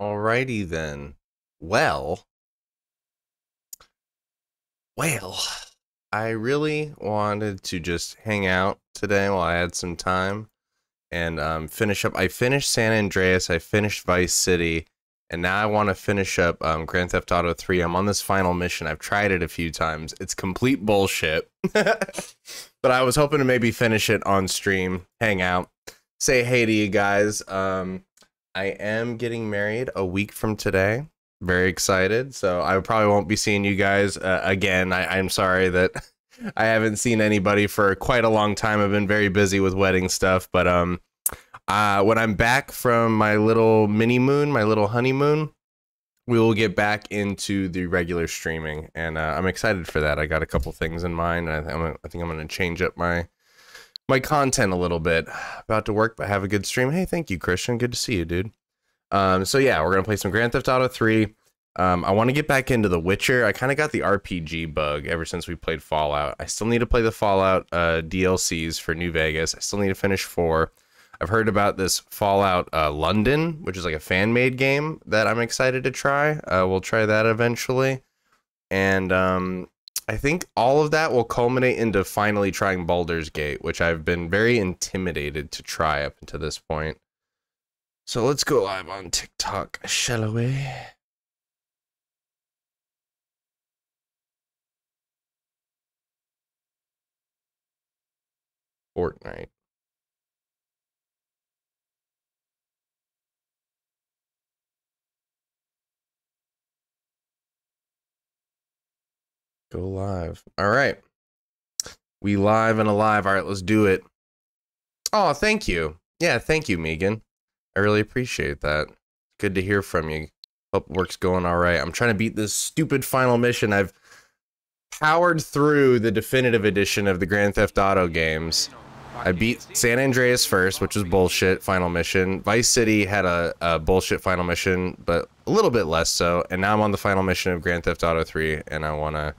Alrighty then. Well, well, I really wanted to just hang out today while I had some time and finish up. I finished San Andreas, I finished Vice City, and now I want to finish up Grand Theft Auto 3. I'm on this final mission. I've tried it a few times. It's complete bullshit. But I was hoping to maybe finish it on stream, hang out, say hey to you guys. I am getting married a week from today. Very excited. So I probably won't be seeing you guys again. I'm sorry that I haven't seen anybody for quite a long time. I've been very busy with wedding stuff. But when I'm back from my little mini moon, my little honeymoon, we will get back into the regular streaming. And I'm excited for that. I got a couple things in mind. I think I'm going to change up my content a little bit. About to work, but have a good stream. Hey, thank you, Christian. Good to see you, dude. So yeah, we're gonna play some Grand Theft Auto 3. I want to get back into the Witcher. I kind of got the RPG bug ever since we played Fallout. I still need to play the Fallout DLCs for New Vegas. I still need to finish 4. I've heard about this Fallout London, which is like a fan-made game that I'm excited to try. We'll try that eventually. And I think all of that will culminate into finally trying Baldur's Gate, which I've been very intimidated to try up until this point. So let's go live on TikTok, shall we? Fortnite. Go live. All right. We live and alive. All right, let's do it. Oh, thank you. Yeah, thank you, Megan. I really appreciate that. Good to hear from you. Hope work's going all right. I'm trying to beat this stupid final mission. I've powered through the definitive edition of the Grand Theft Auto games. I beat San Andreas first, which was bullshit final mission. Vice City had a bullshit final mission, but a little bit less so. And now I'm on the final mission of Grand Theft Auto 3, and I wanna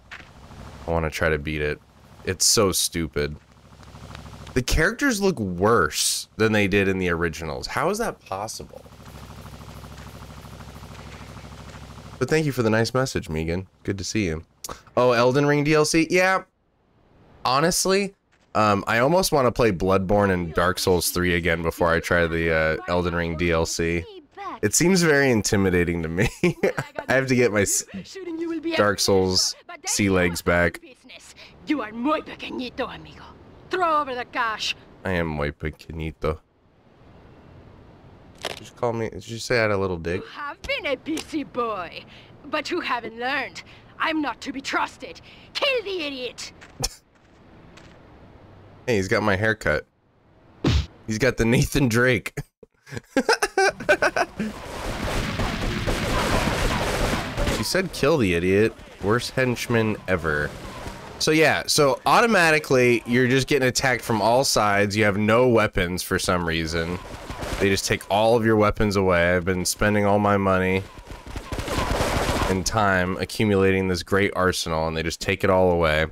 try to beat it. It's so stupid. The characters look worse than they did in the originals. How is that possible? But thank you for the nice message, Megan. Good to see you. Oh, Elden Ring DLC? Yeah. Honestly, I almost want to play Bloodborne and Dark Souls 3 again before I try the Elden Ring DLC. It seems very intimidating to me. I have to get my Dark Souls sea legs back. You are muy pequeñito, amigo. Throw over the cash. I am muy pequeñito. Just call me. Did you say I had a little dick? You have been a busy boy, but you haven't learned. I'm not to be trusted. Kill the idiot. Hey, he's got my haircut. He's got the Nathan Drake. She said kill the idiot. Worst henchman ever. So yeah, so automatically you're just getting attacked from all sides. You have no weapons for some reason. They just take all of your weapons away. I've been spending all my money and time accumulating this great arsenal, and they just take it all away.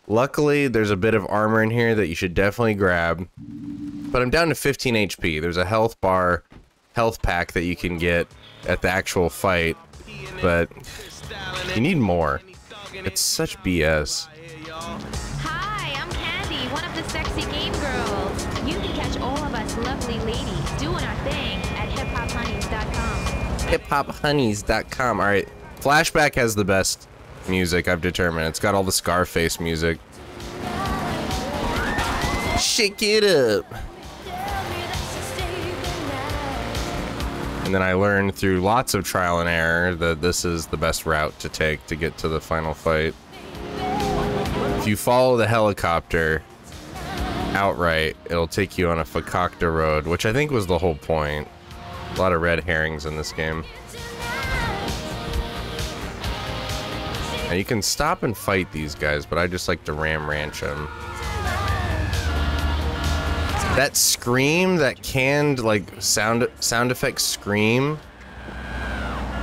Luckily, there's a bit of armor in here that you should definitely grab. But I'm down to 15 HP. There's a health bar, health pack that you can get at the actual fight, but you need more. It's such BS. Hi, I'm Candy, one of the sexy game girls. You can catch all of us lovely ladies doing our thing at hiphophoneys.com. Hiphophoneys.com. All right, Flashback has the best music, I've determined. It's got all the Scarface music. Shake it up. And then I learned through lots of trial and error that this is the best route to take to get to the final fight. If you follow the helicopter outright, it'll take you on a Fakakta road, which I think was the whole point. A lot of red herrings in this game. Now you can stop and fight these guys, but I just like to ram ranch them. That scream, that canned like sound effect scream,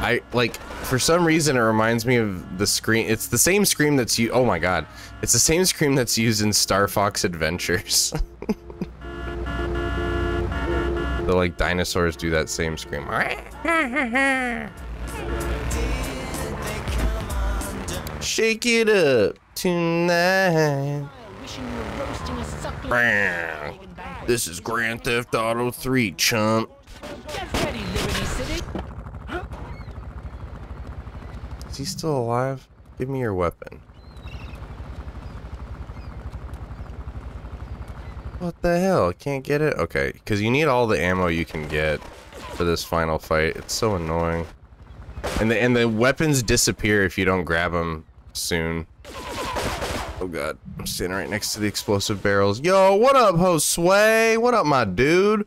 I like, for some reason it reminds me of the scream. It's the same scream that's you. Oh my god, it's the same scream that's used in Star Fox Adventures. The like dinosaurs do that same scream. Shake it up tonight. This is Grand Theft Auto 3, chump. Is he still alive? Give me your weapon. What the hell? I can't get it? Okay, because you need all the ammo you can get for this final fight. It's so annoying. And the weapons disappear if you don't grab them soon. Oh god, I'm standing right next to the explosive barrels. Yo, what up, Josue? What up, my dude?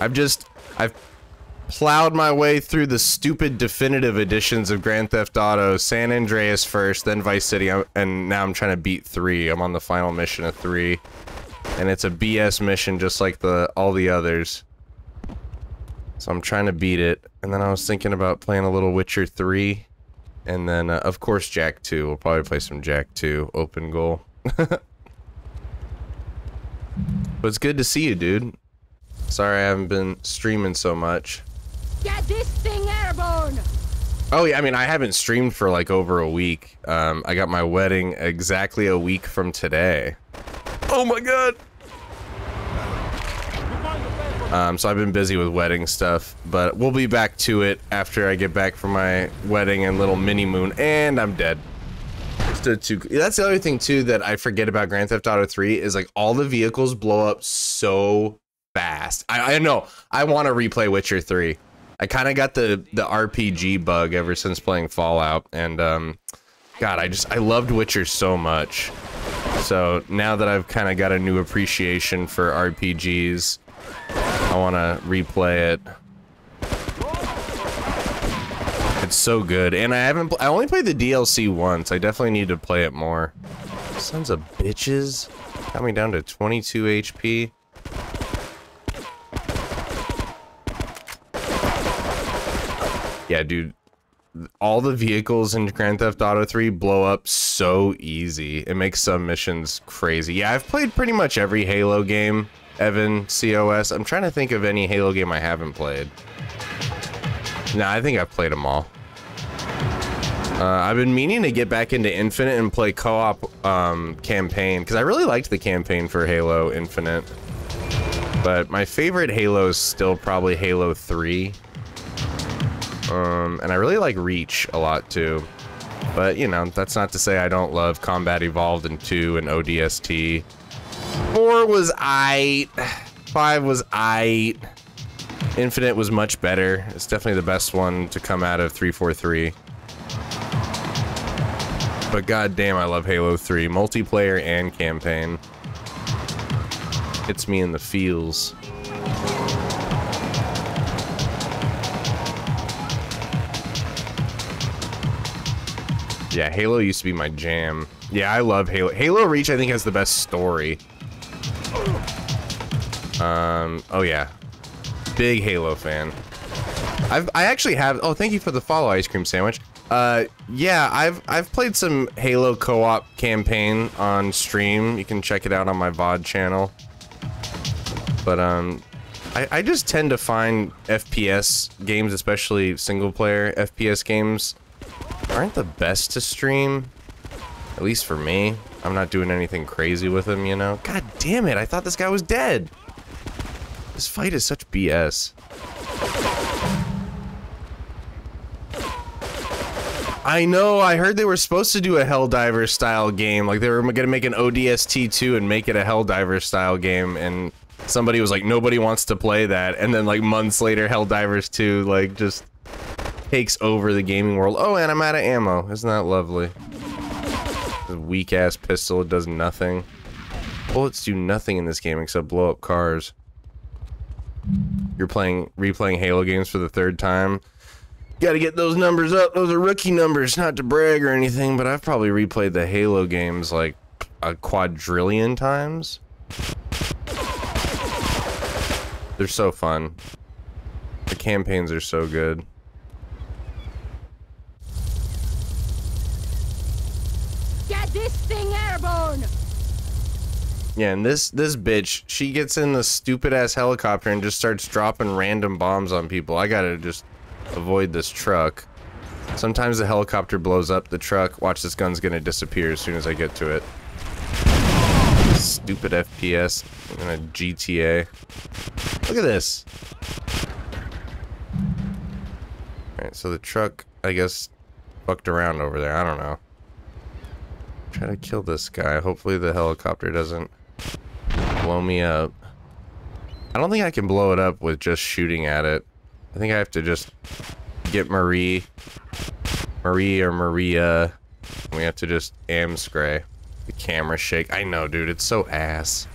I've plowed my way through the stupid definitive editions of Grand Theft Auto, San Andreas first, then Vice City, and now I'm trying to beat 3. I'm on the final mission of 3. And it's a BS mission just like all the others. So I'm trying to beat it. And then I was thinking about playing a little Witcher 3. And then, of course, Jak2. We'll probably play some Jak2 open goal. But it's good to see you, dude. Sorry I haven't been streaming so much. Get this thing airborne! Oh yeah, I mean, I haven't streamed for like over a week. I got my wedding exactly a week from today. Oh my god! So I've been busy with wedding stuff, but we'll be back to it after I get back from my wedding and little mini moon, and I'm dead. That's the other thing too that I forget about Grand Theft Auto 3 is like all the vehicles blow up so fast. I know, I want to replay Witcher 3. I kind of got the RPG bug ever since playing Fallout, and God, I loved Witcher so much. So now that I've kind of got a new appreciation for RPGs, I want to replay it. It's so good, and I only played the DLC once. I definitely need to play it more. Sons of bitches. Got me down to 22 HP. Yeah, dude. All the vehicles in Grand Theft Auto 3 blow up so easy. It makes some missions crazy. Yeah, I've played pretty much every Halo game. Evan, COS. I'm trying to think of any Halo game I haven't played. Nah, I think I've played them all. I've been meaning to get back into Infinite and play co-op campaign, because I really liked the campaign for Halo Infinite. But my favorite Halo is still probably Halo 3. And I really like Reach a lot too. But, you know, that's not to say I don't love Combat Evolved and 2 and ODST. 4 was aight. 5 was aight. Infinite was much better. It's definitely the best one to come out of 343. But goddamn, I love Halo 3. Multiplayer and campaign. It's me in the feels. Yeah, Halo used to be my jam. Yeah, I love Halo. Halo Reach, I think, has the best story. Oh yeah. Big Halo fan. I actually have, oh, thank you for the follow, ice cream sandwich. Yeah, I've played some Halo co-op campaign on stream. You can check it out on my VOD channel. But, I just tend to find FPS games, especially single-player FPS games, aren't the best to stream. At least for me. I'm not doing anything crazy with them, you know? God damn it, I thought this guy was dead. This fight is such BS. I know, I heard they were supposed to do a Helldivers style game. Like, they were gonna make an ODST 2 and make it a Helldivers style game, and somebody was like, nobody wants to play that. And then, like, months later, Helldivers 2, like, just takes over the gaming world. Oh, and I'm out of ammo. Isn't that lovely? This weak-ass pistol, it does nothing. Bullets do nothing in this game except blow up cars. You're replaying Halo games for the 3rd time. Gotta get those numbers up. Those are rookie numbers, not to brag or anything, but I've probably replayed the Halo games like a quadrillion times. They're so fun. The campaigns are so good. Get this thing airborne! Yeah, and this bitch, she gets in the stupid ass helicopter and just starts dropping random bombs on people. I gotta just avoid this truck. Sometimes the helicopter blows up the truck. Watch, this gun's gonna disappear as soon as I get to it. Stupid FPS in a GTA. Look at this. Alright, so the truck, I guess, fucked around over there. I don't know. Try to kill this guy. Hopefully the helicopter doesn't blow me up. I don't think I can blow it up with just shooting at it. I think I have to just get Marie or Maria. We have to just spray. The camera shake. I know, dude. It's so ass.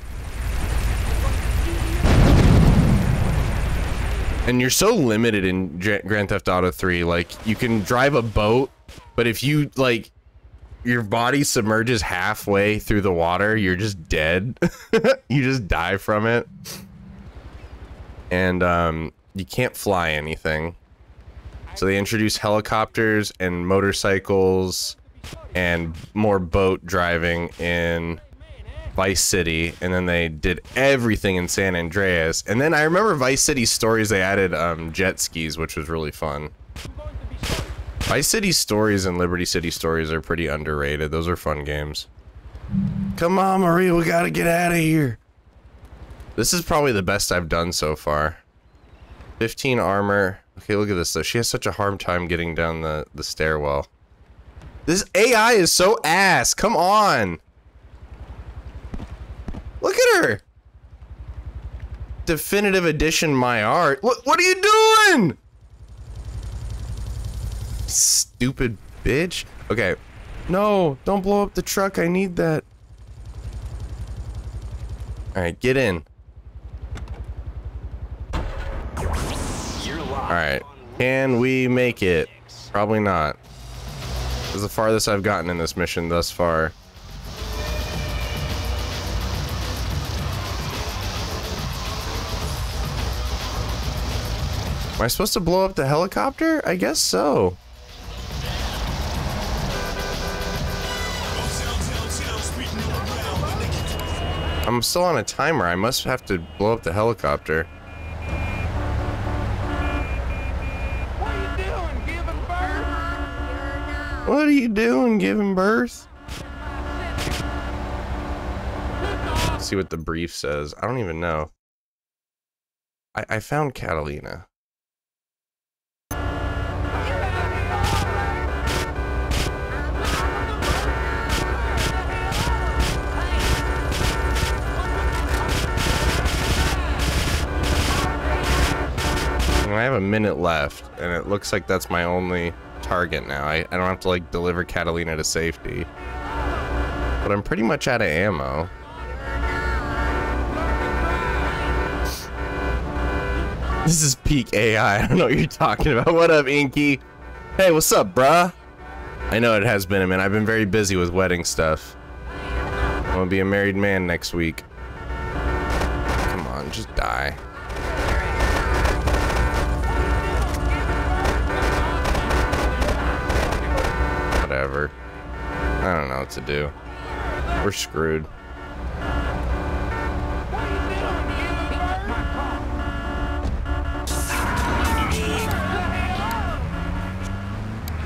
And you're so limited in Grand Theft Auto 3. Like, you can drive a boat, but if you, like, your body submerges halfway through the water, you're just dead. You just die from it. And you can't fly anything. So they introduced helicopters and motorcycles and more boat driving in Vice City, and then they did everything in San Andreas. And then I remember Vice City Stories, they added jet skis, which was really fun. Vice City Stories and Liberty City Stories are pretty underrated. Those are fun games. Come on, Maria, we gotta get out of here. This is probably the best I've done so far. 15 armor. Okay, look at this though. She has such a hard time getting down the stairwell. This AI is so ass. Come on. Look at her. Definitive edition my art. What are you doing? Stupid bitch. Okay. No, don't blow up the truck. I need that. Alright, get in. Alright. Can we make it? Probably not. This is the farthest I've gotten in this mission thus far. Am I supposed to blow up the helicopter? I guess so. I'm still on a timer. I must have to blow up the helicopter. What are you doing, giving birth? Let's see what the brief says. I don't even know. I found Catalina. I have a minute left, and it looks like that's my only target now. I don't have to, like, deliver Catalina to safety. But I'm pretty much out of ammo. This is peak AI. I don't know what you're talking about. What up, Inky? Hey, what's up, bruh? I know it has been a minute. I've been very busy with wedding stuff. I'm gonna be a married man next week. Come on, just die. Whatever. I don't know what to do. We're screwed.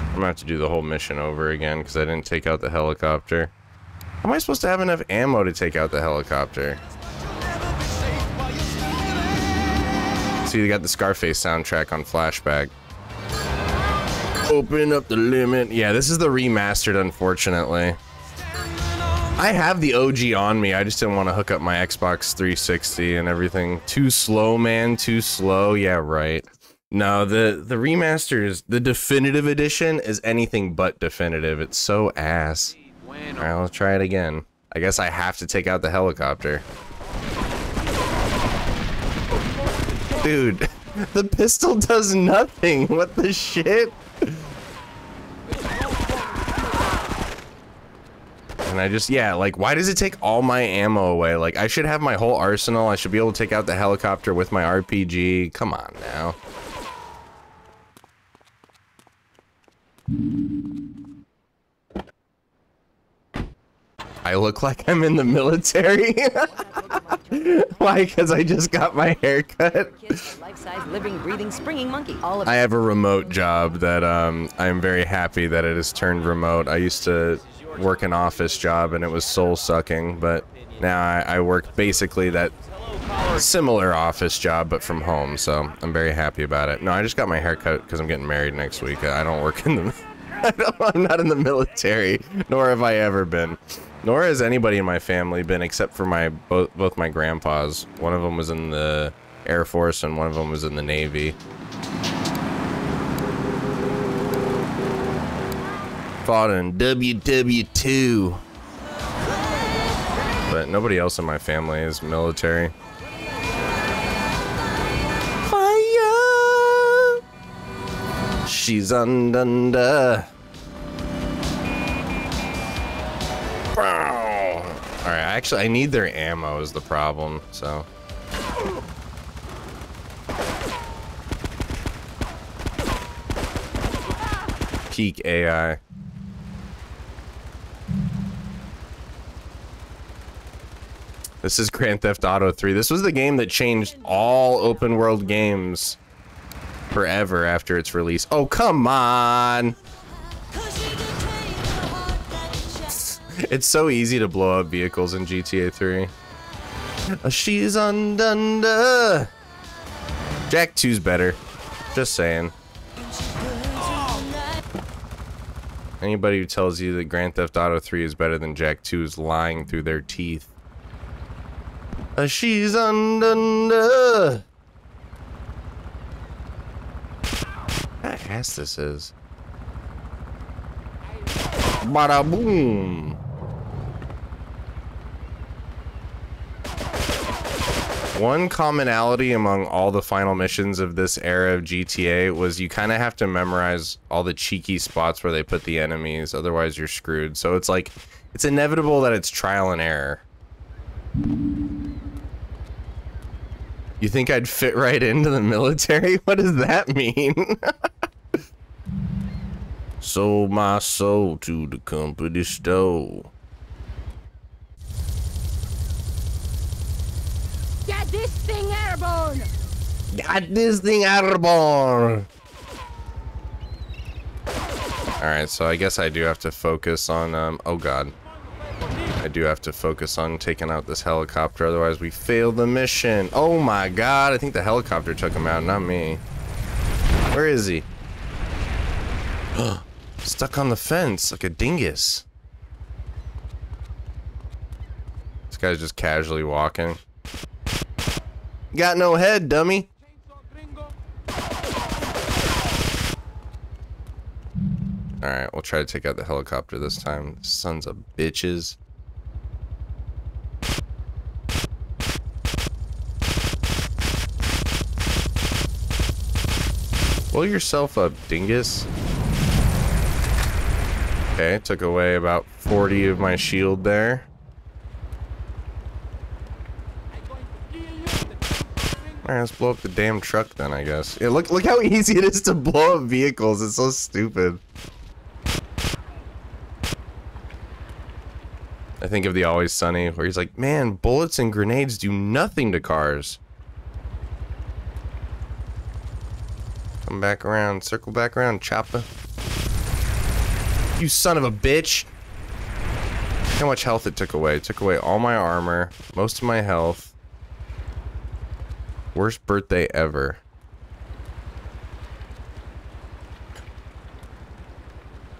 I'm gonna have to do the whole mission over again because I didn't take out the helicopter. How am I supposed to have enough ammo to take out the helicopter? See, they got the Scarface soundtrack on flashback. Open up the limit. Yeah, this is the remastered, unfortunately. I have the OG on me. I just didn't want to hook up my Xbox 360 and everything. Too slow, man. Too slow. Yeah, right. No, the remaster is the definitive edition is anything but definitive. It's so ass. All right, let's try it again. I guess I have to take out the helicopter. Dude, the pistol does nothing. What the shit? And I just, yeah, like, why does it take all my ammo away? Like, I should have my whole arsenal. I should be able to take out the helicopter with my RPG. Come on now. I look like I'm in the military. Why? Because I just got my hair cut. Life-size, living, breathing, springing monkey. All of I have a remote job that I'm very happy that it has turned remote. I used to work an office job and it was soul-sucking, but now I work basically that similar office job but from home, so I'm very happy about it. No, I just got my hair cut because I'm getting married next week. I don't work in the... I'm not in the military, nor have I ever been. Nor has anybody in my family been, except for both my grandpas. One of them was in the Air Force and one of them was in the Navy. Fought in WW2. But nobody else in my family is military. Fire! She's under. Alright, actually, I need their ammo is the problem, so. Peak AI. This is Grand Theft Auto 3. This was the game that changed all open world games forever after its release. Oh, come on! It's so easy to blow up vehicles in GTA 3. She's undone. Jak2's better. Just saying. Anybody who tells you that Grand Theft Auto 3 is better than Jak2 is lying through their teeth. She's undone. What ass this is? Bada boom. One commonality among all the final missions of this era of GTA was you kind of have to memorize all the cheeky spots where they put the enemies, otherwise you're screwed. So it's like, it's inevitable that it's trial and error. You think I'd fit right into the military? What does that mean? Sold my soul to the company store. Get this thing airborne! Got this thing airborne! Alright, so I guess I do have to focus on, oh god. I do have to focus on taking out this helicopter, otherwise we fail the mission. Oh my god, I think the helicopter took him out, not me. Where is he? Stuck on the fence like a dingus. This guy's just casually walking. Got no head, dummy. Alright, we'll try to take out the helicopter this time. Sons of bitches. Blow yourself up, dingus. Okay, took away about 40 of my shield there. Alright, let's blow up the damn truck then, I guess. Yeah, look how easy it is to blow up vehicles. It's so stupid. I think of the Always Sunny, where he's like, man, bullets and grenades do nothing to cars. Come back around, circle back around, chopper. You son of a bitch! Look how much health it took away. It took away all my armor, most of my health. Worst birthday ever.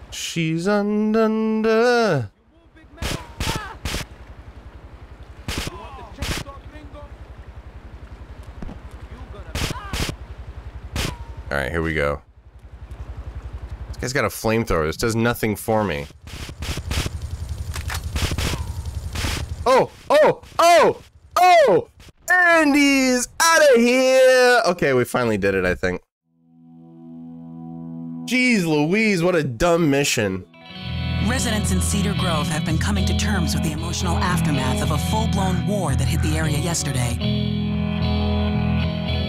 She's undone. Alright, here we go. This guy's got a flamethrower. This does nothing for me. Oh! Oh! Oh! Oh! And he's out of here! Okay, we finally did it, I think. Jeez Louise, what a dumb mission. Residents in Cedar Grove have been coming to terms with the emotional aftermath of a full-blown war that hit the area yesterday.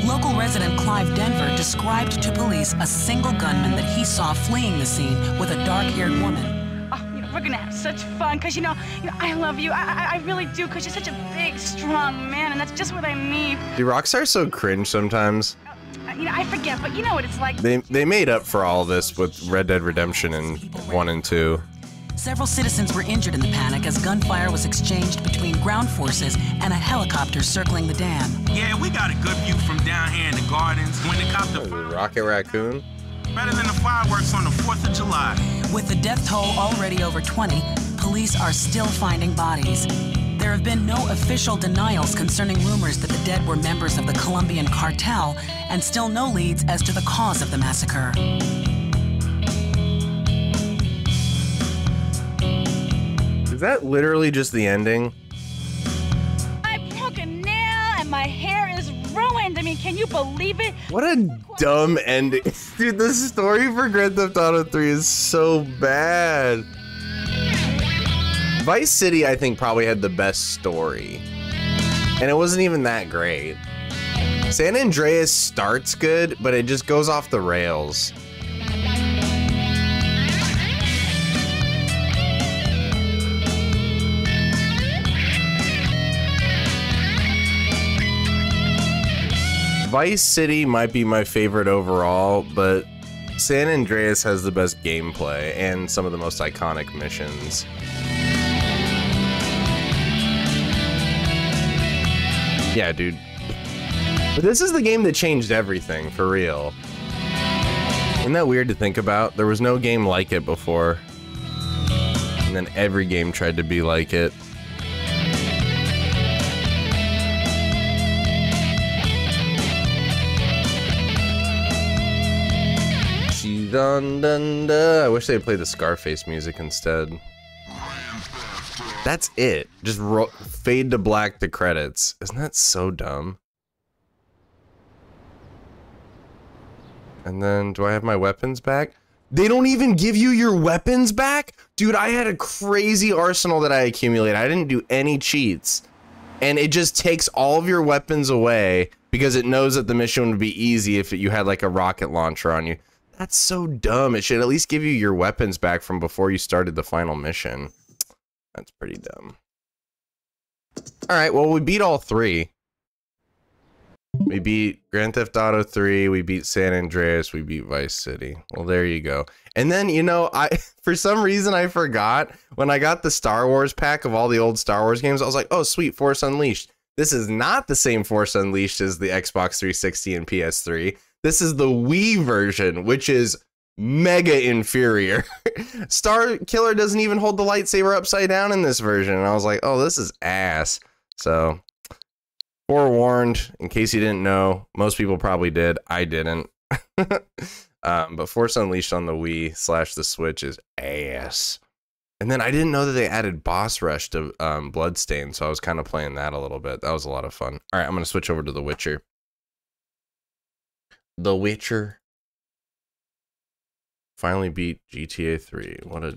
Local resident Clive Denver described to police a single gunman that he saw fleeing the scene with a dark-haired woman. we're gonna have such fun, cause you know, I love you. I really do, cause you're such a big, strong man, and that's just what I need. Dude, Rockstar's so cringe sometimes. You know, I forget, but you know what it's like. They made up for all this with Red Dead Redemption in 1 and 2. Several citizens were injured in the panic as gunfire was exchanged between ground forces and a helicopter circling the dam. Yeah, we got a good view from down here in the gardens. When the copter Rocket Raccoon? better than the fireworks on the 4th of July. With the death toll already over 20, police are still finding bodies. There have been no official denials concerning rumors that the dead were members of the Colombian cartel, and still no leads as to the cause of the massacre. Is that literally just the ending? I broke a nail and my hair is ruined. I mean, can you believe it? What a dumb ending. Dude, the story for Grand Theft Auto 3 is so bad. Vice City, I think, probably had the best story. And it wasn't even that great. San Andreas starts good, but it just goes off the rails. Vice City might be my favorite overall, but San Andreas has the best gameplay and some of the most iconic missions. Yeah, dude. But this is the game that changed everything, for real. Isn't that weird to think about? There was no game like it before. And then every game tried to be like it. Dun, dun, dun. I wish they had played the Scarface music instead. That's it. Just fade to black to credits. Isn't that so dumb? And then, do I have my weapons back? They don't even give you your weapons back? Dude, I had a crazy arsenal that I accumulated. I didn't do any cheats. And it just takes all of your weapons away because it knows that the mission would be easy if you had like a rocket launcher on you. That's so dumb. It should at least give you your weapons back from before you started the final mission. That's pretty dumb. Alright, well, we beat all 3. We beat Grand Theft Auto 3, we beat San Andreas, we beat Vice City. Well, there you go. And then, you know, for some reason I forgot, when I got the Star Wars pack of all the old Star Wars games, I was like, oh, sweet, Force Unleashed. This is not the same Force Unleashed as the Xbox 360 and PS3. This is the Wii version, which is mega inferior. Star Killer doesn't even hold the lightsaber upside down in this version. And I was like, oh, this is ass. So, forewarned, in case you didn't know, most people probably did. I didn't. But Force Unleashed on the Wii / the Switch is ass. And then I didn't know that they added Boss Rush to Bloodstained, so I was kind of playing that a little bit. That was a lot of fun. All right, I'm going to switch over to The Witcher. The Witcher. Finally beat GTA 3. What a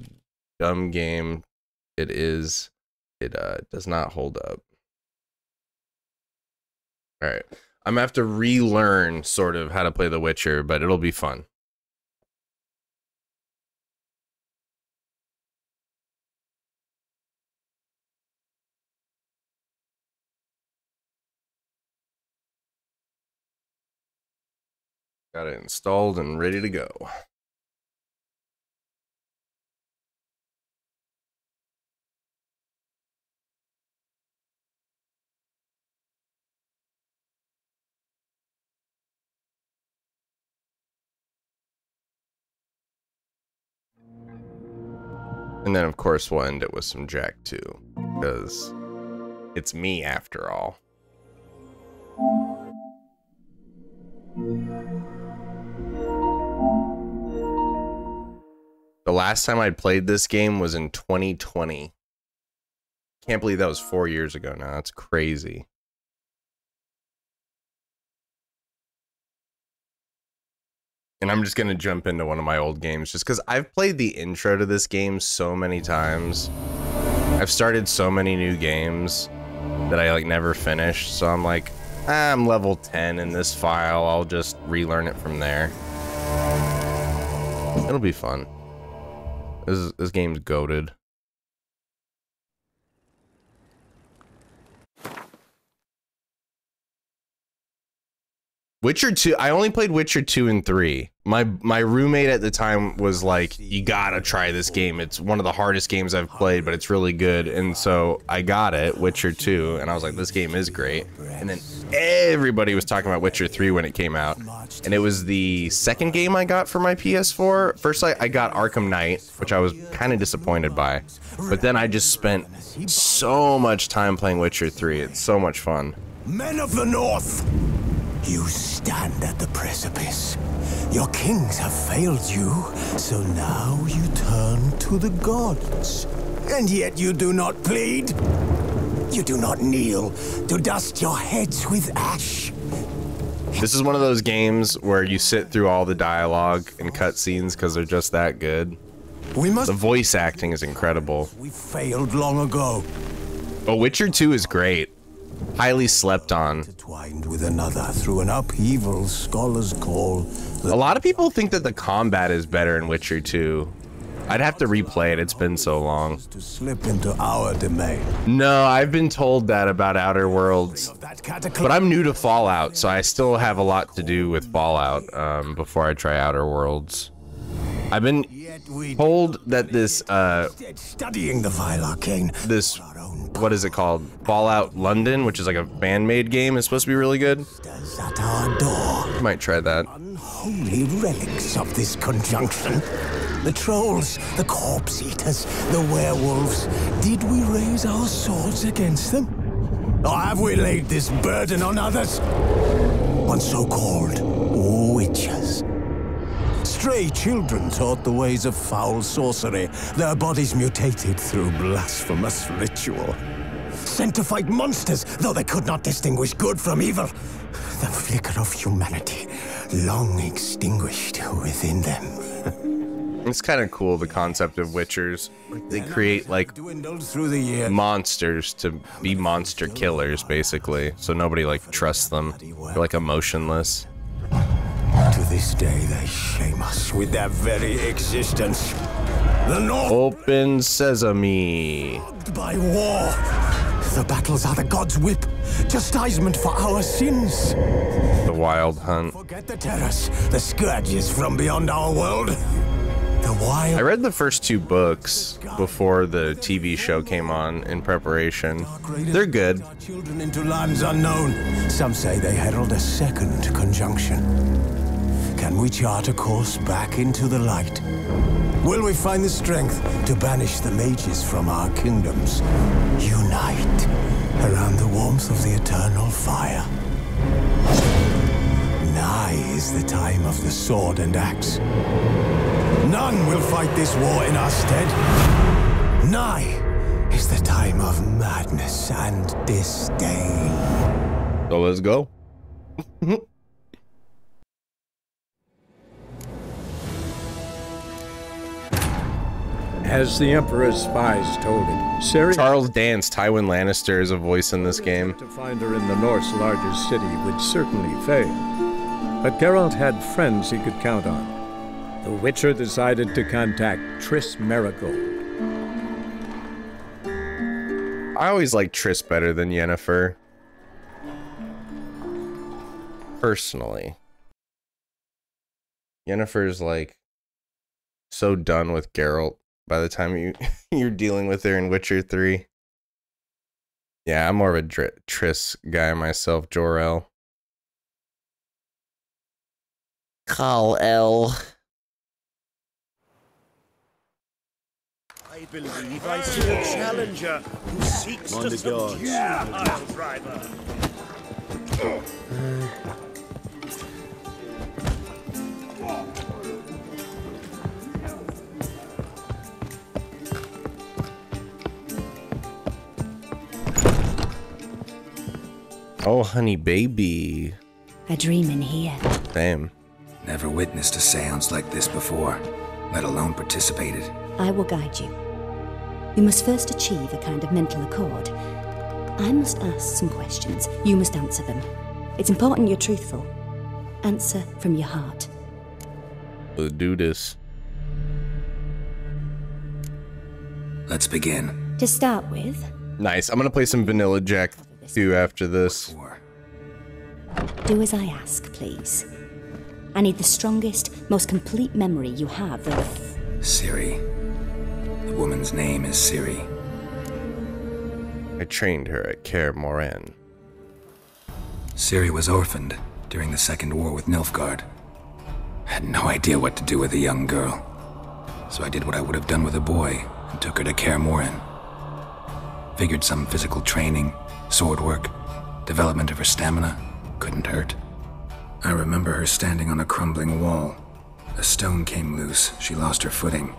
dumb game it is. It does not hold up. All right. I'm gonna have to relearn sort of how to play The Witcher, but it'll be fun. Got it installed and ready to go. And then, of course, we'll end it with some Jak2, because it's me after all. The last time I played this game was in 2020. Can't believe that was 4 years ago now. That's crazy. And I'm just going to jump into one of my old games just because I've played the intro to this game so many times. I've started so many new games that I like never finished. So I'm like, I'm level 10 in this file. I'll just relearn it from there. It'll be fun. This game's goated. Witcher 2, I only played Witcher 2 and 3. My roommate at the time was like, you gotta try this game. It's one of the hardest games I've played, but it's really good. And so I got it, Witcher 2, and I was like, this game is great. And then everybody was talking about Witcher 3 when it came out. And it was the second game I got for my PS4. First, I got Arkham Knight, which I was kind of disappointed by. But then I just spent so much time playing Witcher 3. It's so much fun. Men of the North! You stand at the precipice. Your kings have failed you, so now you turn to the gods. And yet you do not plead. You do not kneel to dust your heads with ash. This is one of those games where you sit through all the dialogue and cutscenes because they're just that good. The voice acting is incredible. We failed long ago. But Witcher 2 is great. Highly slept on. Intertwined with another through an upheaval scholars call. A lot of people think that the combat is better in Witcher 2. I'd have to replay it. It's been so long. To slip into our domain. No, I've been told that about Outer Worlds. But I'm new to Fallout, so I still have a lot to do with Fallout before I try Outer Worlds. I've been told that this studying the vile arcane. This, what is it called? Fallout London, which is like a fan-made game, is supposed to be really good. At our door. Might try that. Unholy relics of this conjunction. The trolls, the corpse eaters, the werewolves. Did we raise our swords against them? Or have we laid this burden on others? On so-called witches. Stray children taught the ways of foul sorcery, their bodies mutated through blasphemous ritual. Sent to fight monsters, though they could not distinguish good from evil. The flicker of humanity, long extinguished within them. It's kind of cool, the concept of Witchers. They create, like, monsters to be monster killers, basically. So nobody, like, trusts them. They're, like, emotionless. To this day, they shame us with their very existence. The North... Open sesame. By war. The battles are the gods' whip. Chastisement for our sins. The Wild Hunt. Forget the terrors, the scourges from beyond our world. I read the first 2 books before the TV show came on in preparation. They're good. Children into lands unknown. Some say they herald a second conjunction. Can we chart a course back into the light? Will we find the strength to banish the mages from our kingdoms? Unite around the warmth of the eternal fire. Nigh is the time of the sword and axe. None will fight this war in our stead. Nigh is the time of madness and disdain. So let's go. As the Emperor's spies told him, Ciri... Charles Dance, Tywin Lannister is a voice in this game. ...to find her in the North's largest city would certainly fail. But Geralt had friends he could count on. The Witcher decided to contact Triss Merigold. I always like Triss better than Yennefer. Personally. Yennefer's like so done with Geralt by the time you're dealing with her in Witcher 3. Yeah, I'm more of a Triss guy myself, Jor-El. Kal-El. I believe I see a challenger who seeks to subdue our driver. Oh, honey baby. A dream in here. Same. Never witnessed a seance like this before, let alone participated. I will guide you. You must first achieve a kind of mental accord. I must ask some questions. You must answer them. It's important you're truthful. Answer from your heart. Let's do this. Let's begin. To start with... Nice. I'm gonna play some vanilla Jak2 after this. Do as I ask, please. I need the strongest, most complete memory you have of... Ciri. The woman's name is Ciri. I trained her at Kaer Morhen. Ciri was orphaned during the Second War with Nilfgaard. Had no idea what to do with a young girl. So I did what I would have done with a boy and took her to Kaer Morhen. Figured some physical training, sword work, development of her stamina couldn't hurt. I remember her standing on a crumbling wall. A stone came loose, she lost her footing.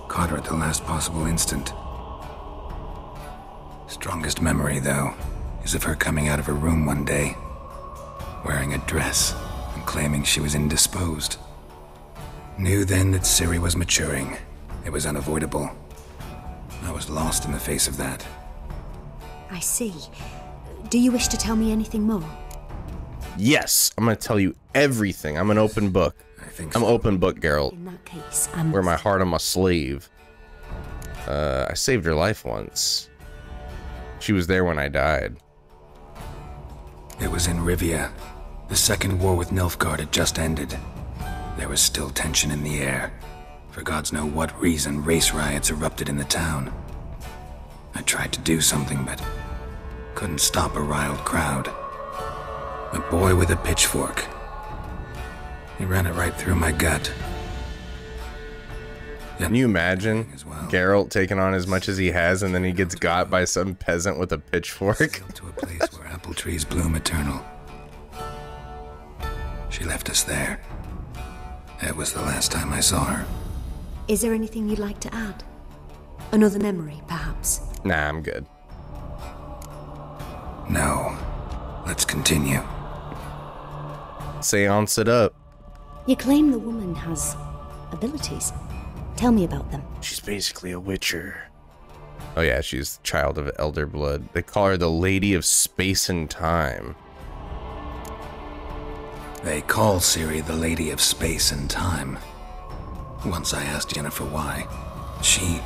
Caught her at the last possible instant. Strongest memory, though, is of her coming out of her room one day, wearing a dress and claiming she was indisposed. Knew then that Ciri was maturing. It was unavoidable. I was lost in the face of that. I see. Do you wish to tell me anything more? Yes, I'm gonna tell you everything. I'm an open book. I'm open book, Geralt. In that case, Wear my heart on my sleeve. I saved her life once. She was there when I died. It was in Rivia. The Second War with Nilfgaard had just ended. There was still tension in the air. For gods know what reason, race riots erupted in the town. I tried to do something, but couldn't stop a riled crowd. A boy with a pitchfork. He ran it right through my gut. Can you imagine Geralt taking on as much as he has, and then he gets got by some peasant with a pitchfork? To a place where apple trees bloom eternal. She left us there. That was the last time I saw her. Is there anything you'd like to add? Another memory, perhaps? Nah, I'm good. No. Let's continue. Seance it up. You claim the woman has abilities. Tell me about them. She's basically a witcher. Oh yeah, she's the child of elder blood. They call her the Lady of Space and Time. They call Ciri the Lady of Space and Time. Once I asked Yennefer why. She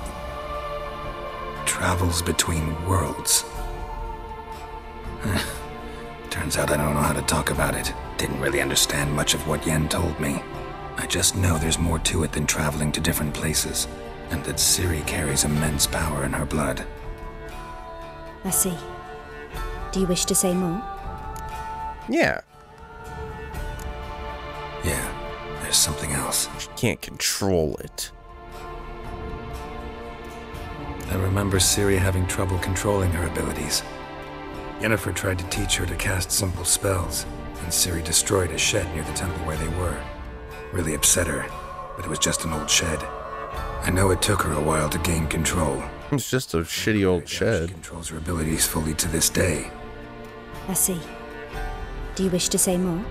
travels between worlds. Turns out I don't know how to talk about it. Didn't really understand much of what Yen told me. I just know there's more to it than traveling to different places, and that Ciri carries immense power in her blood. I see. Do you wish to say more? Yeah. Yeah, there's something else. She can't control it. I remember Ciri having trouble controlling her abilities. Yennefer tried to teach her to cast simple spells, and Ciri destroyed a shed near the temple where they were. Really upset her, but it was just an old shed. I know it took her a while to gain control. It's just a shitty old shed. She controls her abilities fully to this day. I see. Do you wish to say more?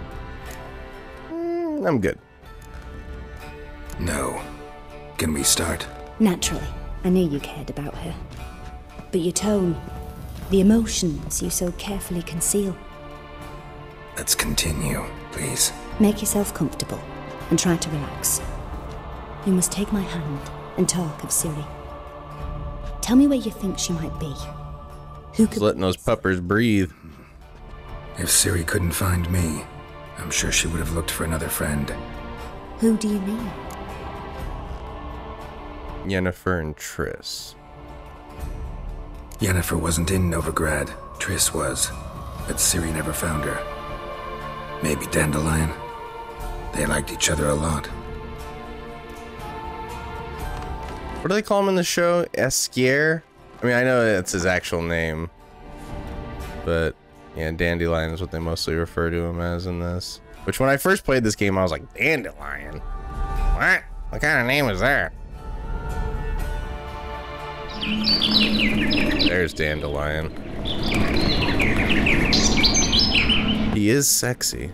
I'm good. No. Can we start? Naturally. I knew you cared about her. But your tone, the emotions you so carefully conceal. Let's continue, please. Make yourself comfortable and try to relax. You must take my hand and talk of Ciri. Tell me where you think she might be. Who could... letting those puppers breathe. If Ciri couldn't find me, I'm sure she would have looked for another friend. Who do you mean? Yennefer and Triss. Yennefer wasn't in Novigrad. Triss was. But Ciri never found her. Maybe Dandelion. They liked each other a lot. What do they call him in the show? Eskier? I mean, I know that's his actual name. But, yeah, Dandelion is what they mostly refer to him as in this. Which, when I first played this game, I was like, Dandelion? What? What kind of name is that? There's Dandelion. He is sexy.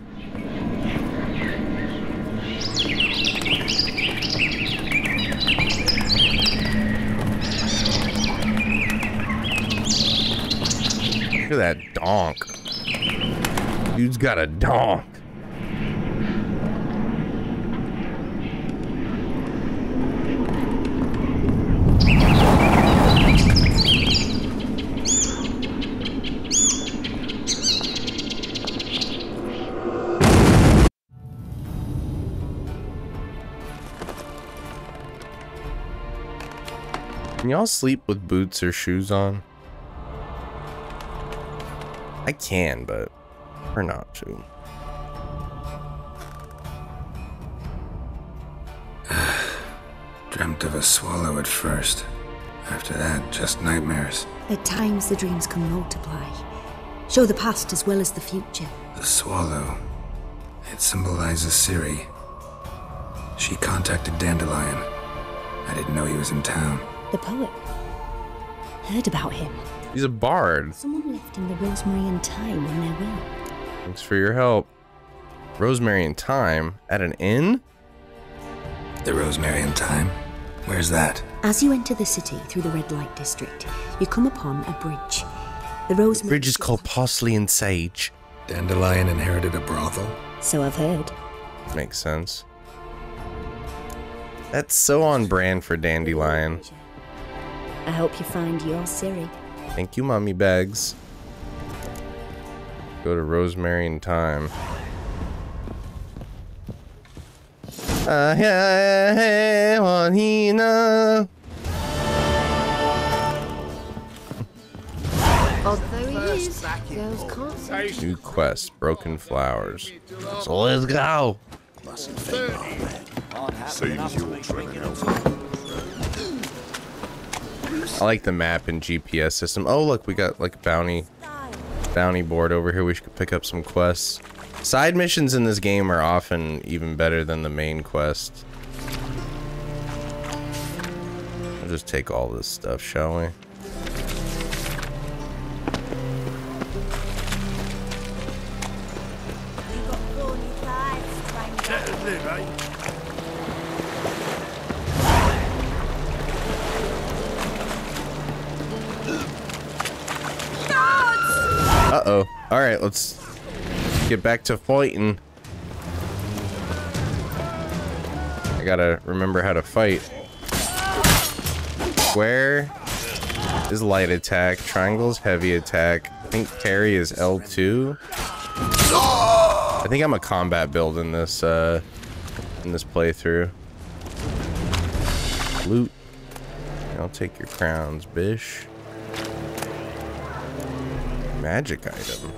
Look at that donk. Dude's got a donk. Can y'all sleep with boots or shoes on? I can, but prefer not to. Dreamt of a swallow at first. After that, just nightmares. At times, the dreams can multiply. Show the past as well as the future. The swallow. It symbolizes Ciri. She contacted Dandelion. I didn't know he was in town. The poet. Heard about him. He's a bard. Someone left him the rosemary and thyme in their will. Thanks for your help. Rosemary and thyme at an inn? The rosemary and thyme? Where's that? As you enter the city through the red light district, you come upon a bridge. The rosemary bridge is called Parsley and Sage. Dandelion inherited a brothel? So I've heard. Makes sense. That's so on brand for Dandelion. I hope you find your Ciri. Thank you, Mommy Bags. Go to Rosemary and Thyme. Although he is, girls can't seem to... New quest, Broken Flowers. So let's go! I like the map and GPS system. Oh look, we got like bounty board over here. We should pick up some quests. Side missions in this game are often even better than the main quest. We'll just take all this stuff, shall we? Uh-oh. Alright, let's get back to fighting. I gotta remember how to fight. Square is light attack. Triangle is heavy attack. I think parry is L2. I think I'm a combat build in this playthrough. Loot. I'll take your crowns, bish. Magic item.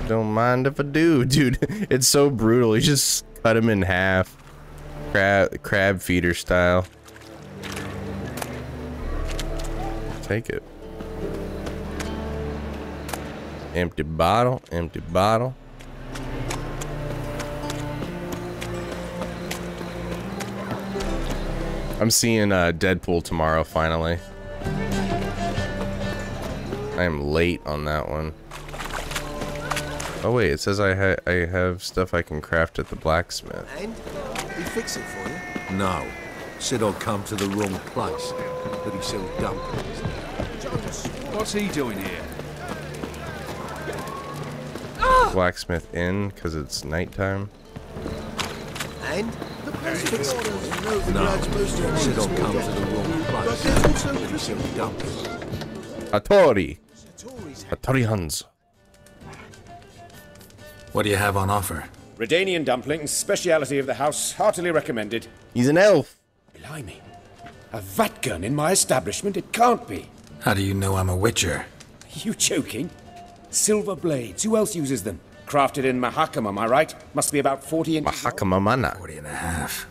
Don't mind if I do, dude. It's so brutal. You just cut him in half. Crab feeder style. Take it. Empty bottle, empty bottle. I'm seeing Deadpool tomorrow, finally. I am late on that one. Oh wait, it says I have stuff I can craft at the blacksmith. And he fix it for you? No. Said I'd come to the wrong place. But he sells dumplings. What's he doing here? Blacksmith Inn, because it's nighttime. And the place fix it for you? No. Said I'd come to the wrong place. But he sells dumplings. Hattori. Hattori Hans. What do you have on offer? Redanian dumplings, speciality of the house, heartily recommended. He's an elf. Blimey. A vatgun in my establishment? It can't be. How do you know I'm a witcher? Are you joking? Silver blades, who else uses them? Crafted in Mahakam, am I right? Must be about 40 inches. Mahakam mana. 40 and a half.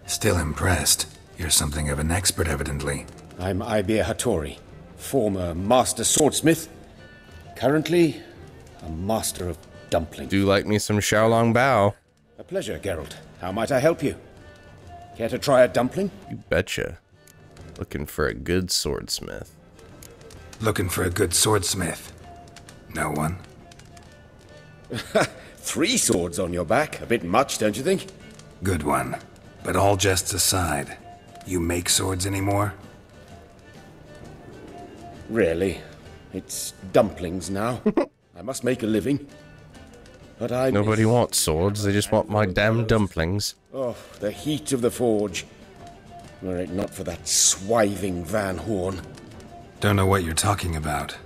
Still impressed. You're something of an expert, evidently. I'm Ibir Hattori, former master swordsmith. Currently, a master of dumplings. Do like me some Xiaolong Bao. A pleasure, Geralt. How might I help you? Care to try a dumpling? You betcha. Looking for a good swordsmith. Looking for a good swordsmith. No one? 3 swords on your back. A bit much, don't you think? Good one. But all jests aside, you make swords anymore? Really? It's dumplings now. I must make a living. But I... Nobody wants swords, they just want my damn dumplings. Oh, the heat of the forge. Were it not for that swiving Van Horn. Don't know what you're talking about.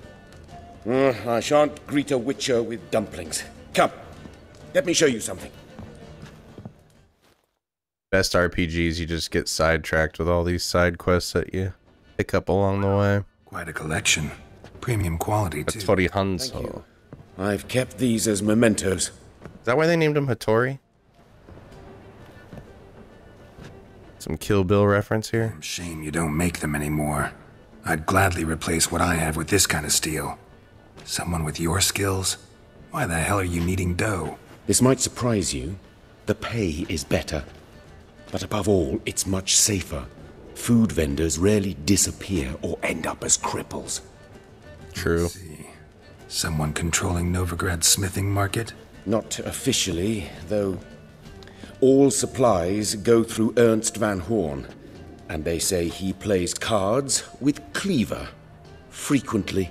I shan't greet a witcher with dumplings. Come, let me show you something. best RPGs, you just get sidetracked with all these side quests that you pick up along the way. Quite a collection. Premium quality, too. Hattori Hanzo. I've kept these as mementos. Is that why they named him Hattori? Some Kill Bill reference here? Shame you don't make them anymore. I'd gladly replace what I have with this kind of steel. Someone with your skills? Why the hell are you needing dough? This might surprise you. The pay is better. But above all, it's much safer. Food vendors rarely disappear or end up as cripples. True. Someone controlling Novigrad's smithing market? Not officially, though. All supplies go through Ernst van Horn, and they say he plays cards with Cleaver. Frequently.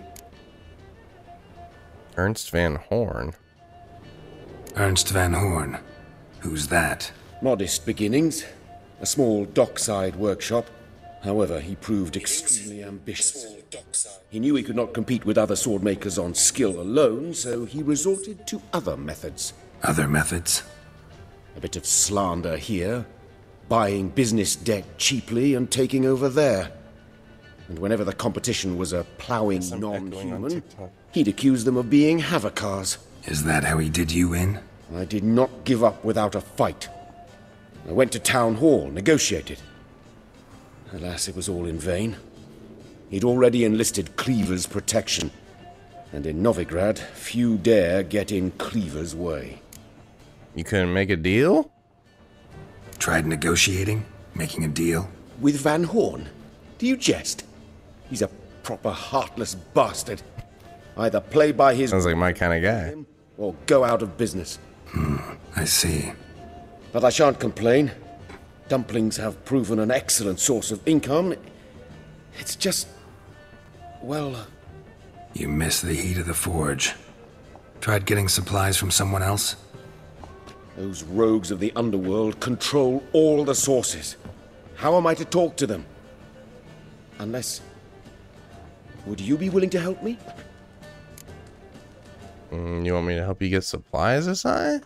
Ernst van Horn? Ernst van Horn. Who's that? Modest beginnings. A small dockside workshop. However, he proved extremely ambitious. He knew he could not compete with other swordmakers on skill alone, so he resorted to other methods. Other methods? A bit of slander here, buying business debt cheaply and taking over there. And whenever the competition was a ploughing non-human, he'd accuse them of being Havocars. Is that how he did you in? I did not give up without a fight. I went to town hall, negotiated. Alas, it was all in vain. He'd already enlisted Cleaver's protection, and in Novigrad, few dare get in Cleaver's way. You couldn't make a deal? Tried negotiating? Making a deal? With Van Horn? Do you jest? He's a proper heartless bastard. Either play by his... Sounds like my kind of guy. ...or go out of business. I see. But I shan't complain. Dumplings have proven an excellent source of income. It's just... well... You miss the heat of the forge. Tried getting supplies from someone else? Those rogues of the underworld control all the sources. How am I to talk to them? Unless... would you be willing to help me? You want me to help you get supplies, Asai?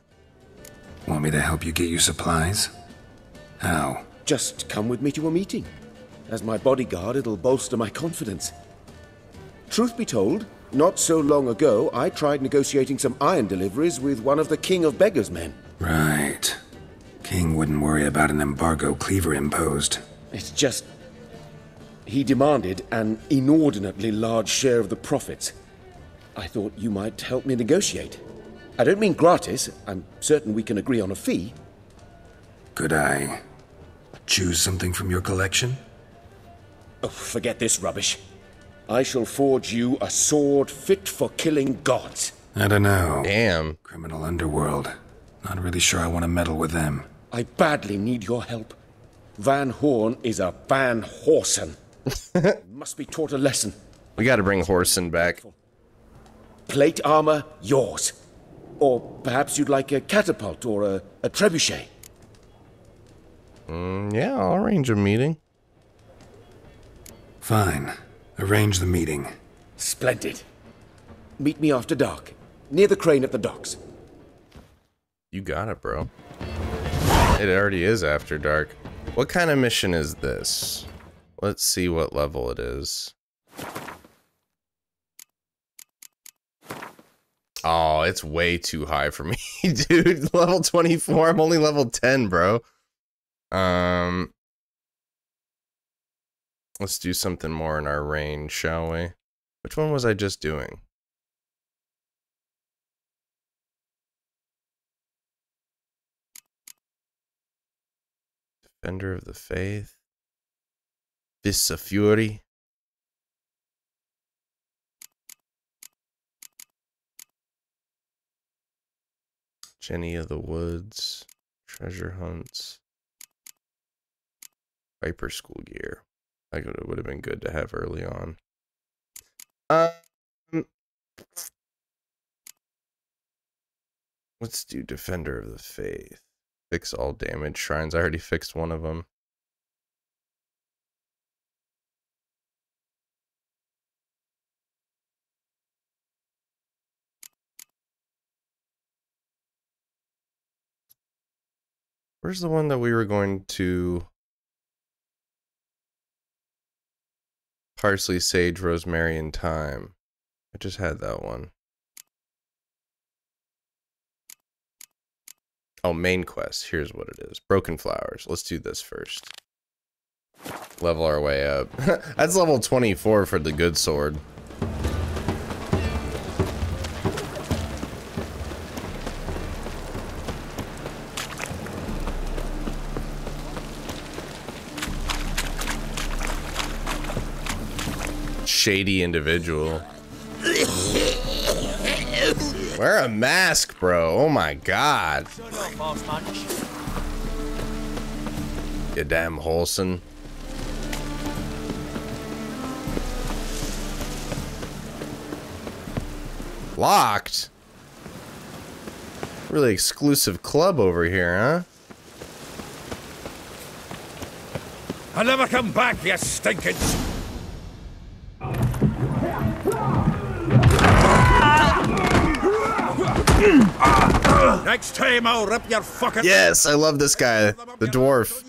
Want me to help you get you supplies? How? Just come with me to a meeting. As my bodyguard, it'll bolster my confidence. Truth be told, not so long ago, I tried negotiating some iron deliveries with one of the King of Beggars' men. Right. King wouldn't worry about an embargo Cleaver imposed. It's just... he demanded an inordinately large share of the profits. I thought you might help me negotiate. I don't mean gratis. I'm certain we can agree on a fee. Could I choose something from your collection? Oh, forget this rubbish. I shall forge you a sword fit for killing gods. I don't know. Damn. Criminal underworld. Not really sure I want to meddle with them. I badly need your help. Van Horn is a Van Horsen. Must be taught a lesson. We gotta bring Horsen back. Plate armor, yours. Or perhaps you'd like a catapult or a trebuchet. Yeah, I'll arrange a meeting. Fine. Arrange the meeting. Splendid. Meet me after dark, near the crane at the docks. You got it, bro. It already is after dark. What kind of mission is this? Let's see what level it is. Oh, it's way too high for me, dude. Level 24. I'm only level 10, bro. Let's do something more in our range, shall we? Which one was I just doing? Defender of the Faith. Fists of Fury. Jenny of the Woods. Treasure hunts. Viper School gear. I think it would have been good to have early on. Let's do Defender of the Faith. Fix all damage shrines. I already fixed one of them. Where's the one that we were going to? Parsley, sage, rosemary, and thyme. I just had that one. Oh, main quest. Here's what it is. Broken flowers. Let's do this first. Level our way up. That's level 24 for the good sword. Shady individual. Wear a mask, bro. Oh my god. You damn wholesome. Locked? Really exclusive club over here, huh? I'll never come back, you stinking... Next time I'll rip your fucking... Yes, I love this guy. The dwarf.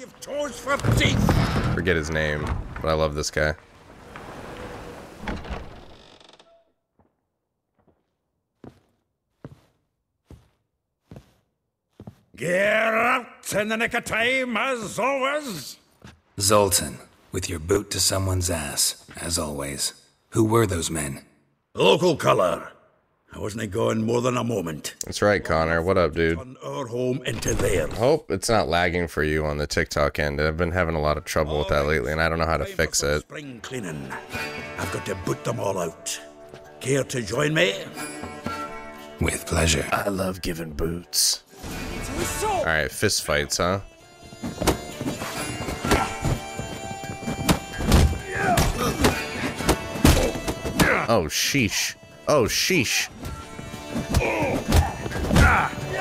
Forget his name, but I love this guy. Get out in the nick of time, as always. Zoltan, with your boot to someone's ass, as always. Who were those men? Local color. I wasn't going more than a moment. That's right, Connor. What up, dude? Turn our home into theirs. Hope it's not lagging for you on the TikTok end. I've been having a lot of trouble with that lately, and I don't know how to fix it. Spring cleaning. I've got to boot them all out. Care to join me? With pleasure. I love giving boots. Alright, fist fights, huh? Oh, sheesh. Oh, sheesh.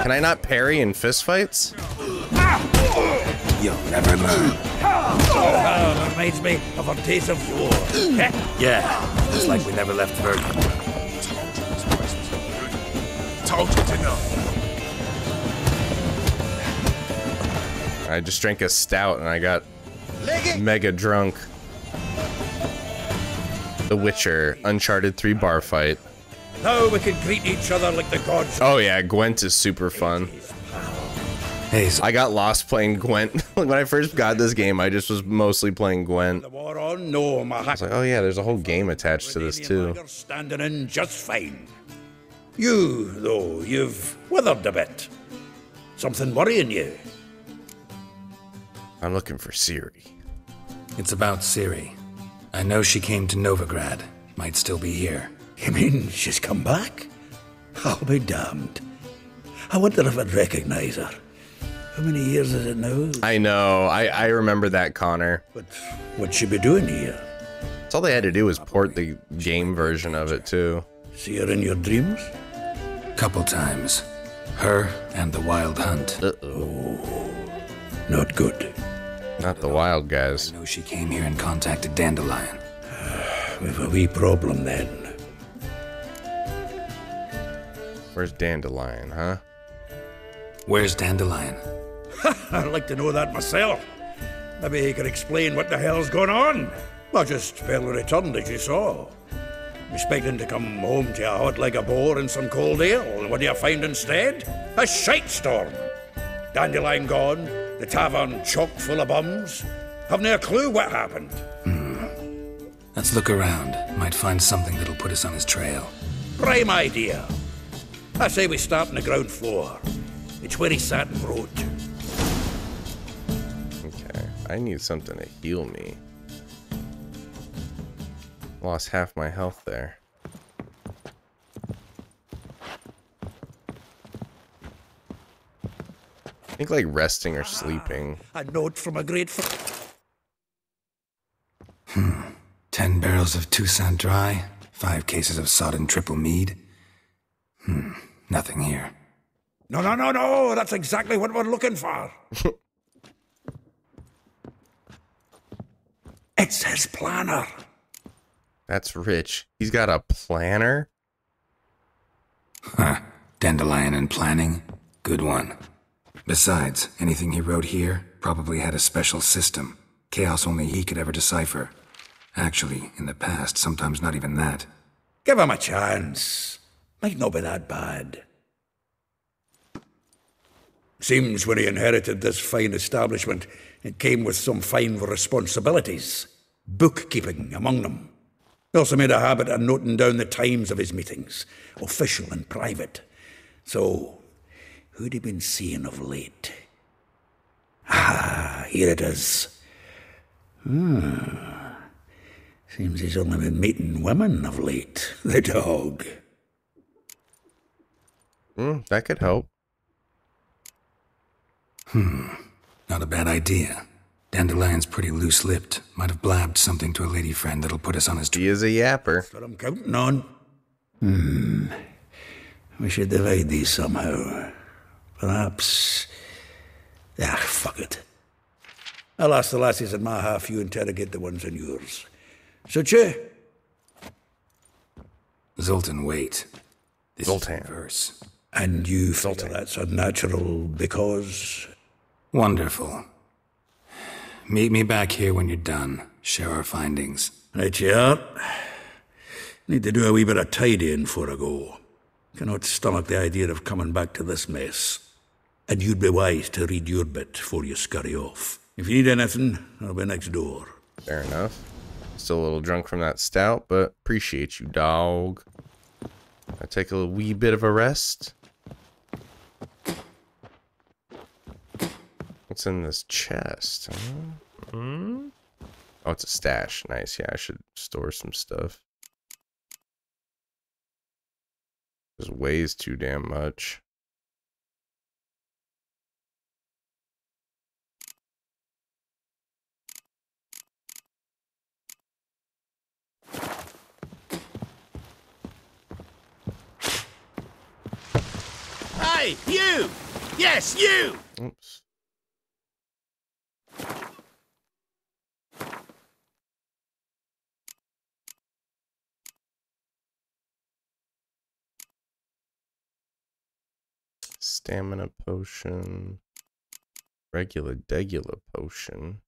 Can I not parry in fist fights? You'll never learn. That reminds me of our days of war. Yeah, it's like we never left Virgin. Told you to know. I just drank a stout and I got mega drunk. The Witcher, Uncharted 3 bar fight. Now we can greet each other like the gods. Oh yeah, Gwent is super fun. Hey, I got lost playing Gwent. When I first got this game, I just was mostly playing Gwent. The war on, no, my I was like, oh yeah, there's a whole game attached to this too. Standing in just fine. You, though, you've withered a bit. Something worrying you? I'm looking for Ciri. It's about Ciri. I know she came to Novigrad. Might still be here. You mean she's come back? I'll be damned. I wonder if I'd recognize her. How many years is it now? I know. I remember that, Connor. But what'd she be doing here? That's all they had to do was port the game version of it, too. See her in your dreams? Couple times. Her and the Wild Hunt. Oh, not good. Not the wild guys. I know she came here and contacted Dandelion. We've a wee problem then. Where's Dandelion, huh? Where's Dandelion? I'd like to know that myself. Maybe he could explain what the hell's going on. I just barely returned, as you saw. Expecting to come home to a hut like a boar and some cold ale, and what do you find instead? A shitestorm. Dandelion gone, the tavern chock full of bums. Haven't a clue what happened. Let's look around. Might find something that'll put us on his trail. Prime idea. I say we start on the ground floor. It's where he sat and wrote. Okay, I need something to heal me. Lost half my health there. I think like resting or sleeping. A note from a great 10 barrels of Toussaint Dry, 5 cases of sodden triple mead. Nothing here. No, that's exactly what we're looking for. It's his planner. That's rich. He's got a planner? Huh. Dandelion and planning. Good one. Besides, anything he wrote here probably had a special system. Chaos only he could ever decipher. Actually, in the past, sometimes not even that. Give him a chance. Might not be that bad. Seems when he inherited this fine establishment, it came with some fine responsibilities. Bookkeeping among them. He also made a habit of noting down the times of his meetings, official and private. So, who'd he been seeing of late? Ah, here it is. Seems he's only been meeting women of late, the dog. That could help. Not a bad idea. Dandelion's pretty loose-lipped. Might have blabbed something to a lady friend that'll put us on his... He is a yapper. That's what I'm counting on. We should divide these somehow. Perhaps... fuck it. I'll ask the lassies in my half, you interrogate the ones in yours. Should you? Zoltan, wait. This Zoltan. is verse. And you feel that's unnatural because... Wonderful. Meet me back here when you're done. Share our findings. Right you are. Need to do a wee bit of tidying before I go. Cannot stomach the idea of coming back to this mess. And you'd be wise to read your bit before you scurry off. If you need anything, I'll be next door. Fair enough. Still a little drunk from that stout, but appreciate you, dog. I take a wee bit of a rest. What's in this chest? Oh, it's a stash. Nice. Yeah, I should store some stuff. This weighs too damn much. Hey, you! Yes, you! Oops. Stamina potion. Degular potion.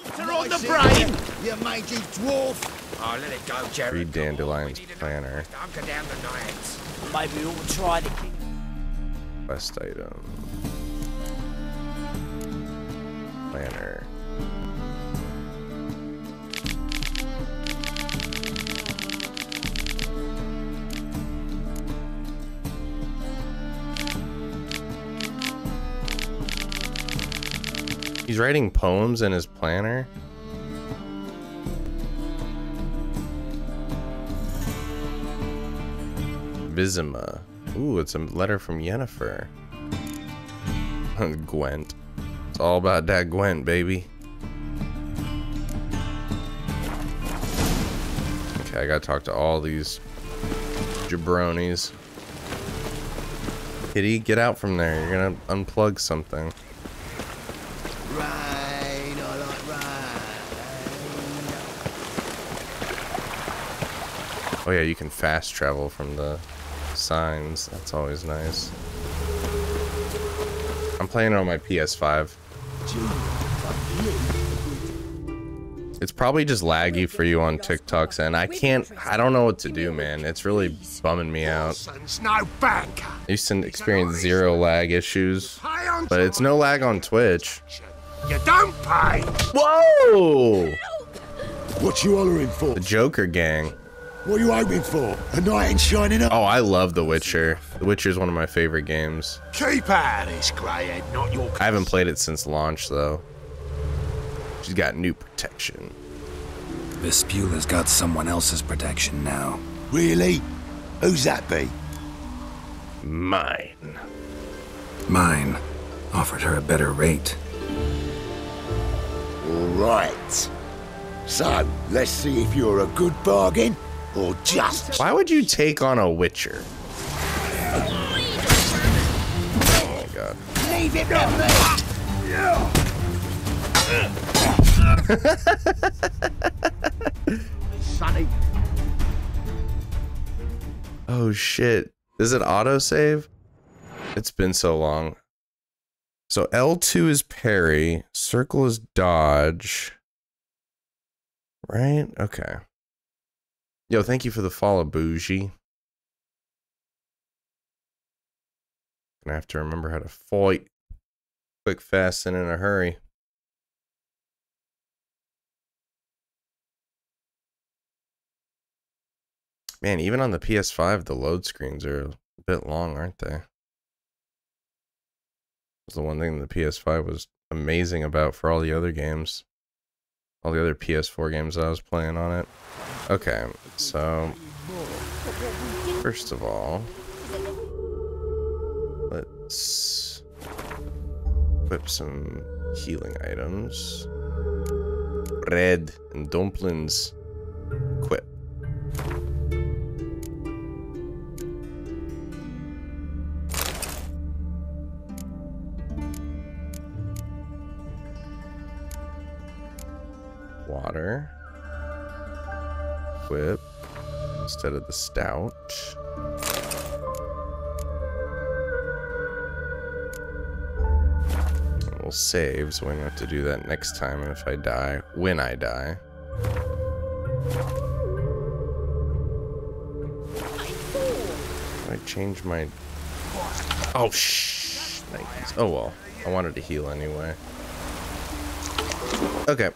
Water on the brain! You mangy dwarf! Oh, let it go, Jerry. Read Dandelion's planner. Hunker down the nights. Maybe we ought to try the king. Quest item. Planner. He's writing poems in his planner. Vizima. Ooh, it's a letter from Yennefer. Gwent. It's all about that Gwent, baby. Okay, I gotta talk to all these jabronis. Kitty, get out from there. You're gonna unplug something. Rain, I like rain. Oh yeah, you can fast travel from the signs. That's always nice. I'm playing it on my PS5. It's probably just laggy for you on TikToks, and I don't know what to do, man. It's really bumming me out. I used to experience 0 lag issues, but it's no lag on Twitch. You don't pay! Whoa! What you hollering for? The Joker gang. What are you hoping for? A knight in shining up? Oh, I love The Witcher. The Witcher is one of my favorite games. Keep out of this, greyhead, not your... I haven't played it since launch, though. She's got new protection. Vespula's got someone else's protection now. Really? Who's that be? Mine. Mine. Offered her a better rate. Right. So, let's see if you're a good bargain, or just... Why would you take on a Witcher? Oh my god. Leave it to me! Sonny. Oh shit. Does it autosave? It's been so long. So L2 is parry, circle is dodge. Right? Okay. Yo, thank you for the follow, Bougie. Gonna have to remember how to fight quick, fast, and in a hurry. Man, even on the PS5, the load screens are a bit long, aren't they? That's the one thing the PS5 was amazing about for all the other games. All the other PS4 games I was playing on it. Okay, so first of all, let's equip some healing items. Bread and dumplings. Equip. Water. Equip instead of the stout. We'll save, so we don't have to do that next time if I die. When I die. I change my... Oh, shh. Nice. Oh, well. I wanted to heal anyway. Okay.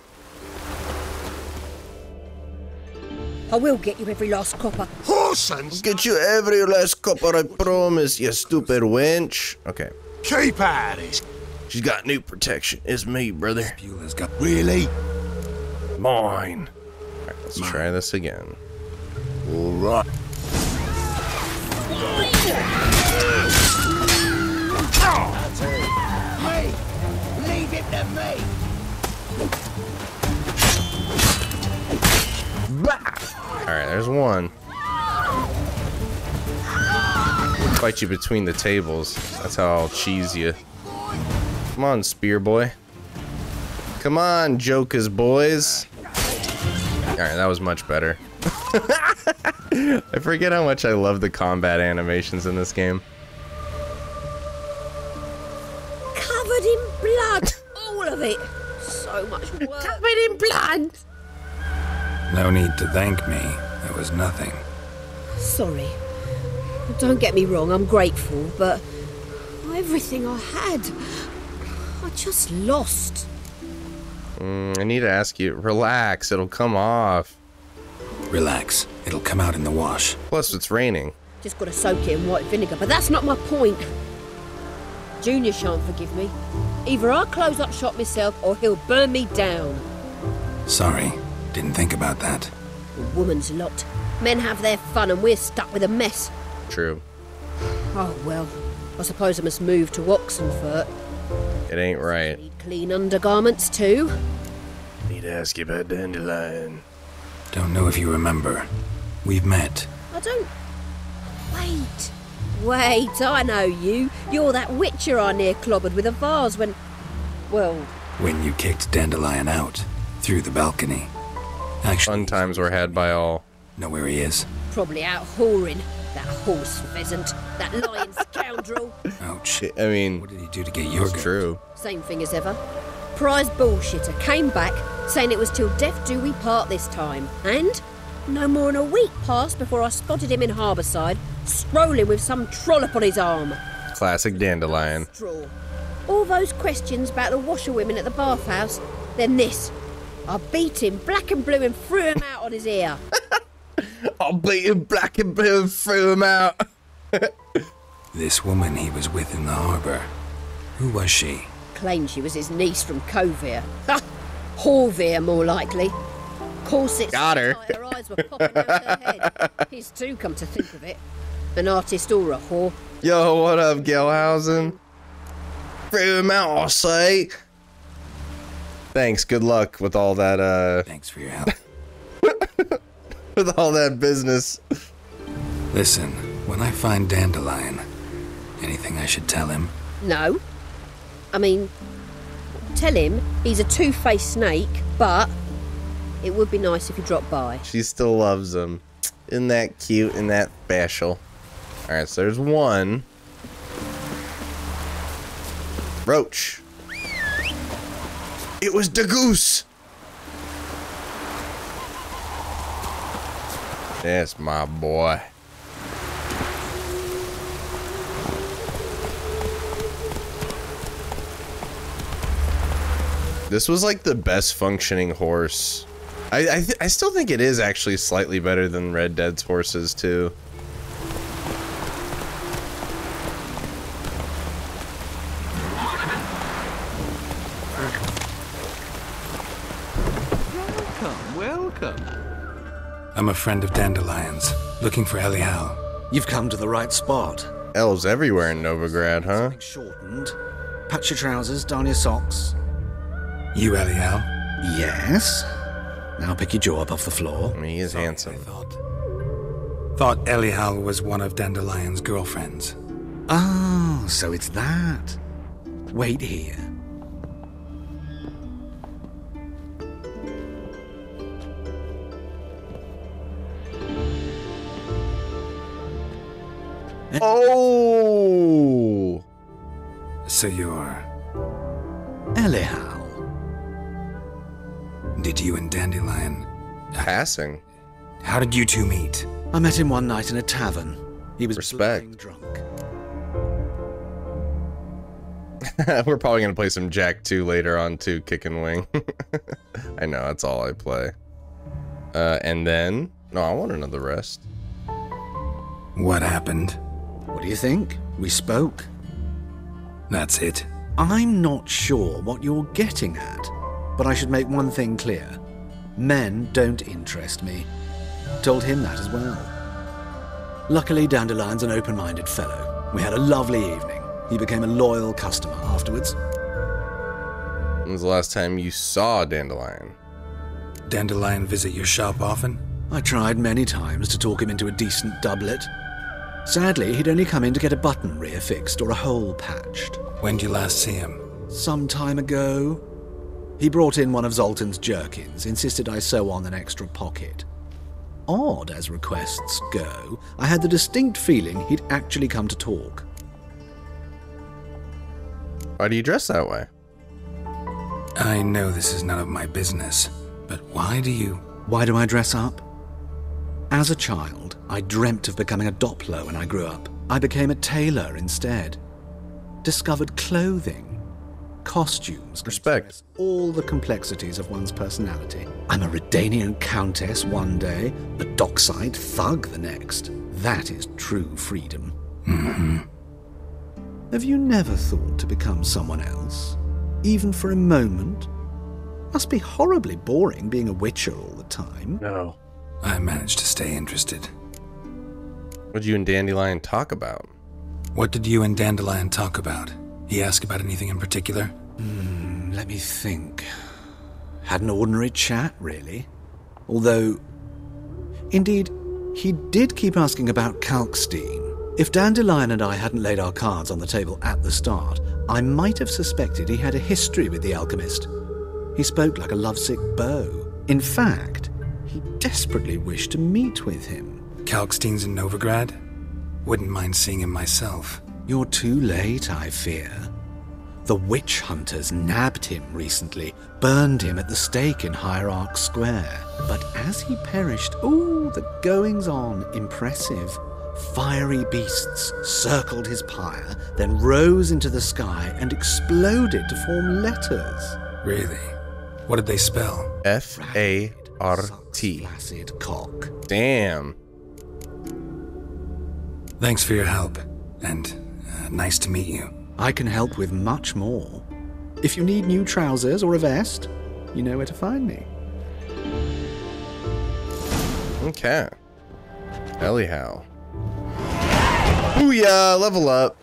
I will get you every last copper. Horsens! Get you every last copper, I promise, you stupid wench. Okay. Keep at it. She's got new protection. It's me, brother. Bueller's got... Really? Mine. Alright, let's try this again. Alright. Me! Leave it to me! Alright, there's one. Fight you between the tables. That's how I'll cheese you. Come on, spear boy. Come on, jokers boys. Alright, that was much better. I forget how much I love the combat animations in this game. Covered in blood. All of it. So much work. Covered in blood. No need to thank me. There was nothing. Sorry. Don't get me wrong, I'm grateful, but everything I had, I just lost. I need to ask you, relax, it'll come off. Relax, it'll come out in the wash. Plus, it's raining. Just gotta soak it in white vinegar, but that's not my point. Junior shan't forgive me. Either I'll close up shop myself or he'll burn me down. Sorry, didn't think about that. A woman's lot. Men have their fun and we're stuck with a mess. True. Oh well, I suppose I must move to Oxenfurt. It ain't right. Need clean undergarments too. Need to ask you about Dandelion. Don't know if you remember. We've met. I don't... Wait, I know you. You're that Witcher I near clobbered with a vase when... Well... When you kicked Dandelion out. Through the balcony. Actually... Fun times were had by all. Know where he is? Probably out whoring. That horse pheasant. That lying scoundrel. Ouch. I mean... What did he do to get your goat? True. Same thing as ever. Prize bullshitter came back, saying it was till death do we part this time. And no more than a week passed before I spotted him in Harbourside, strolling with some trollop on his arm. Classic Dandelion. Straw. All those questions about the washerwomen at the bathhouse, then this. I beat him black and blue and threw him out on his ear. I beat him black and blue and threw him out. This woman he was with in the harbour. Who was she? Claimed she was his niece from Kovir. Ha! Horvir, more likely. Corsets. Got her. Her eyes were popping out her head. His too, come to think of it. An artist or a whore. Yo, what up, Gelhausen? Threw him out, I say. Thanks, good luck with all that, Thanks for your help. with all that business. Listen, when I find Dandelion, anything I should tell him? No. I mean, tell him he's a two-faced snake, but it would be nice if he dropped by. She still loves him. Isn't that cute? Isn't that special? Alright, so there's one. Roach. It was the goose. That's my boy. This was like the best functioning horse. I still think it is actually slightly better than Red Dead's horses too. Welcome. I'm a friend of Dandelion's, looking for Elial. You've come to the right spot. Elves everywhere in Novigrad, huh? Shortened. Patch your trousers, darn your socks. You Elial? Yes. Now pick your jaw up off the floor. I mean, he is handsome. Thought Elial was one of Dandelion's girlfriends. Oh, so it's that. Wait here. Oh! So you're... Elial. Did you and Dandelion... Passing. How did you two meet? I met him one night in a tavern. He was Respect. drunk. We're probably gonna play some Jak2 later on too, Kick and Wing. I know, that's all I play. And then... No, I want another rest. What happened? What do you think? We spoke. That's it. I'm not sure what you're getting at, but I should make one thing clear. Men don't interest me. Told him that as well. Luckily, Dandelion's an open-minded fellow. We had a lovely evening. He became a loyal customer afterwards. When was the last time you saw Dandelion? Dandelion visit your shop often? I tried many times to talk him into a decent doublet. Sadly, he'd only come in to get a button reaffixed or a hole patched. When did you last see him? Some time ago. He brought in one of Zoltan's jerkins, insisted I sew on an extra pocket. Odd as requests go, I had the distinct feeling he'd actually come to talk. Why do you dress that way? I know this is none of my business, but why do you... Why do I dress up? As a child, I dreamt of becoming a Doppler when I grew up. I became a tailor instead. Discovered clothing, costumes, respect, all the complexities of one's personality. I'm a Redanian countess one day, a dockside thug the next. That is true freedom. Mm-hmm. Have you never thought to become someone else? Even for a moment? Must be horribly boring being a Witcher all the time. No. I managed to stay interested. What did you and Dandelion talk about? What did you and Dandelion talk about? He asked about anything in particular? Let me think. Had an ordinary chat, really. Although, indeed, he did keep asking about Kalkstein. If Dandelion and I hadn't laid our cards on the table at the start, I might have suspected he had a history with the alchemist. He spoke like a lovesick beau. In fact, he desperately wished to meet with him. Kalkstein's in Novigrad? Wouldn't mind seeing him myself. You're too late, I fear. The witch hunters nabbed him recently, burned him at the stake in Hierarch Square. But as he perished, the goings-on, impressive. Fiery beasts circled his pyre, then rose into the sky and exploded to form letters. Really? What did they spell? F-A-R-T. Flaccid cock. Damn. Thanks for your help, and nice to meet you. I can help with much more. If you need new trousers or a vest, you know where to find me. Okay. Elial. Booyah! Level up.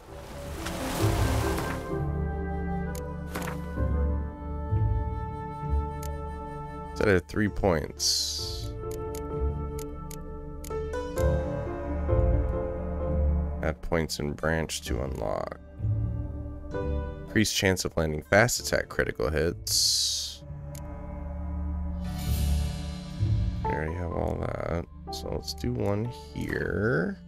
Set at 3 points. Add points in branch to unlock. Increased chance of landing fast attack critical hits. We already have all that. So let's do one here.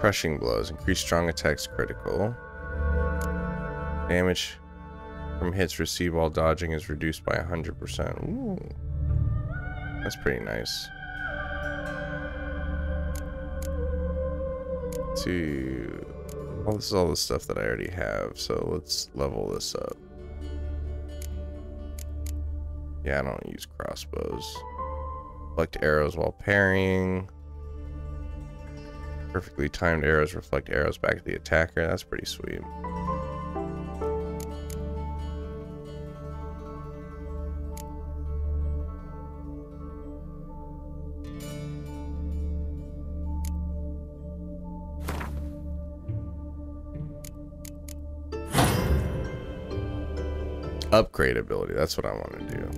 Crushing blows. Increase strong attacks critical. Damage from hits received while dodging is reduced by 100%. Ooh. That's pretty nice. Well, this is all the stuff that I already have, so let's level this up. Yeah, I don't use crossbows. Reflect arrows while parrying. Perfectly timed arrows reflect arrows back at the attacker. That's pretty sweet. Upgrade ability, that's what I want to do.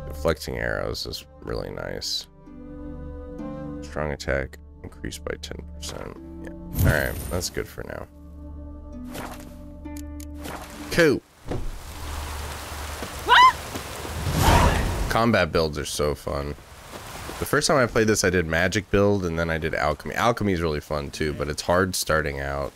Deflecting arrows is really nice. Strong attack increased by 10%. Yeah. Alright, that's good for now. Cool. Combat builds are so fun. The first time I played this, I did magic build, and then I did alchemy. Alchemy is really fun too, but it's hard starting out.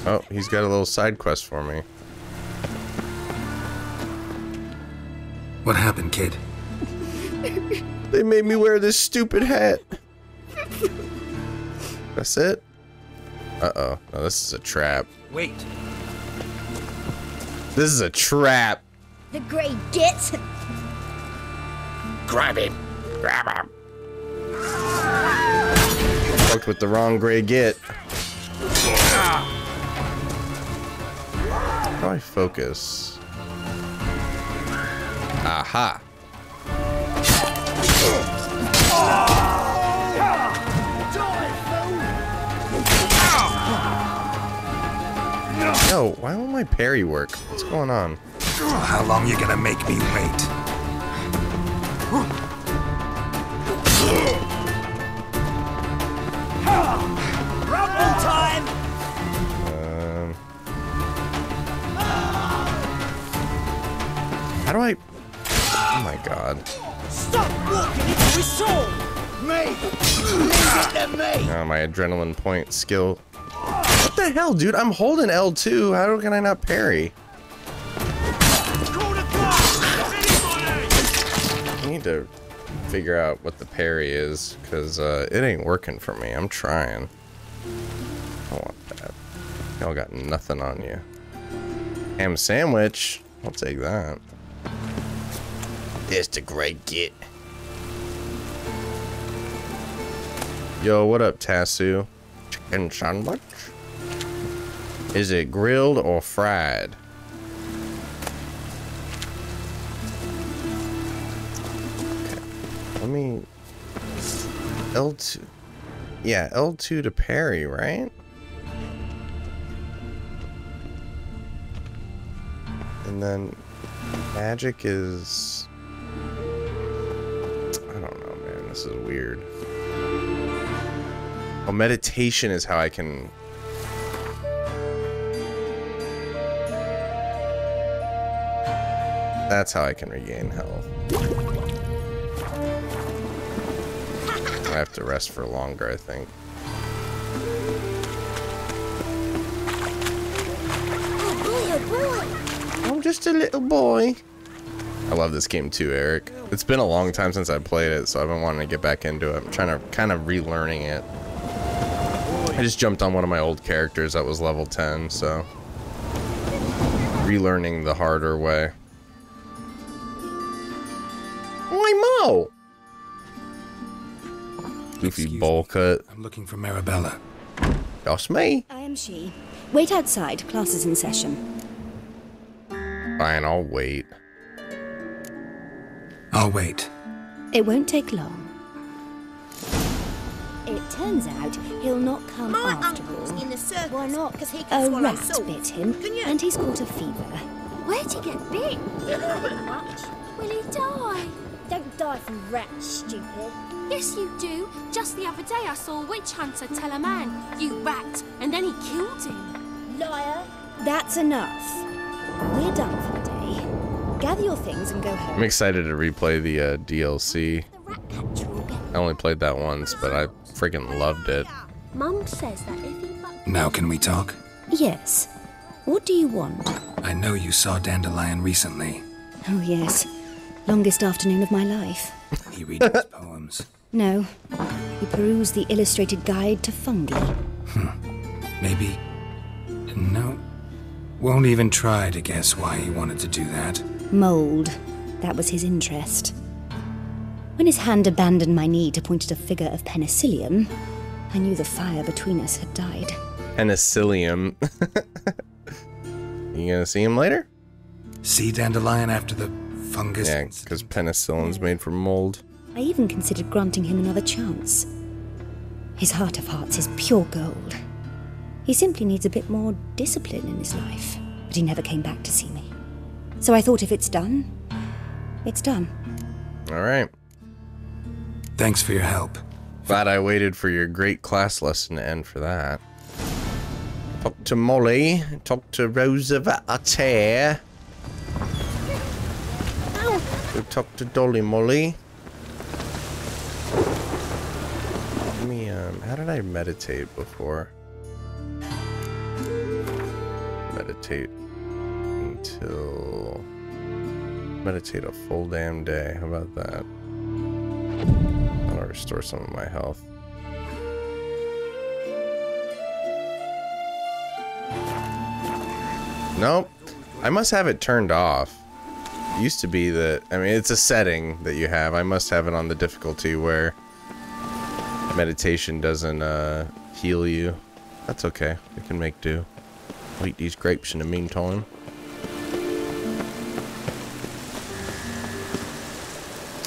Oh, he's got a little side quest for me. What happened, kid? They made me wear this stupid hat. That's it? Uh-oh. No, this is a trap. Wait. This is a trap. The grey git. Grab him. Grab him. Fucked with the wrong gray git. How do I focus? Aha. Yo, why won't my parry work? What's going on? How long you gonna make me wait? Rumble time! How do I... Oh my god. Stop walking into his soul! Me! Leave it to me! Oh, my adrenaline point skill. What the hell, dude? I'm holding L2. How can I not parry? I need to figure out what the parry is, because it ain't working for me. I'm trying. I don't want that. Y'all got nothing on you. Ham sandwich. I'll take that. It's the great git. Yo, what up, Tassu? Chicken sandwich? Is it grilled or fried? Okay. Let me... L2. Yeah, L2 to parry, right? And then magic is... I don't know, man. This is weird. Oh, meditation is how I can... That's how I can regain health. I have to rest for longer, I think. Oh boy, oh boy. I'm just a little boy. I love this game too, Eric. It's been a long time since I played it, so I've been wanting to get back into it. I'm trying to kind of relearning it. I just jumped on one of my old characters that was level 10, so relearning the harder way. Oi, Mo! Goofy bowl cut. I'm looking for Marabella. That's me. I am she. Wait outside. Class is in session. Fine, I'll wait. I'll wait. It won't take long. It turns out he'll not come after all. In the circus. Why not? Because he can A swallow rat salt. bit him, and he's caught a fever. Where'd he get bit? Will he die? Don't die from rats, stupid. Yes, you do. Just the other day I saw a witch hunter tell a man, "You rat," and then he killed him. Liar. That's enough. We're done for the day. Gather your things and go home. I'm excited to replay the DLC. I only played that once, but I freaking loved it. Mum says that if he... Now can we talk? Yes. What do you want? I know you saw Dandelion recently. Oh, yes. Longest afternoon of my life. He reads his poems. No. He perused the illustrated guide to fungi. Maybe... No. Won't even try to guess why he wanted to do that. Mold. That was his interest. When his hand abandoned my knee to point at a figure of penicillium, I knew the fire between us had died. Penicillium. You gonna see him later? See Dandelion after the fungus? Yeah, because penicillin's made from mold. I even considered granting him another chance. His heart of hearts is pure gold. He simply needs a bit more discipline in his life, but he never came back to see me. So I thought if it's done, it's done. All right. Thanks for your help. Glad I waited for your great class lesson to end for that. Talk to Molly. Talk to Roosevelt. Go talk to Dolly Molly. Let me, how did I meditate before? Meditate until... Meditate a full damn day. How about that? I'll restore some of my health. Nope. I must have it turned off. It used to be that, I mean, it's a setting that you have. I must have it on the difficulty where meditation doesn't heal you. That's okay. We can make do. I'll eat these grapes in the meantime.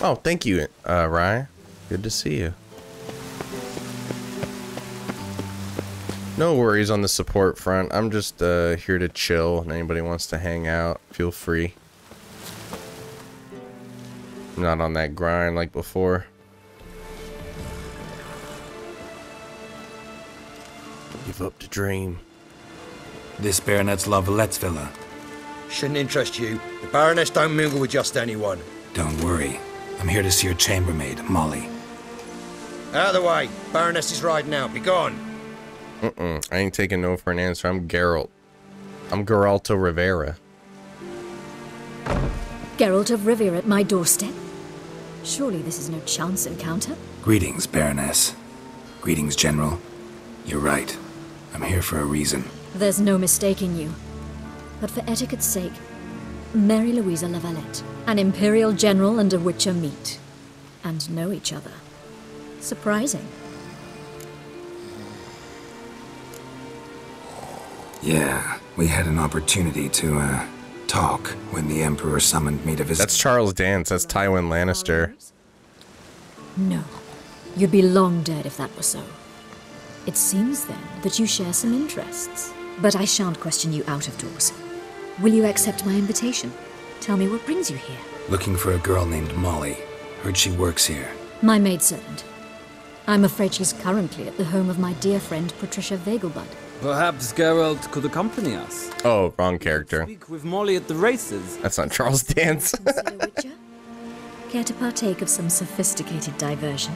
Oh, thank you, Rye. Good to see you. No worries on the support front. I'm just here to chill, and anybody wants to hang out, feel free. I'm not on that grind like before. Give up the dream. This Baronet's Lavallette's villa. Shouldn't interest you. The Baroness don't mingle with just anyone. Don't worry. I'm here to see your chambermaid, Molly. Out of the way. Baroness is riding out. Be gone. I ain't taking no for an answer. I'm Geralt. I'm Geralto Rivera. Geralt of Rivia at my doorstep? Surely this is no chance encounter? Greetings, Baroness. Greetings, General. You're right. I'm here for a reason. There's no mistaking you. But for etiquette's sake, Mary Louisa Lavalette, an Imperial General and a Witcher meet. And know each other. Surprising. Yeah, we had an opportunity to, talk when the Emperor summoned me to visit. That's Charles Dance. That's Tywin Lannister. No. You'd be long dead if that were so. It seems, then, that you share some interests. But I shan't question you out of doors. Will you accept my invitation? Tell me what brings you here. Looking for a girl named Molly. Heard she works here. My maidservant. I'm afraid she's currently at the home of my dear friend Patricia Vegelbud. Perhaps Geralt could accompany us. Oh, wrong character. Speak with Molly at the races. That's not Charles Dance. Care to partake of some sophisticated diversion?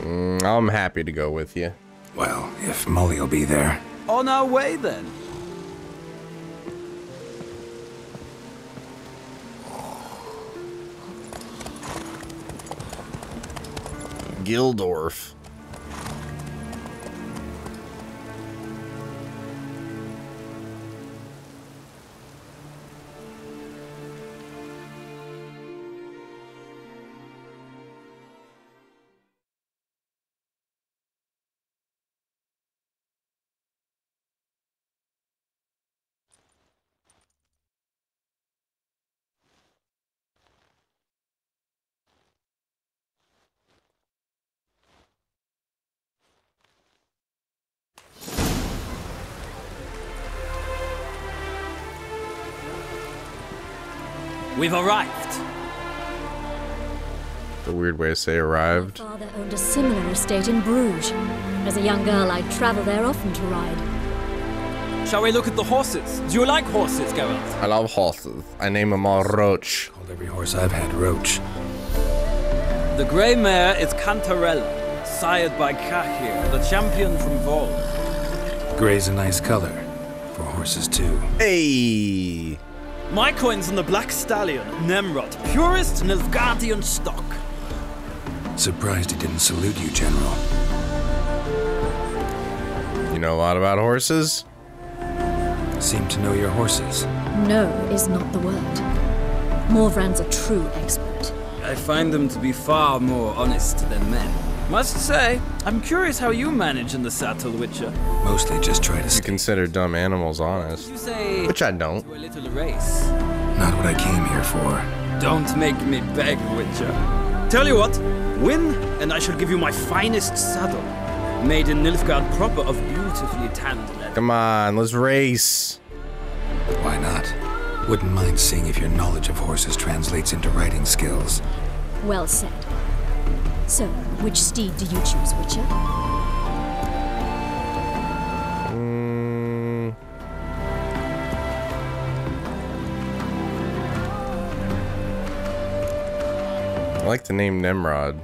I'm happy to go with you. Well, if Molly will be there. On our way, then. Gildorf. We've arrived. A weird way to say arrived. My father owned a similar estate in Bruges. As a young girl, I'd travel there often to ride. Shall we look at the horses? Do you like horses, Geralt? I love horses. I name them all Roach. Called every horse I've had Roach. The grey mare is Cantarella, sired by Kahir, the champion from Vol. Grey's a nice color. For horses, too. Hey! My coin's on the black stallion, Nemrod, purest Nilfgaardian stock. Surprised he didn't salute you, General. You know a lot about horses? Seem to know your horses. No is not the word. Morvrand's a true expert. I find them to be far more honest than men. Must say, I'm curious how you manage in the saddle, Witcher. Mostly just try to You consider dumb animals honest. You say Which I don't. to a little race. Not what I came here for. Don't make me beg, Witcher. Tell you what, win, and I shall give you my finest saddle. Made in Nilfgaard proper of beautifully tanned leather. Come on, let's race. Why not? Wouldn't mind seeing if your knowledge of horses translates into riding skills. Well said. So, which steed do you choose, Witcher? I like the name Nemrod.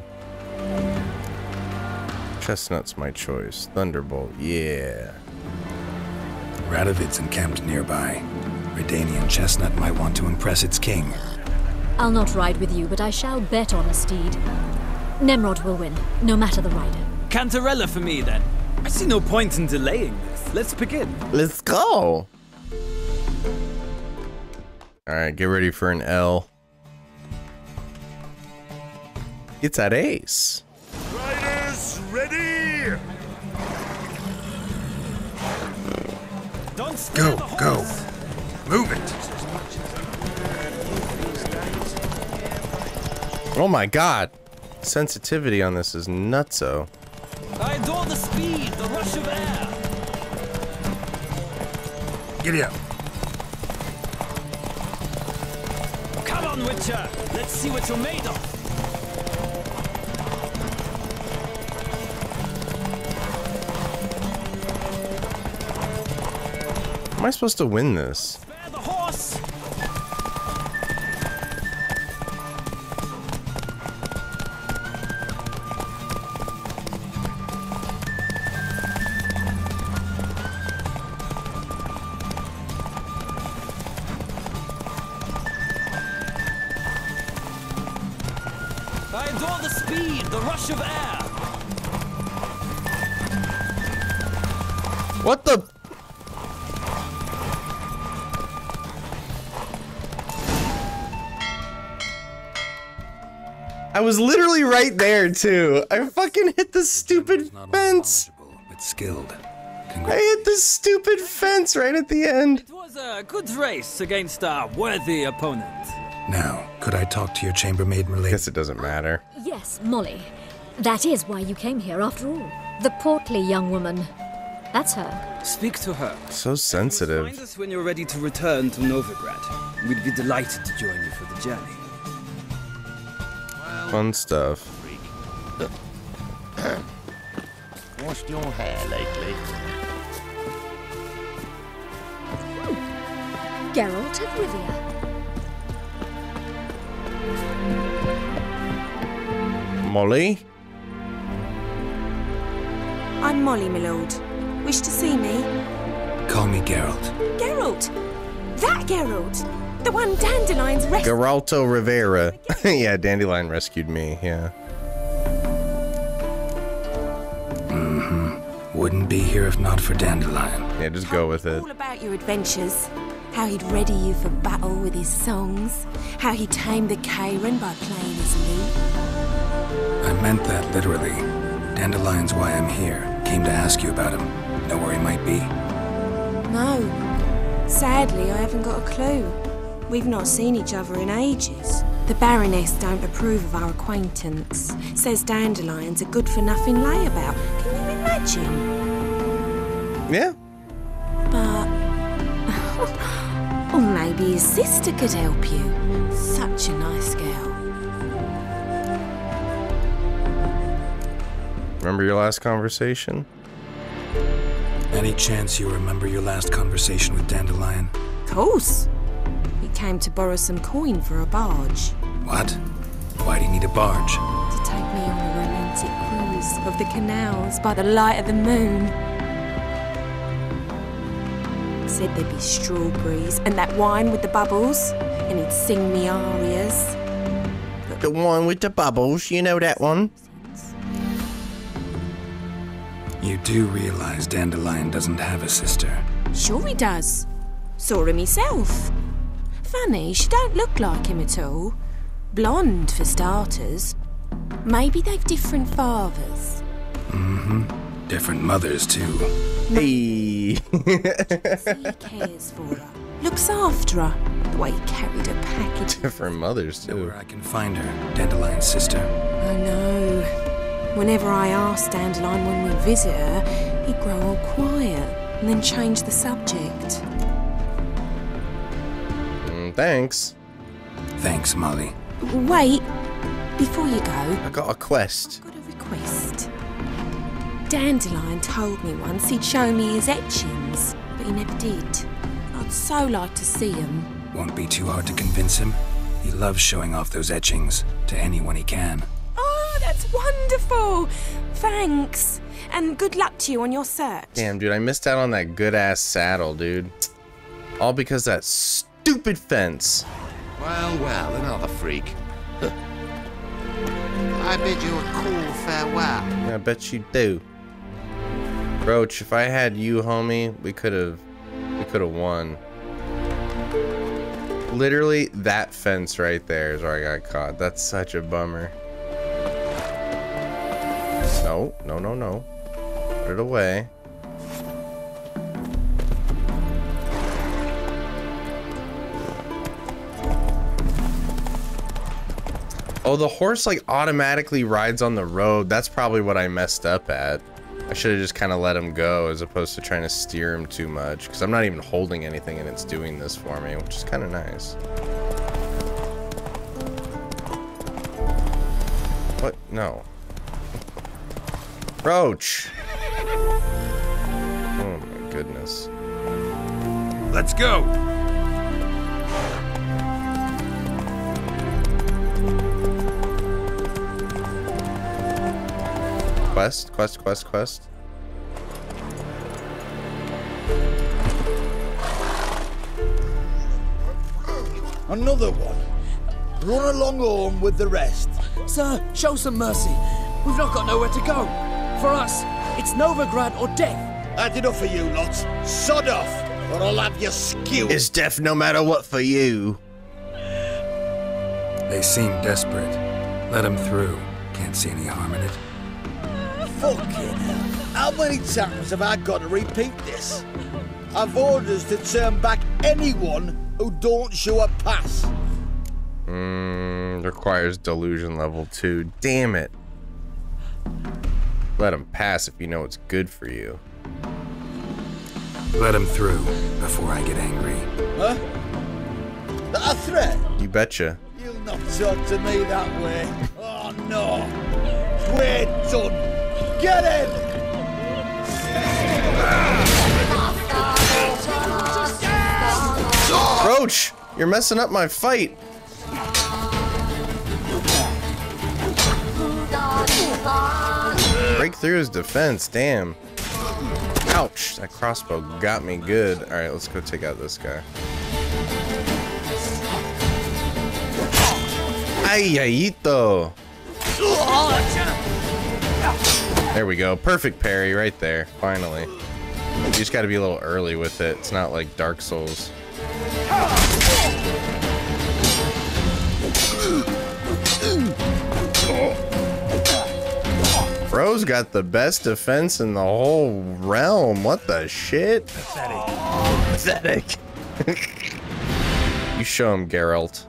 Chestnut's my choice. Thunderbolt, yeah. Radovid's encamped nearby. Redanian chestnut might want to impress its king. I'll not ride with you, but I shall bet on a steed. Nemrod will win, no matter the rider. Cantarella for me, then. I see no point in delaying this. Let's begin. Let's go. Alright, get ready for an L. It's at ace. Riders, ready! Don't Go. Move it. Oh my god. Sensitivity on this is nutso. I adore the speed, the rush of air. Giddy up. Come on, Witcher. Let's see what you're made of. How am I supposed to win this? Spare the horse. I adore the speed, the rush of air. What the? I was literally right there too. I fucking hit the stupid fence. But skilled. I hit the stupid fence right at the end. It was a good race against a worthy opponent. Now, could I talk to your chambermaid, Merlin? Guess it doesn't matter. Yes, Molly. That is why you came here after all. The portly young woman. That's her. Speak to her. So sensitive. Find us when you're ready to return to Novigrad. We'd be delighted to join you for the journey. Fun stuff. Washed your hair lately? Geralt of Rivia. Molly? I'm Molly, my lord. Wish to see me? Call me Geralt. Geralt! That Geralt! The one Dandelion's rescued. Geralto Rivera. Yeah, Dandelion rescued me, yeah. wouldn't be here if not for Dandelion. Yeah, just go with it. All about your adventures. How he'd ready you for battle with his songs. How he tamed the Karen by playing his lute. I meant that literally. Dandelion's why I'm here. Came to ask you about him. Know where he might be? No. Sadly, I haven't got a clue. We've not seen each other in ages. The Baroness don't approve of our acquaintance. Says Dandelion's a good-for-nothing layabout. Can you imagine? Yeah. But... or maybe his sister could help you. Such a nice girl. Remember your last conversation? Any chance you remember your last conversation with Dandelion? Of course. He came to borrow some coin for a barge. What? Why do you need a barge? To take me on a romantic cruise of the canals by the light of the moon. Said there'd be strawberries and that wine with the bubbles, and he'd sing me arias. But the one with the bubbles, you know that one? You do realize Dandelion doesn't have a sister? Sure he does. Saw him himself. Funny, she don't look like him at all. Blonde, for starters. Maybe they've different fathers. Mm-hmm. Different mothers, too. Hey. He cares for her. Looks after her. The way he carried her package. Different mothers, too. Know where I can find her. Dandelion's sister. I know. Whenever I asked Dandelion when we visit her, he'd grow all quiet and then change the subject. Thanks. Thanks, Molly. Wait, before you go. I got a quest. I've got a request. Dandelion told me once he'd show me his etchings, but he never did. I'd so like to see them. Won't be too hard to convince him. He loves showing off those etchings to anyone he can. Oh, that's wonderful! Thanks. And good luck to you on your search. Damn, dude, I missed out on that good-ass saddle, dude. All because that stupid fence. Well, well, another freak. I bid you a cool farewell. I bet you do. Roach, if I had you, homie, we could have won. Literally, that fence right there is where I got caught. That's such a bummer. No, no, no, no. Put it away. Oh, the horse like automatically rides on the road. That's probably what I messed up at. I should have just kind of let him go as opposed to trying to steer him too much, because I'm not even holding anything and it's doing this for me, which is kind of nice. What? No. Roach! Oh my goodness. Let's go! Quest, quest, quest, quest. Another one. Run along home with the rest. Sir, show some mercy. We've not got nowhere to go. For us, it's Novigrad or death. That's enough for you lots. Sod off, or I'll have you skewered. It's death no matter what for you. They seem desperate. Let them through. Can't see any harm in it. Fucking hell. How many times have I got to repeat this? I've orders to turn back anyone who don't show a pass. Requires delusion level 2. Damn it. Let him pass if you know it's good for you. Let him through before I get angry. Huh? That a threat? You betcha. You'll not talk to me that way. Oh no. We're done. Get in! Roach, you're messing up my fight. Break through his defense, damn. Ouch, that crossbow got me good. All right, let's go take out this guy. Ay, ayito. There we go. Perfect parry right there. Finally. You just got to be a little early with it. It's not like Dark Souls. Bro's got the best defense in the whole realm. What the shit? Pathetic. You show him, Geralt.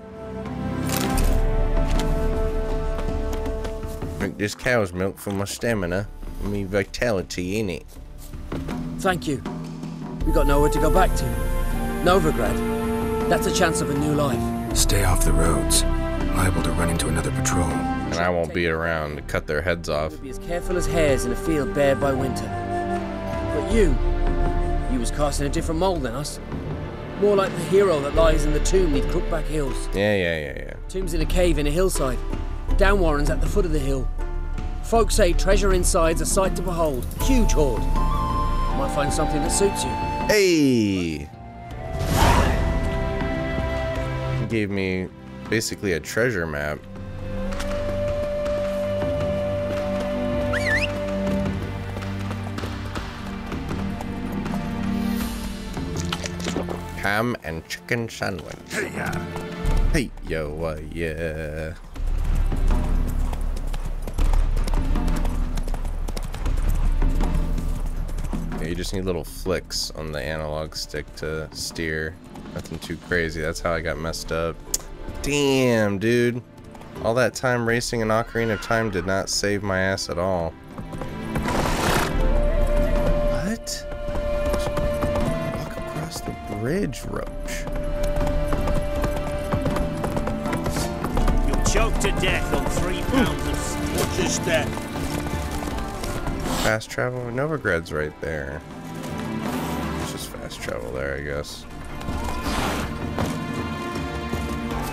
Drink this cow's milk for my stamina and me vitality, innit? Thank you. We got nowhere to go back to. Novigrad. That's a chance of a new life. Stay off the roads. Liable to run into another patrol. And I won't be around to cut their heads off. We'll be as careful as hares in a field bared by winter. But you was cast in a different mold than us. More like the hero that lies in the tomb neath Crookback Hills. Yeah. Tomb's in a cave in a hillside. Down Warren's at the foot of the hill. Folks say treasure inside's a sight to behold. Huge hoard. Might find something that suits you. Hey! He gave me basically a treasure map. Ham and chicken sandwich. Hey, yo, yeah. You just need little flicks on the analog stick to steer. Nothing too crazy. That's how I got messed up. Damn, dude. All that time racing in Ocarina of Time did not save my ass at all. What? Walk across the bridge, Roach. You'll choke to death on 3 pounds of what's your step? Fast travel. Novigrad's right there. It's just fast travel there, I guess.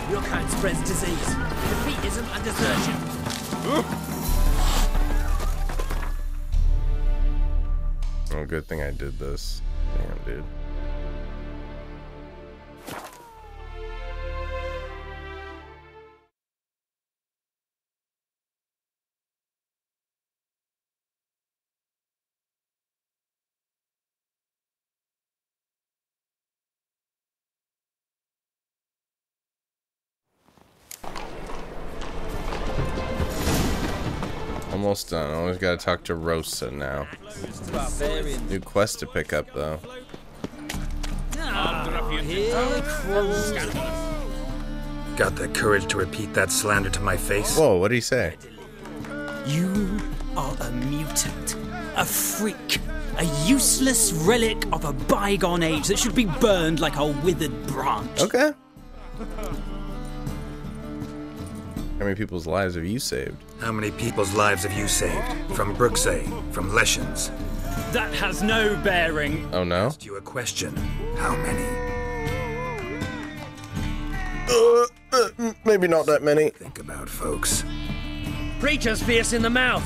Your kind spreads disease, defeatism and desertion. Oh, good thing I did this. Damn, dude. Almost done. Always gotta talk to Rosa now. New quest to pick up though. Got the courage to repeat that slander to my face? Whoa, what did he say? You are a mutant, a freak, a useless relic of a bygone age that should be burned like a withered branch. Okay. How many people's lives have you saved? How many people's lives have you saved? From Brooksay, from Leshens? That has no bearing. Oh no? Asked you a question. How many? Maybe not that many. Think about, folks. Preacher's fierce in the mouth,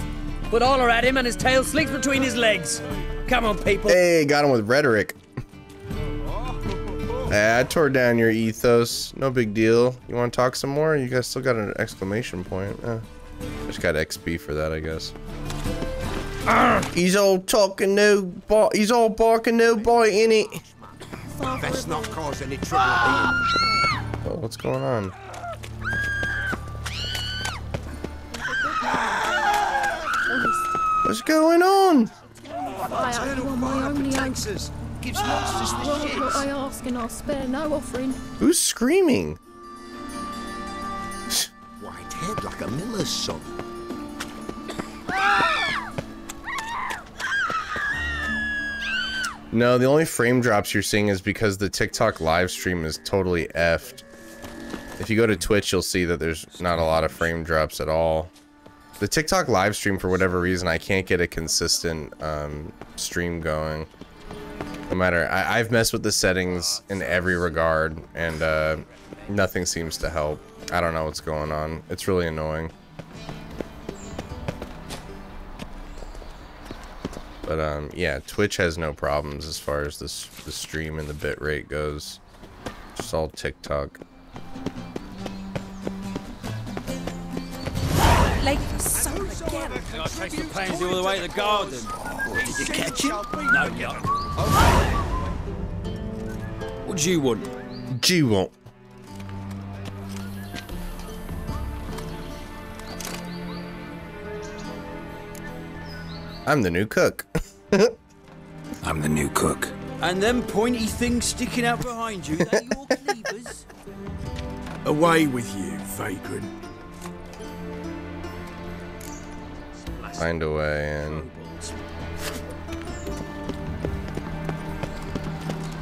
but holler at him and his tail slinks between his legs. Come on, people. Hey, got him with rhetoric. I tore down your ethos. No big deal. You want to talk some more? You guys still got an exclamation point. Just got XP for that, I guess. He's all talking, no bite. He's all barking, no bite, innit? Best not cause any trouble here. Oh, what's going on? What's going on? I am my only taxes. Gives monsters the what shits. I ask and I'll spare no offering. Who's screaming? White head like a miller's son. No, the only frame drops you're seeing is because the TikTok live stream is totally effed. If you go to Twitch, you'll see that there's not a lot of frame drops at all. The TikTok live stream, for whatever reason, I can't get a consistent stream going. No matter, I've messed with the settings in every regard, and nothing seems to help. I don't know what's going on. It's really annoying. But yeah, Twitch has no problems as far as the stream and the bitrate goes. Just all TikTok. that lady for soap again. I chased the pansy all the way to the garden. Did you catch him? No, yeah. What do you want? Do you want? I'm the new cook. I'm the new cook. And them pointy things sticking out behind you, they your cleavers? Away with you, vagrant. Find a way in.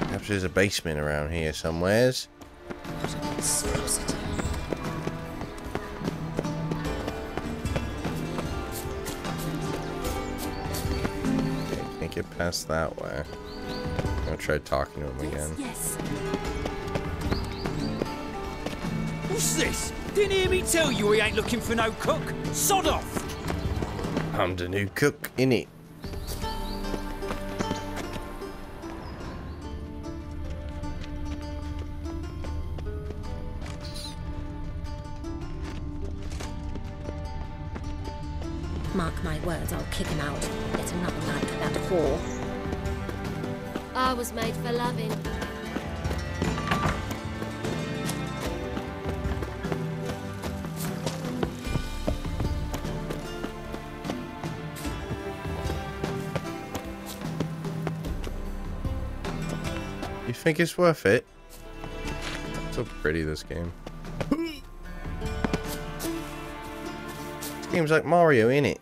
Perhaps there's a basement around here somewheres. Okay, can't get past that way. I'm gonna try talking to him again. Yes. What's this? Didn't hear me tell you we ain't looking for no cook? Sod off! I'm the new cook, innit? Mark my words, I'll kick him out. Get another night with that whore. I was made for loving. You think it's worth it? So pretty, this game. This game's like Mario, innit?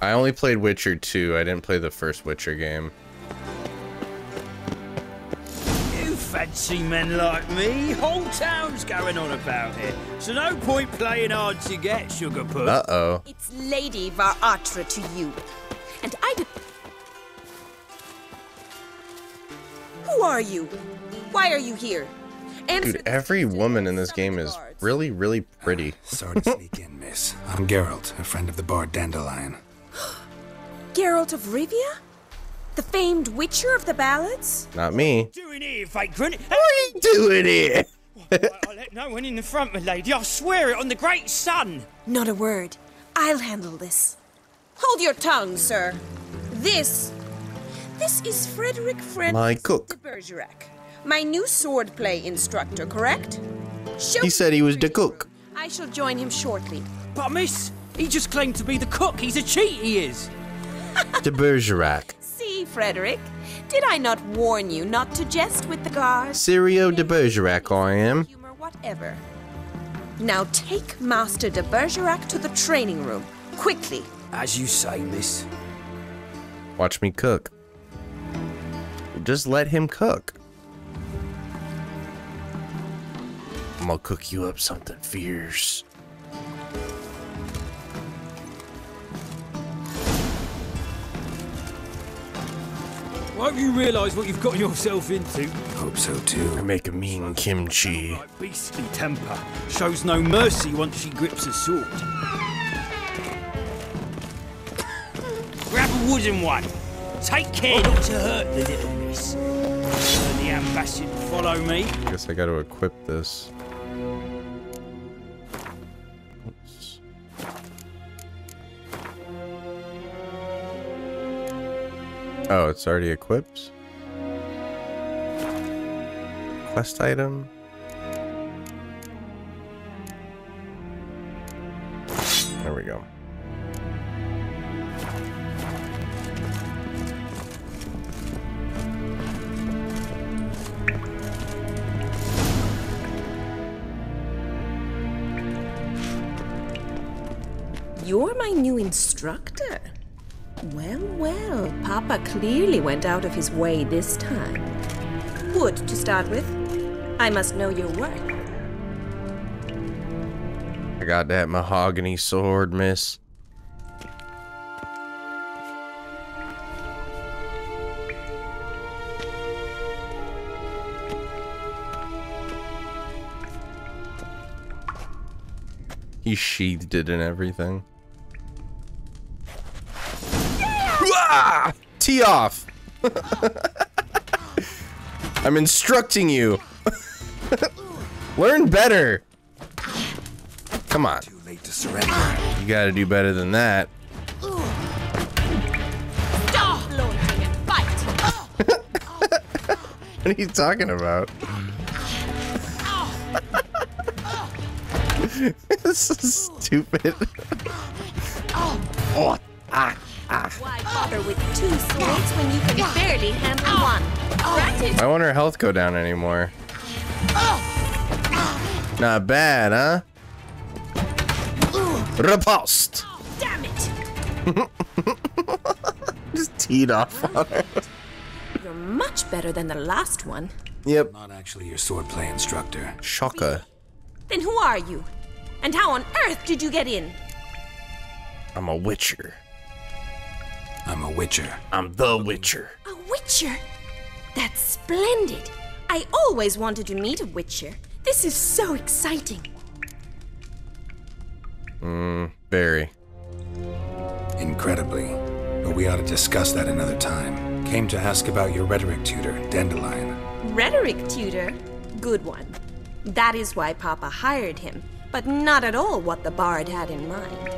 I only played Witcher 2. I didn't play the first Witcher game. You fancy men like me? Whole town's going on about it. So no point playing hard to get, sugar puss. Uh-oh. It's Lady Varatra to you. And Who are you? Why are you here? Dude, every woman in this game is really, really pretty. Sorry to sneak in, miss. I'm Geralt, a friend of the bard Dandelion. Geralt of Rivia? The famed Witcher of the ballads? Not me. Doing here, vagrant? What are you doing here? I'll let no one in the front, my lady. I'll swear it on the great sun. Not a word. I'll handle this. Hold your tongue, sir. This is Frederick My cook. de Bergerac, my new swordplay instructor, correct? He said he was the cook. I shall join him shortly. But miss, he just claimed to be the cook. He's a cheat, he is. De Bergerac. See, Frederick, did I not warn you not to jest with the guards? Sirio de Bergerac, I am. Humor whatever. Now take Master de Bergerac to the training room, quickly. As you say, miss. Watch me cook. Just let him cook. I'm gonna cook you up something fierce. Won't you realise what you've got yourself into? Hope so too. I make a mean kimchi. Beastly temper. Shows no mercy once she grips a sword. Grab a wooden one. Take care not to hurt the little miss. Turn the ambassador to follow me. I guess I gotta equip this. Oops. Oh, it's already equipped? Quest item? There we go. You're my new instructor. Well, well, Papa clearly went out of his way this time. Wood, to start with. I must know your worth. I got that mahogany sword, miss. He sheathed it and everything. Ah! Tee off! I'm instructing you. Learn better. Come on. Too late to surrender. You gotta do better than that. Stop launching and fight. What are you talking about? This is stupid. Why bother with 2 swords when you can barely handle one? Granted. Why won't her health go down anymore? Not bad, huh? Repulsed. Oh, damn it. Just teed off on her. You're much better than the last one. Yep. Not actually your swordplay instructor. Shaka. Then who are you? And how on earth did you get in? I'm a witcher. I'm a witcher. I'm the witcher. A witcher? That's splendid. I always wanted to meet a witcher. This is so exciting. Very. Incredibly. But we ought to discuss that another time. Came to ask about your rhetoric tutor, Dandelion. Rhetoric tutor? Good one. That is why Papa hired him, but not at all what the bard had in mind.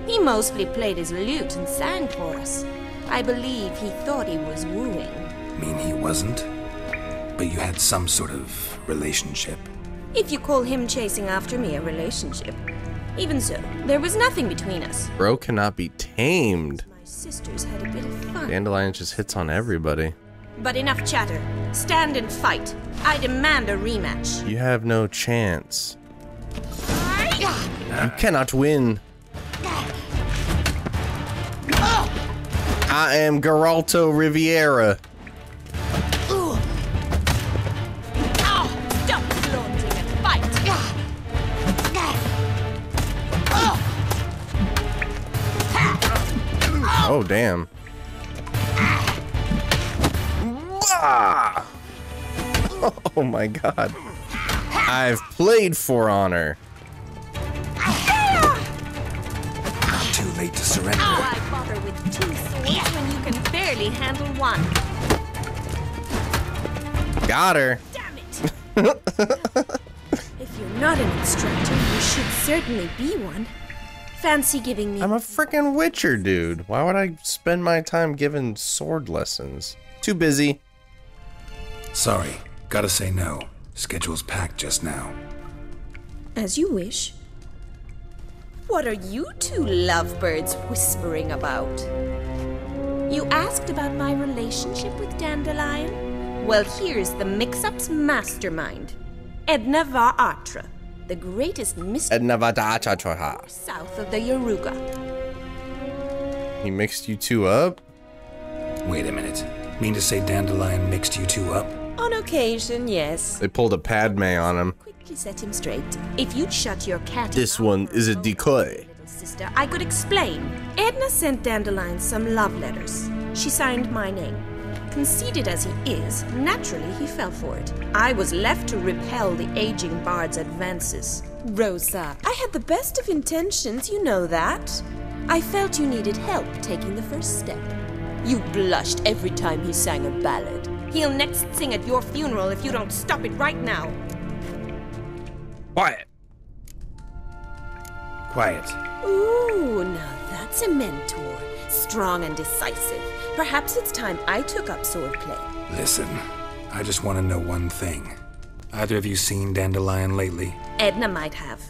He mostly played his lute and sang for us. I believe he thought he was wooing. Mean he wasn't? But you had some sort of relationship. If you call him chasing after me a relationship. Even so, there was nothing between us. Bro cannot be tamed. My sisters had a bit of fun. Dandelion just hits on everybody. But enough chatter. Stand and fight. I demand a rematch. You have no chance. You cannot win. I am Geralto Riviera. Stop flaunting and fight. Oh, damn. Ah! Oh my god. I've played For Honor. Not too late to surrender. Why bother with 2 swords when you can barely handle one? Got her. Damn it. If you're not an instructor, you should certainly be one. Fancy giving me... I'm a freaking Witcher, dude. Why would I spend my time giving sword lessons? Too busy. Sorry, gotta say no. Schedule's packed just now. As you wish. What are you 2 lovebirds whispering about? You asked about my relationship with Dandelion? Well, here's the mix-up's mastermind. Edna Va'atra, the greatest mystery Edna Va'atra. south of the Yaruga. He mixed you 2 up? Wait a minute. Mean to say Dandelion mixed you 2 up? On occasion, yes. They pulled a Padme on him. Quickly set him straight. If you'd shut your cat This mouth, one is a decoy. sister, I could explain. Edna sent Dandelion some love letters. She signed my name. Conceited as he is, naturally he fell for it. I was left to repel the aging bard's advances. Rosa, I had the best of intentions, you know that. I felt you needed help taking the first step. You blushed every time he sang a ballad. He'll next sing at your funeral if you don't stop it right now. Quiet. Quiet. Ooh, now that's a mentor. Strong and decisive. Perhaps it's time I took up swordplay. Listen, I just want to know one thing. Either of you seen Dandelion lately? Edna might have.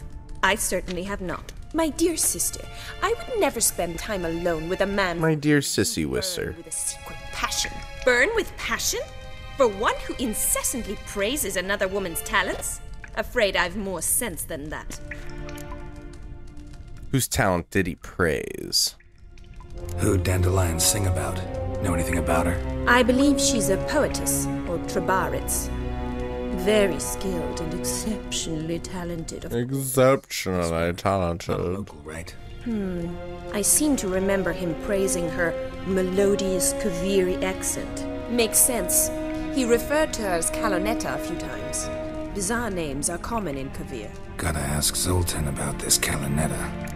I certainly have not. My dear sister, I would never spend time alone with a man My dear sissy whisser. with a secret passion. Burn with passion? For one who incessantly praises another woman's talents? Afraid I've more sense than that. Whose talent did he praise? Who'd Dandelion sing about? Know anything about her? I believe she's a poetess, or trebarits. Very skilled and exceptionally talented. Exceptionally talented. Local, right? I seem to remember him praising her melodious Kaviri accent. Makes sense. He referred to her as Kalonetta a few times. Bizarre names are common in Kavir. Gotta ask Zoltan about this Kalonetta.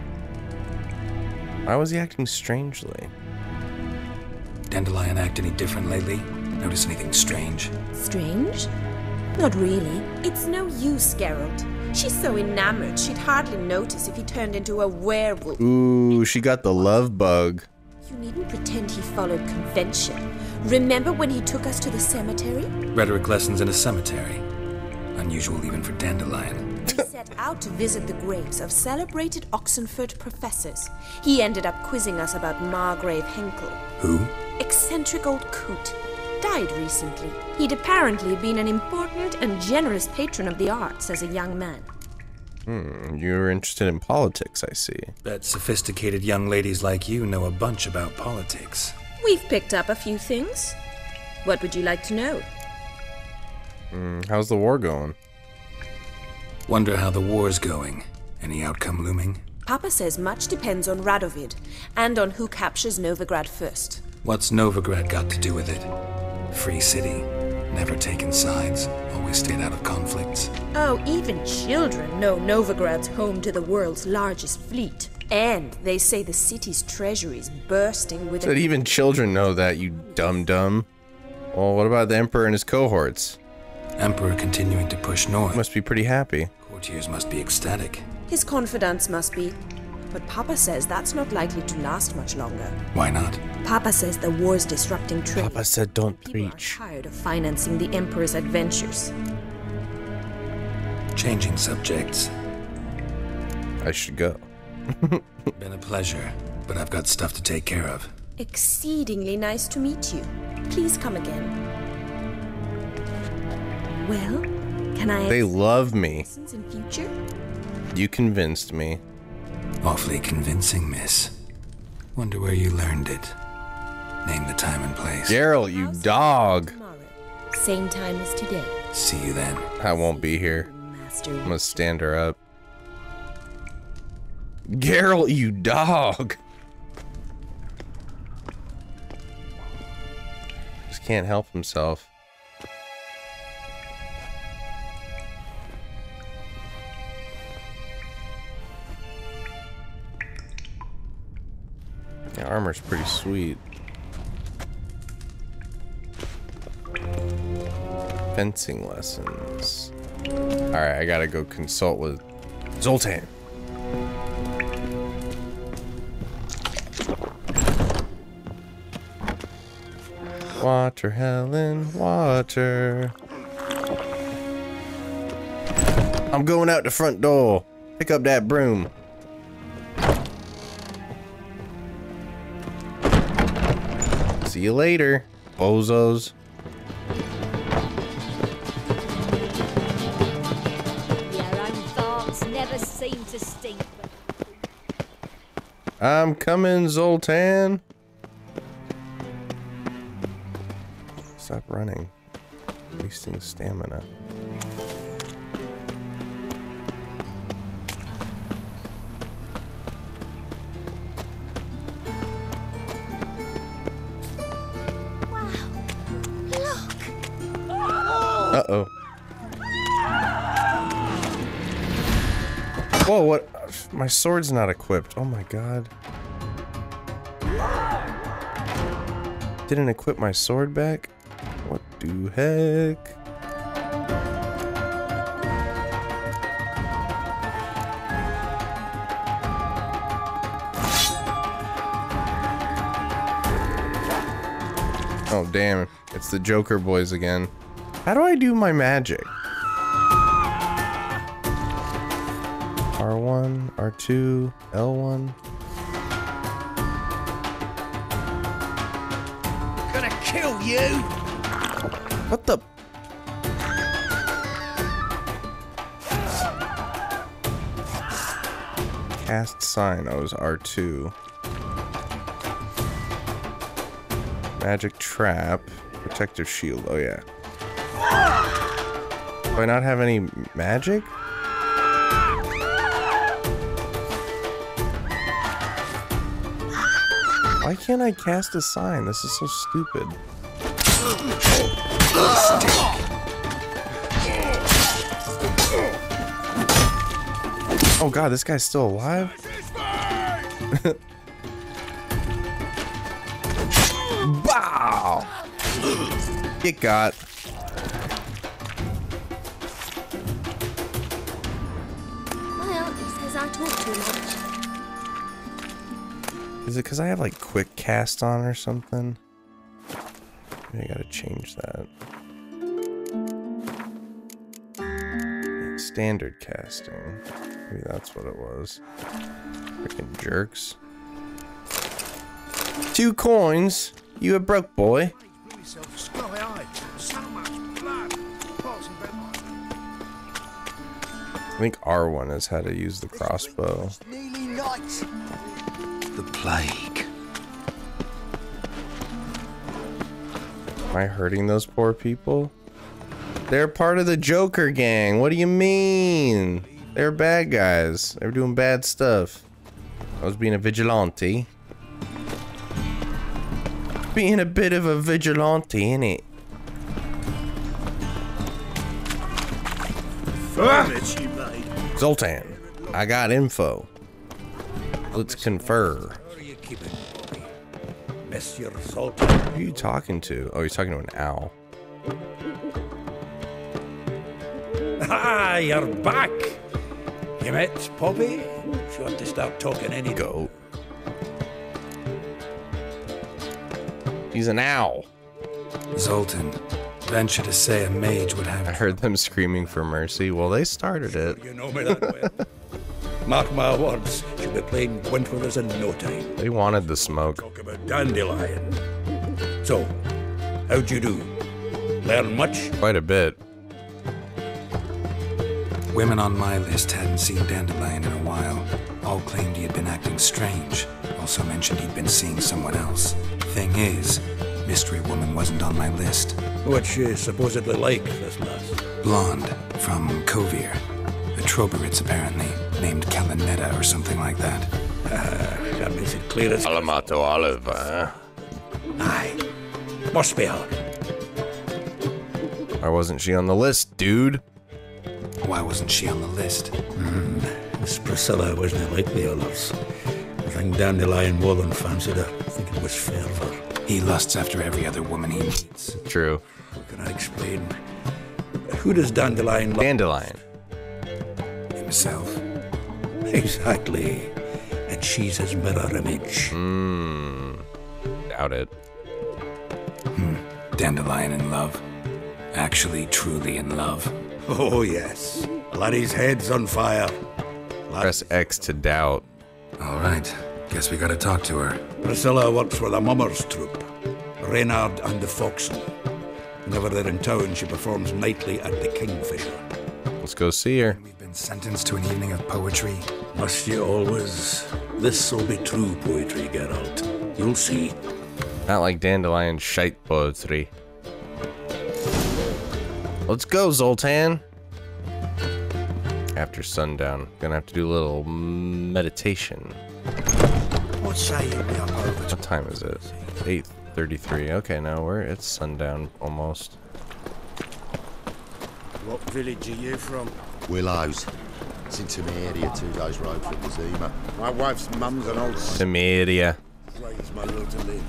Why was he acting strangely? Dandelion act any different lately? Notice anything strange? Strange? Not really. It's no use, Geralt. She's so enamored she'd hardly notice if he turned into a werewolf. Ooh, she got the love bug. You needn't pretend he followed convention. Remember when he took us to the cemetery? Rhetoric lessons in a cemetery. Unusual even for Dandelion. He set out to visit the graves of celebrated Oxenford professors. He ended up quizzing us about Margrave Henkel. Who? Eccentric old coot. Died recently. He'd apparently been an important and generous patron of the arts as a young man. You're interested in politics, I see. Bet sophisticated young ladies like you know a bunch about politics. We've picked up a few things. What would you like to know? How's the war going? Wonder how the war's going. Any outcome looming? Papa says much depends on Radovid, and on who captures Novigrad first. What's Novigrad got to do with it? Free city. Never taken sides. Always stayed out of conflicts. Oh, even children know Novigrad's home to the world's largest fleet. And they say the city's treasury is bursting with... Said even children know that, you dumb. Well, what about the Emperor and his cohorts? Emperor continuing to push north. Must be pretty happy. Courtiers must be ecstatic. His confidants must be. But Papa says that's not likely to last much longer. Why not? Papa says the war's disrupting trade. Papa said don't People preach. are tired of financing the Emperor's adventures. Changing subjects. I should go. Been a pleasure, but I've got stuff to take care of. Exceedingly nice to meet you. Please come again. Well, can I... They love me. ...in future? You convinced me. Awfully convincing, miss. Wonder where you learned it. Name the time and place. Geralt, you dog. Tomorrow. Same time as today. See you then. I won't be here. Master. I'm gonna stand her up. Geralt, you dog. Just can't help himself. The armor's pretty sweet. Fencing lessons. Alright, I gotta go consult with Zoltan. Water, Helen, water. I'm going out the front door. Pick up that broom. See you later, bozos. Your own thoughts never seem to stink. I'm coming, Zoltan. Stop running. Wasting stamina. Uh-oh. Whoa, what? My sword's not equipped. Oh my god. Didn't equip my sword back? What the heck? Oh damn, it's the Joker boys again. How do I do my magic? R1, R2, L1. Gonna kill you! What the? Cast sign, oh, it was R2. Magic trap, protective shield, oh yeah. Do I not have any magic? Why can't I cast a sign? This is so stupid. Oh god, this guy's still alive? Bow! Get got. Well, he says I talk too much. Is it because I have like quick cast on or something? Maybe I gotta change that. Standard casting. Maybe that's what it was. Freaking jerks. 2 coins? You a broke boy? I think R1 is how to use the crossbow. The plague. Am I hurting those poor people? They're part of the Joker gang. What do you mean? They're bad guys. They're doing bad stuff. I was being a vigilante. Being a bit of a vigilante, innit? Zoltan, I got info. Let's confer. Monsieur Zoltan. Who are you talking to? Oh, he's talking to an owl. Ah, you're back. You met Poppy? If you want to start talking any goat. He's an owl. Zoltan, venture to say a mage would have. I heard them screaming for mercy. Well, they started it. You know me that well. Mark my words, she'll be playing Windflowers in no time. They wanted the smoke. Talk about Dandelion. So, how'd you do? Learn much? Quite a bit. Women on my list hadn't seen Dandelion in a while. All claimed he had been acting strange. Also mentioned he'd been seeing someone else. Thing is, Mystery Woman wasn't on my list. What's she supposedly like, this lass? Blonde, from Kovir. A Troberitz, apparently, named Calinetta or something like that. That makes it clear as... Alamato Olive, huh? Aye. Must be her. Why wasn't she on the list, dude? Why wasn't she on the list? Miss Priscilla wasn't like the others. I think Dandelion more than fancied her. I think it was fervour. He lusts after every other woman he meets. True. How can I explain? Who does Dandelion love? Dandelion. Himself. Exactly. And she's his mirror image. Doubt it. Dandelion in love. Actually, truly in love. Oh, yes. Laddie's head's on fire. Press X to doubt. All right. Guess we gotta talk to her. Priscilla works for the Mummers troupe. Reynard and the Foxen. Whenever they're in town, she performs nightly at the Kingfisher. Let's go see her. We've been sentenced to an evening of poetry. Must you always? This'll be true poetry, Geralt. You'll see. Not like Dandelion shite poetry. Let's go, Zoltan. After sundown, gonna have to do a little meditation. What say you be up over? What time is it? 8:33. Okay, now it's sundown almost. What village are you from? Willows. It's in Temeria, 2 days' road from Zima. My wife's mum's an old... Temeria. Raised my will to live.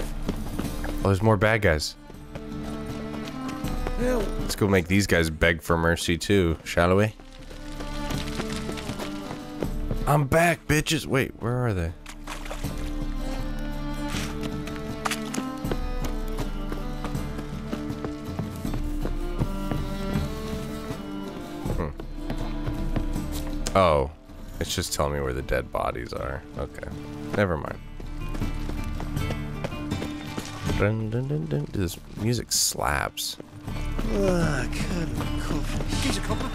Oh, there's more bad guys. Let's go make these guys beg for mercy too, shall we? I'm back, bitches. Wait, where are they? Oh, it's just telling me where the dead bodies are. Okay, never mind. Dun, dun, dun, dun. This music slaps. Here's a copper.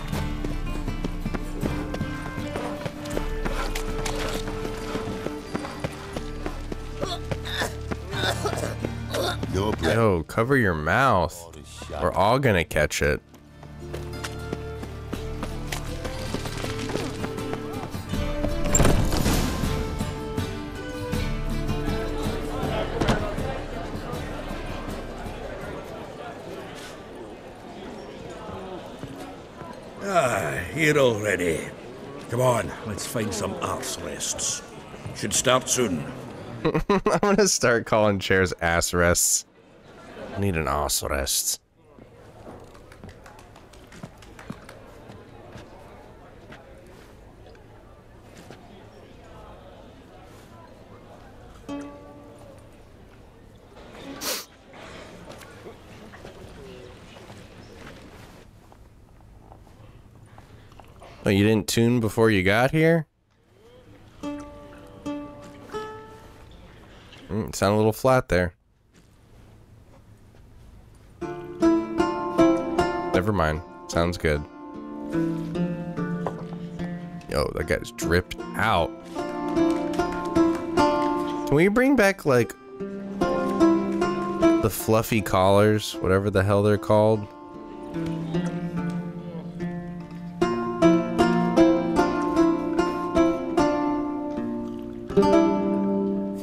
Yo, cover your mouth. We're all gonna catch it. Here already. Come on, let's find some arse rests. Should start soon. I'm gonna start calling chairs ass rests. I need an ass rest. Oh, you didn't tune before you got here? Sound a little flat there. Never mind. Sounds good. Yo, that guy's dripped out. Can we bring back, like, the fluffy collars, whatever the hell they're called?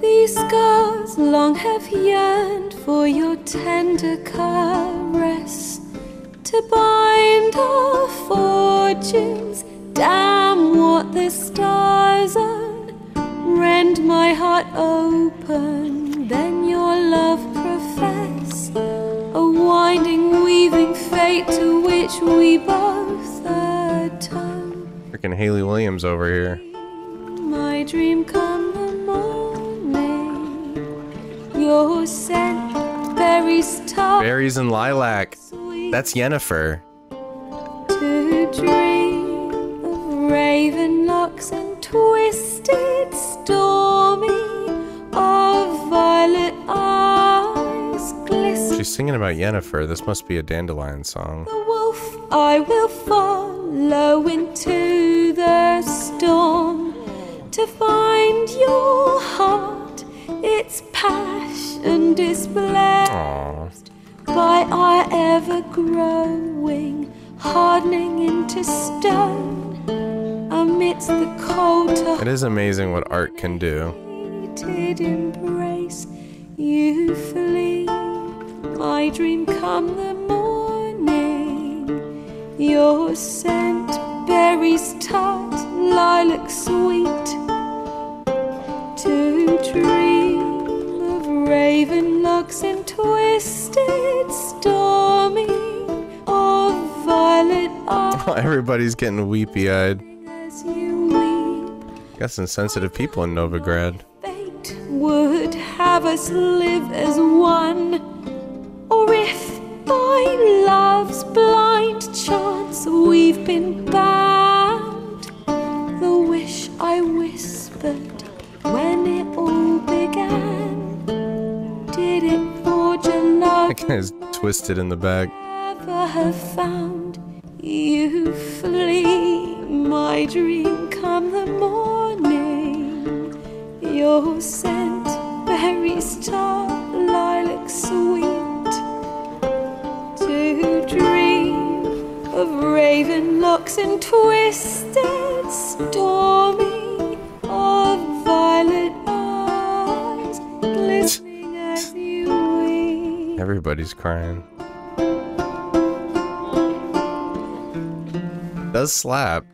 These scars long have yearned for your tender caress, to bind our fortunes. Damn what the stars are. Rend my heart open, then your love profess, a winding, weaving fate to which we both atone. Freaking Haley Williams over here. My dream come the morning, your scent berries top. Berries and lilac. That's Yennefer. To dream of raven locks and twisted stormy, of violet eyes glisten. She's singing about Yennefer. This must be a Dandelion song. The wolf I will follow into the storm, to find your heart, its passion displaced by our ever-growing, hardening into stone, amidst the cold It is amazing what art can do. embrace. You flee, my dream come the morning, your scent berries tart, lilac sweet, to dream of raven locks and twisted stormy, of violet eyes. Everybody's getting weepy-eyed. As you weep, Got some sensitive people in Novigrad. fate would have us live as one, or if by love's blind chance we've been bound, the wish I whispered when it all began, did it forge a love That guy's twisted in the back. never have found? You flee, my dream come the morning, your scent berries tart, lilac sweet, to dream of raven locks and twisted stormy, of violet eyes glistening as you weep. Everybody's crying. Does slap.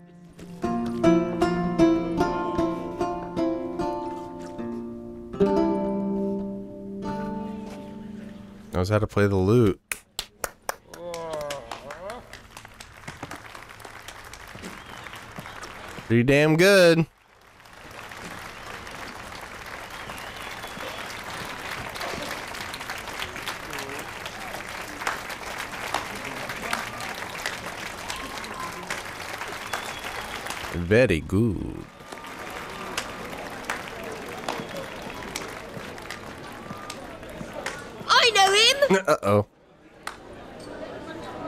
Knows how to play the lute. Pretty damn good. Very good. I know him! Uh-oh.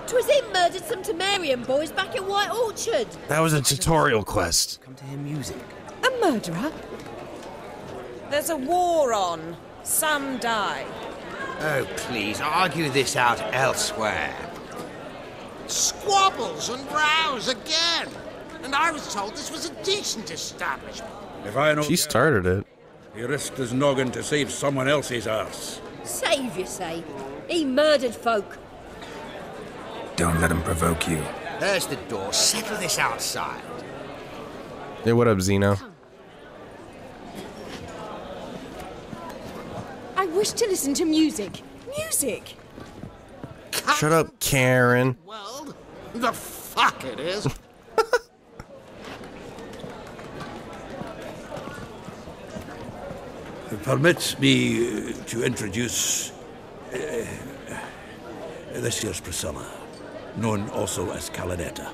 'Twas him murdered some Temerian boys back at White Orchard. That was a tutorial quest. Come to hear music. A murderer? There's a war on. Some die. Oh, please, argue this out elsewhere. Squabbles and rows again. And I was told this was a decent establishment. If I know She started it. he risked his noggin to save someone else's arse. Save, you say? He murdered folk. Don't let him provoke you. There's the door. Settle this outside. Hey, what up, Zeno? I wish to listen to music. Music! Shut up, Karen. Well, the fuck it is. Permit me to introduce this here's Priscilla, known also as Calinetta.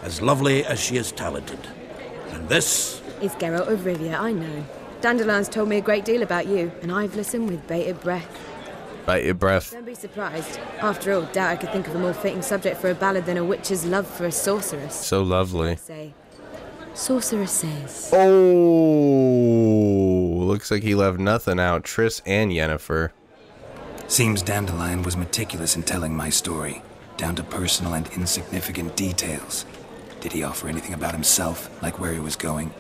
as lovely as she is talented. And this... It's Geralt of Rivia, I know. Dandelion's told me a great deal about you, and I've listened with bated breath. Bated breath. Don't be surprised. After all, doubt I could think of a more fitting subject for a ballad than a witch's love for a sorceress. So lovely. Say, sorceresses. Oh, looks like he left nothing out. Triss and Yennefer. Seems Dandelion was meticulous in telling my story, down to personal and insignificant details. Did he offer anything about himself, like where he was going?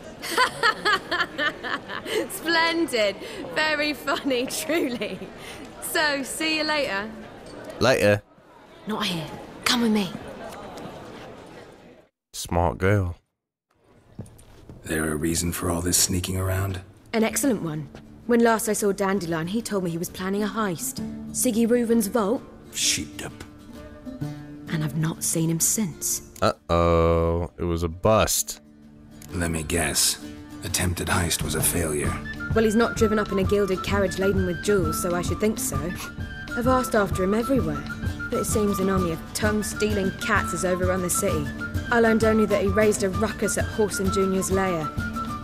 Splendid. Very funny, truly. So, see you later. Later. Not here. Come with me. Smart girl. There a reason for all this sneaking around? An excellent one. When last I saw Dandelion, he told me he was planning a heist. Siggy Reuven's vault. Sheeped up. And I've not seen him since. Uh-oh. It was a bust. Let me guess. Attempted heist was a failure. Well, he's not driven up in a gilded carriage laden with jewels, so I should think so. I've asked after him everywhere, but it seems an army of tongue-stealing cats has overrun the city. I learned only that he raised a ruckus at Whoreson Jr.'s lair.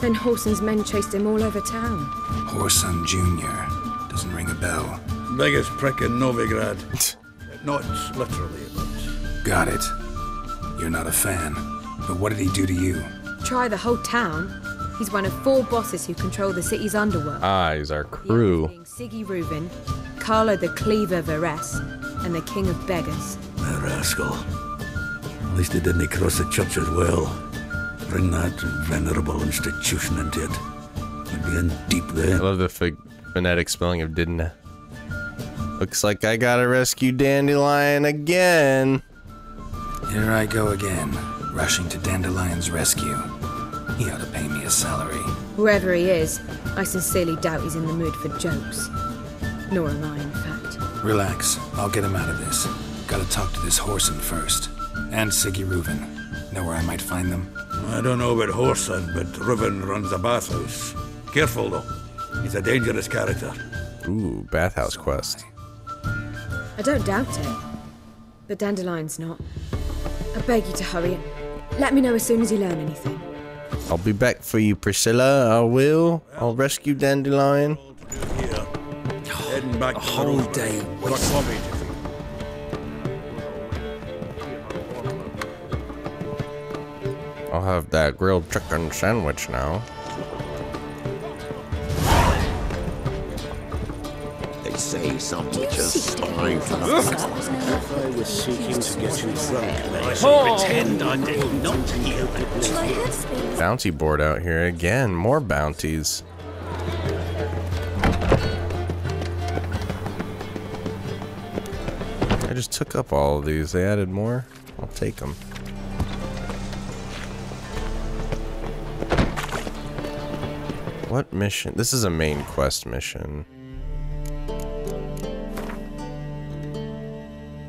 Then Whoreson's men chased him all over town. Whoreson Jr. Doesn't ring a bell. Biggest prick in Novigrad. Not literally, but... Got it. You're not a fan. But what did he do to you? Try the whole town. He's one of 4 bosses who control the city's underworld. Ah, he's our crew. Siggy Reuven, Carlo the Cleaver Varese, and the King of Beggars. A rascal. At least he didn't cross the church as well. Bring that venerable institution into it. I'd be in deep there. I love the phonetic spelling of didn't. Looks like I gotta rescue Dandelion again. Here I go again, rushing to Dandelion's rescue. He ought to pay me a salary. Whoever he is, I sincerely doubt he's in the mood for jokes. Nor am I, in fact. Relax, I'll get him out of this. Gotta talk to this Whoreson first. And Siggy Reuven. Know where I might find them? I don't know about Whoreson, but Reuven runs a bathhouse. Careful, though. He's a dangerous character. Ooh, bathhouse quest. I don't doubt it. But Dandelion's not. I beg you to hurry. Let me know as soon as you learn anything. I'll be back for you, Priscilla. I will. I'll rescue Dandelion. Heading back a whole day wasted. I'll have that grilled chicken sandwich now. They say some witches spy for the I was seeking to get you drunk. I shall pretend I did not hear that. Bounty board out here again. More bounties. I just took up all of these. They added more. I'll take them. What mission? This is a main quest mission.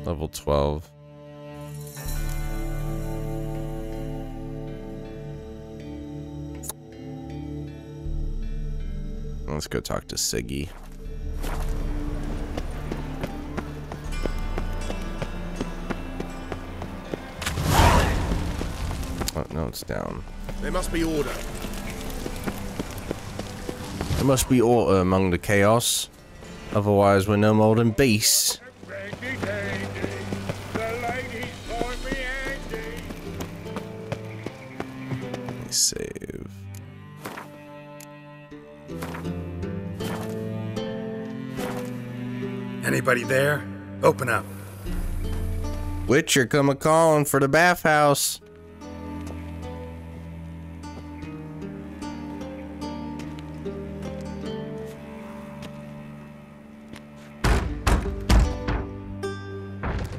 Level 12. Let's go talk to Siggy. Oh, no, it's down. There must be order. There must be order among the chaos. Otherwise, we're no more than beasts. Let me save. Anybody there? Open up. Witcher, come a-calling for the bathhouse.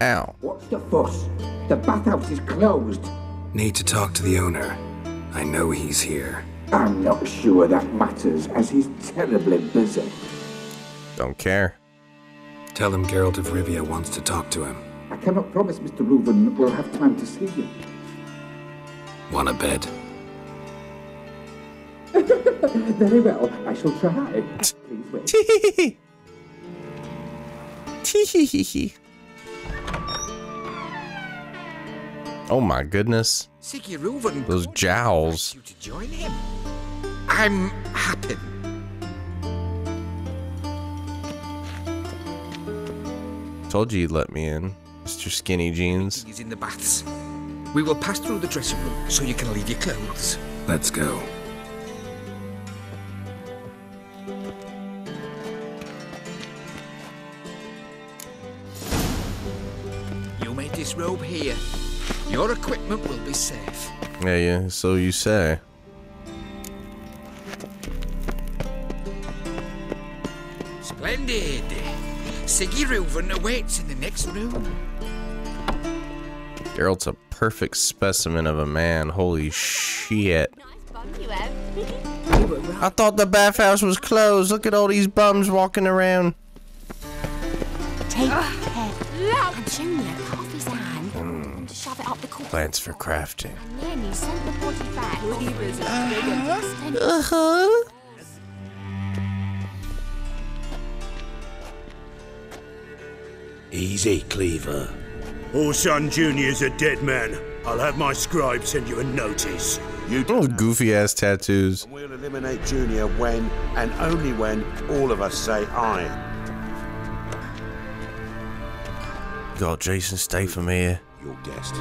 Ow. What's the fuss? The bathhouse is closed. Need to talk to the owner. I know he's here. I'm not sure that matters, as he's terribly busy. Don't care. Tell him Geralt of Rivia wants to talk to him. I cannot promise Mr. Reuven will have time to see you. Want a bed? Very well, I shall try. Please wait. Oh my goodness. Siggy Reuven. Those jowls. You to join him. I'm happy. Told you you'd let me in, Mr. Skinny Jeans. He's in the baths. We will pass through the dressing room so you can leave your clothes. Let's go. You made this robe here. Your equipment will be safe. Yeah, so you say. Splendid. Siggy Reuven awaits in the next room. Geralt's a perfect specimen of a man. Holy shit. I thought the bathhouse was closed. Look at all these bums walking around. Take care. And Junior cut off his hand and shove it up the corpse. Plans for crafting. And then he sent the body back. Easy, Cleaver. Orson Jr.'s a dead man. I'll have my scribe send you a notice. You those goofy ass tattoos. We'll eliminate Junior when, and only when, all of us say aye. Got Jason Statham here. Your guest.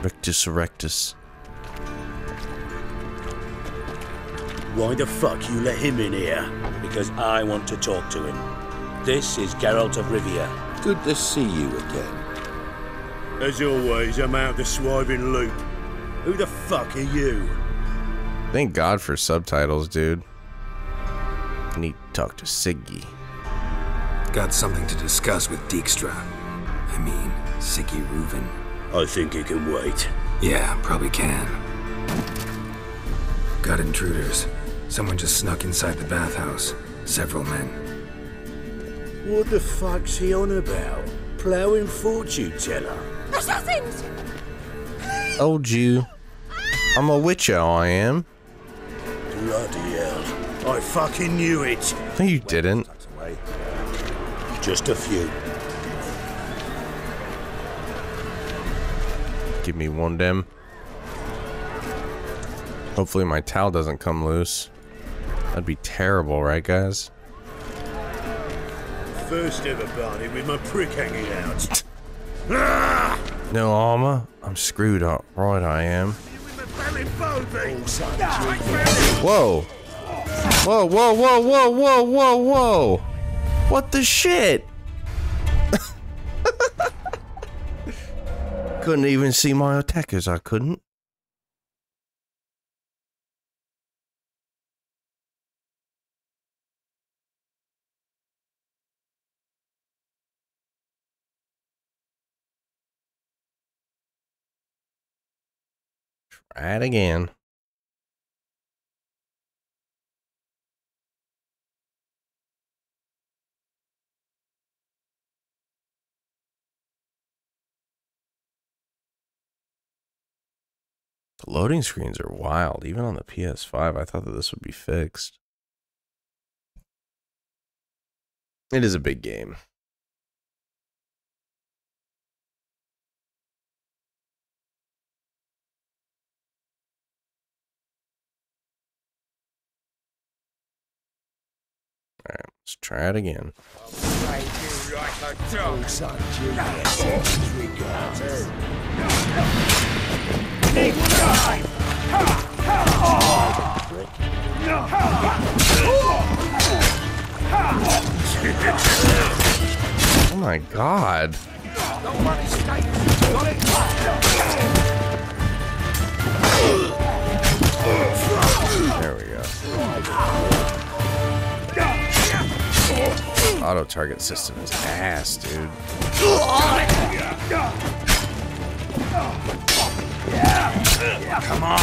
Rictus Erectus. Why the fuck you let him in here? Because I want to talk to him. This is Geralt of Rivia. Good to see you again. As always, I'm out the swiving loop. Who the fuck are you? Thank God for subtitles, dude. I need to talk to Siggy. Got something to discuss with Dijkstra. I mean, Siggy Reuven. I think he can wait. Yeah, probably can. Got intruders. Someone just snuck inside the bathhouse. Several men. What the fuck's he on about? Ploughing fortune teller? Assassins! Told you. I'm a witcher, I am. Bloody hell. I fucking knew it. No, you didn't. Just a few. Give me one dem. Hopefully my towel doesn't come loose. That'd be terrible, right, guys? First ever party with my prick hanging out. No armor? I'm screwed up. Right, I am. Whoa. Whoa, whoa, whoa, whoa, whoa, whoa, whoa. What the shit? Couldn't even see my attackers, I couldn't. Try it again. The loading screens are wild, even on the PS5. I thought that this would be fixed. It is a big game. Alright, let's try it again. Oh my god. There we go. Auto target system is ass, dude. Come on.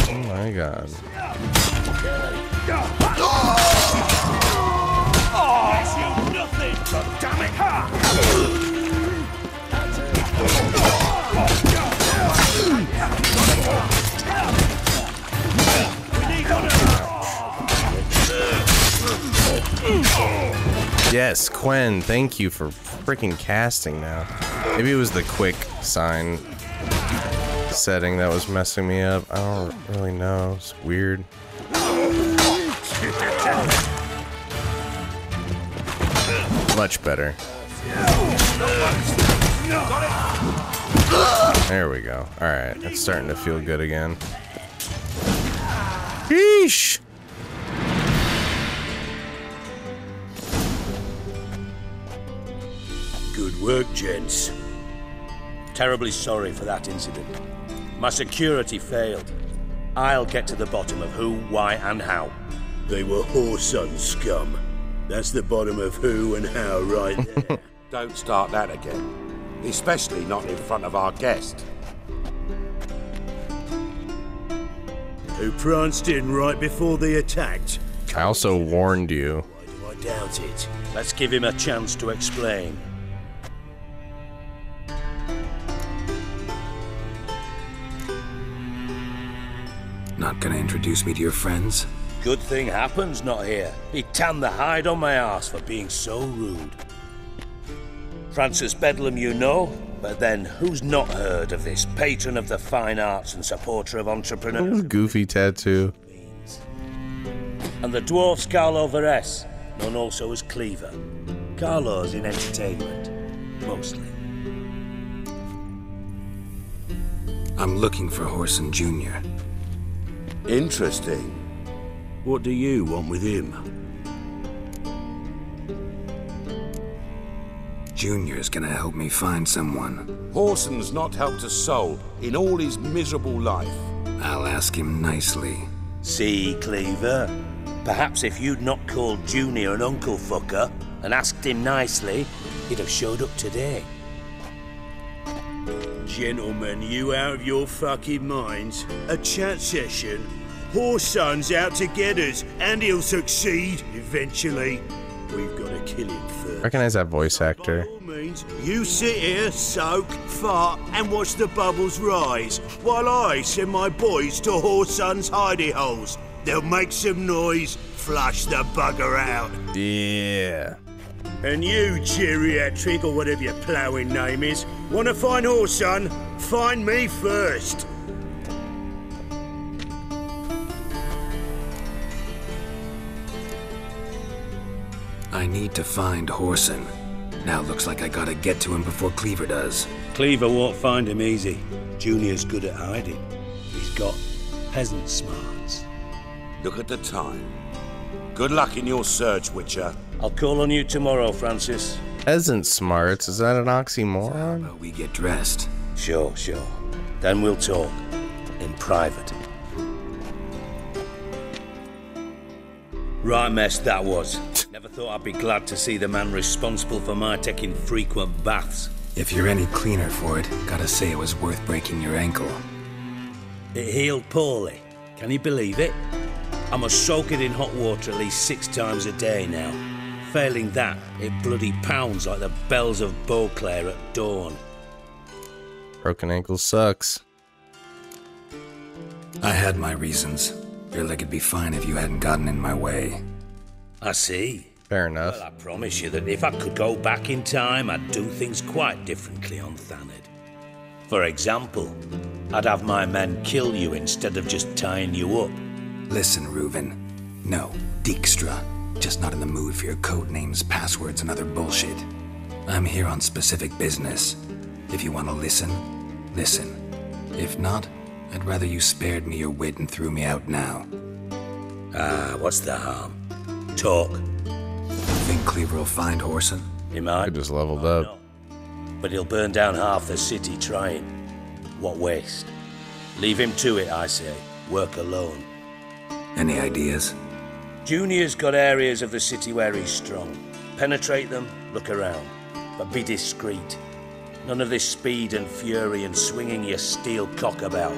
Oh my god. Yes, Quen, thank you for freaking casting now. Maybe it was the quick sign setting that was messing me up. I don't really know. It's weird. Much better. There we go. Alright, it's starting to feel good again. Yeesh! Good work, gents. Terribly sorry for that incident. My security failed. I'll get to the bottom of who, why, and how. They were whoreson scum. That's the bottom of who and how right there. Don't start that again. Especially not in front of our guest. Who pranced in right before they attacked. I also warned you. Why do I doubt it? Let's give him a chance to explain. Not gonna introduce me to your friends? Good thing happens not here. He tanned the hide on my arse for being so rude. Francis Bedlam you know, but then who's not heard of this patron of the fine arts and supporter of entrepreneurs? Goofy tattoo. And the dwarf Carlo Veres, known also as Cleaver. Carlo's in entertainment, mostly. I'm looking for Whoreson Jr. Interesting. What do you want with him? Junior's gonna help me find someone. Whoreson's not helped a soul in all his miserable life. I'll ask him nicely. See, Cleaver? Perhaps if you'd not called Junior an uncle fucker and asked him nicely, he'd have showed up today. Gentlemen, you out of your fucking minds? A chat session? Whoreson's out to get us, and he'll succeed eventually. We've got to kill him first. Recognize that voice actor. Means you sit here, soak, fart, and watch the bubbles rise, while I send my boys to Whoreson's hidey holes. They'll make some noise, flush the bugger out. Yeah. And you, geriatric, or whatever your ploughing name is, want to find Whoreson? Find me first. I need to find Whoreson. Now looks like I gotta get to him before Cleaver does. Cleaver won't find him easy. Junior's good at hiding. He's got peasant smarts. Look at the time. Good luck in your search, Witcher. I'll call on you tomorrow, Francis. Peasant smarts? Is that an oxymoron? So how about we get dressed? Sure. Then we'll talk. In private. Right mess that was. Never thought I'd be glad to see the man responsible for my taking frequent baths. If you're any cleaner for it, gotta say it was worth breaking your ankle. It healed poorly. Can you believe it? I must soak it in hot water at least 6 times a day now. Failing that, it bloody pounds like the bells of Beauclair at dawn. Broken ankle sucks. I had my reasons. Your leg'd be fine if you hadn't gotten in my way. I see. Fair enough. Well, I promise you that if I could go back in time, I'd do things quite differently on Thanedd. For example, I'd have my men kill you instead of just tying you up. Listen, Reuven. No, Dijkstra. Just not in the mood for your code names, passwords, and other bullshit. I'm here on specific business. If you want to listen, listen. If not, I'd rather you spared me your wit and threw me out now. What's the harm? Talk. Think Cleaver will find Whoreson? He might. I just leveled up. No. But he'll burn down half the city trying. What waste? Leave him to it, I say. Work alone. Any ideas? Junior's got areas of the city where he's strong. Penetrate them, look around. But be discreet. None of this speed and fury and swinging your steel cock about.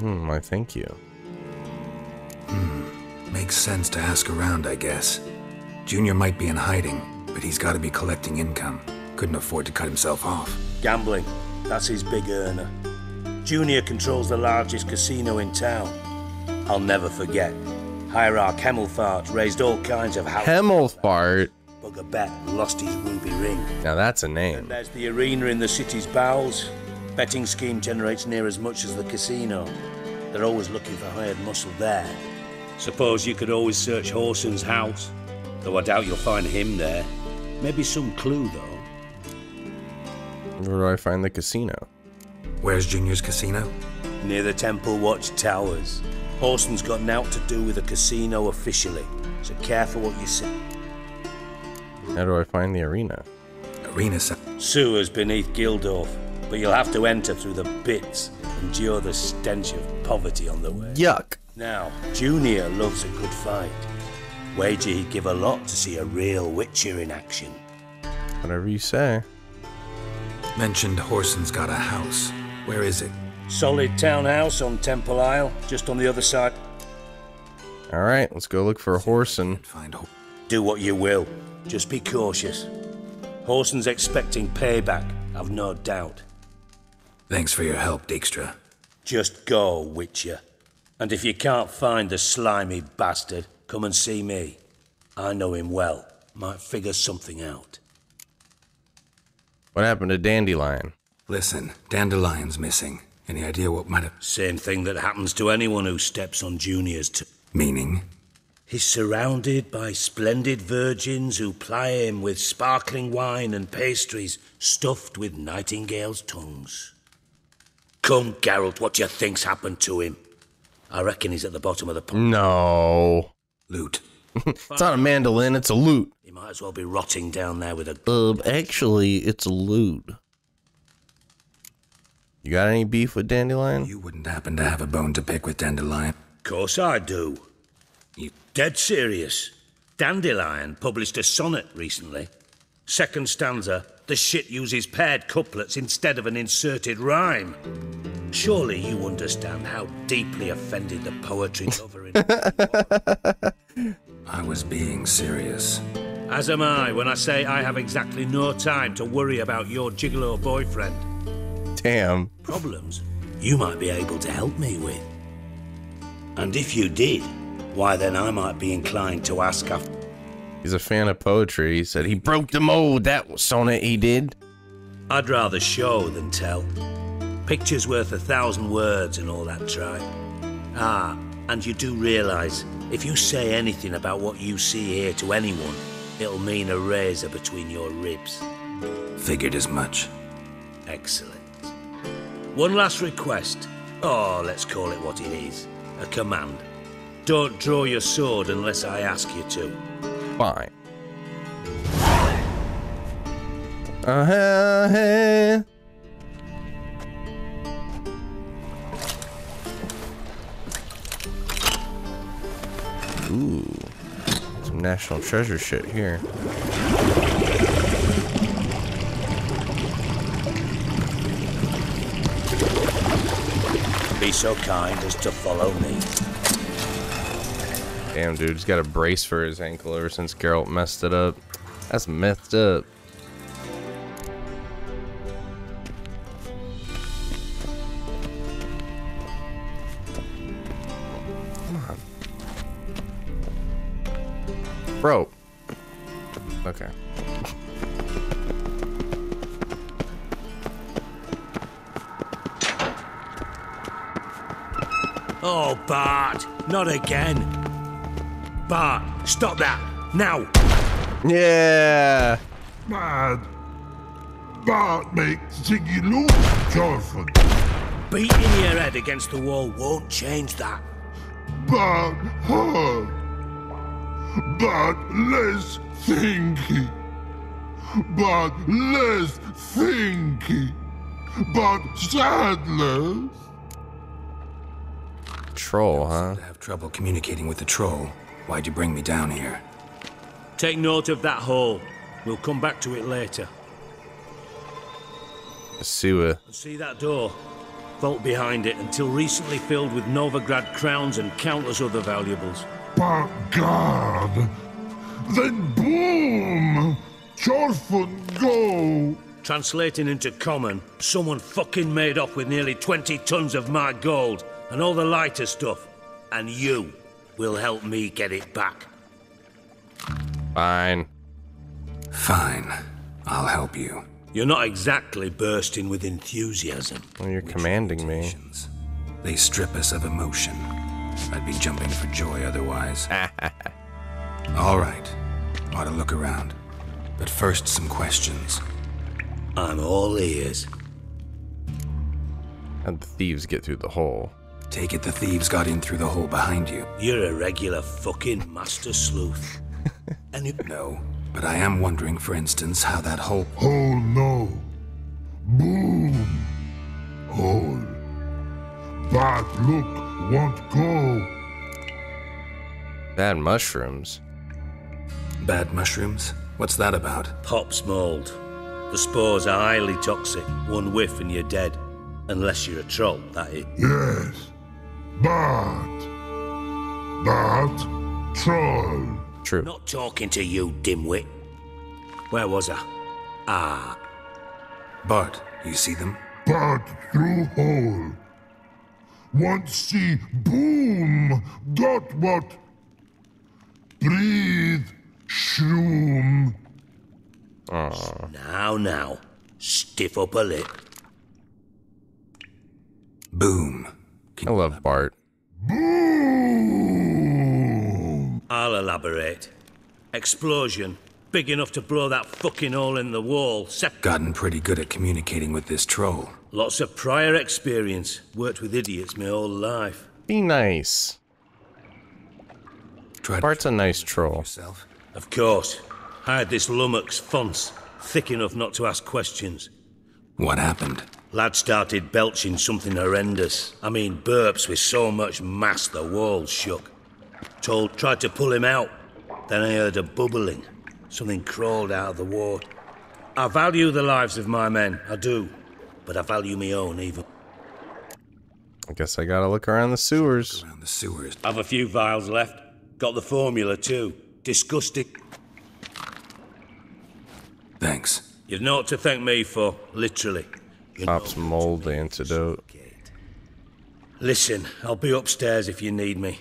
I thank you. Makes sense to ask around, I guess. Junior might be in hiding, but he's got to be collecting income. Couldn't afford to cut himself off. Gambling. That's his big earner. Junior controls the largest casino in town. I'll never forget. Hierarch Hemmelfart raised all kinds of Hemmelfart? bugger bet lost his ruby ring. Now that's a And name. there's the arena in the city's bowels. Betting scheme generates near as much as the casino. They're always looking for hired muscle there. Suppose you could always search Horson's house, though I doubt you'll find him there. Maybe some clue, though. Where do I find the casino? Where's Junior's casino? Near the Temple Watch Towers. Horson's got nought to do with the casino officially, so careful what you say. How do I find the arena? Sewers beneath Gildorf, but you'll have to enter through the pits, endure the stench of poverty on the way. Yuck. Now, Junior loves a good fight. Wager he'd give a lot to see a real Witcher in action. Whatever you say. Mentioned Horson's got a house. Where is it? Solid townhouse on Temple Isle, just on the other side. Alright, let's go look for a Horson. Do what you will, just be cautious. Horson's expecting payback, I've no doubt. Thanks for your help, Dijkstra. Just go, Witcher. And if you can't find the slimy bastard, come and see me. I know him well. Might figure something out. What happened to Dandelion? Listen, Dandelion's missing. Any idea what might have... Same thing that happens to anyone who steps on Junior's Meaning? He's surrounded by splendid virgins who ply him with sparkling wine and pastries stuffed with nightingales' tongues. Come, Geralt, what do you think's happened to him? I reckon he's at the bottom of the pond. No. Loot. It's not a mandolin, it's a lute. He might as well be rotting down there with a... Actually, it's a lute. You got any beef with Dandelion? You wouldn't happen to have a bone to pick with Dandelion? Course I do. You dead serious? Dandelion published a sonnet recently. Second stanza, the shit uses paired couplets instead of an inserted rhyme. Surely you understand how deeply offended the poetry lover in... I was being serious. As am I when I say I have exactly no time to worry about your gigolo boyfriend. Damn. Problems you might be able to help me with. And if you did, why then I might be inclined to ask after... He's a fan of poetry. He said he broke the mold, that sonnet he did. I'd rather show than tell. Picture's worth 1,000 words and all that tripe. Ah, and you do realise, if you say anything about what you see here to anyone, it'll mean a razor between your ribs. Figured as much. Excellent. One last request. Oh, let's call it what it is. A command. Don't draw your sword unless I ask you to. Fine. Hey. Ooh. Some national treasure shit here. Be so kind as to follow me. Damn, dude, he's got a brace for his ankle ever since Geralt messed it up. That's messed up. Come on. Bro. Okay. Oh, Bart, not again. Bart, stop that, now. Yeah. Bad. Bart makes Ziggy look Jorfin. Beating your head against the wall won't change that. Bart hard. Bart less thinky. Bart less thinky. Bart sadless. Troll, huh? I have trouble communicating with the troll. Why'd you bring me down here? Take note of that hole. We'll come back to it later. A sewer. See that door? Vault behind it, until recently filled with Novigrad crowns and countless other valuables. By God! Then boom! Jorfin go! Translating into common, someone fucking made off with nearly 20 tons of my gold and all the lighter stuff. And you will help me get it back. Fine. Fine. I'll help you. You're not exactly bursting with enthusiasm. Well, you're commanding me. They strip us of emotion. I'd be jumping for joy otherwise. All right. Ought to look around. But first, some questions. I'm all ears. How'd the thieves get through the hole? Take it the thieves got in through the hole behind you. You're a regular fucking master sleuth. No, but I am wondering, for instance, how that hole... Hole no. Boom. Hole. Bad look won't go. Bad mushrooms. Bad mushrooms? What's that about? Pops mold. The spores are highly toxic. One whiff and you're dead. Unless you're a troll, that is. Yes. Bad troll. True. Not talking to you, dimwit. Where was I? Ah. Bart, you see them? Bad through hole. Want see boom. Got what? Breathe. Shroom. Now. Stiff up a lip. Boom. I love Bart. Boom. I'll elaborate. Explosion. Big enough to blow that fucking hole in the wall. Gotten pretty good at communicating with this troll. Lots of prior experience. Worked with idiots my whole life. Be nice. Bart's a nice troll. Of course. I had this lummox fonce. Thick enough not to ask questions. What happened? Lad started belching something horrendous. I mean, burps with so much mass the walls shook. Tried to pull him out. Then I heard a bubbling. Something crawled out of the ward. I value the lives of my men, I do. But I value my own even. I guess I gotta look around the sewers. Have a few vials left. Got the formula too. Disgusting. Thanks. You've naught to thank me for, literally. Pops mold antidote. Listen, I'll be upstairs if you need me.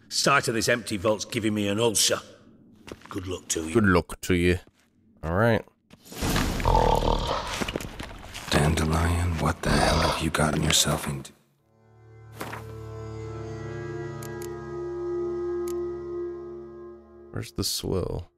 Sight of this empty vault's giving me an ulcer. Good luck to you. Good luck to you. Alright. Dandelion, what the hell have you gotten yourself into? Where's the swill?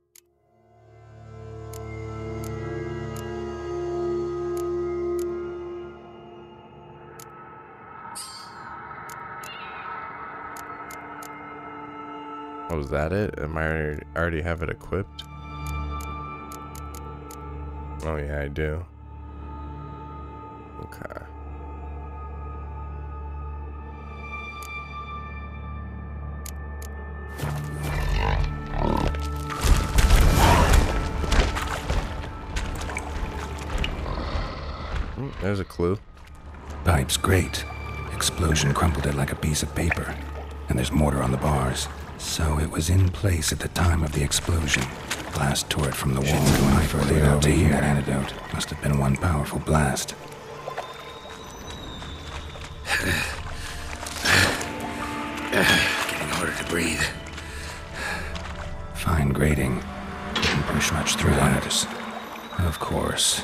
Oh, is that it? Am I already have it equipped? Oh yeah, I do. Okay. There's a clue. Pipe's great. Explosion crumpled it like a piece of paper. And there's mortar on the bars. So it was in place at the time of the explosion. Blast tore it from the wall. Going any further over here. That antidote must have been one powerful blast. Getting harder to breathe. Fine grading. Didn't push much through that. Of course.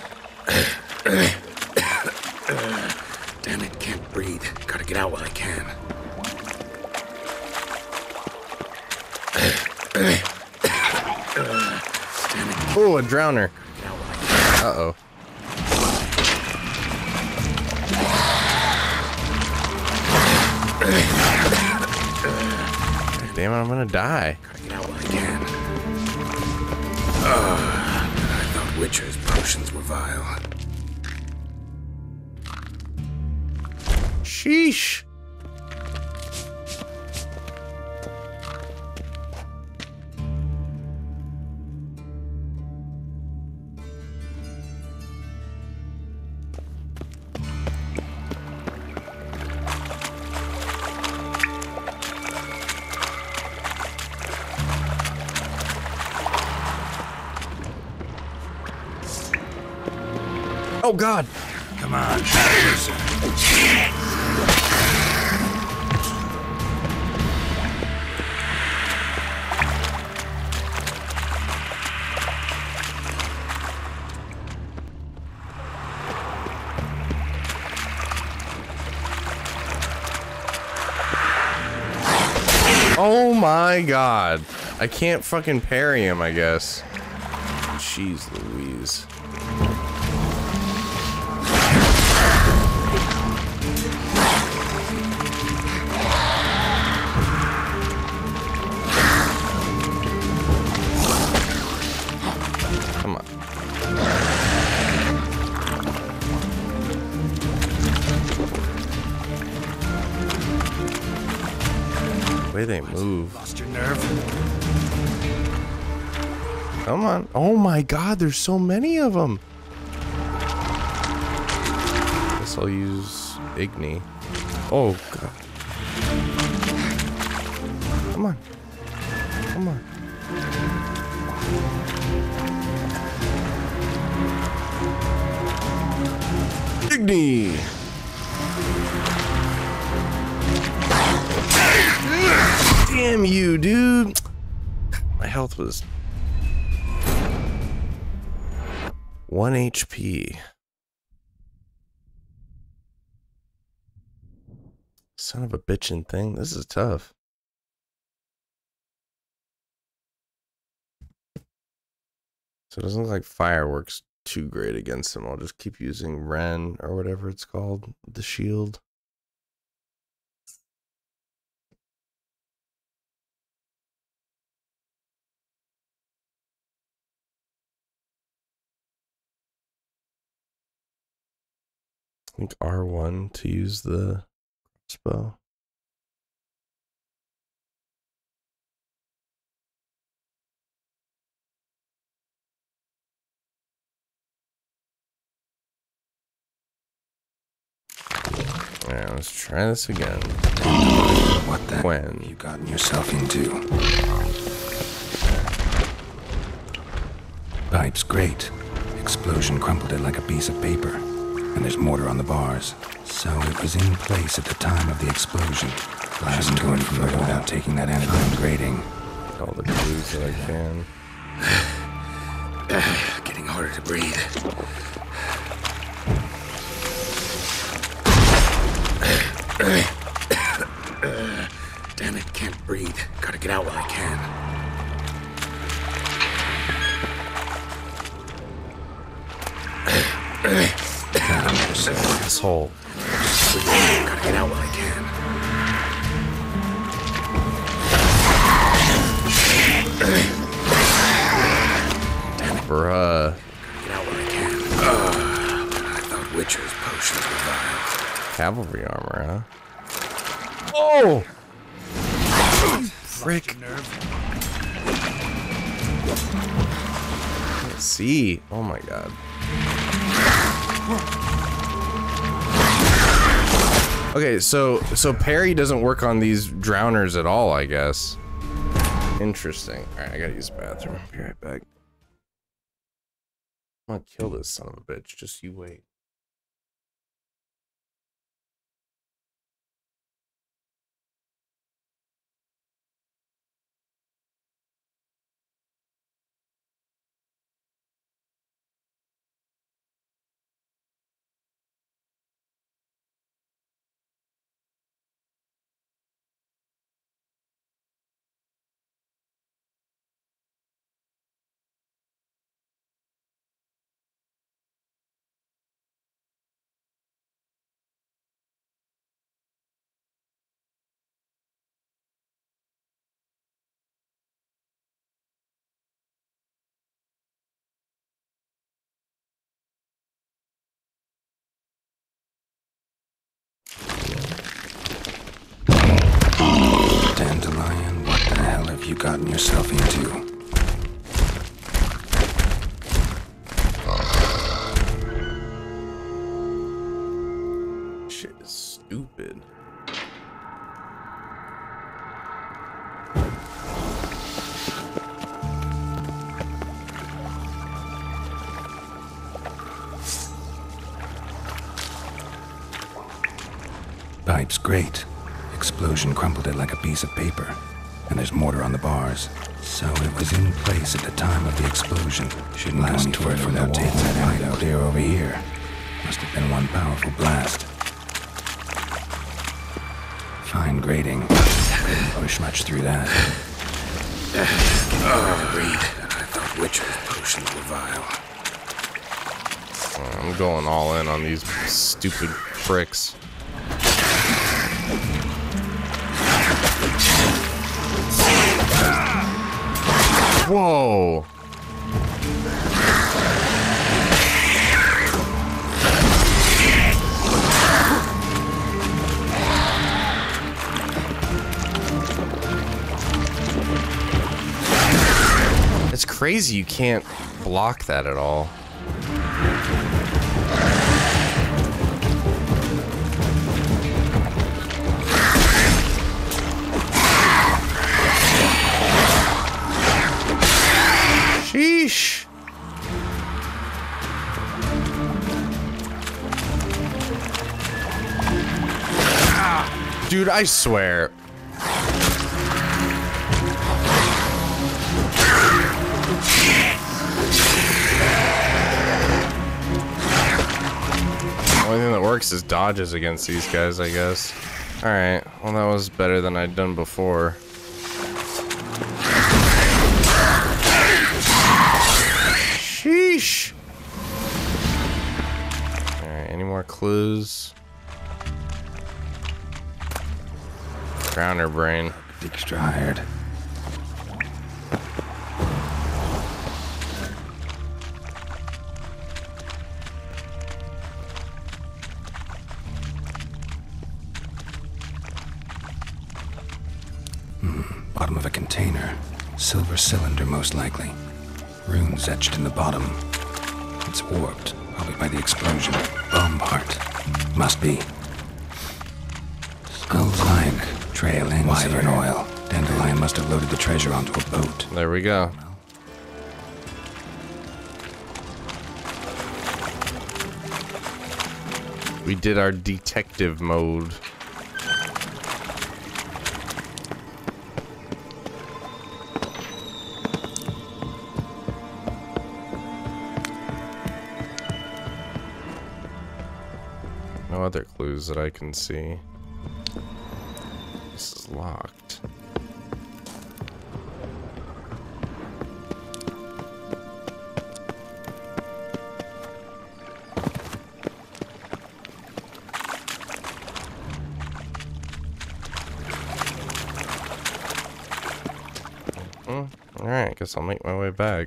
Damn it, can't breathe. Gotta get out while I can. Oh, a drowner. Uh-oh. Damn it, I'm gonna die. Gotta get out while I can. I thought Witcher's potions were vile. Sheesh. Oh God! Come on, Oh my god. I can't fucking parry him, I guess. Jeez Louise. Come on. The way they move. Lost your nerve? Come on. Oh my god, there's so many of them. Guess I'll use Igni. Oh god. Come on. Come on. Igni! Damn you, dude. My health was 1 HP. Son of a bitchin' thing. This is tough. So it doesn't look like fire works too great against him. I'll just keep using Ren or whatever it's called. The shield. I think R1 to use the crossbow. Alright, let's try this again. What the when have you gotten yourself into? Pipe's great. Explosion crumpled it like a piece of paper. And there's mortar on the bars. So it was in place at the time of the explosion. Shouldn't go any further without taking that anagram grading. All the clues that I can. Getting harder to breathe. Damn it, can't breathe. Gotta get out while I can. Asshole. Gotta get out while I can. Damn it. Bruh. Gotta get out while I can. I thought Witcher's potions were vile. Cavalry armor, huh? Oh! Frick. Can't see. Oh my god. Okay, so parry doesn't work on these drowners at all, I guess. Interesting. Alright, I gotta use the bathroom. Be right back. I'm gonna kill this son of a bitch. Just you wait. Dandelion, what the hell have you gotten yourself into? Shit is stupid. Pipe's great. Explosion crumpled it like a piece of paper. And there's mortar on the bars. So it was in place at the time of the explosion. Shouldn't go any further without taking that hideout clear over here. Must have been one powerful blast. Fine grading. Didn't push much through that. Agreed. I thought Witcher's potions were vile. I'm going all in on these stupid pricks. Whoa! It's crazy you can't block that at all. Sheesh. Dude, I swear. The only thing that works is dodges against these guys, I guess. Alright, well that was better than I'd done before. Sheesh! Alright, any more clues? Grounder brain. Extra hired. Bottom of a container. Silver cylinder, most likely. Runes etched in the bottom. It's warped, probably by the explosion. Bomb part. Must be. Skull's like trailing wyvern oil. Dandelion must have loaded the treasure onto a boat. There we go. We did our detective mode. No other clues that I can see. This is locked. Alright, guess I'll make my way back.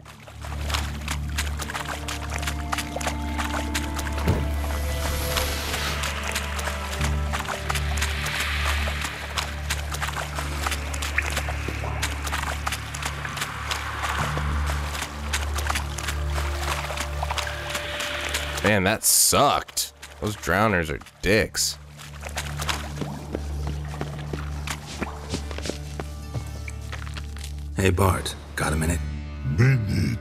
Man, that sucked. Those drowners are dicks. Hey Bart, got a minute? Minute?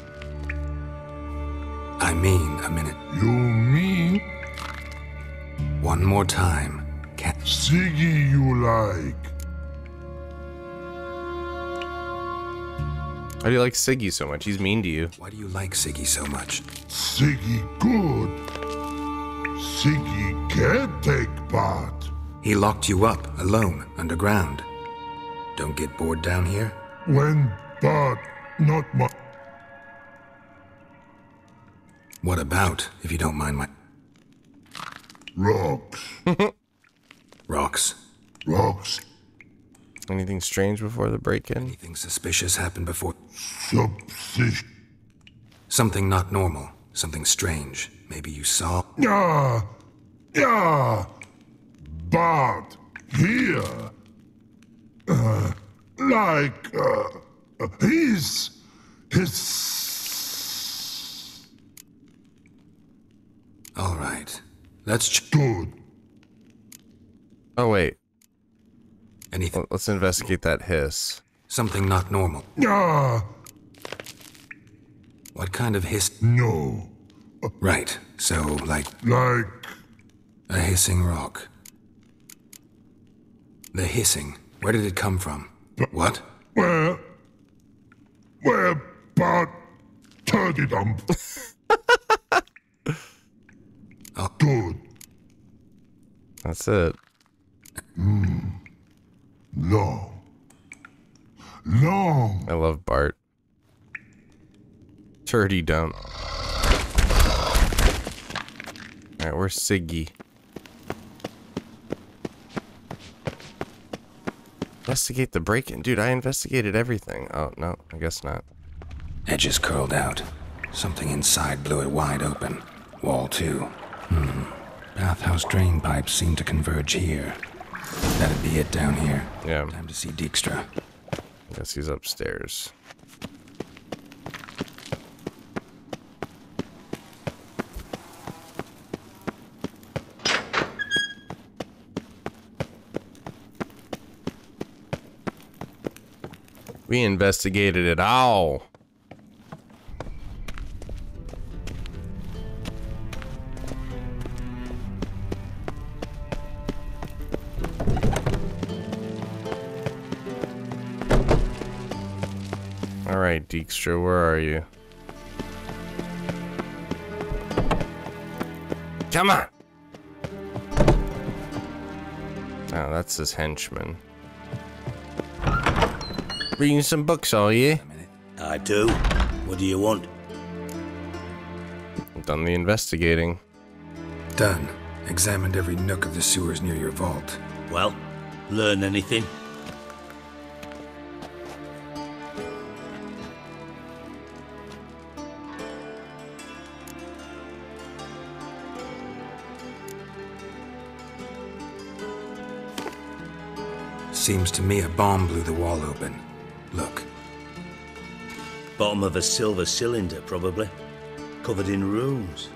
I mean a minute. You mean? One more time. Siggy you like. Why do you like Siggy so much? He's mean to you. Why do you like Siggy so much? Siggy good. Siggy can't take part. He locked you up, alone, underground. Don't get bored down here? When Bart, not my... What about, if you don't mind my... Rocks. Rocks. Rocks. Anything strange before the break-in? Anything suspicious happened before? Suspicious. Something not normal. Something strange. Maybe you saw... Yeah. Bart, here. His... All right. That's good. Oh, wait. Anything? Let's investigate that hiss. Something not normal. Yeah. What kind of hiss? No. Right. So, like... Like... A hissing rock. The hissing. Where did it come from? What? Where Bart turkey dump. Oh. Good. That's it. No. love Bart. Turdy dump. Alright, where's Siggy? Investigate the break-in. Dude, I investigated everything. Oh, no, I guess not. Edges curled out. Something inside blew it wide open. Wall too. Bathhouse drain pipes seem to converge here. That'd be it down here. Yeah. Time to see Dijkstra. I guess he's upstairs. We investigated it all. All right, Dijkstra, where are you? Come on. Oh, that's his henchman. Reading some books, are you? I do. What do you want? I've done the investigating. Done. Examined every nook of the sewers near your vault. Well, learn anything? Seems to me a bomb blew the wall open. Look. Bottom of a silver cylinder, probably. Covered in runes.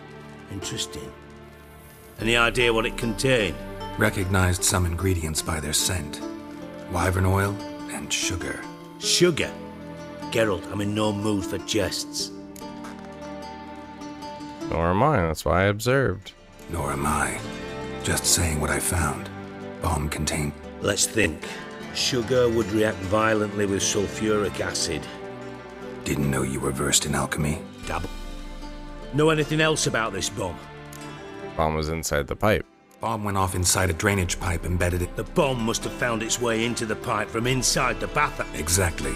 Interesting. Any idea what it contained? Recognized some ingredients by their scent. Wyvern oil and sugar. Sugar? Geralt, I'm in no mood for jests. Nor am I, that's why I observed. Nor am I. Just saying what I found. Bomb contained... Let's think. Sugar would react violently with sulfuric acid. Didn't know you were versed in alchemy. Dabble. Know anything else about this bomb? Bomb was inside the pipe. Bomb went off inside a drainage pipe embedded in... The bomb must have found its way into the pipe from inside the bath. Exactly.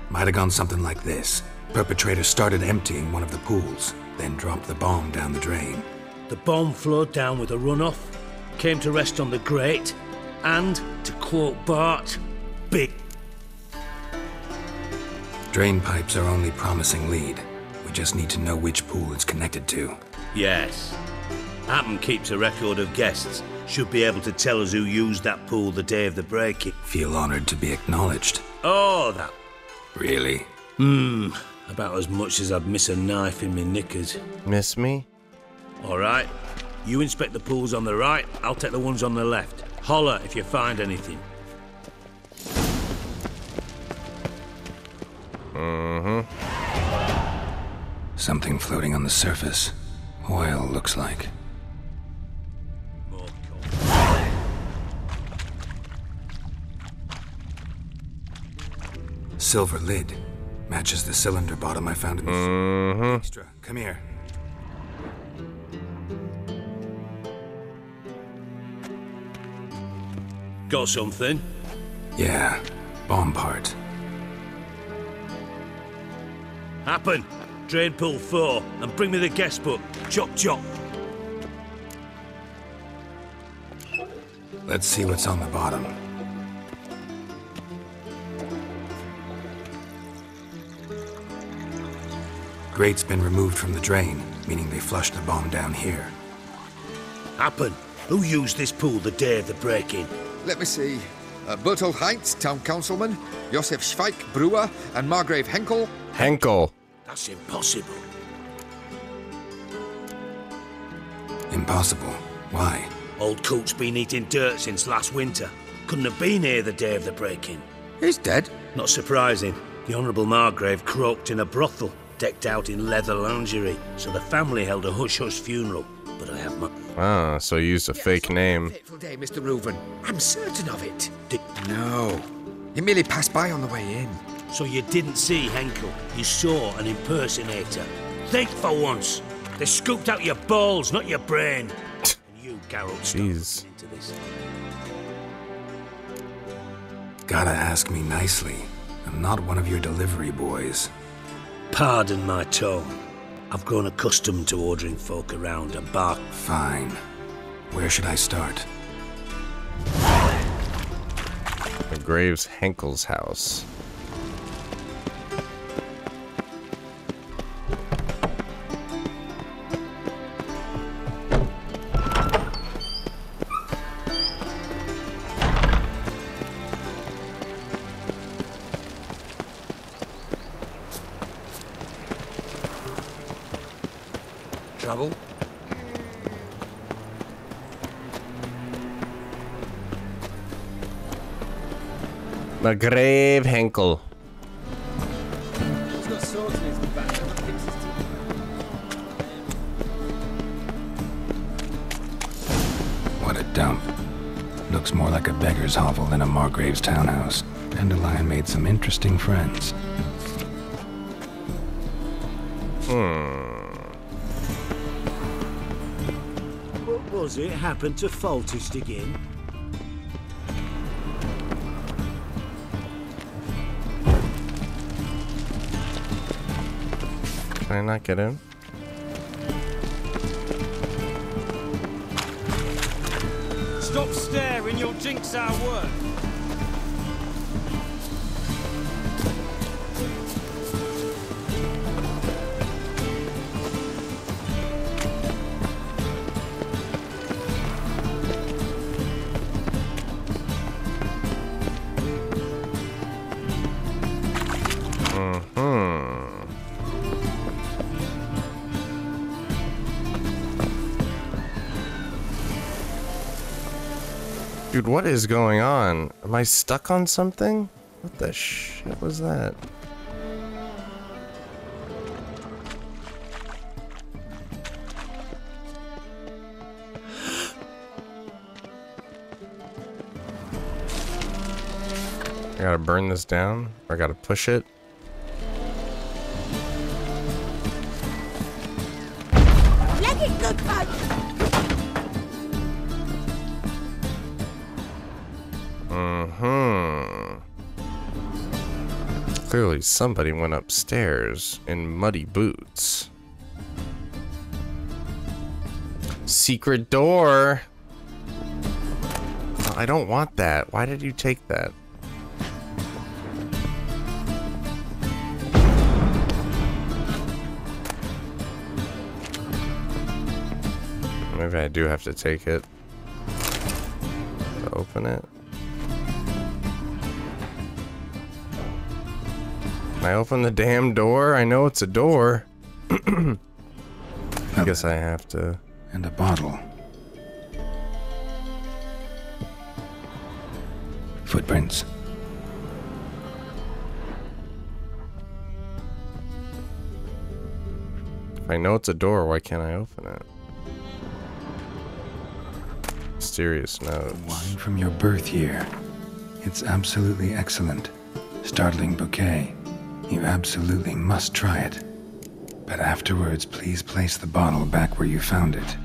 Might have gone something like this. Perpetrator started emptying one of the pools, then dropped the bomb down the drain. The bomb flowed down with a runoff, came to rest on the grate, and, to quote Bart, big. Drain pipes are only promising lead. We just need to know which pool it's connected to. Yes. Hammond keeps a record of guests. Should be able to tell us who used that pool the day of the break-in. Feel honored to be acknowledged. Oh, that... Really? About as much as I'd miss a knife in me knickers. Miss me? All right. You inspect the pools on the right, I'll take the ones on the left. Holler if you find anything. Something floating on the surface. Oil, looks like. Silver lid. Matches the cylinder bottom I found in the... Extra. Come here. Got something? Yeah. Bomb part. Happen. Drain pool 4 and bring me the guest book. Chop chop. Let's see what's on the bottom. Grate's been removed from the drain, meaning they flushed the bomb down here. Happen. Who used this pool the day of the break-in? Let me see. Bertold Heinz, town councilman, Josef Schweik, brewer, and Margrave Henkel. Henkel. That's impossible. Impossible? Why? Old Coot's been eating dirt since last winter. Couldn't have been here the day of the break-in. He's dead? Not surprising. The Honourable Margrave croaked in a brothel, decked out in leather lingerie, so the family held a hush-hush funeral. But I have my... Ah, so you used a fake name. Fateful day, Mr. Reuven. I'm certain of it. No. He merely passed by on the way in. So you didn't see Henkel. You saw an impersonator. Think for once. They scooped out your balls, not your brain. And you, Geralt, Jeez. into this. Gotta ask me nicely. I'm not one of your delivery boys. Pardon my tone. I've grown accustomed to ordering folk around a bar. Fine. Where should I start? The Graves Henkel's house. Trouble? The Grave Henkel. He's got swords in his back. What a dump. Looks more like a beggar's hovel than a Margrave's townhouse. Dandelion made some interesting friends. What was it happened to Foltest again? Can I not get in? Stop staring, you'll jinx our work. Dude, what is going on? Am I stuck on something? What the shit was that? I gotta burn this down? Or I gotta push it? Let it go, bud. Clearly somebody went upstairs in muddy boots. Secret door! Oh, I don't want that. Why did you take that? Maybe I do have to take it to open it. Can I open the damn door? I know it's a door. I guess I have to. And a bottle. Footprints. If I know it's a door, why can't I open it? Mysterious note. Wine from your birth year. It's absolutely excellent. Startling bouquet. You absolutely must try it. But afterwards, please place the bottle back where you found it.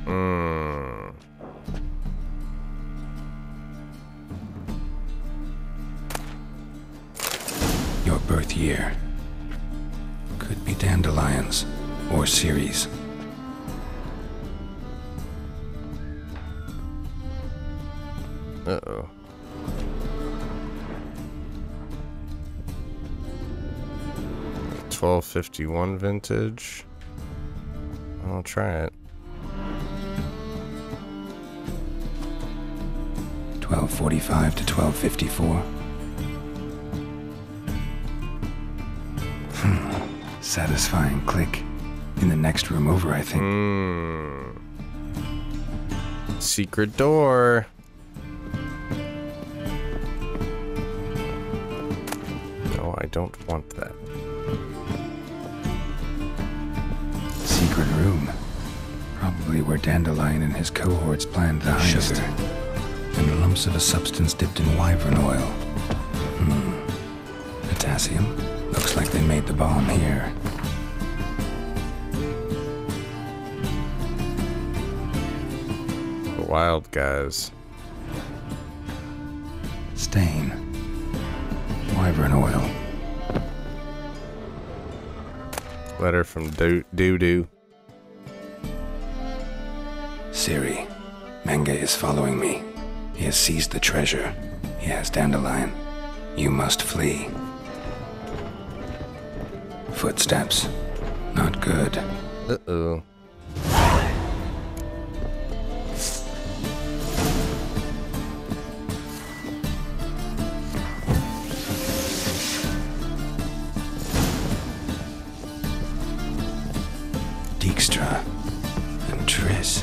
Your birth year. Could be dandelions or Ceres. Uh-oh. $12.51 vintage. I'll try it. $12.45 to $12.54. Satisfying click. In the next room over, I think. Secret door. No, I don't want that. Secret room. Probably where Dandelion and his cohorts planned the heist. Sugar. And lumps of a substance dipped in wyvern oil. Potassium. Looks like they made the bomb here. The wild guys. Stain. Wyvern oil. Letter from Doo-Doo. Ciri, Menge is following me. He has seized the treasure. He has Dandelion. You must flee. Footsteps. Not good. Uh-oh. Dijkstra and Triss.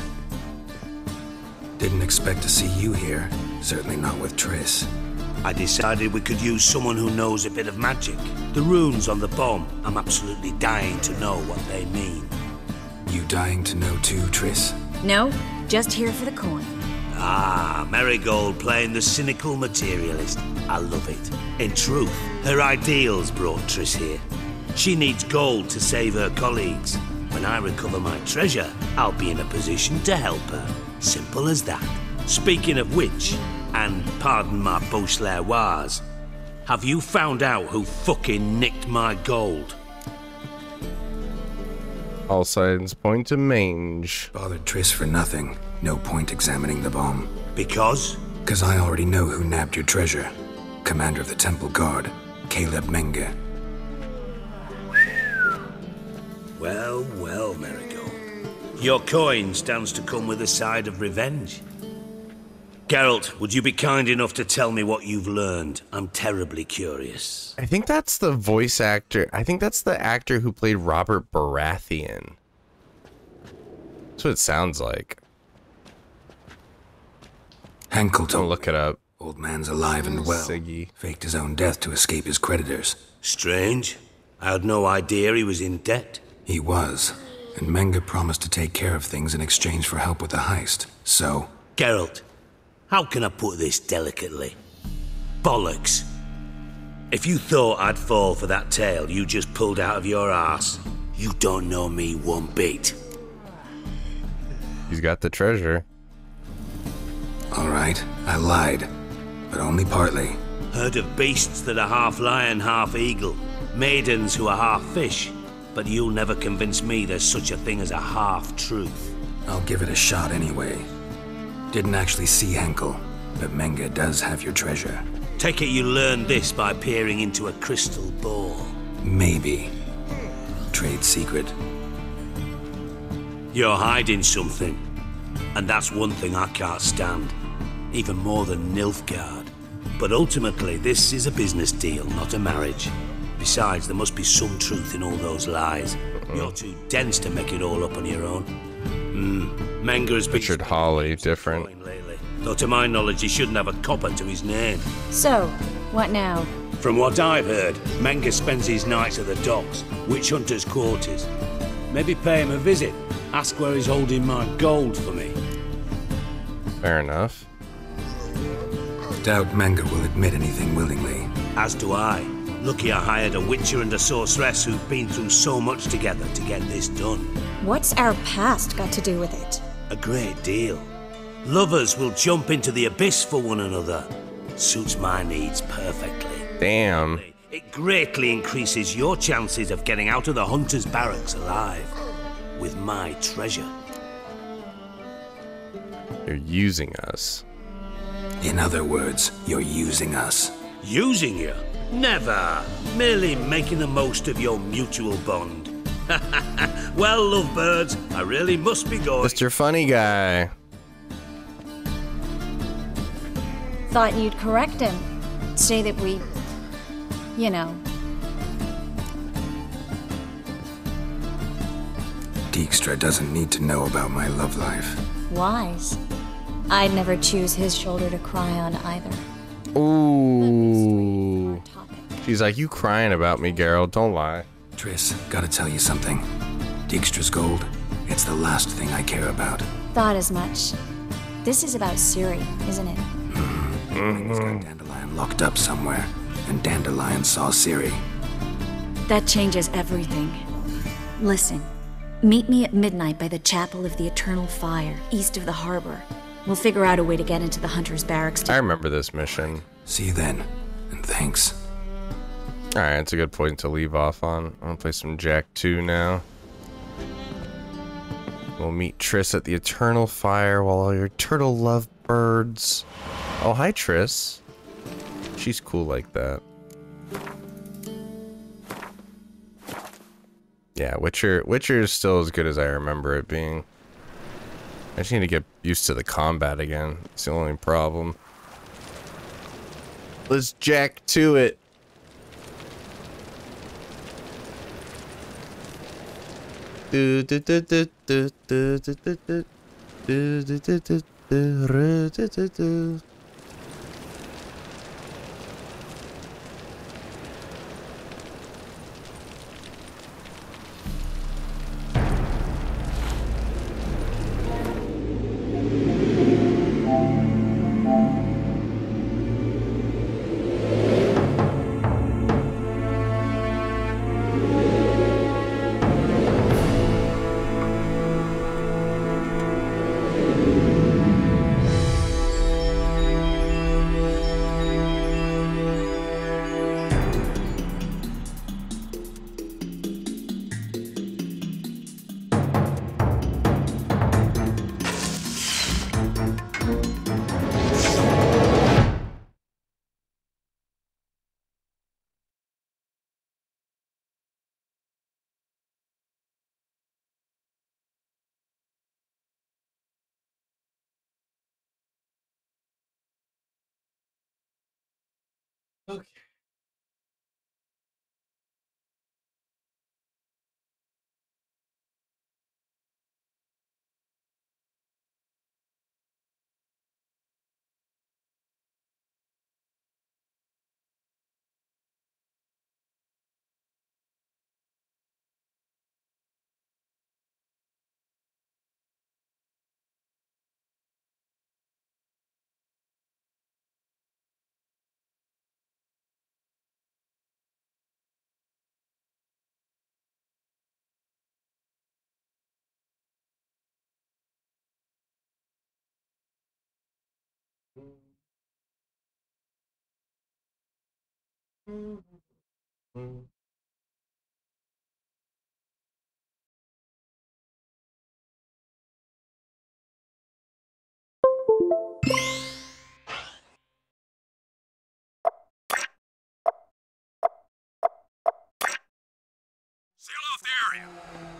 Didn't expect to see you here. Certainly not with Triss. I decided we could use someone who knows a bit of magic. The runes on the bomb, I'm absolutely dying to know what they mean. You dying to know too, Triss? No, just here for the coin. Ah, Marigold playing the cynical materialist. I love it. In truth, her ideals brought Triss here. She needs gold to save her colleagues. When I recover my treasure, I'll be in a position to help her. Simple as that. Speaking of which, and pardon my Beauclervois, have you found out who fucking nicked my gold? All signs point to Mange. Bothered Triss for nothing. No point examining the bomb. Because? Because I already know who nabbed your treasure. Commander of the Temple Guard, Caleb Menge. Well, well, Marigold. Your coin stands to come with a side of revenge. Geralt, would you be kind enough to tell me what you've learned? I'm terribly curious. I think that's the voice actor. I think that's the actor who played Robert Baratheon. That's what it sounds like. Henkel told look it up. Old man's alive and well. Siggy. Faked his own death to escape his creditors. Strange. I had no idea he was in debt. He was. And Menge promised to take care of things in exchange for help with the heist. So... Geralt, how can I put this delicately? Bollocks. If you thought I'd fall for that tale you just pulled out of your arse, you don't know me one bit. He's got the treasure. All right, I lied. But only partly. Heard of beasts that are half lion, half eagle. Maidens who are half fish. But you'll never convince me there's such a thing as a half-truth. I'll give it a shot anyway. Didn't actually see Henkel, but Menge does have your treasure. Take it you learned this by peering into a crystal ball. Maybe. Trade secret. You're hiding something. And that's one thing I can't stand. Even more than Nilfgaard. But ultimately, this is a business deal, not a marriage. Besides, there must be some truth in all those lies. You're too dense to make it all up on your own. Menge has been... Richard Hawley, different. Lately. Though to my knowledge, he shouldn't have a copper to his name. So, what now? From what I've heard, Menge spends his nights at the docks, witch hunters' quarters. Maybe pay him a visit. Ask where he's holding my gold for me. Fair enough. Doubt Menge will admit anything willingly. As do I. Lucky I hired a witcher and a sorceress who've been through so much together to get this done. What's our past got to do with it? A great deal. Lovers will jump into the abyss for one another. Suits my needs perfectly. Damn. It greatly increases your chances of getting out of the hunter's barracks alive. With my treasure. You're using us. In other words, you're using us. Using you? Never. Merely making the most of your mutual bond. Well, lovebirds, I really must be going. Mr. Funny Guy. Thought you'd correct him. Say that we... you know... Dijkstra doesn't need to know about my love life. Wise. I'd never choose his shoulder to cry on either. Ooh. She's like, you crying about me, Geralt, don't lie. Triss, gotta tell you something. Dijkstra's gold, it's the last thing I care about. Thought as much. This is about Ciri, isn't it? He's got Dandelion locked up somewhere, and Dandelion saw Ciri. That changes everything. Listen, meet me at midnight by the Chapel of the Eternal Fire, east of the harbor. We'll figure out a way to get into the Hunter's Barracks. I remember this mission. See you then, and thanks. Alright, that's a good point to leave off on. I'm gonna play some Jak2 now. We'll meet Triss at the Eternal Fire while all your turtle lovebirds. Oh, hi Triss. She's cool like that. Yeah, Witcher is still as good as I remember it being. I just need to get used to the combat again. It's the only problem. Let's Jak2 it. Okay.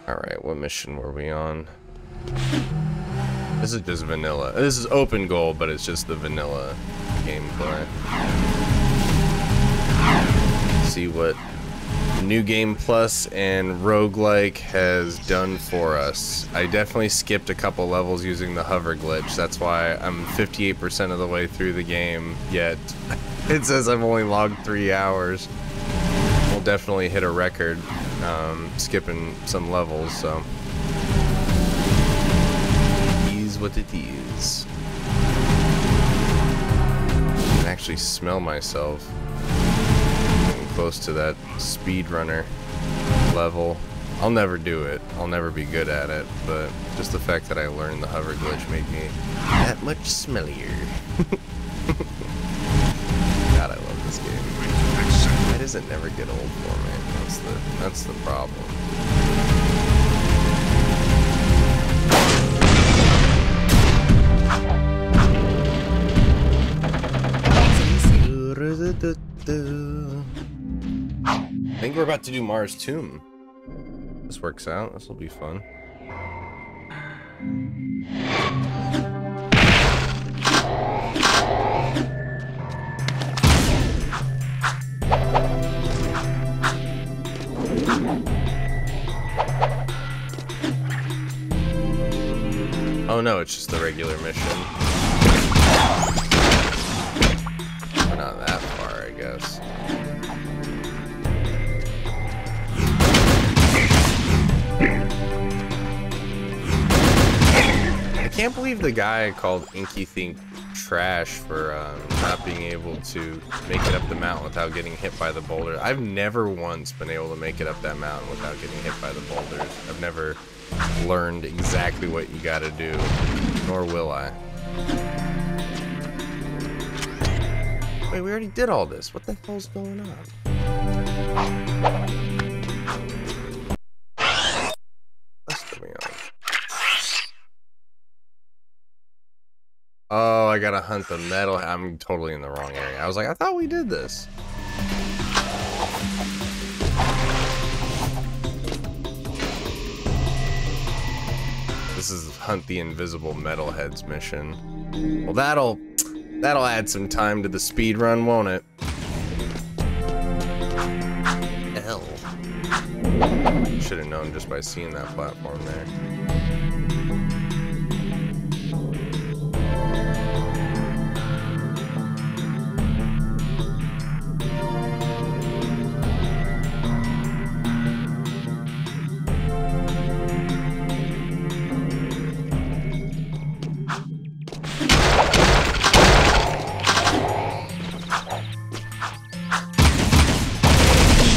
Alright, what mission were we on? This is just vanilla. This is open goal, but it's just the vanilla gameplay. See what New Game Plus and Roguelike has done for us. I definitely skipped a couple levels using the hover glitch. That's why I'm 58% of the way through the game, yet it says I've only logged 3 hours. We'll definitely hit a record skipping some levels, so it is what it is. I can actually smell myself getting close to that speedrunner level. I'll never do it. I'll never be good at it, but just the fact that I learned the hover glitch made me that much smellier. God, I love this game. Why does it never get old for me? That's the problem. I think we're about to do Mars Tomb. This works out. This will be fun. Oh no, it's just the regular mission. We're not that far, I guess. I can't believe the guy called Inky Think trash for not being able to make it up the mountain without getting hit by the boulder. I've never once been able to make it up that mountain without getting hit by the boulders. I've never learned exactly what you gotta do, nor will I. Wait, we already did all this. What the hell's going on? Oh, I gotta hunt the metal. I'm totally in the wrong area. I was like, I thought we did this. This is hunt the invisible metalheads mission. Well, that'll add some time to the speed run, won't it? L. Should have known just by seeing that platform there.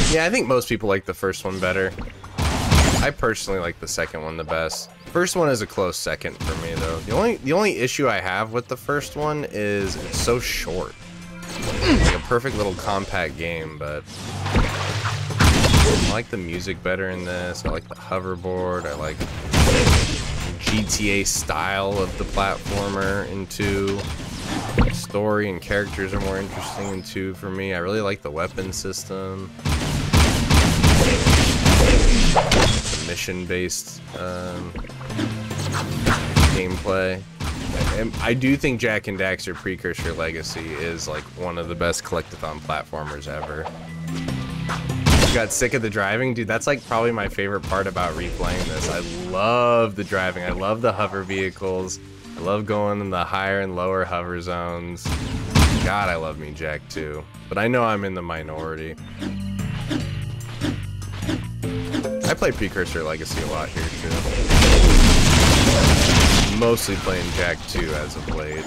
Yeah, I think most people like the first one better. I personally like the second one the best. First one is a close second for me though. The only issue I have with the first one is it's so short. Like a perfect little compact game, but I like the music better in this. I like the hoverboard. I like GTA style of the platformer in 2. Story and characters are more interesting in 2 for me. I really like the weapon system. The mission-based gameplay. And I do think Jak and Daxter Precursor Legacy is like one of the best collectathon platformers ever. You got sick of the driving? Dude, that's like probably my favorite part about replaying this. I love the driving. I love the hover vehicles. I love going in the higher and lower hover zones. God, I love me Jak2. But I know I'm in the minority. I play Precursor Legacy a lot here too. Mostly playing Jak2 as of late.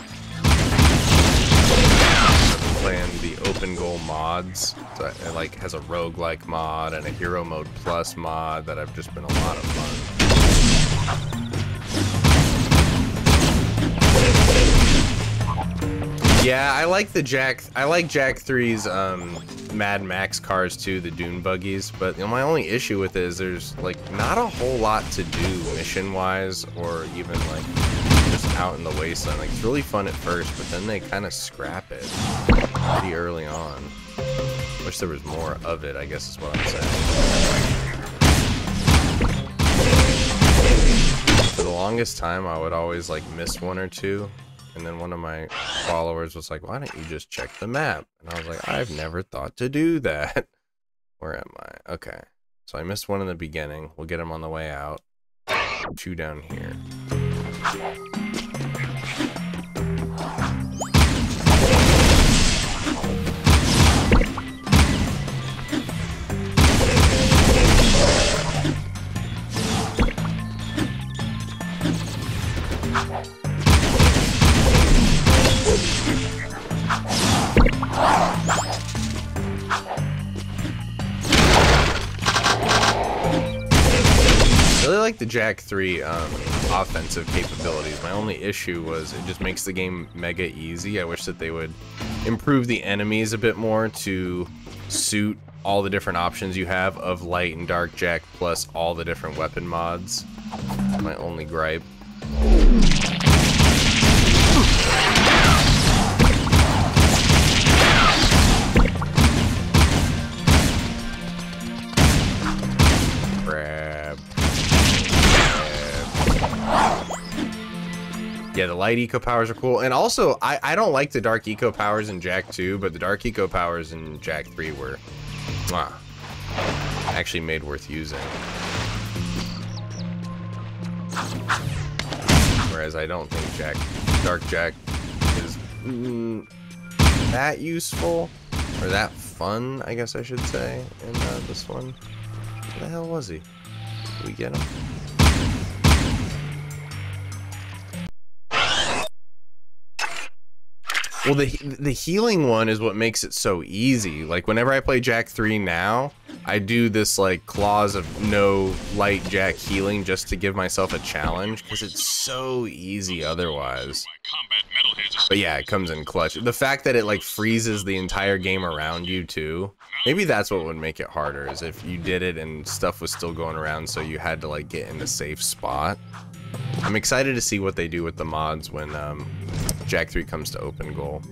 I've been playing the open goal mods. So it like has a roguelike mod and a hero mode plus mod that have just been a lot of fun. Yeah, I like the Jak3's Mad Max cars too, the dune buggies, but you know, my only issue with it is there's like not a whole lot to do mission wise or even like just out in the wasteland. Like it's really fun at first, but then they kind of scrap it pretty early on. Wish there was more of it, I guess is what I'm saying. For the longest time I would always like miss one or two. And then one of my followers was like, why don't you just check the map? And I was like, I've never thought to do that. Where am I? Okay. So I missed one in the beginning. We'll get them on the way out. 2 down here. I really like the Jak3 offensive capabilities. My only issue was it just makes the game mega easy. I wish that they would improve the enemies a bit more to suit all the different options you have of light and dark Jak plus all the different weapon mods. My only gripe. Yeah, the light eco powers are cool, and also I don't like the dark eco powers in Jak2, but the dark eco powers in Jak3 were actually made worth using. Whereas I don't think dark Jak is that useful or that fun, I guess I should say, in this one. Where the hell was he? Did we get him? Well, the healing one is what makes it so easy. Like, whenever I play Jak3 now, I do this, like, clause of no light Jak healing just to give myself a challenge, because it's so easy otherwise. Combat metal But yeah, it comes in clutch. The fact that it like freezes the entire game around you too. Maybe that's what would make it harder, is if you did it and stuff was still going around, so you had to like get in a safe spot. I'm excited to see what they do with the mods when Jak2 comes to open goal.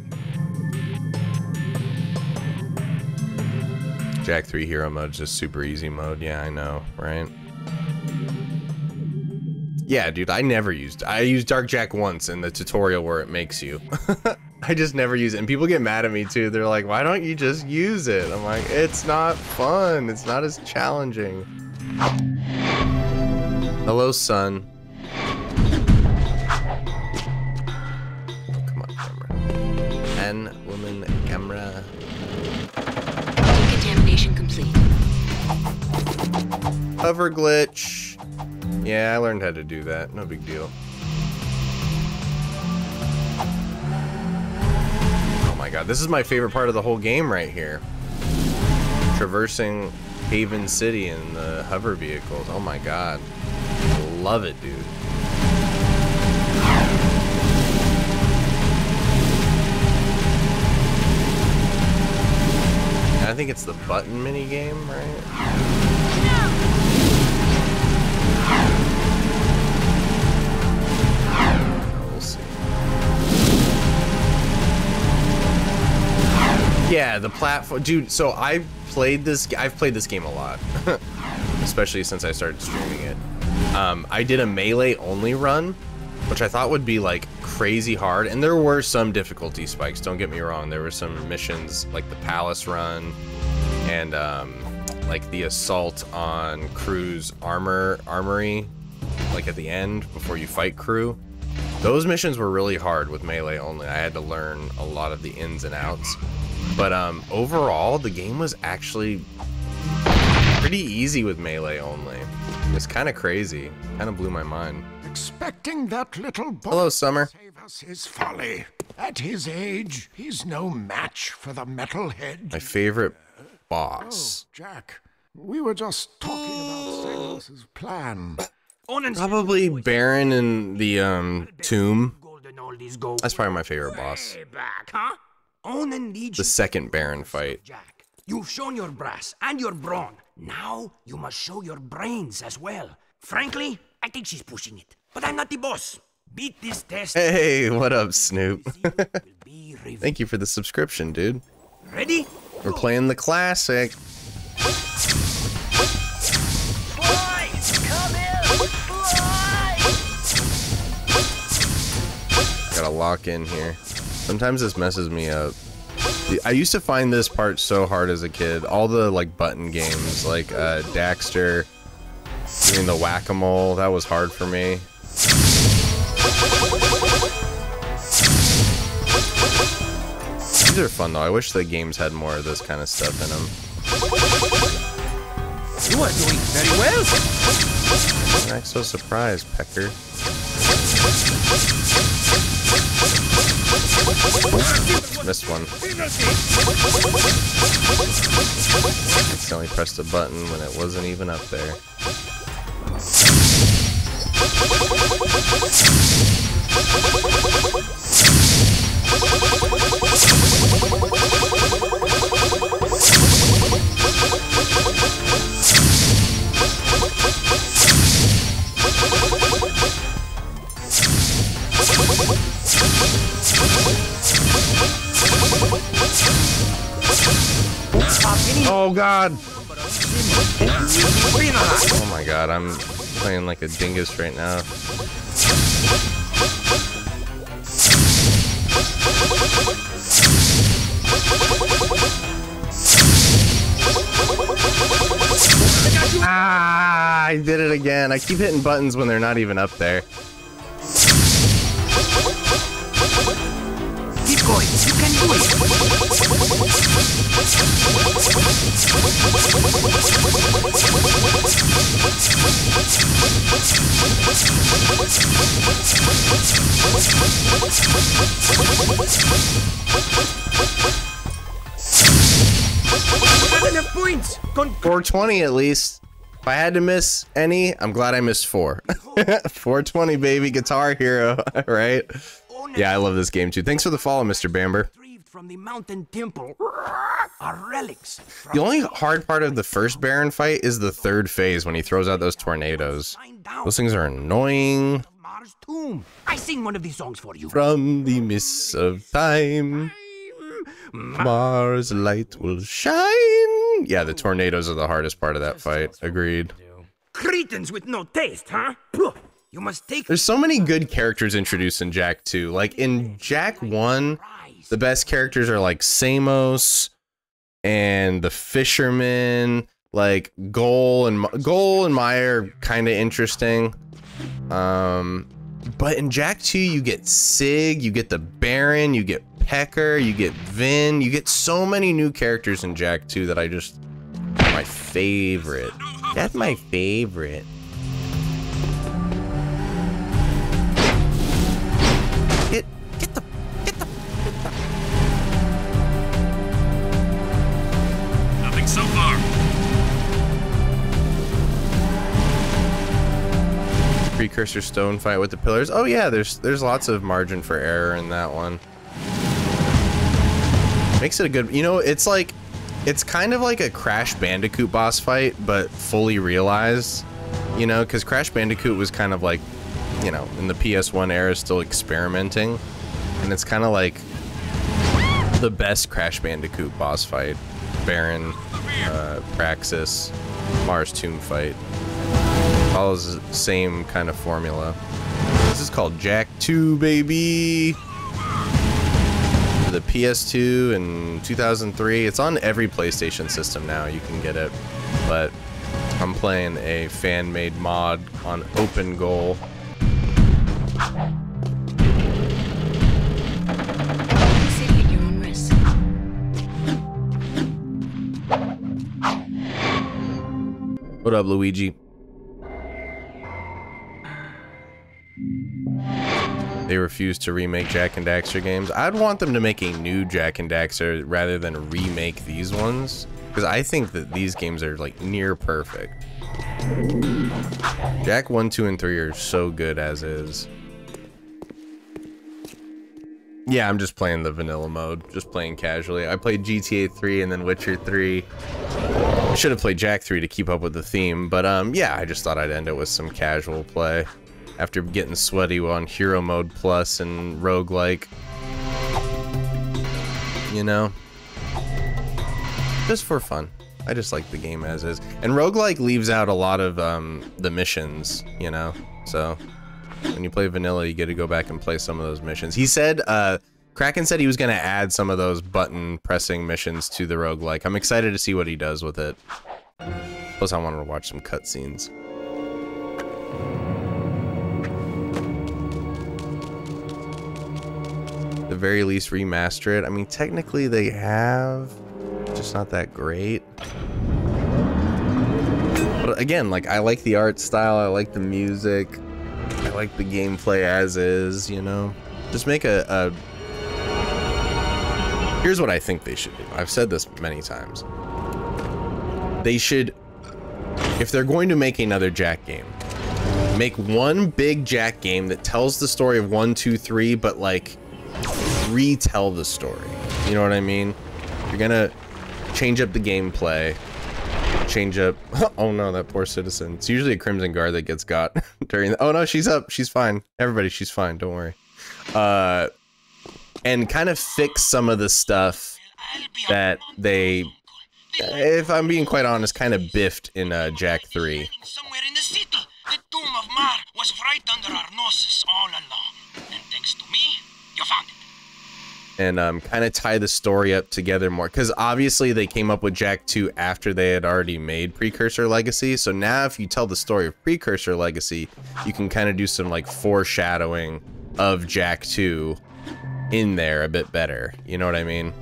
Jak2 hero mode is just super easy mode. Yeah, I know, right? Yeah, dude, I used Dark Jak once in the tutorial where it makes you. I just never use it, and people get mad at me too. They're like, why don't you just use it? I'm like, it's not fun. It's not as challenging. Hello, son. Oh, come on, camera. And woman camera. Contamination complete. Hover glitch. Yeah, I learned how to do that. No big deal. Oh my god, this is my favorite part of the whole game right here. Traversing Haven City in the hover vehicles. Oh my god. Love it, dude. I think it's the button mini game, right? We'll see. Yeah, the platform, dude. So I've played this game a lot, especially since I started streaming it. I did a melee only run, which I thought would be like crazy hard, and there were some difficulty spikes, don't get me wrong. There were some missions like the palace run and like the assault on Crew's armory, like at the end before you fight Crew. Those missions were really hard with melee only. I had to learn a lot of the ins and outs, but overall the game was actually pretty easy with melee only. It's kind of crazy. Kind of blew my mind. Expecting that little boy Hello, Summer. to save us is folly. At his age, he's no match for the metalhead. My favorite boss. Oh, Jak, we were just talking about Sagos's plan. Probably Baron in the tomb. That's probably my favorite boss. The second Baron fight. You've shown your brass and your brawn. Now you must show your brains as well. Frankly, I think she's pushing it. But I'm not the boss. Beat this test. Hey, what up, Snoop? Thank you for the subscription, dude. Ready? We're playing the classic. Gotta lock in here. Sometimes this messes me up. I used to find this part so hard as a kid. All the like button games, like Daxter, doing the whack-a-mole, that was hard for me. These are fun though. I wish the games had more of this kind of stuff in them. You are doing very well. I'm not so surprised, Pecker. Missed one. Accidentally pressed a button when it wasn't even up there. Oh god! Oh my god, I'm playing like a dingus right now. Ah, I did it again. I keep hitting buttons when they're not even up there. Keep going. You can do it. Enough points. 420 at least. If I had to miss any, I'm glad I missed 4. 420, baby. Guitar Hero, right? Yeah, I love this game too. Thanks for the follow, Mr. Bamber. From the mountain temple are relics. The only hard part of the first Baron fight is the third phase when he throws out those tornadoes. Those things are annoying. Mars' tomb. I sing one of these songs for you. From the mists of time, Mars' light will shine. Yeah, the tornadoes are the hardest part of that fight. Agreed. Cretins with no taste, huh? Puh. You must take. There's so many good characters introduced in Jak2. Like in Jak1, the best characters are like Samos and the fisherman. Like Goal and Maya are kind of interesting. But in Jak2, you get Sig, you get the Baron, you get Pecker, you get Vin, you get so many new characters in Jak2 that I just my favorite. That's my favorite. Nothing so far. Precursor stone fight with the pillars. Oh yeah, there's lots of margin for error in that one. Makes it a good, you know, it's kind of like a Crash Bandicoot boss fight, but fully realized, you know, because Crash Bandicoot was kind of like, you know, in the PS1 era still experimenting, and it's kind of like the best Crash Bandicoot boss fight. Baron, Praxis, Mars Tomb fight. Follows the same kind of formula. This is called Jak2, baby! The PS2 in 2003. It's on every PlayStation system now. You can get it. But I'm playing a fan-made mod on Open Goal. What up, Luigi? They refuse to remake Jak and Daxter games. I'd want them to make a new Jak and Daxter rather than remake these ones, because I think that these games are like near perfect. Jak 1, 2, and 3 are so good as is. Yeah, I'm just playing the vanilla mode, just playing casually. I played GTA 3 and then Witcher 3. I should have played Jak 3 to keep up with the theme, but yeah, I just thought I'd end it with some casual play after getting sweaty on Hero Mode Plus and Roguelike. You know? Just for fun. I just like the game as is. And Roguelike leaves out a lot of the missions, you know? So when you play vanilla, you get to go back and play some of those missions. He said, Kraken said he was going to add some of those button pressing missions to the roguelike. I'm excited to see what he does with it. Plus, I want to watch some cutscenes. At the very least, remaster it. I mean, technically they have, just not that great. But again, like, I like the art style, I like the music. I like the gameplay as is, you know? Just make a... Here's what I think they should do. I've said this many times. They should... If they're going to make another Jak game, make one big Jak game that tells the story of 1, 2, 3, but, like, retell the story. You know what I mean? You're gonna change up the gameplay. Change up. Oh no, that poor citizen. It's usually a Crimson Guard that gets got during the, oh no, she's up. She's fine. Everybody, she's fine. Don't worry. And kind of fix some of the stuff that they, if I'm being quite honest, kind of biffed in Jak 3. Somewhere in the city, the tomb of Mar was right under our noses all along. And thanks to me, you found it. And kind of tie the story up together more, because obviously they came up with Jak 2 after they had already made Precursor Legacy. So now if you tell the story of Precursor Legacy, you can kind of do some like foreshadowing of Jak 2 in there a bit better. You know what I mean?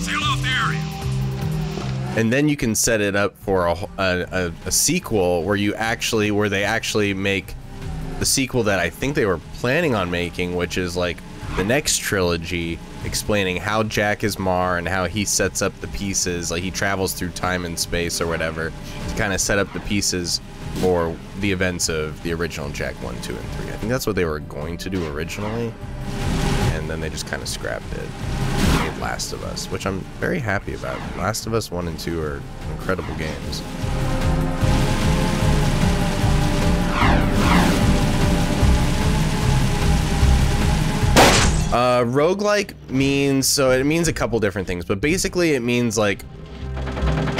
Seal off the area. And then you can set it up for a sequel where they actually make the sequel that I think they were planning on making, which is like the next trilogy explaining how Jak is Mar and how he sets up the pieces, like he travels through time and space or whatever to kind of set up the pieces for the events of the original Jak 1, 2, and 3. I think that's what they were going to do originally, and then they just kind of scrapped it. Made Last of Us, which I'm very happy about. Last of Us 1 and 2 are incredible games. Roguelike means, so it means a couple different things, but basically it means like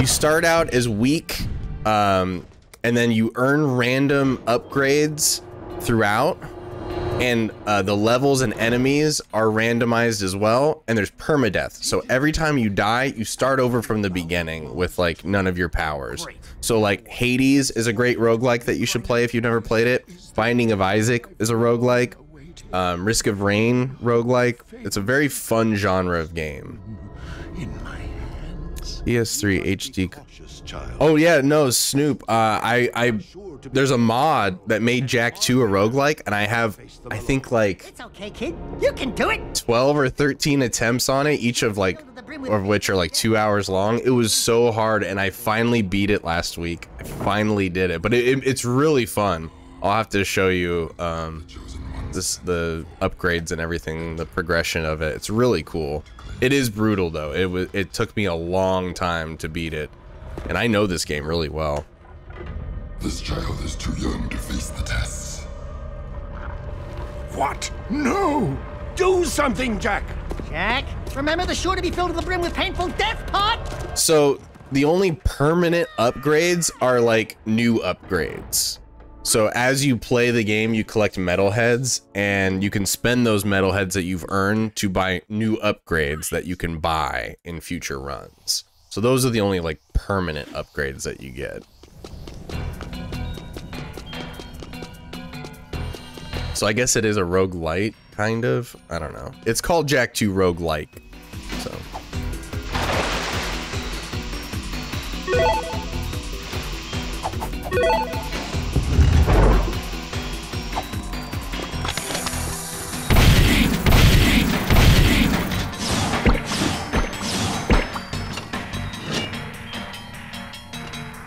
you start out as weak, and then you earn random upgrades throughout, and the levels and enemies are randomized as well, and there's permadeath. So every time you die, you start over from the beginning with like none of your powers. So like Hades is a great roguelike that you should play if you've never played it. Binding of Isaac is a roguelike. Risk of Rain roguelike. It's a very fun genre of game. PS3 HD. Oh yeah, no, Snoop. There's a mod that made Jak2 a roguelike, and I have, I think like, It's okay, kid. You can do it. 12 or 13 attempts on it, each of which are like 2 hours long. It was so hard, and I finally beat it last week. I finally did it, but it's really fun. I'll have to show you the upgrades and everything, the progression of it. It's really cool. It is brutal though. It took me a long time to beat it, and I know this game really well. This child is too young to face the tests. What? No! Do something, Jak! Jak, remember the shore to be filled to the brim with painful death pot? So the only permanent upgrades are like new upgrades. So as you play the game, you collect metalheads, and you can spend those metalheads that you've earned to buy new upgrades that you can buy in future runs. So those are the only like permanent upgrades that you get. So I guess it is a roguelite, kind of. I don't know. It's called Jak2 roguelike. So.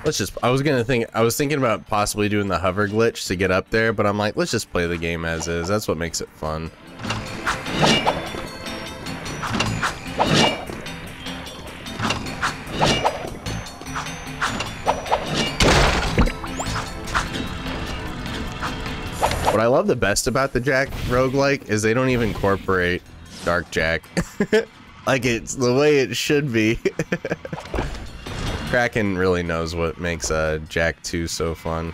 Let's just, I was thinking about possibly doing the hover glitch to get up there, but I'm like, let's just play the game as is. That's what makes it fun. What I love the best about the Jak roguelike is they don't even incorporate Dark Jak. Like it's the way it should be. Kraken really knows what makes Jak2 so fun.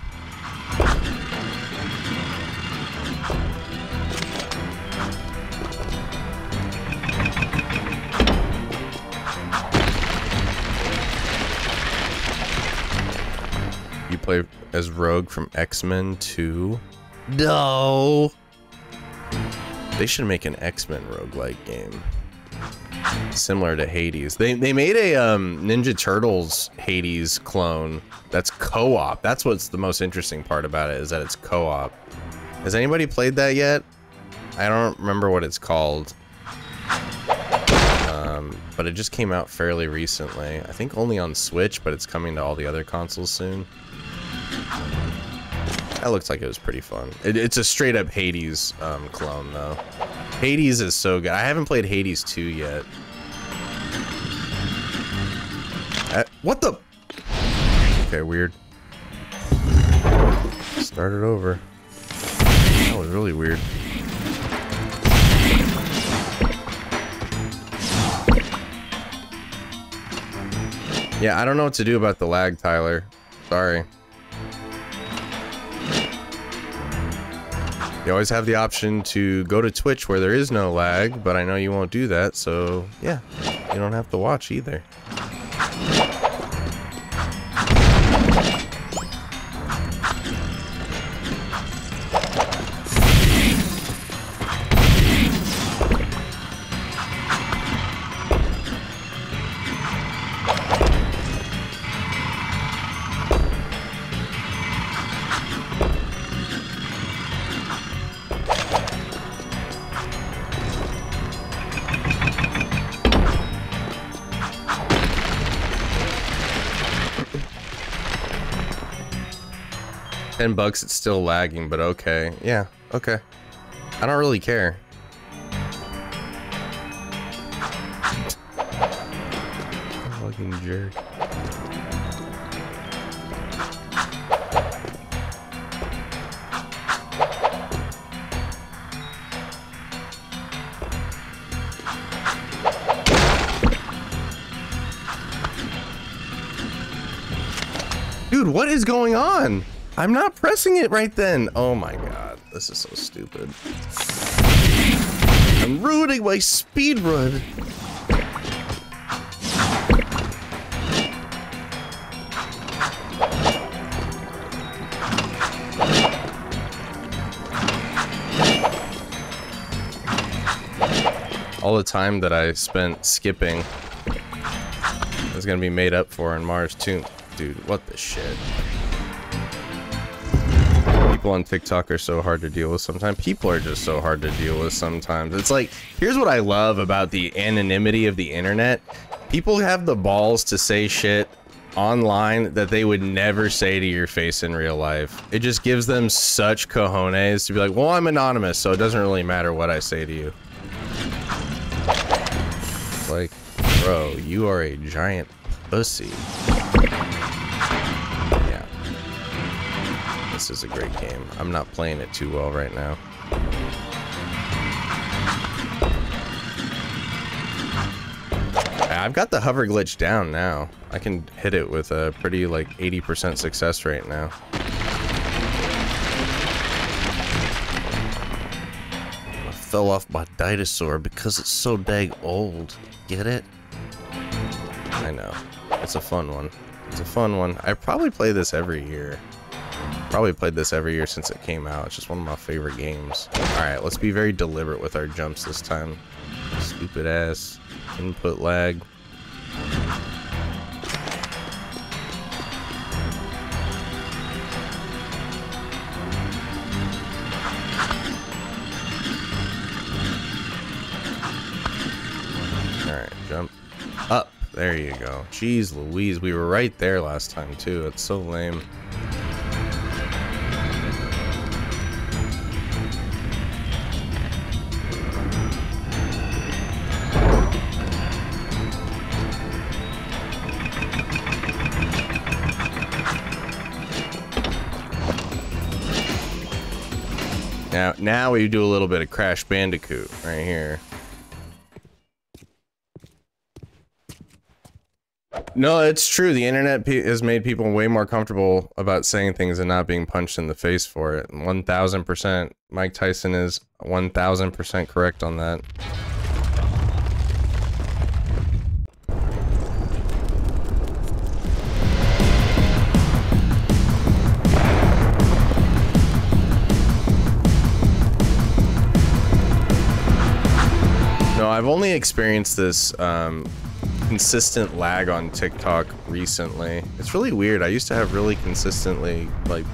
You play as Rogue from X-Men 2? No! They should make an X-Men roguelike game. Similar to Hades. They made a Ninja Turtles Hades clone that's co-op. That's what's the most interesting part about it, is that it's co-op. Has anybody played that yet? I don't remember what it's called. But it just came out fairly recently. I think only on Switch, but it's coming to all the other consoles soon. That looks like it was pretty fun. It's a straight up Hades clone though. Hades is so good. I haven't played Hades 2 yet. What the? Okay, weird. Start it over. That was really weird. Yeah, I don't know what to do about the lag, Tyler. Sorry. You always have the option to go to Twitch where there is no lag, but I know you won't do that, so yeah, you don't have to watch either. $10, it's still lagging, but okay. Yeah, okay. I don't really care. Fucking jerk. Dude, what is going on? I'm not pressing it right then. Oh my god, this is so stupid. I'm ruining my speed run. All the time that I spent skipping is gonna be made up for in Mars 2. Dude, what the shit? People on TikTok are so hard to deal with sometimes. People are just so hard to deal with sometimes. It's like, here's what I love about the anonymity of the internet. People have the balls to say shit online that they would never say to your face in real life. It just gives them such cojones to be like, well, I'm anonymous, so it doesn't really matter what I say to you. Like, bro, you are a giant pussy. Yeah. This is a great game. I'm not playing it too well right now. I've got the hover glitch down now. I can hit it with a pretty like 80% success rate now. I fell off my dinosaur because it's so dang old. Get it? I know. It's a fun one. It's a fun one. I probably play this every year. Probably played this every year since it came out. It's just one of my favorite games. Alright, let's be very deliberate with our jumps this time. Stupid ass input lag. Alright, jump up. There you go. Jeez Louise, we were right there last time too. It's so lame. Now we do a little bit of Crash Bandicoot right here. No, it's true. The internet has made people way more comfortable about saying things and not being punched in the face for it. 1000%. Mike Tyson is 1000% correct on that. No, I've only experienced this consistent lag on TikTok recently. It's really weird. I used to have really consistently like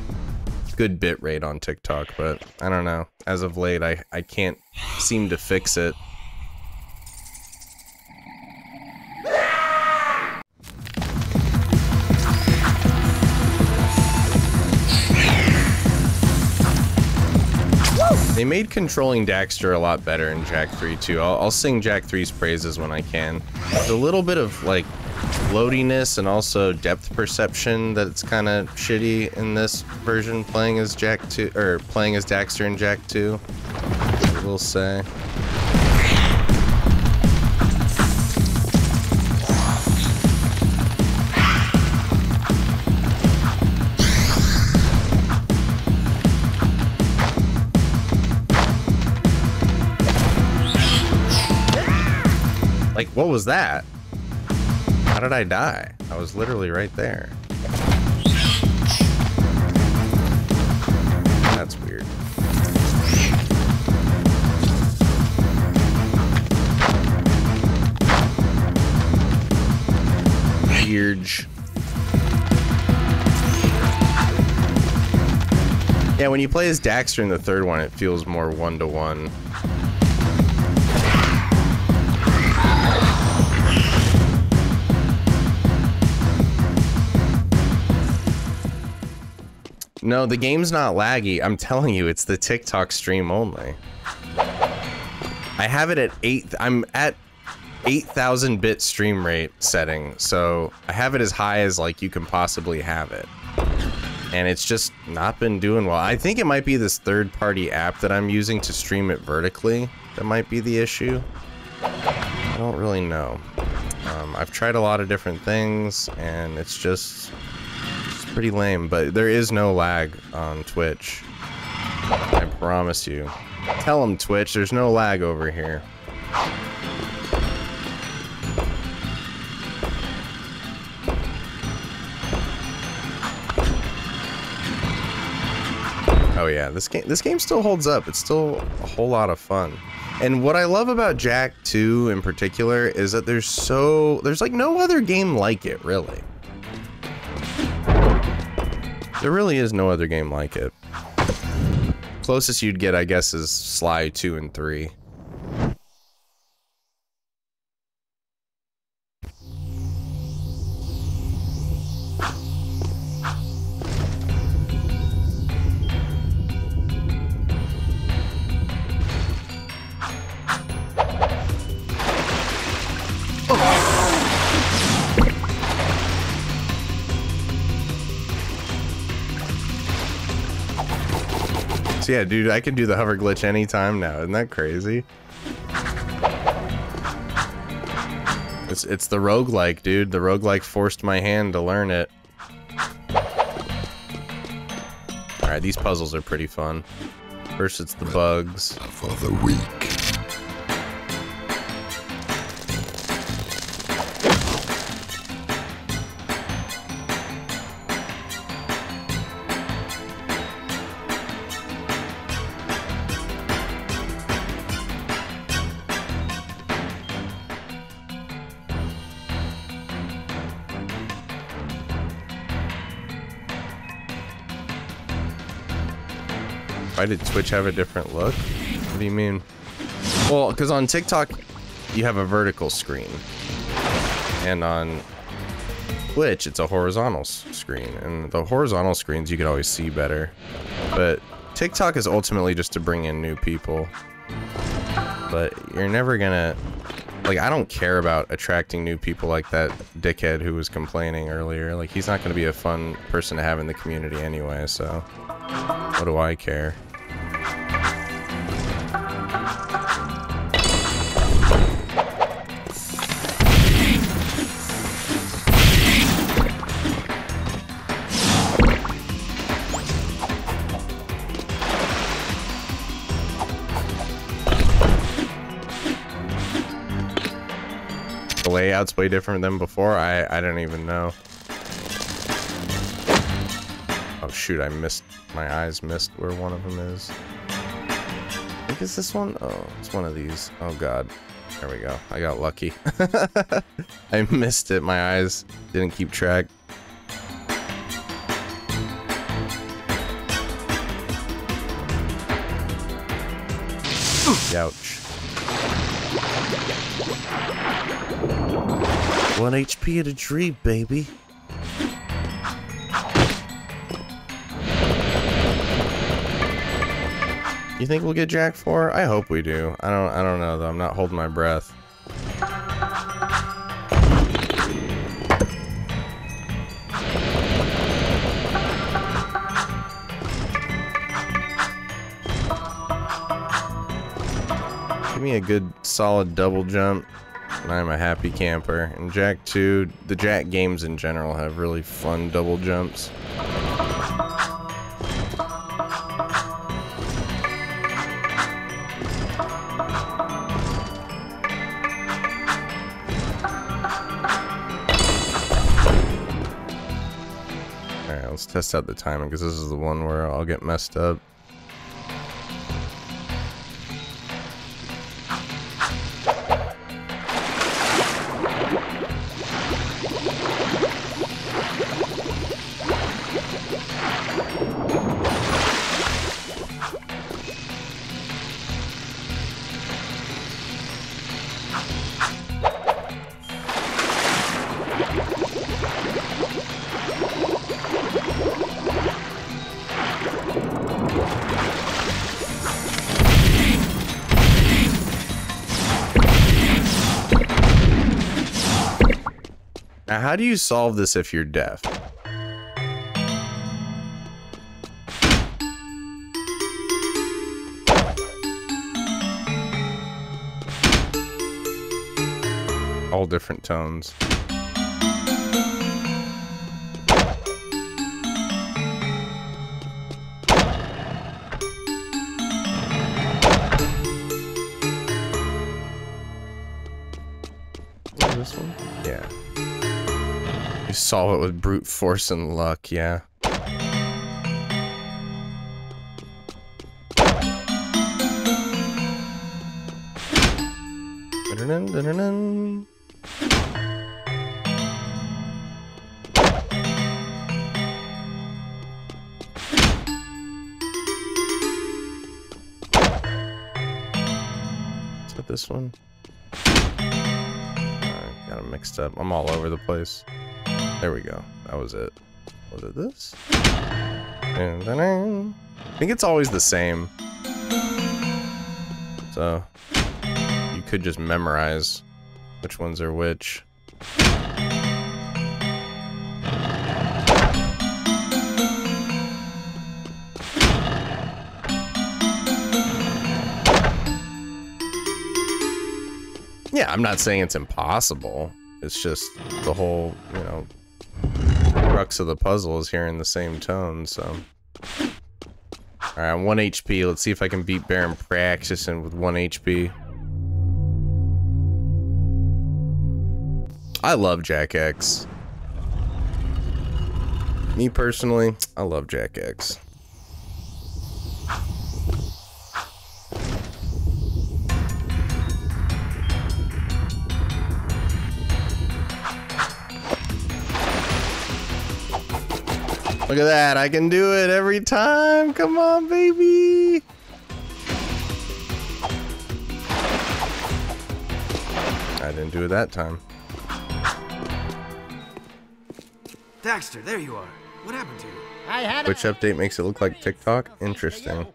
good bit rate on TikTok, but I don't know. As of late, I can't seem to fix it. They made controlling Daxter a lot better in Jak2 too. I'll sing Jak3's praises when I can. There's a little bit of like floatiness and also depth perception that's kind of shitty in this version playing as Jak2 or playing as Daxter in Jak2. I will say. Like, what was that? How did I die? I was literally right there. That's weird. Weird. Yeah, when you play as Daxter in the third one, it feels more one-to-one. No, the game's not laggy. I'm telling you, it's the TikTok stream only. I have it at I'm at 8,000 bit stream rate setting, so I have it as high as like you can possibly have it. And it's just not been doing well. I think it might be this third-party app that I'm using to stream it vertically that might be the issue. I don't really know. I've tried a lot of different things, and it's just pretty lame, but there is no lag on Twitch. I promise you. Tell them, Twitch, there's no lag over here. Oh yeah, this game still holds up. It's still a whole lot of fun. And what I love about Jak2 in particular is that there's like no other game like it, really. There really is no other game like it. Closest you'd get, I guess, is Sly 2 and 3. So yeah, dude, I can do the hover glitch anytime now. Isn't that crazy? It's the roguelike, dude. The roguelike forced my hand to learn it. Alright, these puzzles are pretty fun. First it's the bugs. For the weak. Why did Twitch have a different look? What do you mean? Well, because on TikTok, you have a vertical screen. And on Twitch, it's a horizontal screen. And the horizontal screens, you can always see better. But TikTok is ultimately just to bring in new people. But you're never gonna... Like, I don't care about attracting new people like that dickhead who was complaining earlier. Like, he's not gonna be a fun person to have in the community anyway, so... What do I care? The layout's way different than before. I don't even know. Oh shoot, I missed. My eyes missed where one of them is. I think it's this one? Oh, it's one of these. Oh god. There we go. I got lucky. I missed it. My eyes didn't keep track. Ouch. 1 HP at a tree, baby. You think we'll get Jak 4? I hope we do. I don't know though. I'm not holding my breath. Give me a good solid double jump and I'm a happy camper. And Jak2, the Jak games in general have really fun double jumps. Let's test out the timing because this is the one where I'll get messed up. Now, how do you solve this if you're deaf? All different tones. This one? Yeah. You solve it with brute force and luck, yeah. Dun-dun-dun-dun-dun. Is that this one? Got them mixed up. I'm all over the place. There we go. That was it. Was it this? I think it's always the same. So you could just memorize which ones are which. Yeah, I'm not saying it's impossible. It's just the whole, you know, crux of the puzzle is hearing the same tone, so. Alright, I'm 1 HP. Let's see if I can beat Baron Praxis with 1 HP. I love Jak2. Me personally, I love Jak2. Look at that, I can do it every time. Come on, baby. I didn't do it that time. Daxter, there you are. What happened to you? Which update makes it look like TikTok? Interesting.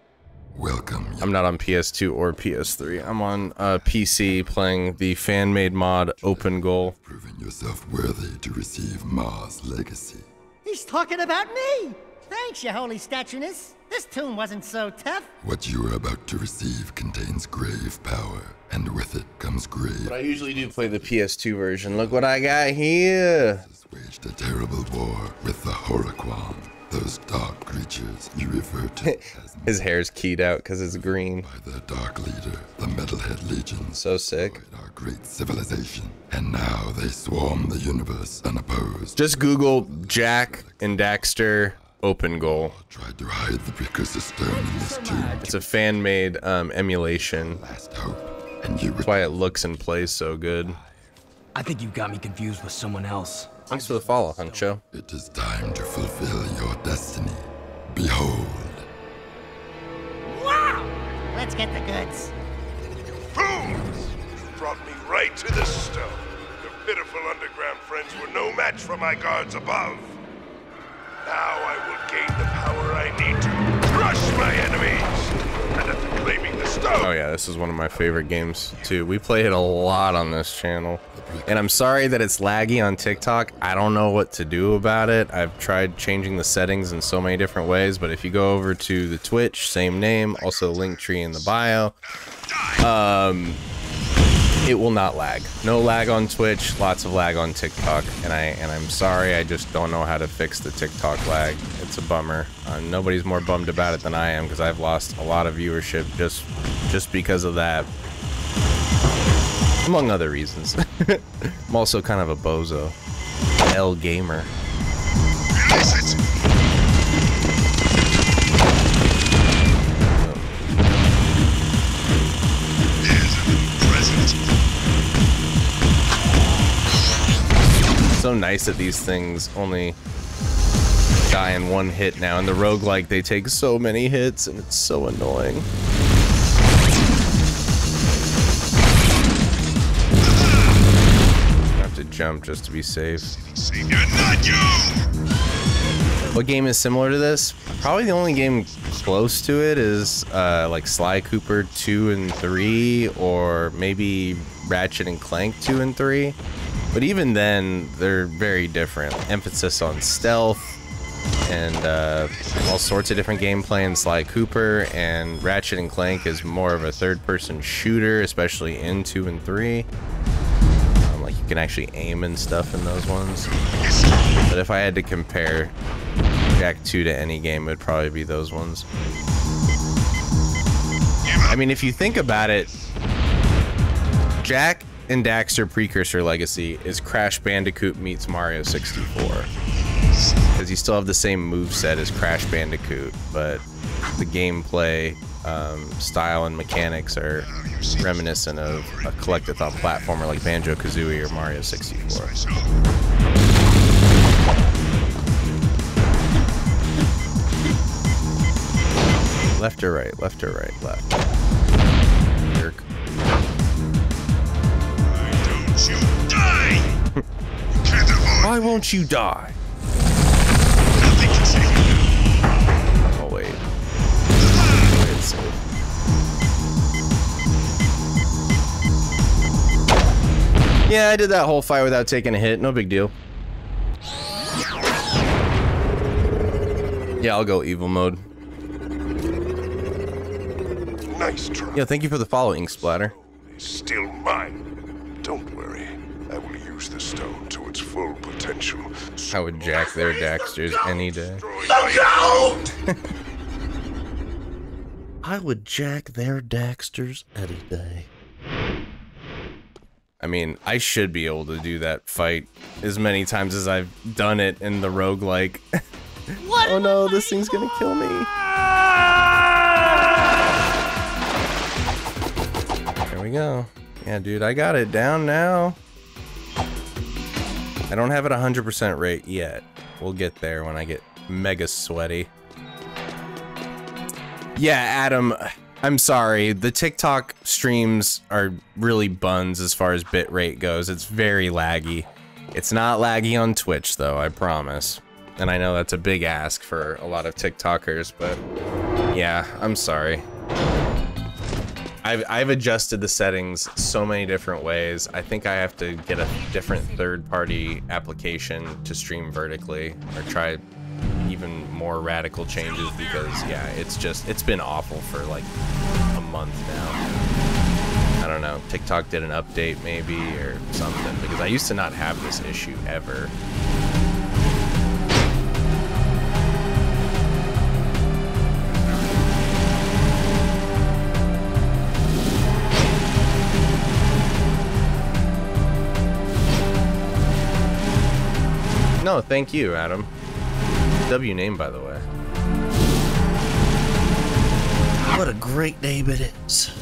Welcome. I'm not on PS2 or PS3. I'm on PC playing the fan-made mod Open Goal. Proving yourself worthy to receive Mars' legacy. He's talking about me! Thanks, your holy statueness. This tomb wasn't so tough. What you are about to receive contains grave power, and with it comes grave. But I usually do play the PS2 version. Look what I got here! Waged a terrible war with the Horoquan. Those dark creatures you refer to as his hair's keyed out because it's green. By their dark leader, the Metalhead Legion. So sick. Our great civilization. And now they swarm the universe unopposed. Just Google Jak and Daxter Open Goal. Tried to hide the precursor stone in this tomb. It's a fan-made emulation. Last hope. And you That's why it looks and plays so good. I think you got me confused with someone else. Thanks for the follow, Huncho. It is time to fulfill your destiny. Behold. Wow! Let's get the goods. Fools! You brought me right to the stone. Your pitiful underground friends were no match for my guards above. Now I will gain the power I need to crush my enemies. And after claiming the stone... Oh yeah, this is one of my favorite games too. We play it a lot on this channel. And I'm sorry that it's laggy on TikTok. I don't know what to do about it. I've tried changing the settings in so many different ways, but if you go over to the Twitch, same name, also Linktree in the bio, it will not lag. No lag on Twitch, lots of lag on TikTok, and I'm sorry, I just don't know how to fix the TikTok lag. It's a bummer. Nobody's more bummed about it than I am because I've lost a lot of viewership just because of that. Among other reasons. I'm also kind of a bozo. L gamer. So nice that these things only die in one hit now. In the roguelike, they take so many hits and it's so annoying. To jump just to be safe. What game is similar to this? Probably the only game close to it is like Sly Cooper 2 and 3, or maybe Ratchet and Clank 2 and 3. But even then, they're very different. Emphasis on stealth and all sorts of different gameplay in Sly Cooper, and Ratchet and Clank is more of a third-person shooter, especially in 2 and 3. Like you can actually aim and stuff in those ones. But if I had to compare Jak2 to any game, it would probably be those ones. I mean, if you think about it, Jak and Daxter Precursor Legacy is Crash Bandicoot meets Mario 64. Because you still have the same moveset as Crash Bandicoot, but the gameplay style and mechanics are reminiscent of a collectathon platformer like Banjo-Kazooie or Mario 64. Left or right, left or right, left. Jerk. Why won't you die? Oh wait. Wait, so. Yeah, I did that whole fight without taking a hit. No big deal. Yeah, I'll go evil mode. Nice try. Yeah, thank you for the follow, Ink Splatter. Still mine. Don't worry. I will use the stone to its full potential. I would jack their Daxters any day. I would jack their Daxters any day. I mean, I should be able to do that fight as many times as I've done it in the roguelike. Oh no, this thing's gonna kill me. There we go. Yeah, dude, I got it down now. I don't have it 100% rate yet. We'll get there when I get mega sweaty. Yeah, Adam, I'm sorry. The TikTok streams are really buns as far as bit rate goes. It's very laggy. It's not laggy on Twitch, though, I promise. And I know that's a big ask for a lot of TikTokers, but yeah, I'm sorry. I've adjusted the settings so many different ways. I think I have to get a different third-party application to stream vertically, or try even more radical changes, because yeah, it's been awful for like a month now. I don't know, TikTok did an update maybe or something, because I used to not have this issue ever. No, thank you, Adam. W name, by the way. What a great name it is.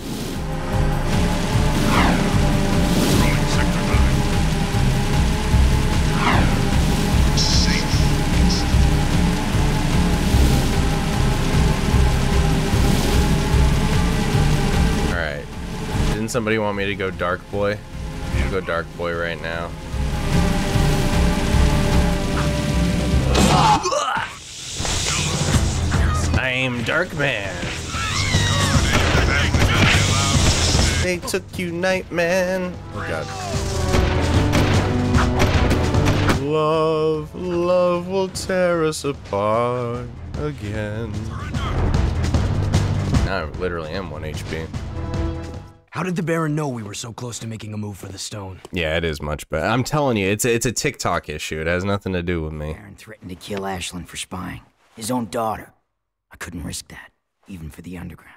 Alright. Didn't somebody want me to go Dark Boy? I'll go Dark Boy right now. I'm Darkman. They took you, Nightman. Oh god. Love, love will tear us apart again. Now I literally am 1 HP. How did the Baron know we were so close to making a move for the stone? Yeah, it is much better. I'm telling you, it's a TikTok issue. It has nothing to do with me. Baron threatened to kill Ashlyn for spying. His own daughter. I couldn't risk that, even for the underground.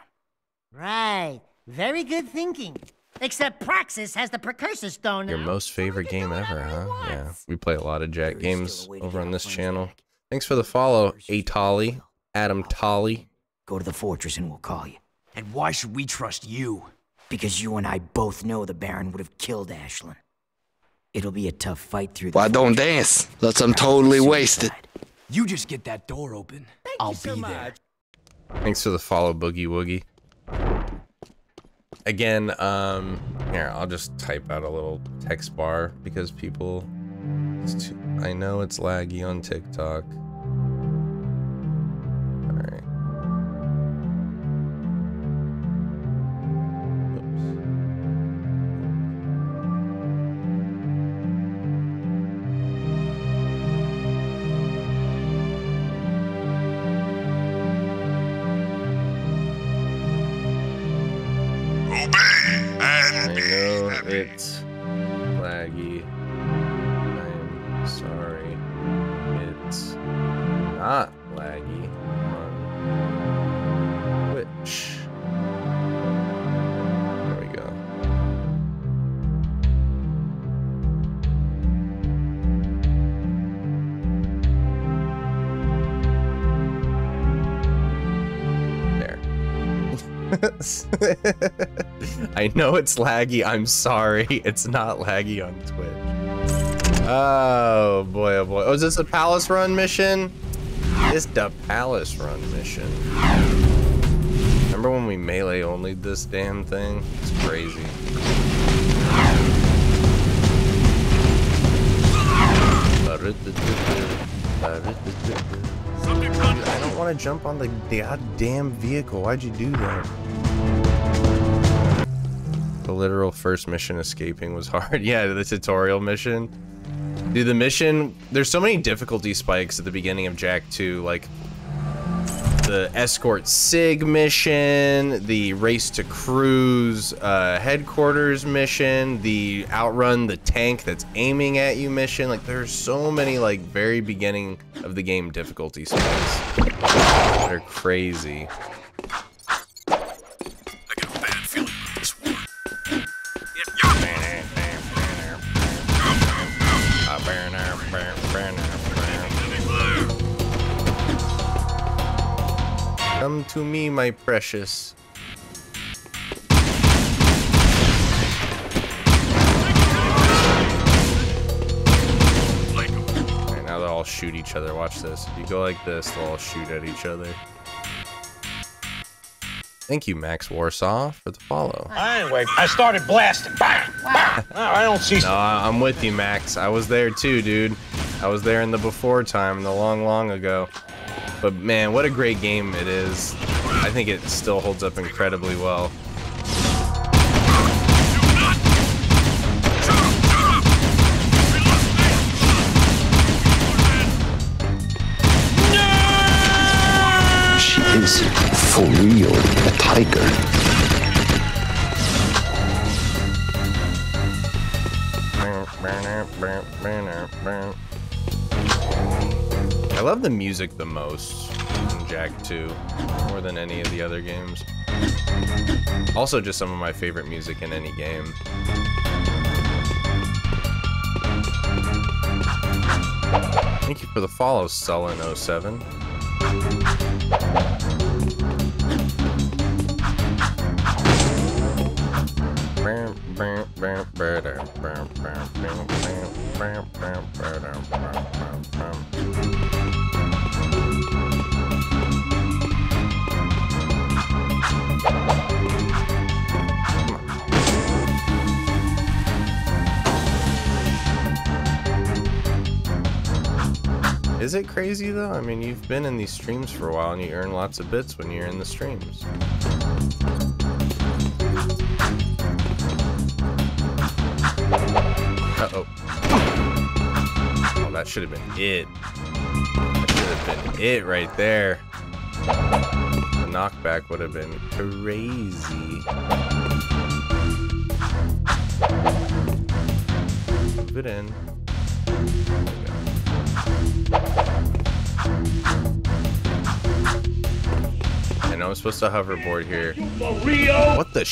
Right. Very good thinking. Except Praxis has the Precursor Stone now. Your most favorite game ever, huh? Yeah, we play a lot of Jak games over on this channel. Thanks for the follow, A-Tolly, Adam Tolly. Go to the fortress and we'll call you. And why should we trust you? Because you and I both know the Baron would have killed Ashlyn. It'll be a tough fight through the Why don't dance? Let I'm totally wasted. You just get that door open. I'll be there. Thanks for the follow, Boogie Woogie. Again, here, I'll just type out a little text bar because people, I know it's laggy on TikTok. Alright. know it's laggy. I'm sorry. It's not laggy on Twitch. There we go. I know it's laggy. I'm sorry. It's not laggy on Twitch. Oh boy, oh boy. Oh, is this a Palace Run mission? It's the Palace Run mission. Remember when we melee only this damn thing? It's crazy. I don't want to jump on the goddamn vehicle. Why'd you do that? The literal first mission escaping was hard. Yeah, the tutorial mission. Dude, the mission, there's so many difficulty spikes at the beginning of Jak2, like the escort SIG mission, the race to cruise headquarters mission, the outrun the tank that's aiming at you mission. Like there's so many like very beginning of the game difficulty spikes that are crazy. Come to me, my precious. Alright, now they'll all shoot each other. Watch this. If you go like this, they'll all shoot at each other. Thank you, Max Warsaw, for the follow. Anyway, I started blasting. Bang! Bang! I don't see. No, I'm with you, Max. I was there too, dude. I was there in the before time, the long ago. But man, what a great game it is. I think it still holds up incredibly well. She is, for real, a tiger. I love the music the most in Jak2, more than any of the other games. Also just some of my favorite music in any game. Thank you for the follow, Sullen07. Is it crazy though? I mean, you've been in these streams for a while and you earn lots of bits when you're in the streams. Uh-oh. Oh, that should have been it. That should have been it right there. The knockback would have been crazy. Move it in. I know I'm supposed to hoverboard here. What the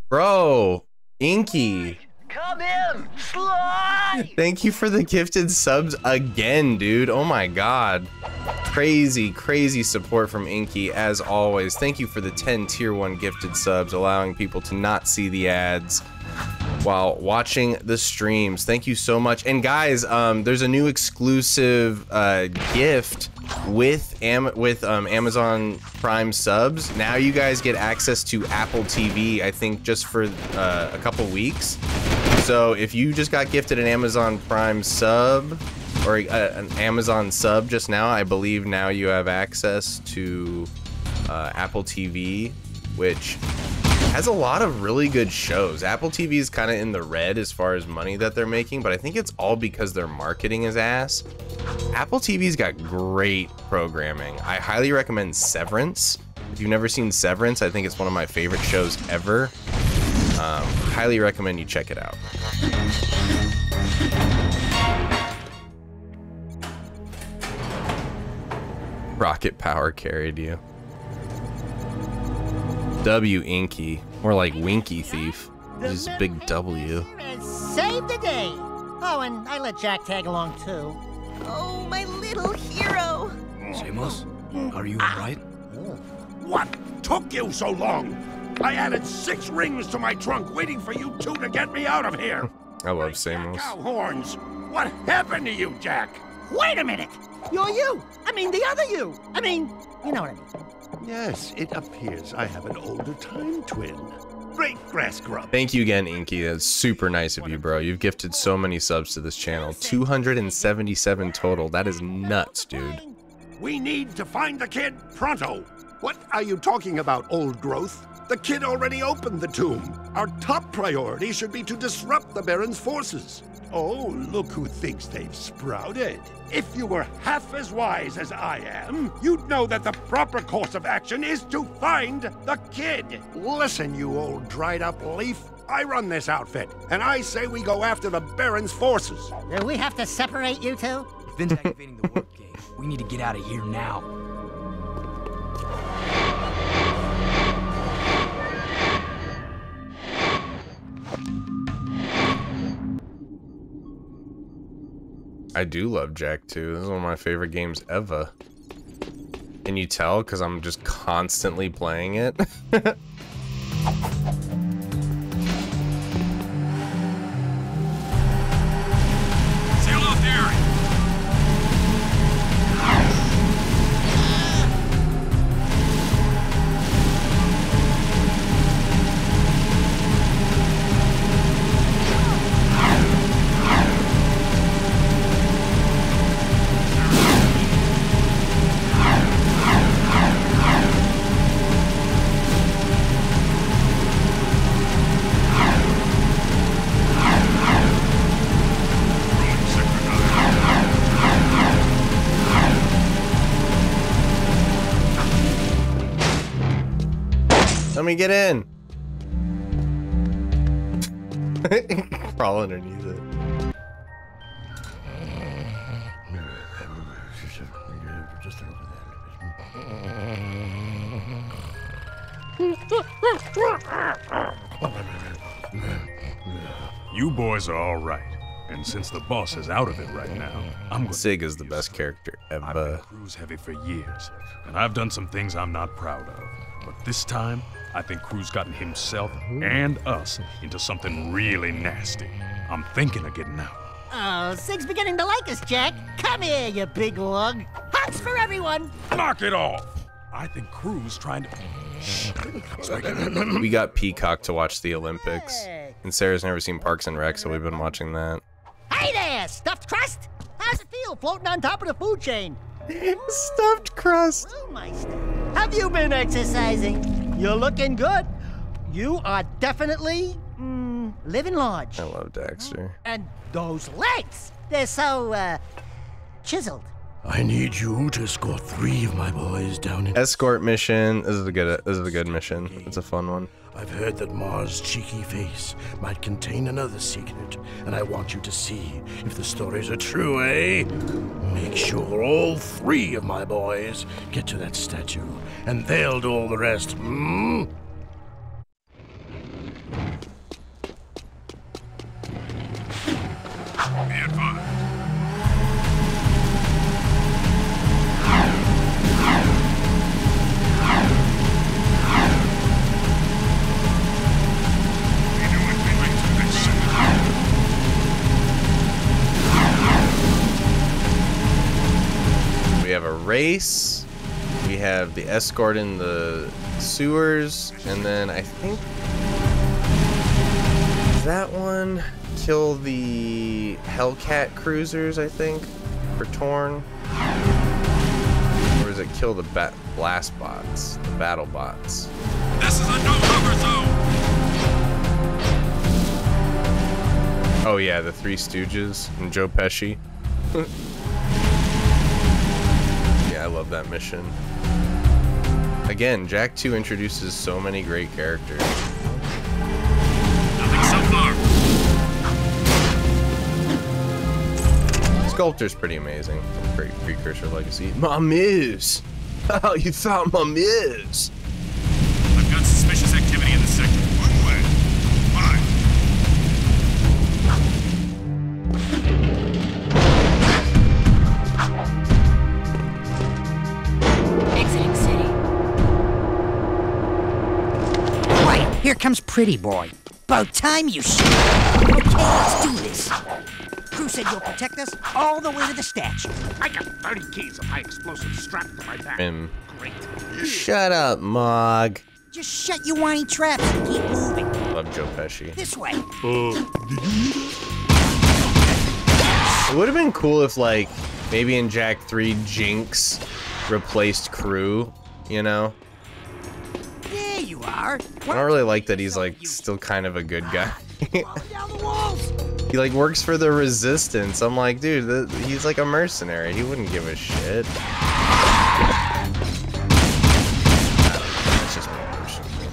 Bro, Inky. Come in, slide! Thank you for the gifted subs again, dude. Oh my god. Crazy support from Inky as always. Thank you for the 10 tier 1 gifted subs, allowing people to not see the ads while watching the streams. Thank you so much. And guys, there's a new exclusive gift with Amazon Prime subs. Now you guys get access to Apple TV, I think just for a couple weeks. So if you just got gifted an Amazon Prime sub or an Amazon sub just now, I believe now you have access to Apple TV, which has a lot of really good shows. Apple TV is kind of in the red as far as money that they're making, but I think it's all because their marketing is ass. Apple TV's got great programming. I highly recommend Severance. If you've never seen Severance, I think it's one of my favorite shows ever. Highly recommend you check it out. Rocket power carried you. W Inky, more like Winky Thief. This is big W. Save the day. Oh, and I let Jak tag along too. Oh, my little hero. Samos, are you alright? What took you so long? I added 6 rings to my trunk waiting for you two to get me out of here. I love Samos. Cow horns. What happened to you, Jak? Wait a minute. You're you. I mean, the other you. I mean, you know what I mean. Yes, it appears I have an older time twin. Great grass grub. Thank you again, Inky. That's super nice of you, bro. You've gifted so many subs to this channel. 277 total. That is nuts, dude. We need to find the kid pronto. What are you talking about, old growth? The kid already opened the tomb. Our top priority should be to disrupt the Baron's forces. Oh, look who thinks they've sprouted. If you were half as wise as I am, you'd know that the proper course of action is to find the kid. Listen, you old dried-up leaf. I run this outfit, and I say we go after the Baron's forces. Do we have to separate you two? Finn's activating the warp gate. We need to get out of here now. I do love Jak2. This is one of my favorite games ever. Can you tell? Because I'm just constantly playing it. Seal off the area. Let me get in. Crawl underneath it. You boys are all right. And since the boss is out of it right now, I'm going Sig is the best character ever. I've been cruise heavy for years, and I've done some things I'm not proud of. But this time, I think Crew's gotten himself and us into something really nasty. I'm thinking of getting out. Oh, Sig's beginning to like us, Jak. Come here, you big lug. Hugs for everyone. Knock it off! I think Crew's trying to... We got Peacock to watch the Olympics. And Sarah's never seen Parks and Rec, so we've been watching that. Hey there, stuffed crust. How's it feel floating on top of the food chain? Stuffed crust. Brewmeister, have you been exercising? You're looking good. You are definitely living large. I love Dexter. And those legs, they're so chiseled. I need you to escort 3 of my boys down in... Escort mission. This is a good mission. It's a fun one. I've heard that Mars' cheeky face might contain another secret, and I want you to see if the stories are true, eh? Make sure all 3 of my boys get to that statue, and they'll do all the rest, hmm? Be advised. We have a race, we have the escort in the sewers, and then I think that one kill the Hellcat cruisers, I think, for Torn. Or does it kill the blast bots, the battle bots? This is a no-cover zone! Oh yeah, the Three Stooges and Joe Pesci. I love that mission. Again, Jak2 introduces so many great characters. Nothing so far. Sculptor's pretty amazing. Great precursor legacy. My Miz! Oh, you found my Miz! I've got suspicious activity in the sector. One way. Fine. Exiting city. Quiet, here comes Pretty Boy. About time you shit. Okay, let's do this. Crew said you'll protect us all the way to the statue. I got 30 keys of high explosives strapped to my back. Great. Shut up, Mog. Just shut your whiny traps and keep moving. Love Joe Pesci. This way. It would have been cool if, like, maybe in Jak3, Jinx replaced Crew, you know? There you are. I don't really like that he's, like, still kind of a good guy. Down the walls. He, like, works for the Resistance. I'm like, dude, he's like a mercenary. He wouldn't give a shit. That's just me personally.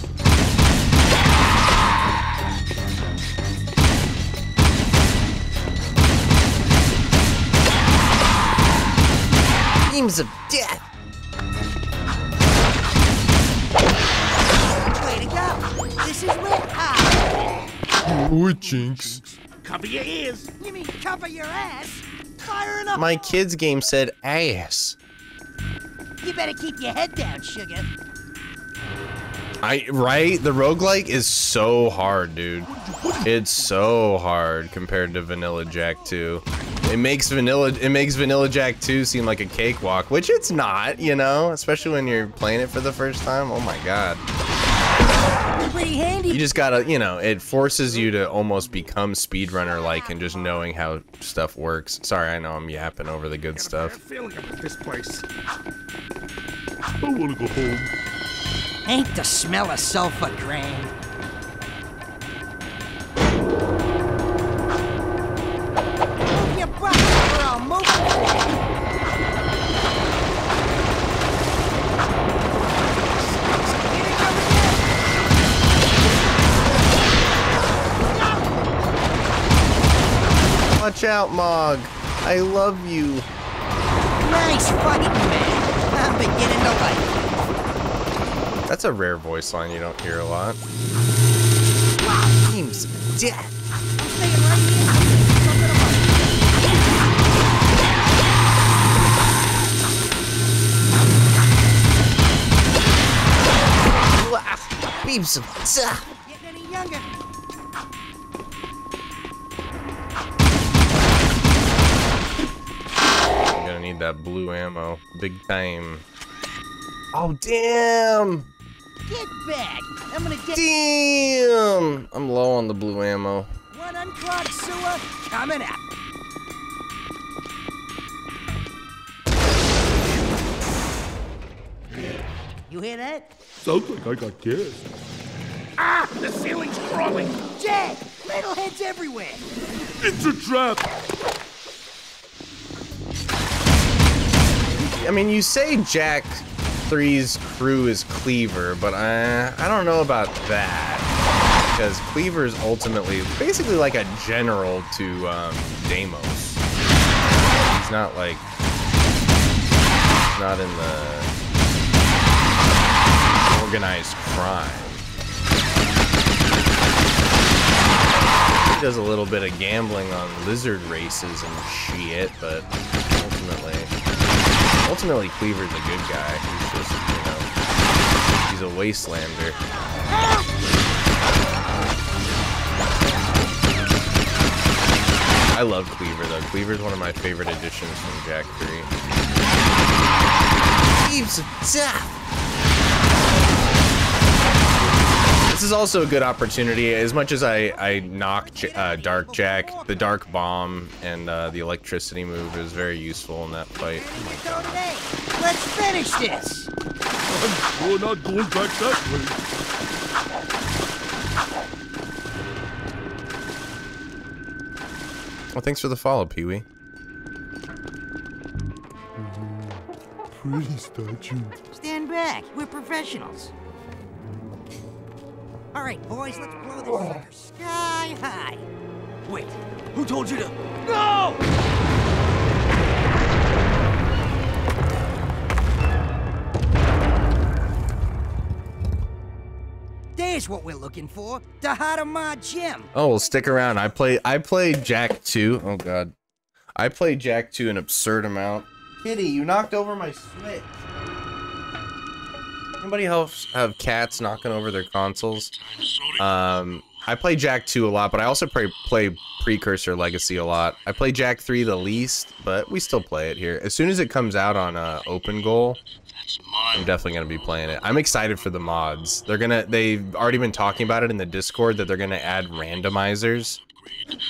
Beams of death. Way to go. This is where Jinx. Cover your ears. You mean cover your ass? Fire enough. My kids game said ass. You better keep your head down, sugar. Right? The roguelike is so hard, dude. It's so hard compared to Vanilla Jak2. It makes Vanilla Jak2 seem like a cakewalk, which it's not, you know, especially when you're playing it for the first time. Oh my god. Pretty handy. You just gotta, you know, it forces you to almost become speedrunner-like and just knowing how stuff works. Sorry, I know I'm yapping over the good stuff. Feeling about this place. I wanna go home. Ain't the smell of sulfur grand? Move your butt or I'll move it. Watch out, Mog. I love you. Nice fucking man. I'm beginning to like it. That's a rare voice line you don't hear a lot. Beams of death. I'm staying right here. Beams of death. Getting any younger. I'm gonna need that blue ammo. Big time. Oh, damn! Get back! I'm gonna get. Damn! I'm low on the blue ammo. One unclogged sewer coming out. You hear that? Sounds like I got kissed. Ah! The ceiling's crawling! Jak! Metalheads everywhere! It's a trap! I mean, you say Jak3's crew is Cleaver, but I don't know about that. Because Cleaver is ultimately basically like a general to Deimos. He's not like... He's not in the organized crime. He does a little bit of gambling on lizard races and shit, but ultimately Cleaver's a good guy. He's just, you know, he's a wastelander. I love Cleaver though. Cleaver's one of my favorite additions from Jak3. Heaps of death. This is also a good opportunity. As much as I knock Dark Jak, the Dark Bomb and the electricity move is very useful in that fight. Oh my god. Let's finish this. We're not going back that way. Well, thanks for the follow, Pee-wee. Pretty statue. Stand back. back. We're professionals. All right, boys, let's blow this sucker sky high. Wait, who told you to... No! There's what we're looking for. The heart of my gym. Oh, well, stick around. I played Jak2. Oh god. I played Jak2 an absurd amount. Kitty, you knocked over my Switch. Anybody else have cats knocking over their consoles? I play Jak2 a lot, but I also play Precursor Legacy a lot. I play Jak3 the least, but we still play it here. As soon as it comes out on Open Goal, I'm definitely gonna be playing it. I'm excited for the mods. They've already been talking about it in the Discord that they're gonna add randomizers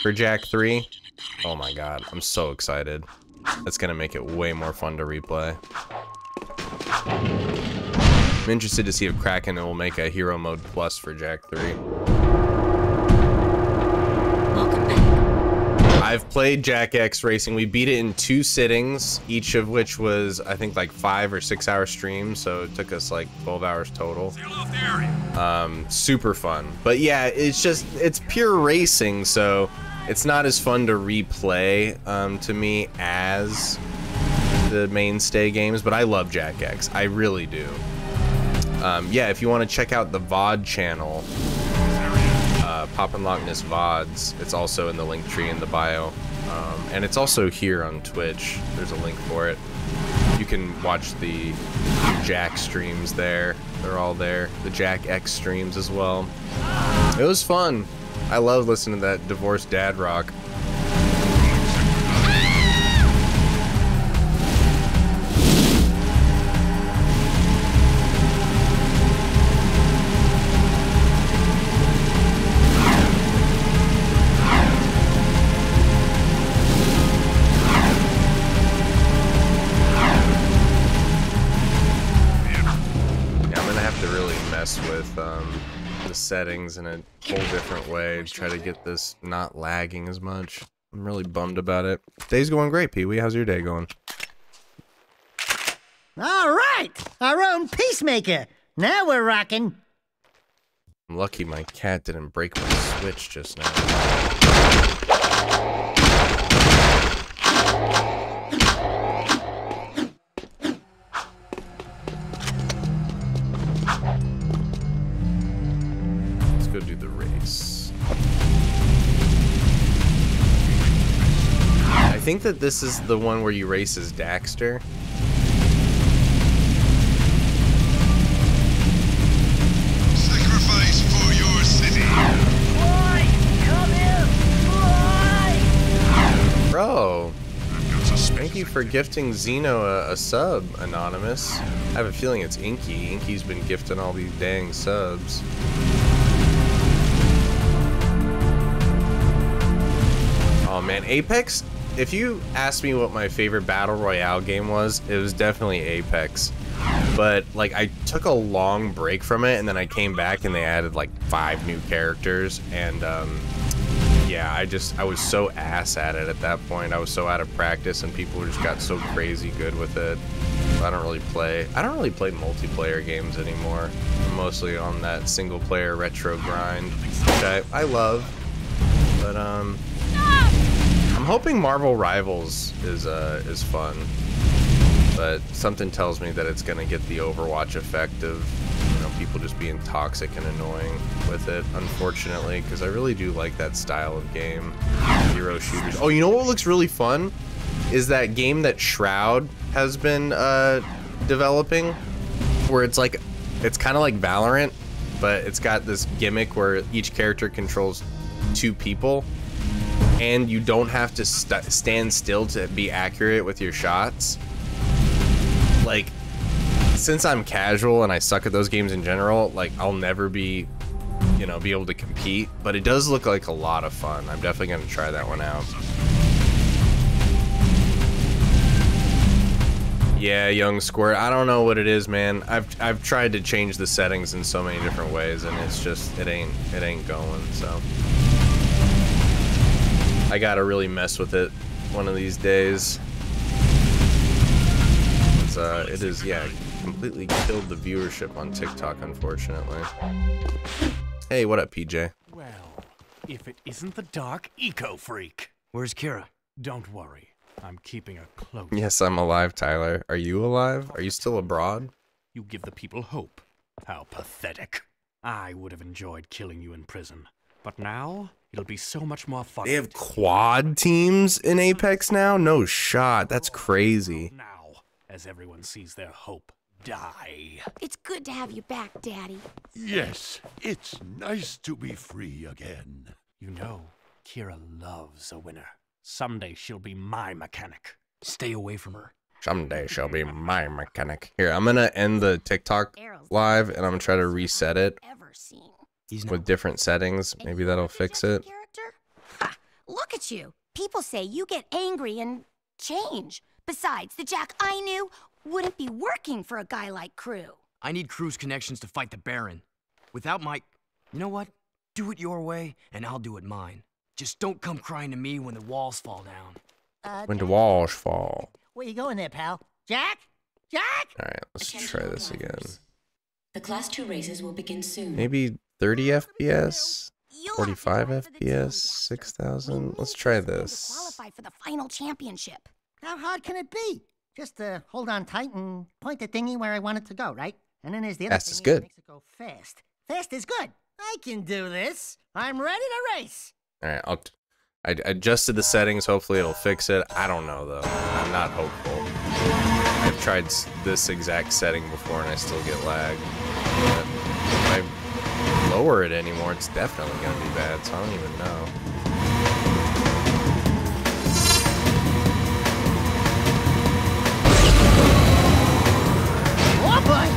for Jak3. Oh my god, I'm so excited. That's gonna make it way more fun to replay. I'm interested to see if Kraken will make a Hero Mode Plus for Jak3. I've played Jak Racing. We beat it in 2 sittings, each of which was, I think, like 5 or 6 hour streams, so it took us like 12 hours total. Super fun. But yeah, it's pure racing, so it's not as fun to replay to me as the mainstay games, but I love Jak X. I really do. Yeah, if you want to check out the VOD channel, Poppin' Loch Ness VODs, it's also in the link tree in the bio. And it's also here on Twitch. There's a link for it. You can watch the Jak streams there. They're all there. The Jak X streams as well. It was fun. I love listening to that divorced dad rock. With the settings in a whole different way to try to get this not lagging as much. I'm really bummed about it. Day's going great, Pee-wee. How's your day going? All right, our own peacemaker. Now we're rocking. I'm lucky my cat didn't break my Switch just now. Go do the race. I think that this is the one where you race as Daxter. Sacrifice for your city. Fly! Come in! Fly! Bro, thank you for gifting Xeno a sub, Anonymous. I have a feeling it's Inky. Inky's been gifting all these dang subs. Oh man, Apex, if you asked me what my favorite Battle Royale game was, it was definitely Apex. But like, I took a long break from it and then I came back and they added like 5 new characters and yeah, I was so ass at it at that point. I was so out of practice and people just got so crazy good with it. I don't really play multiplayer games anymore. I'm mostly on that single player retro grind, which I love. But I'm hoping Marvel Rivals is fun, but something tells me that it's gonna get the Overwatch effect of, you know, people just being toxic and annoying with it, unfortunately, because I really do like that style of game, hero shooters. Oh, you know what looks really fun is that game that Shroud has been developing, where it's kind of like Valorant, but it's got this gimmick where each character controls 2 people. And you don't have to stand still to be accurate with your shots. Like, since I'm casual and I suck at those games in general, like, I'll never be, you know, be able to compete. But it does look like a lot of fun. I'm definitely going to try that one out. Yeah, young squirt. I don't know what it is, man. I've tried to change the settings in so many different ways, and it's just it ain't going. So I gotta really mess with it one of these days. It is, yeah, completely killed the viewership on TikTok, unfortunately. Hey, what up, PJ? Well, if it isn't the dark eco-freak. Where's Kira? Don't worry. I'm keeping a close... Yes, I'm alive, Tyler. Are you alive? Are you still abroad? You give the people hope. How pathetic. I would have enjoyed killing you in prison. But now, it'll be so much more fun. They have quad teams in Apex now? No shot. That's crazy. Now, as everyone sees their hope die. It's good to have you back, Daddy. Yes, it's nice to be free again. You know, Kira loves a winner. Someday she'll be my mechanic. Stay away from her. Someday she'll be my mechanic. Here, I'm gonna end the TikTok live and I'm gonna try to reset it with different settings. Maybe that'll fix it. Ha! Look at you. People say you get angry and change. Besides, the Jak I knew wouldn't be working for a guy like Crew. I need Crew's connections to fight the Baron. Without my... You know what? Do it your way, and I'll do it mine. Just don't come crying to me when the walls fall down. When the walls fall. Where you going there, pal? Jak? Jak? Alright, let's try this again. The Class 2 races will begin soon. Maybe 30 FPS? 45 FPS? 6,000? Let's try this. Qualify for the final championship. How hard can it be? Just hold on tight and point the thingy where I want it to go, right? And then there's the other Fast is thingy good. that makes it go fast. Fast is good. I can do this. I'm ready to race. Alright, I adjusted the settings. Hopefully it'll fix it. I don't know, though. I'm not hopeful. I've tried this exact setting before and I still get lag. But if I lower it anymore, it's definitely going to be bad, so I don't even know. Oh, boy!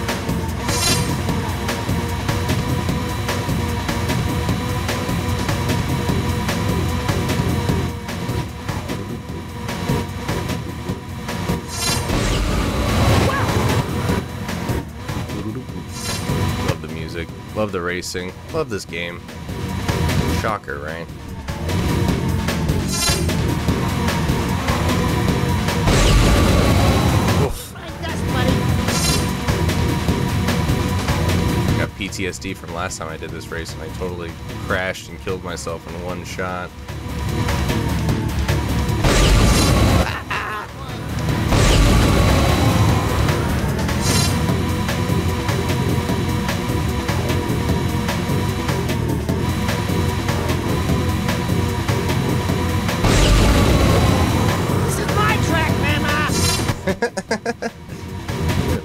Love the music, love the racing, love this game. Shocker, right? Oof. Got PTSD from last time I did this race and I totally crashed and killed myself in one shot.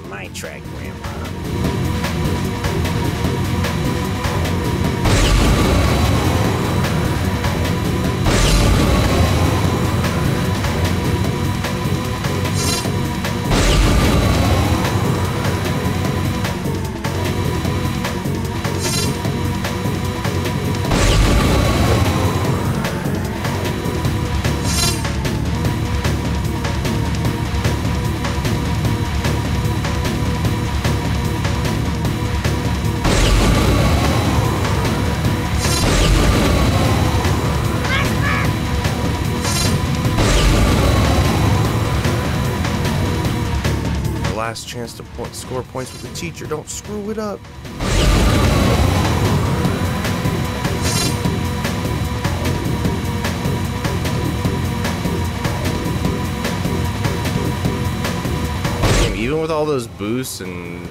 My track, Grandma. Last chance to score points with the teacher. Don't screw it up. Damn, even with all those boosts and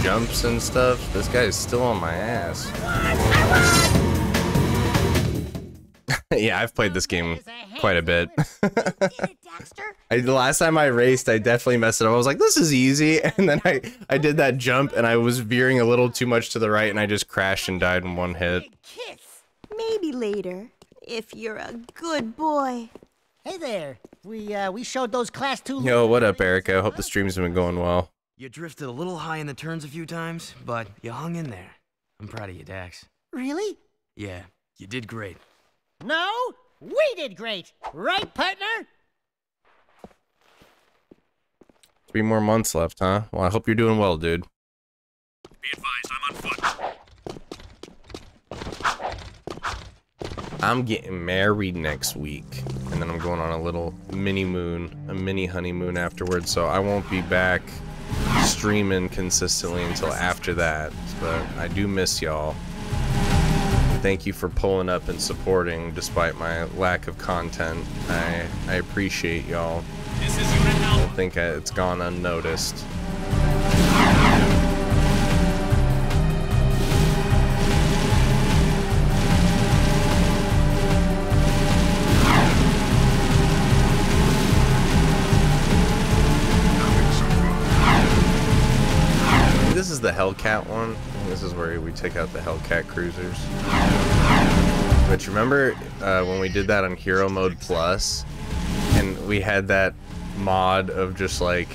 jumps and stuff, this guy is still on my ass. Yeah, I've played this game quite a bit. The last time I raced, I definitely messed it up. I was like, this is easy. And then I did that jump and I was veering a little too much to the right and I just crashed and died in one hit. Maybe later, if you're a good boy. Hey there. We showed those Class 2... Yo, what up, Erica? I hope the stream's been going well. You drifted a little high in the turns a few times, but you hung in there. I'm proud of you, Dax. Really? Yeah, you did great. No, we did great. Right, partner? 3 more months left, huh? Well, I hope you're doing well, dude. Be advised, I'm on foot. I'm getting married next week, and then I'm going on a little mini honeymoon afterwards, so I won't be back streaming consistently until after that, but I do miss y'all. Thank you for pulling up and supporting despite my lack of content. I appreciate y'all. I don't think it's gone unnoticed. This is the Hellcat one. This is where we take out the Hellcat cruisers. But remember when we did that on Hero Mode Plus, and we had that mod of just like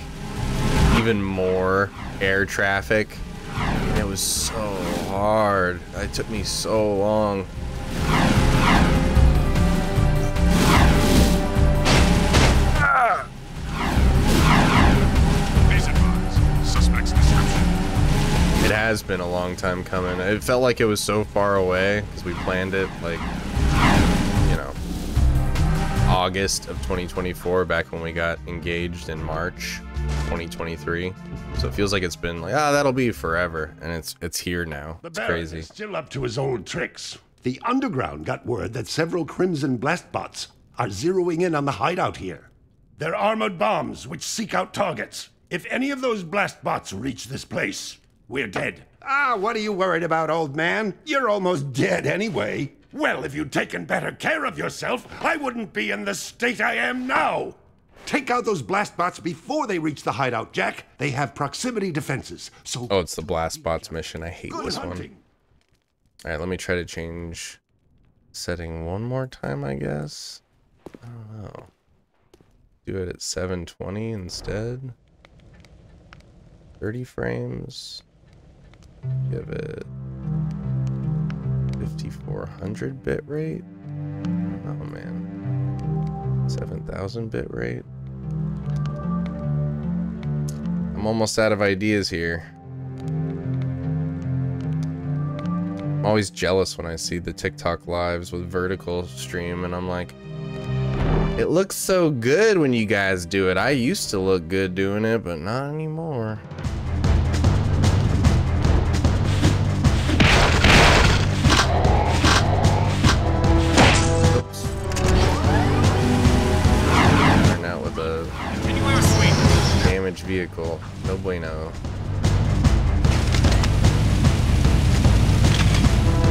even more air traffic? And it was so hard. It took me so long. It has been a long time coming. It felt like it was so far away because we planned it like, you know, August of 2024, back when we got engaged in March 2023. So it feels like it's been like, that'll be forever, and it's here now. It's crazy. Is still up to his old tricks. The Underground got word that several Crimson Blast bots are zeroing in on the hideout here. They're armored bombs which seek out targets. If any of those blast bots reach this place, we're dead. What are you worried about, old man? You're almost dead anyway. Well, if you'd taken better care of yourself, I wouldn't be in the state I am now. Take out those blast bots before they reach the hideout, Jak. They have proximity defenses, so... Oh, it's the blast bots mission. I hate this one. Alright, let me try to change setting one more time, I guess. I don't know. Do it at 720 instead. 30 frames. Give it 5400 bit rate. Oh man, 7000 bit rate. I'm almost out of ideas here. I'm always jealous when I see the TikTok lives with vertical stream, and I'm like, it looks so good when you guys do it. I used to look good doing it, but not anymore. Vehicle, no bueno.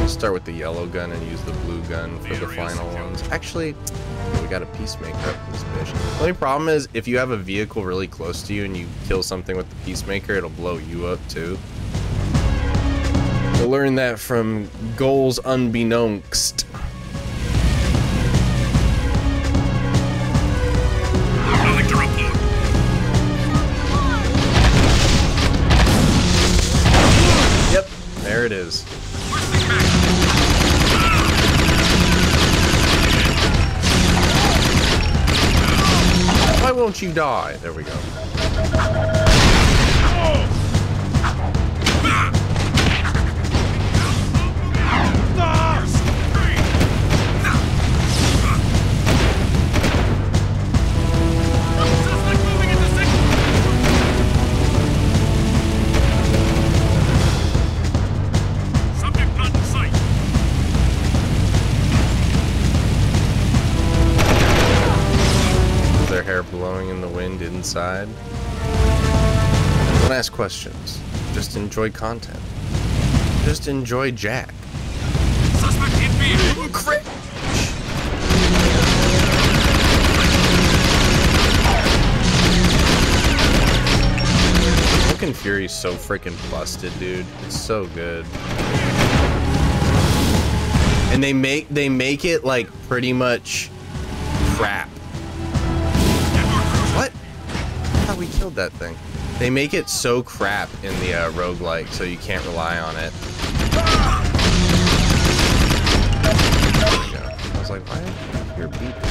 Start with the yellow gun and use the blue gun for the final ones. Actually, we got a Peacemaker up in this bitch. The only problem is if you have a vehicle really close to you and you kill something with the Peacemaker, it'll blow you up too. I learned that from Goals Unbeknownst. There it is. Why won't you die? There we go. Blowing in the wind inside. Don't ask questions. Just enjoy content. Just enjoy Jak. Suspect hit me. Fucking Fury's so freaking busted, dude. It's so good. And they make it like pretty much crap. What? I thought we killed that thing. They make it so crap in the roguelike, so you can't rely on it. There we go. I was like, why did I hear beeping?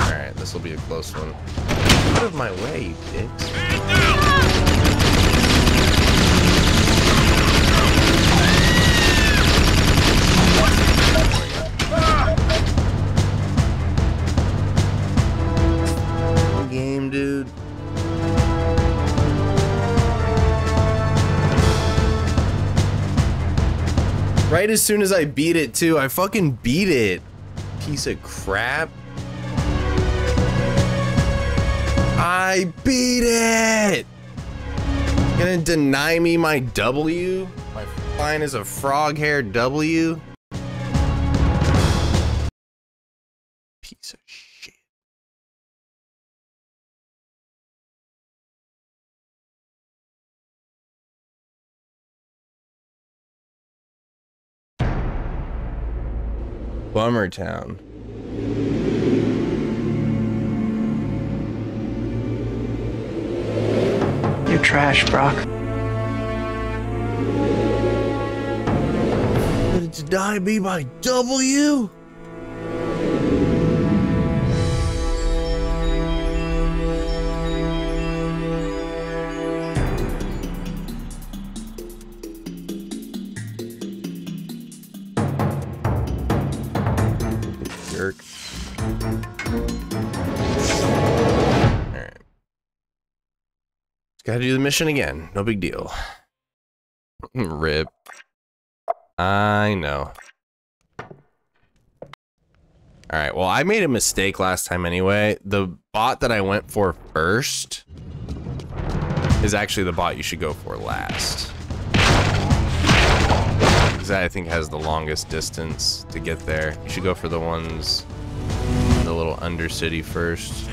Alright, this will be a close one. Get out of my way, you dicks. Game, dude. Right as soon as I beat it, too. I fucking beat it. Piece of crap. I beat it! Gonna deny me my W? My fine as a frog hair W? Piece of shit. Bummer Town. You're trash, Brock. Did it deny me my W? Jerk. Alright. Gotta do the mission again. No big deal. Rip. I know. Alright, well, I made a mistake last time anyway. The bot that I went for first is actually the bot you should go for last. Because that, I think, has the longest distance to get there. You should go for the ones in the little undercity first.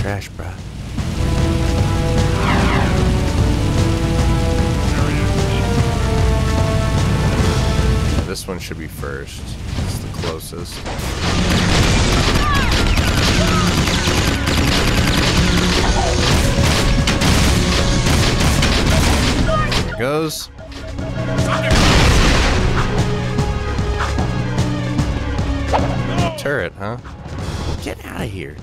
Trash, bruh. This one should be first. It's the closest. There it goes. Turret, huh? Get out of here.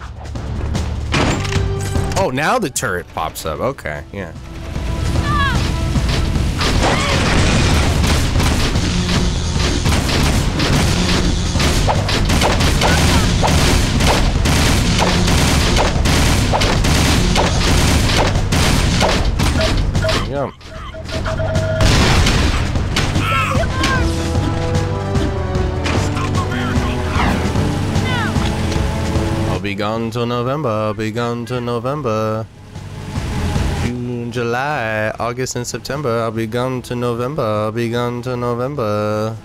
Oh, now the turret pops up. Okay, yeah. Yum. I'll be gone till November. I'll be gone till November. June, July, August, and September. I'll be gone till November. I'll be gone till November.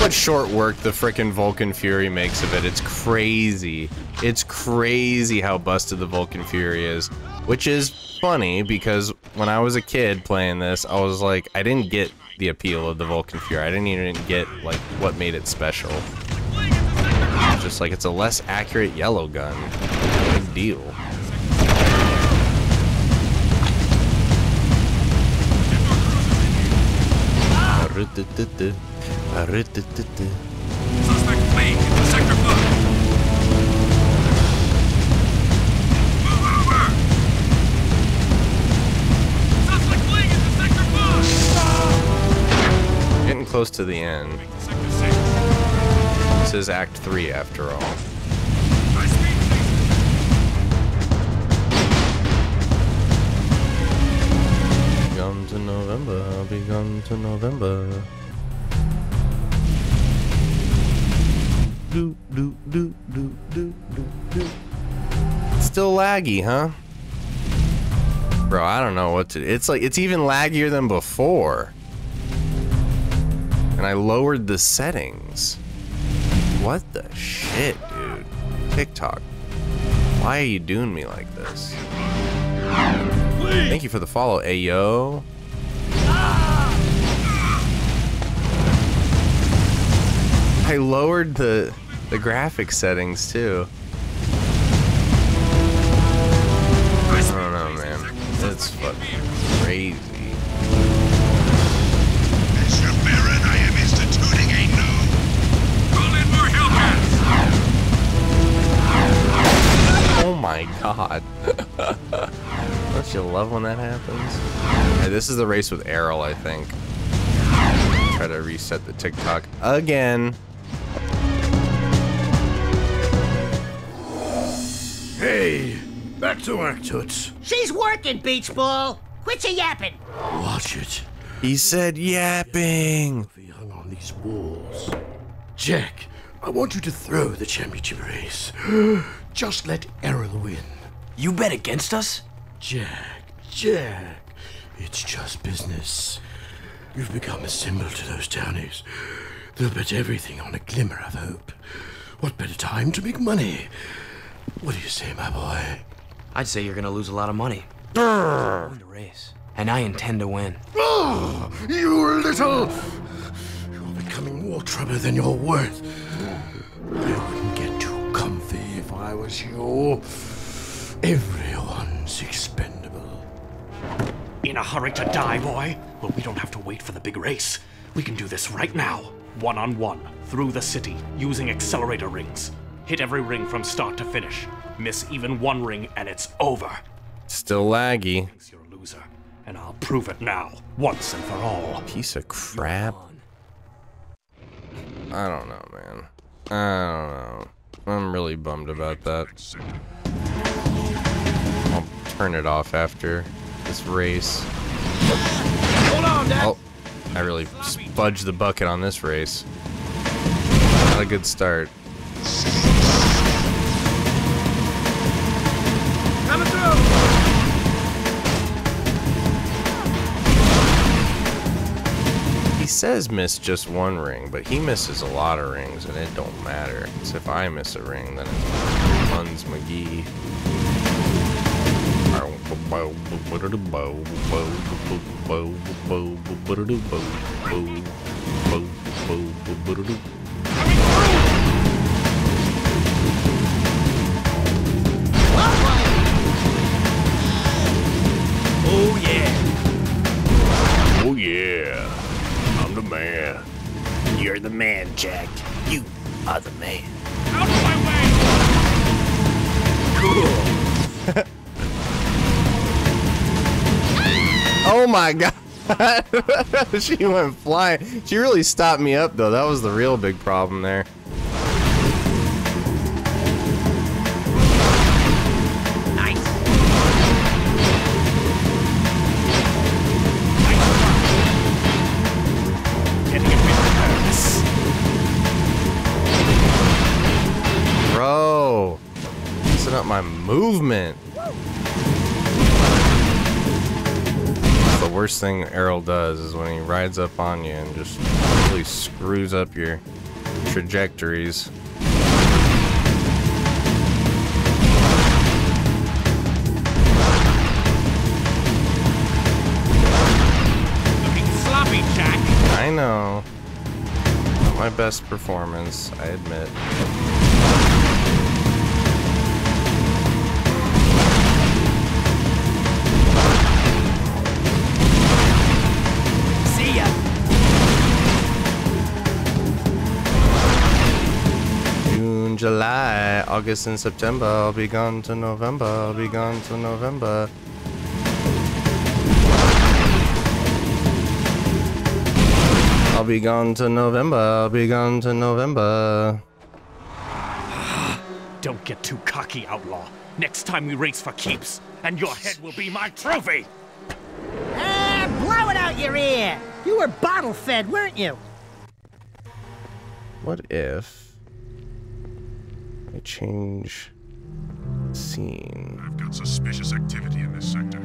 What short work the frickin' Vulcan Fury makes of it. It's crazy. It's crazy how busted the Vulcan Fury is. Which is funny because when I was a kid playing this, I was like, I didn't get the appeal of the Vulcan Fury. I didn't even get like what made it special. It's just like it's a less accurate yellow gun. Big deal. Suspect fleeing into Sector 5. Move over! Suspect fleeing into Sector 5. Getting close to the end. This is Act 3 after all. Gone to November, I'll be gone to November. Do, do, do, do, do, do, do. Still laggy, huh? Bro, I don't know what to do. It's like, it's even laggier than before. And I lowered the settings. What the shit, dude? TikTok. Why are you doing me like this? Thank you for the follow, ayo. I lowered the graphics settings too. I don't know, man. It's fucking crazy. Mr. Baron, I am instituting a new... Call in more Hellcats! god. Don't you love when that happens? Hey, this is the race with Errol, I think. Try to reset the TikTok again. Hey, back to work, Toots. She's working, Beach Ball. Quit your yapping. Watch it. He said yapping. Hung on these walls. Jak, I want you to throw the championship race. Just let Errol win. You bet against us? Jak, it's just business. You've become a symbol to those townies. They'll bet everything on a glimmer of hope. What better time to make money? What do you say, my boy? I'd say you're gonna lose a lot of money. Win the race. And I intend to win. Oh, you little... You're becoming more trouble than you're worth. I wouldn't get too comfy if I was you. Everyone's expendable. In a hurry to die, boy? Well, we don't have to wait for the big race. We can do this right now. One-on-one, through the city, using accelerator rings. Hit every ring from start to finish. Miss even one ring and it's over. Still laggy. Thinks you're a loser, and I'll prove it now, once and for all. Piece of crap. I don't know, man. I don't know. I'm really bummed about that. I'll turn it off after this race. Hold on, Dad. Oh, I really spudged the bucket on this race. Not a good start. Coming through. He says miss just one ring, but he misses a lot of rings, and it don't matter. It's if I miss a ring, then it's Buns McGee. Oh yeah. Oh yeah. I'm the man. You're the man, Jak. You are the man. Out of my way! Cool. Oh my god. She went flying. She really stopped me up though. That was the real big problem there. Bro, messing up my movement. The worst thing Errol does is when he rides up on you and just really screws up your trajectories. Looking sloppy, Jak. I know. Not my best performance, I admit. July, August, and September. I'll be gone to November. I'll be gone to November. I'll be gone to November. I'll be gone to November. Don't get too cocky, outlaw. Next time we race for keeps, and your head will be my trophy. Blow it out your ear. You were bottle fed, weren't you? What if I change scene? I've got suspicious activity in this sector.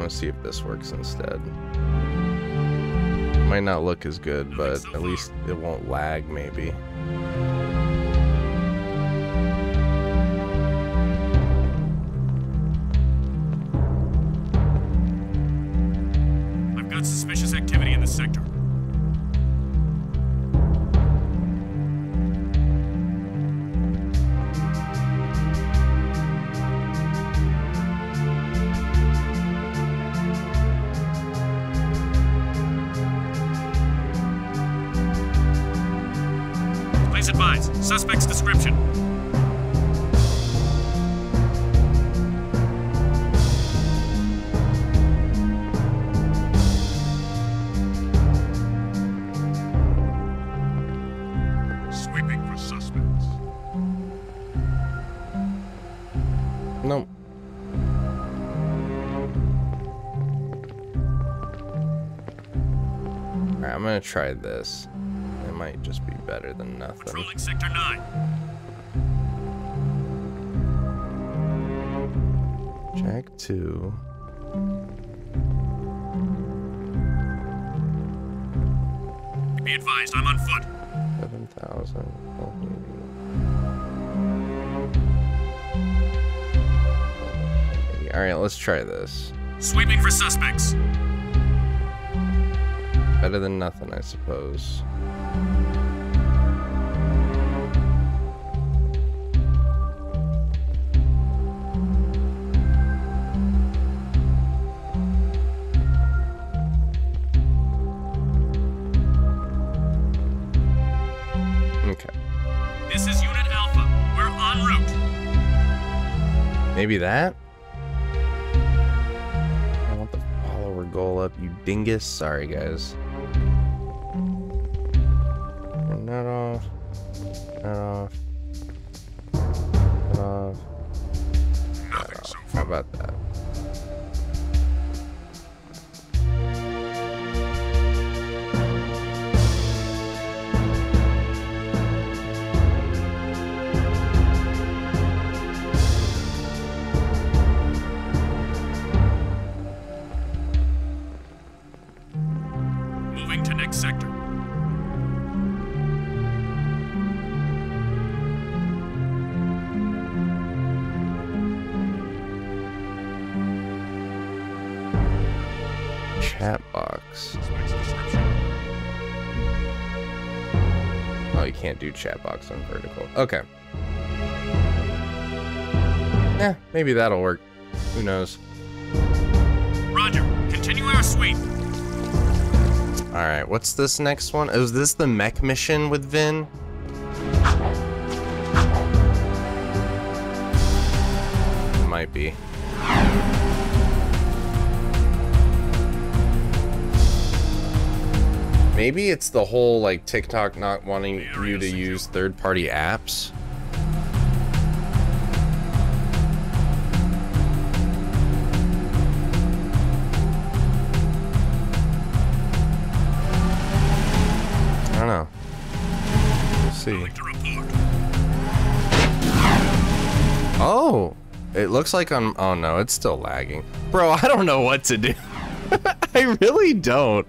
gonna see if this works instead. Might not look as good, but at least it won't lag, maybe. I've got suspicious activity in this sector. Please advise. Suspect's description. Sweeping for suspects. Nope. Alright, I'm gonna try this. It might just be better than nothing. Patrolling Sector 9. Jak2. Be advised, I'm on foot. 7,000. Alright, let's try this. Sweeping for suspects. Better than nothing, I suppose. Okay. This is Unit Alpha. We're en route. Maybe that? I want the follower goal up, you dingus. Sorry, guys. Turn that off. That off. That off. That off. How about that? Moving to next sector. Chat box. Oh, you can't do chat box on vertical. Okay. Yeah, maybe that'll work. Who knows? Roger. Continue our sweep. Alright, what's this next one? Is this the mech mission with Vin? It might be. Maybe it's the whole, like, TikTok not wanting you to use third-party apps. I don't know. We'll see. Oh! It looks like I'm... Oh, no, it's still lagging. Bro, I don't know what to do. I really don't.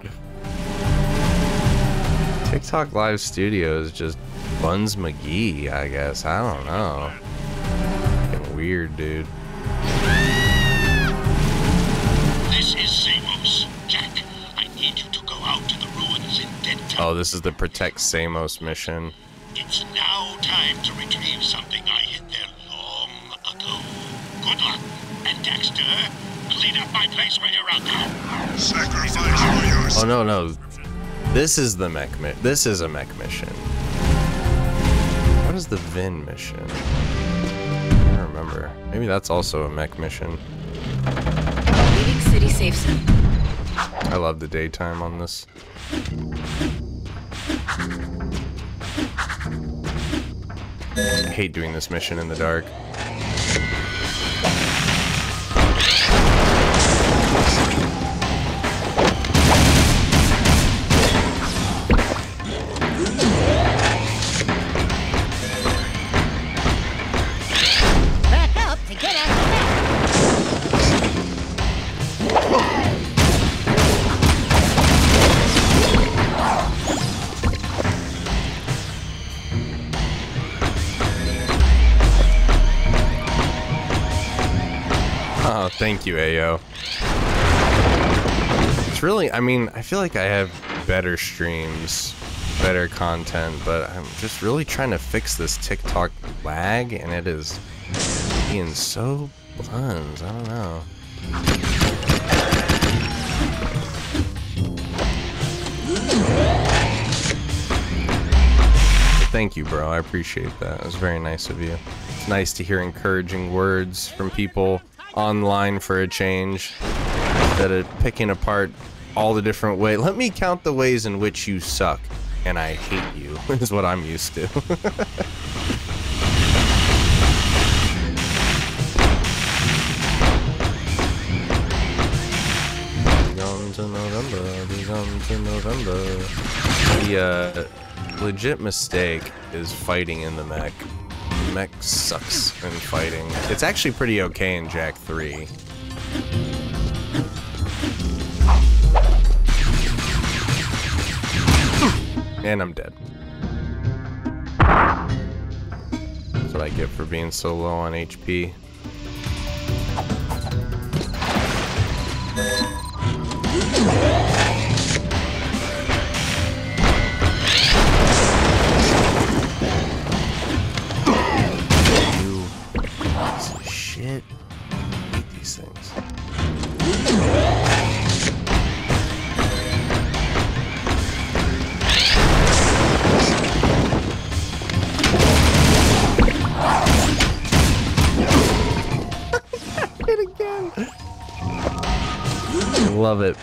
TikTok Live Studio is just Buns McGee, I guess. I don't know. Fucking weird, dude. This is Samos. Jak, I need you to go out to the ruins in Dead Town. Oh, this is the Protect Samos mission. It's now time to retrieve something I hid there long ago. Good luck. And Dexter, clean up my place when you're out there. Sacrifice for your... Oh, no, no. This is the mech mission. This is a mech mission. What is the Vin mission? I don't remember. Maybe that's also a mech mission. Leaving city safe zone. I love the daytime on this. I hate doing this mission in the dark. Back up to get out of the Oh, thank you, Ayo. It's really, I mean, I feel like I have better streams, better content, but I'm just really trying to fix this TikTok lag, and it is being so buns. I don't know. Thank you, bro. I appreciate that. It was very nice of you. It's nice to hear encouraging words from people online for a change, instead of picking apart all the different ways. Let me count the ways in which you suck and I hate you, is what I'm used to. Begun to November, begun to November. The legit mistake is fighting in the mech. The mech sucks in fighting. It's actually pretty okay in Jak2. And I'm dead. That's what I get for being so low on HP. Shit. I hate these things. Hit again. Love it.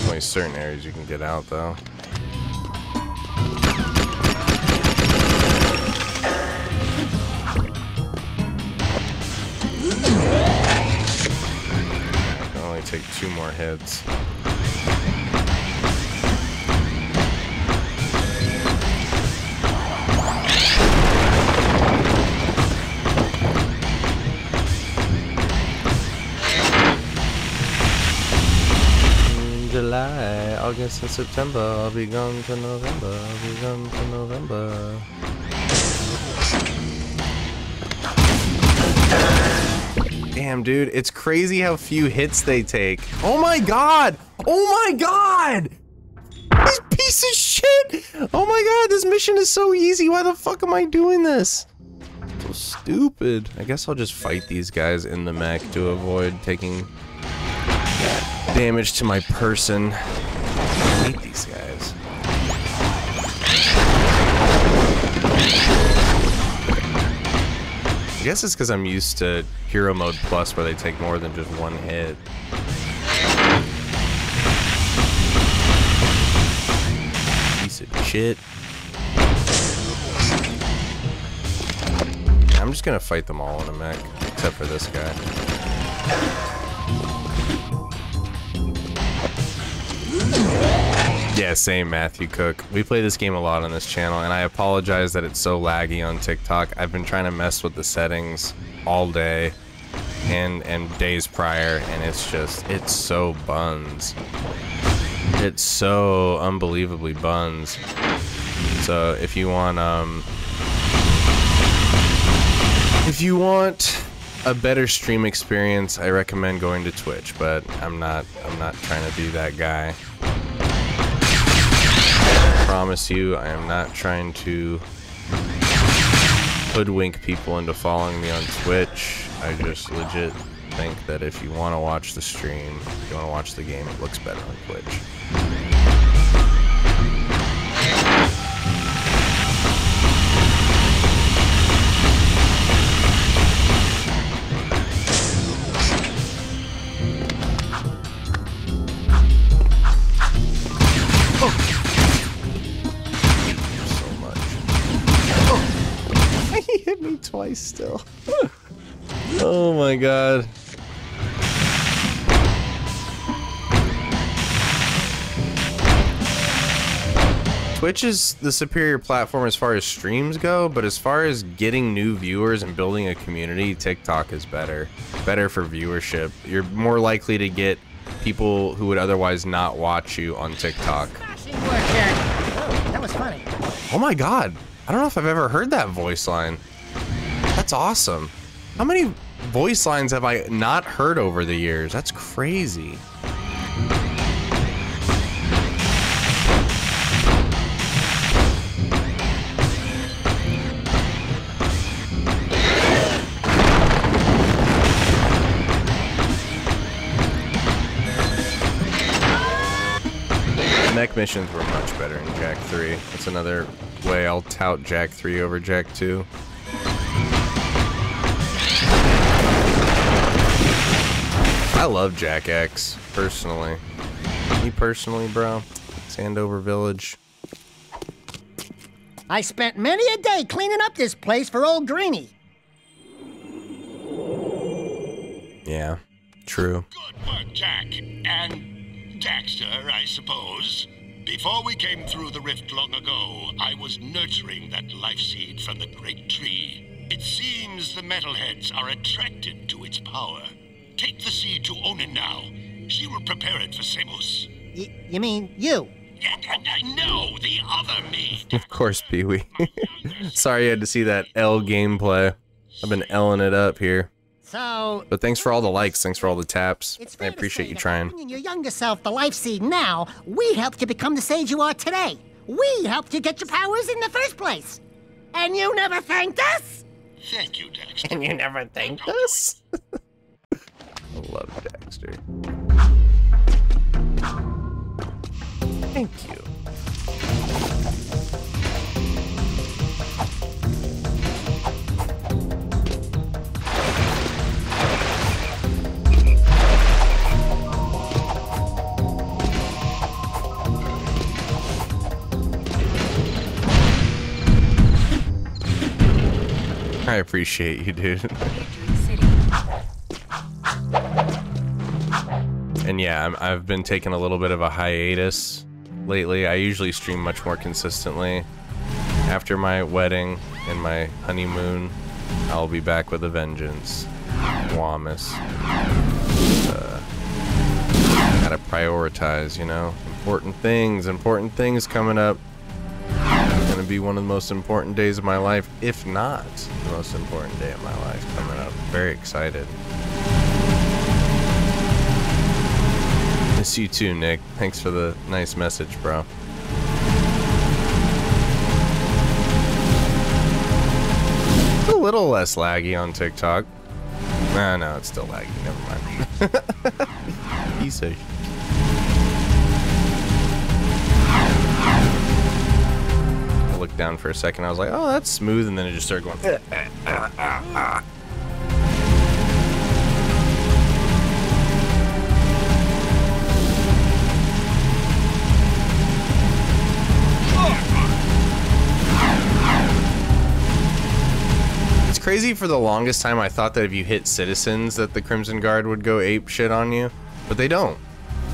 Only certain areas you can get out, though. I can only take 2 more hits. July, August, and September. I'll be gone to November. I'll be gone to November. Damn, dude, it's crazy how few hits they take. Oh my god! Oh my god! This piece of shit! Oh my god, this mission is so easy. Why the fuck am I doing this? So stupid. I guess I'll just fight these guys in the mech to avoid taking damage to my person. I hate these guys. I guess it's because I'm used to Hero Mode Plus where they take more than just 1 hit. Piece of shit. I'm just gonna fight them all in a mech, except for this guy. Yeah, same, Matthew Cook. We play this game a lot on this channel, and I apologize that it's so laggy on TikTok. I've been trying to mess with the settings all day and days prior, and it's just, it's so buns. It's so unbelievably buns. So if you want a better stream experience, I recommend going to Twitch, but I'm not trying to be that guy. I promise you, I am not trying to hoodwink people into following me on Twitch. I just legit think that if you want to watch the stream, if you want to watch the game, it looks better on Twitch. He hit me twice still. Oh my god. Twitch is the superior platform as far as streams go, but as far as getting new viewers and building a community, TikTok is better. Better for viewership. You're more likely to get people who would otherwise not watch you on TikTok. That was funny. Oh my god. I don't know if I've ever heard that voice line. That's awesome. How many voice lines have I not heard over the years? That's crazy. Mech missions were much better in Jak3. That's another way I'll tout Jak3 over Jak2. I love Jak X, personally. Me personally, bro. Sandover Village. I spent many a day cleaning up this place for old Greenie. Yeah, true. Good work, Jak. And Daxter, I suppose. Before we came through the rift long ago, I was nurturing that life seed from the great tree. It seems the metalheads are attracted to its power. Take the seed to Onin now. She will prepare it for Samus. You mean you? No, the other me. Of course, Pee-wee. Sorry you had to see that L gameplay. I've been L'ing it up here. So... But thanks for all the likes, thanks for all the taps. I appreciate you trying. Bringing your younger self the life seed now, we helped you become the sage you are today. We helped you get your powers in the first place. And you never thanked us? Thank you, Daxter. And you never thanked us? I love Daxter. Thank you. I appreciate you, dude. And yeah, I've been taking a little bit of a hiatus lately. I usually stream much more consistently. After my wedding and my honeymoon, I'll be back with a vengeance. Wamus. Gotta prioritize, you know? Important things coming up. Gonna be one of the most important days of my life, if not the most important day of my life coming up. Very excited. Miss you too, Nick. Thanks for the nice message, bro. It's a little less laggy on TikTok. No, it's still laggy. Never mind. Piece of I looked down for a second. I was like, oh, that's smooth. And then it just started going. It's crazy. For the longest time, I thought that if you hit citizens that the Crimson Guard would go ape shit on you, but they don't.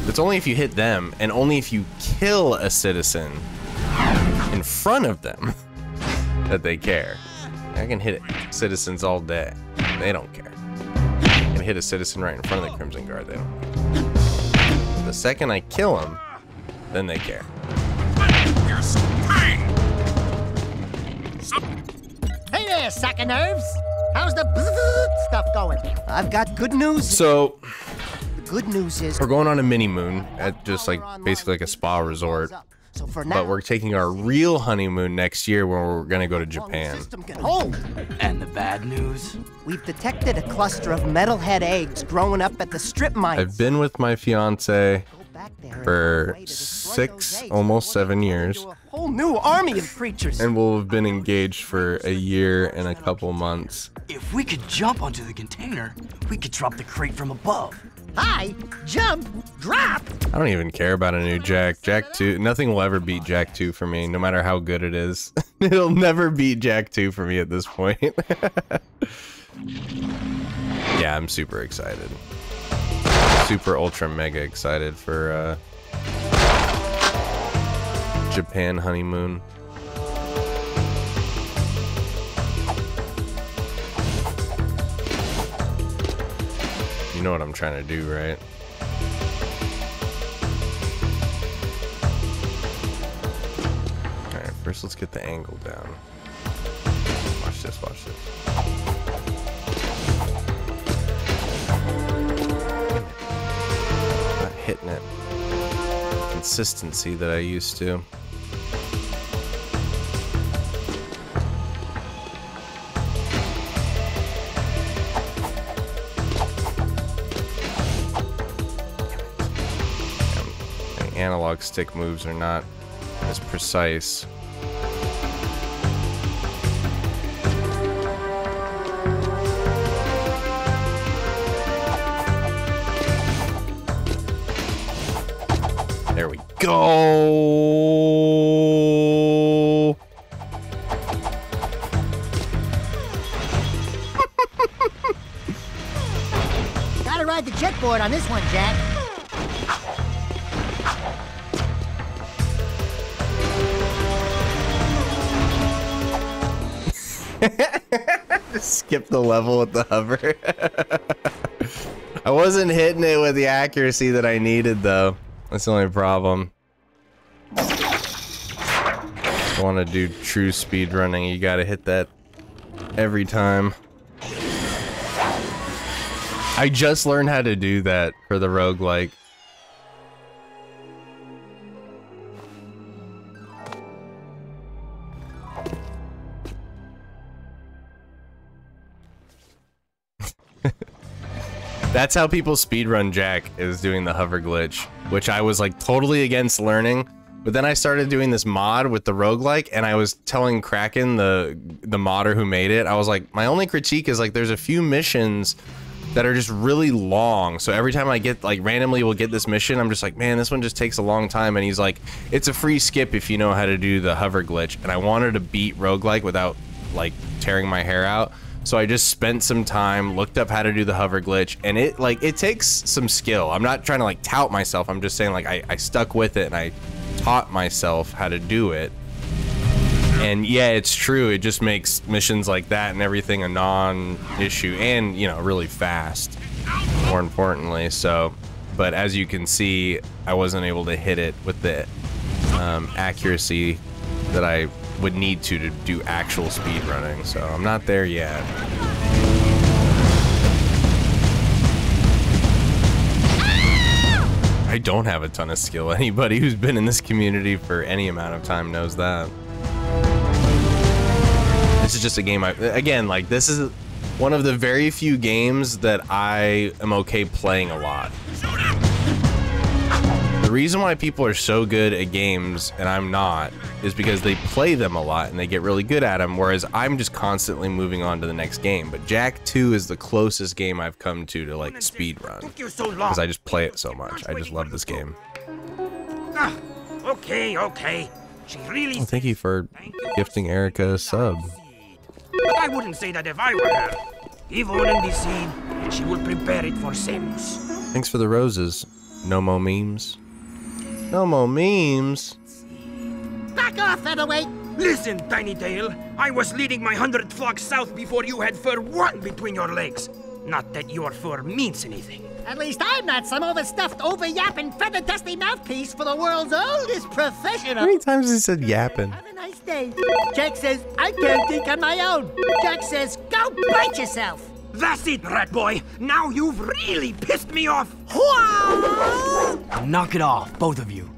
It's only if you hit them, and only if you kill a citizen in front of them that they care. I can hit citizens all day. They don't care. I can hit a citizen right in front of the Crimson Guard. They don't care. The second I kill them, then they care. Hey there, sack of nerves. How's the stuff going? I've got good news. So, the good news is we're going on a mini moon at just like basically like a spa resort. So for now, but we're taking our real honeymoon next year when we're gonna go to Japan. And the bad news? We've detected a cluster of metalhead eggs growing up at the strip mines. I've been with my fiance for 6, almost 7 years. A whole new army of creatures. And we'll have been engaged for a year and a couple months. If we could jump onto the container, we could drop the crate from above. Hi, jump, drop. I don't even care about a new Jak2. Nothing will ever beat Jak2 for me, no matter how good it is. It'll never beat Jak2 for me at this point. Yeah, I'm super excited. Super ultra mega excited for Japan honeymoon. You know what I'm trying to do, right? Alright, first let's get the angle down. Watch this, watch this. Not hitting it. Consistency that I used to. Analog stick moves are not as precise. There we go. Gotta ride the jet board on this one, Jak. Just skip the level with the hover. I wasn't hitting it with the accuracy that I needed, though. That's the only problem. If you want to do true speed running, you gotta hit that every time. I just learned how to do that for the roguelike. That's how people speedrun Jak, is doing the hover glitch, which I was like totally against learning. But then I started doing this mod with the roguelike, and I was telling Kraken, the modder who made it, I was like, my only critique is like there's a few missions that are just really long. So every time I get like randomly will get this mission, I'm just like, man, this one just takes a long time. And he's like, it's a free skip if you know how to do the hover glitch. And I wanted to beat roguelike without like tearing my hair out. So I just spent some time, looked up how to do the hover glitch, and it takes some skill. I'm not trying to like tout myself. I'm just saying like I stuck with it and I taught myself how to do it. And yeah, it's true. It just makes missions like that and everything a non-issue, and you know, really fast, more importantly. So, but as you can see, I wasn't able to hit it with the accuracy that I would need to do actual speed running, so I'm not there yet. I don't have a ton of skill. Anybody who's been in this community for any amount of time knows that. This is just a game again, like this is one of the very few games that I am okay playing a lot. The reason why people are so good at games and I'm not is because they play them a lot and they get really good at them, whereas I'm just constantly moving on to the next game. But Jak2 is the closest game I've come to like speedrun, because I just play it so much. I just love this game. Okay. She really. Well, thank you for gifting Erica a sub. But I wouldn't say that if I were her. Give Onan the seed, and she will prepare it for Samus. Thanks for the roses. No more memes. No more memes. Back off, featherweight! Listen, Tiny Tail. I was leading my 100 flocks south before you had fur one between your legs. Not that your fur means anything. At least I'm not some overstuffed, over-yapping, feather-dusty mouthpiece for the world's oldest professional. How many times has he said yapping? Have a nice day. Jak says, I can't think on my own. Jak says, go bite yourself. That's it, rat boy. Now you've really pissed me off. Knock it off, both of you.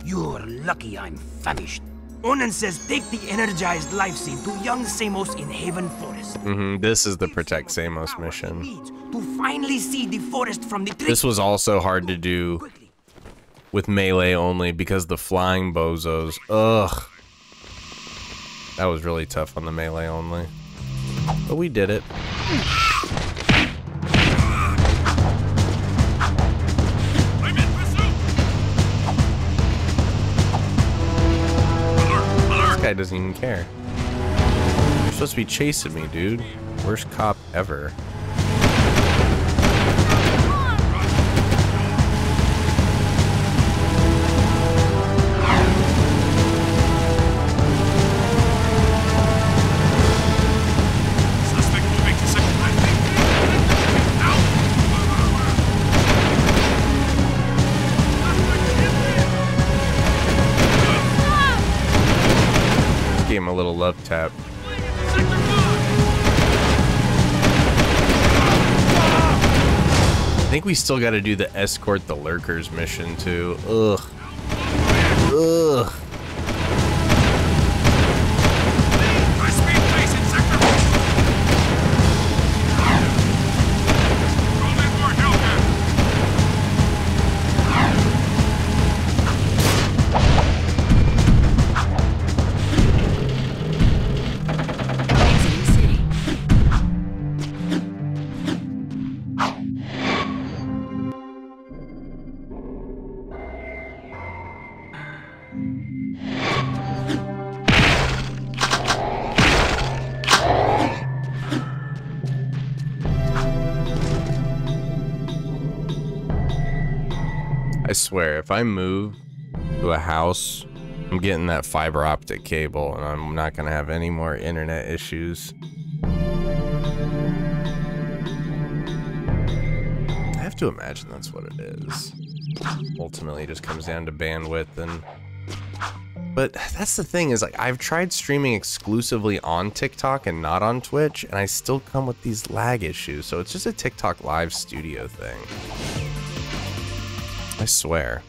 You're lucky I'm famished. Onan says take the energized life seed to young Samos in Haven Forest. This is the Protect Samos mission. To finally see the forest from the tree. This was also hard to do with melee only because the flying bozos. Ugh. That was really tough on the melee only. But we did it. This guy doesn't even care. You're supposed to be chasing me, dude. Worst cop ever. a little love tap. I think we still got to do the escort the lurkers mission too. Ugh. Ugh. I swear, if I move to a house, I'm getting that fiber optic cable and I'm not gonna have any more internet issues. I have to imagine that's what it is. Ultimately, it just comes down to bandwidth and... But that's the thing is, like, I've tried streaming exclusively on TikTok and not on Twitch, and I still come with these lag issues, so it's just a TikTok live studio thing. I swear.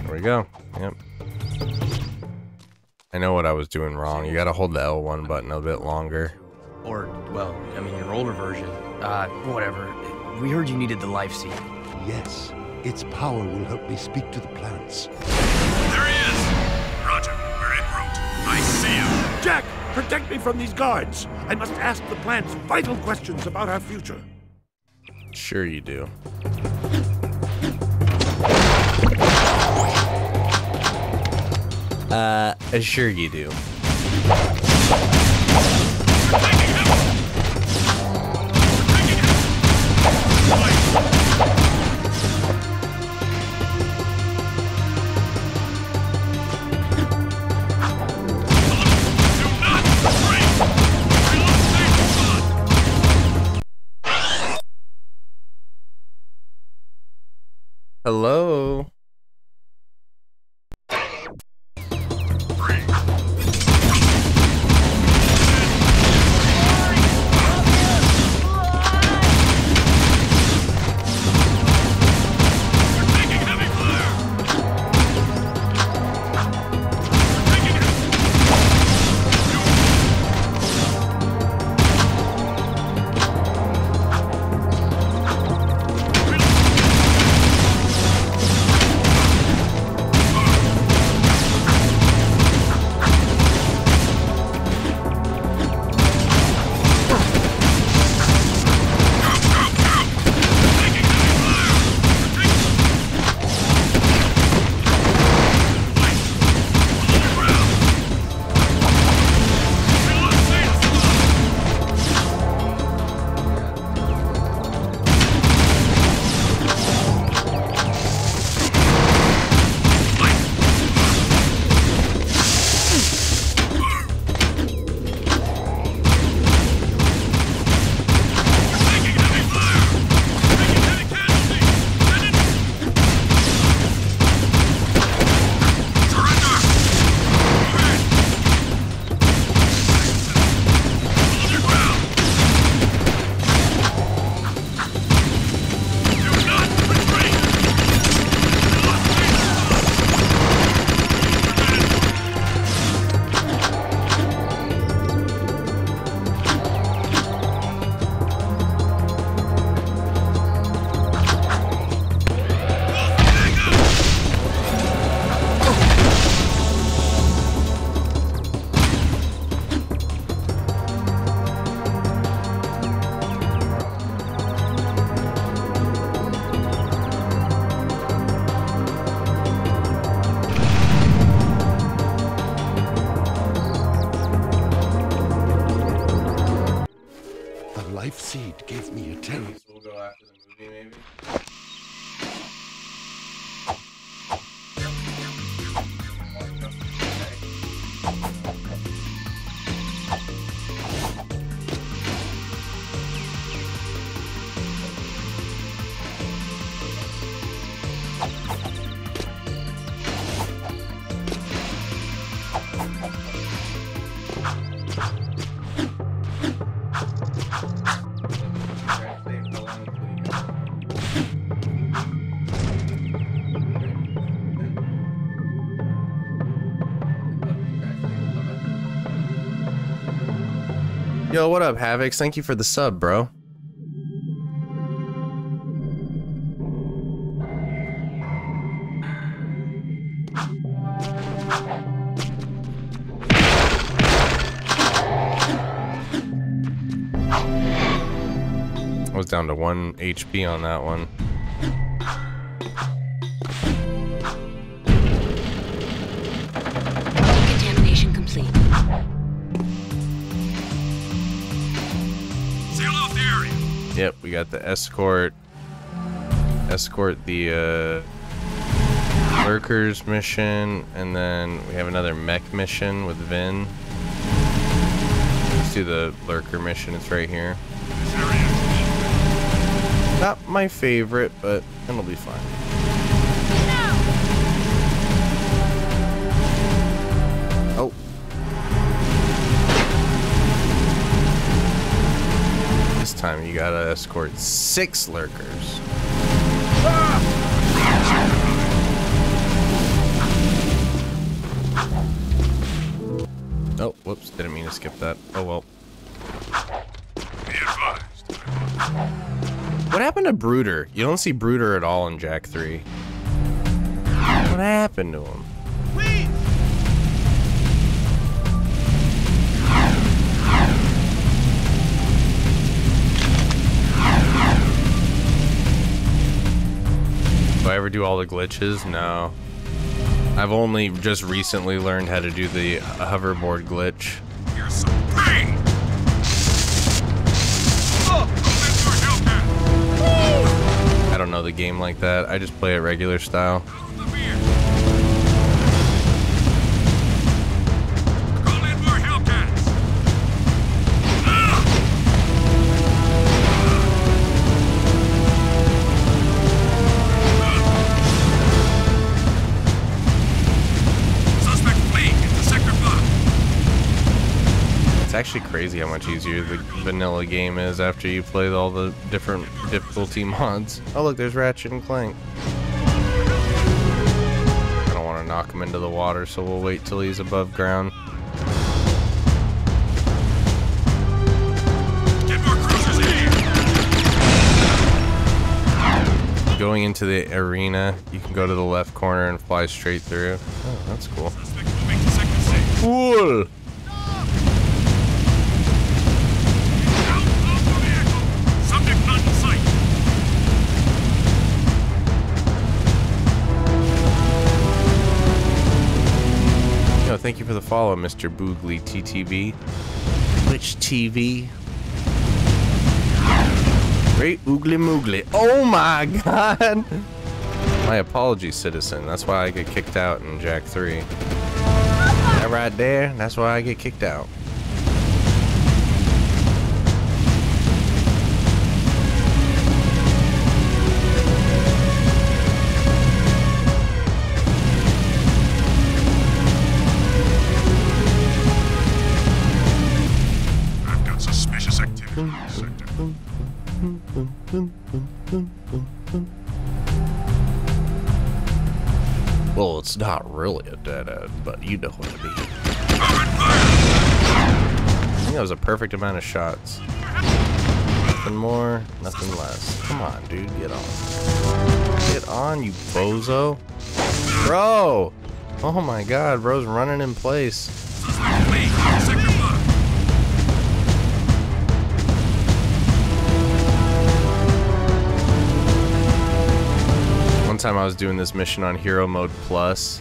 There we go. Yep. I know what I was doing wrong. You gotta hold the L1 button a bit longer. Or, well, I mean, your older version. Whatever. We heard you needed the life seed. Yes. Its power will help me speak to the plants. There he is! Roger, we're en route. I see him. Jak, protect me from these guards. I must ask the plants vital questions about our future. Sure you do. Sure you do. Hello? life seed gave me a terror. We'll go after the movie, maybe. Yo, what up, Havocs? Thank you for the sub, bro. I was down to 1 HP on that one. Decontamination complete. Seal off the area. Yep, we got the escort the lurkers mission, and then we have another mech mission with Vin. Let's do the lurker mission. It's right here. Not my favorite, but it'll be fine. Oh. This time you gotta escort 6 lurkers. Oh, whoops, didn't mean to skip that. Oh well. Be advised. What happened to Brooder? You don't see Brooder at all in Jak2. What happened to him? Do I ever do all the glitches? No. I've only just recently learned how to do the hoverboard glitch. Here's some pain. I don't know the game like that. I just play it regular style. Call in more Hellcats. Suspect fleeing into Sector 5. It's actually crazy how much easier the vanilla game is after you play all the different difficulty mods. Oh look, there's Ratchet and Clank. I don't want to knock him into the water, so we'll wait till he's above ground. Get more cruisers in here. Going into the arena, you can go to the left corner and fly straight through. Oh, that's cool. Suspect moving to Sector 6. Cool. Subject not in sight. Yo, thank you for the follow, Mr. Boogly TTV. Which TV? Great oogly moogly. Oh my god! My apologies, citizen. That's why I get kicked out in Jak2. That right there, that's why I get kicked out. I've got suspicious activity in this sector. Well, it's not really a dead end, but you know what I mean. I think that was a perfect amount of shots. Nothing more, nothing less. Come on, dude, get on. Get on, you bozo. Bro! Oh my god, bro's running in place. Suspect fleeing into Sector 5. One time I was doing this mission on Hero Mode Plus,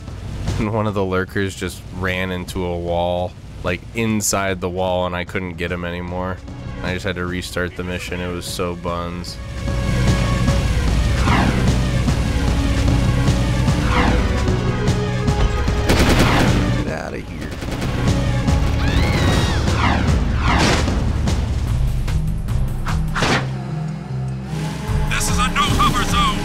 and one of the lurkers just ran into a wall, like inside the wall, and I couldn't get him anymore. I just had to restart the mission. It was so buns. Get out of here. This is a no hover zone.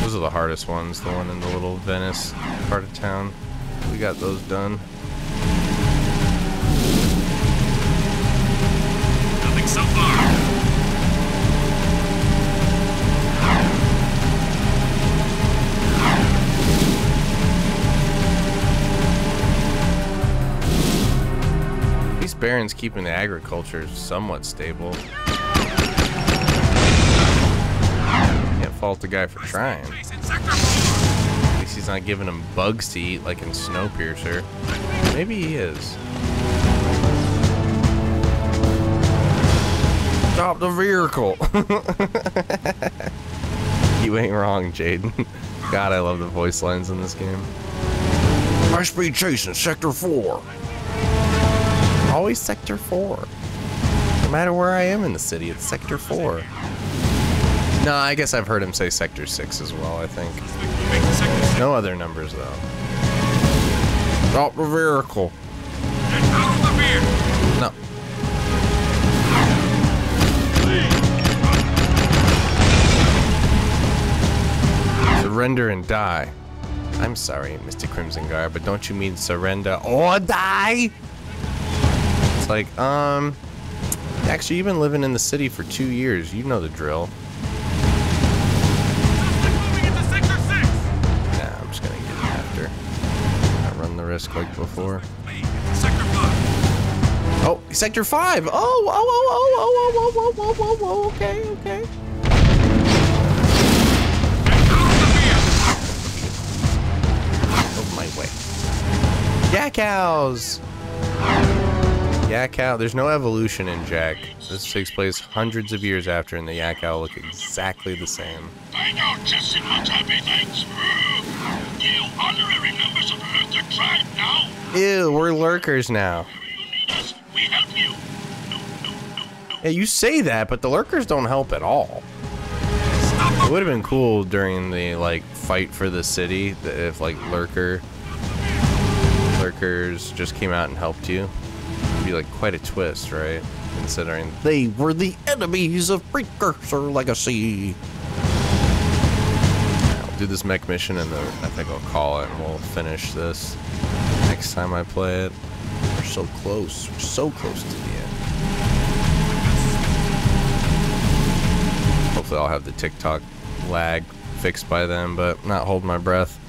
Those are the hardest Venice ones, the one in the little Venice part of town. We got those done. Nothing so far. These barons keeping the agriculture somewhat stable. Can't fault the guy for trying. At least he's not giving him bugs to eat like in Snowpiercer. Maybe he is. Stop the vehicle! You ain't wrong, Jaden. God, I love the voice lines in this game. High-speed chase in Sector 4. Always Sector 4. No matter where I am in the city, it's Sector 4. No, I guess I've heard him say Sector 6 as well, I think. No other numbers, though. Stop the vehicle. No. Surrender and die. I'm sorry, Mr. Crimson Guard, but don't you mean surrender or die? It's like, actually, you've been living in the city for 2 years. You know the drill. Nah, I'm just gonna get it after. I run the risk like before. Oh, Sector 5! Oh, okay. Out my way. Jak2s! Jak2, there's no evolution in Jak. This takes place hundreds of years after, and the Jak2 look exactly the same. I know just in what happy things. You honorary members of the Lurker tribe now. Ew, we're lurkers now. We help you. Yeah, you say that, but the lurkers don't help at all. It would have been cool during the like fight for the city if like lurkers just came out and helped you. It'd be like quite a twist, right? Considering they were the enemies of Precursor Legacy. I'll do this mech mission and then I think I'll call it and we'll finish this next time I play it. We're so close. We're so close to the end. Hopefully I'll have the TikTok lag fixed by then, but not holding my breath.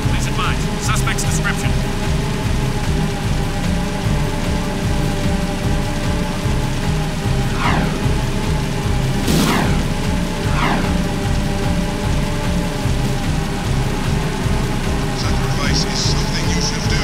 Please advise. Suspect's description. Sacrifice is something you should do.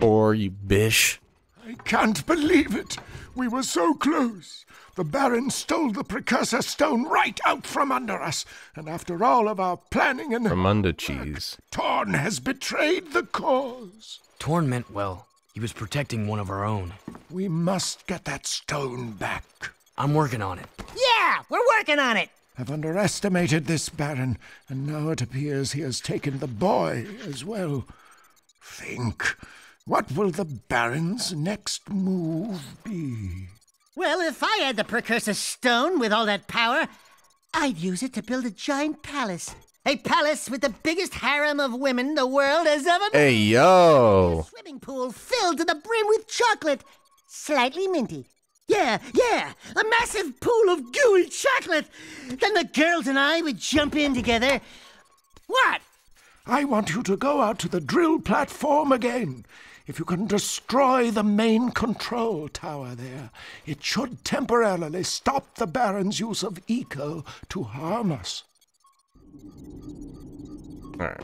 Or you bish. I can't believe it. We were so close. The Baron stole the Precursor Stone right out from under us. And after all of our planning and... From under cheese. Torn has betrayed the cause. Torn meant well. He was protecting one of our own. We must get that stone back. I'm working on it. Yeah, we're working on it. I've underestimated this Baron, and now it appears he has taken the boy as well. Think, what will the Baron's next move be? Well, if I had the Precursor Stone with all that power, I'd use it to build a giant palace. A palace with the biggest harem of women the world has ever known. Hey, yo! A swimming pool filled to the brim with chocolate. Slightly minty. Yeah, a massive pool of gooey chocolate. Then the girls and I would jump in together. What? I want you to go out to the drill platform again. If you can destroy the main control tower there, it should temporarily stop the Baron's use of eco to harm us. All right.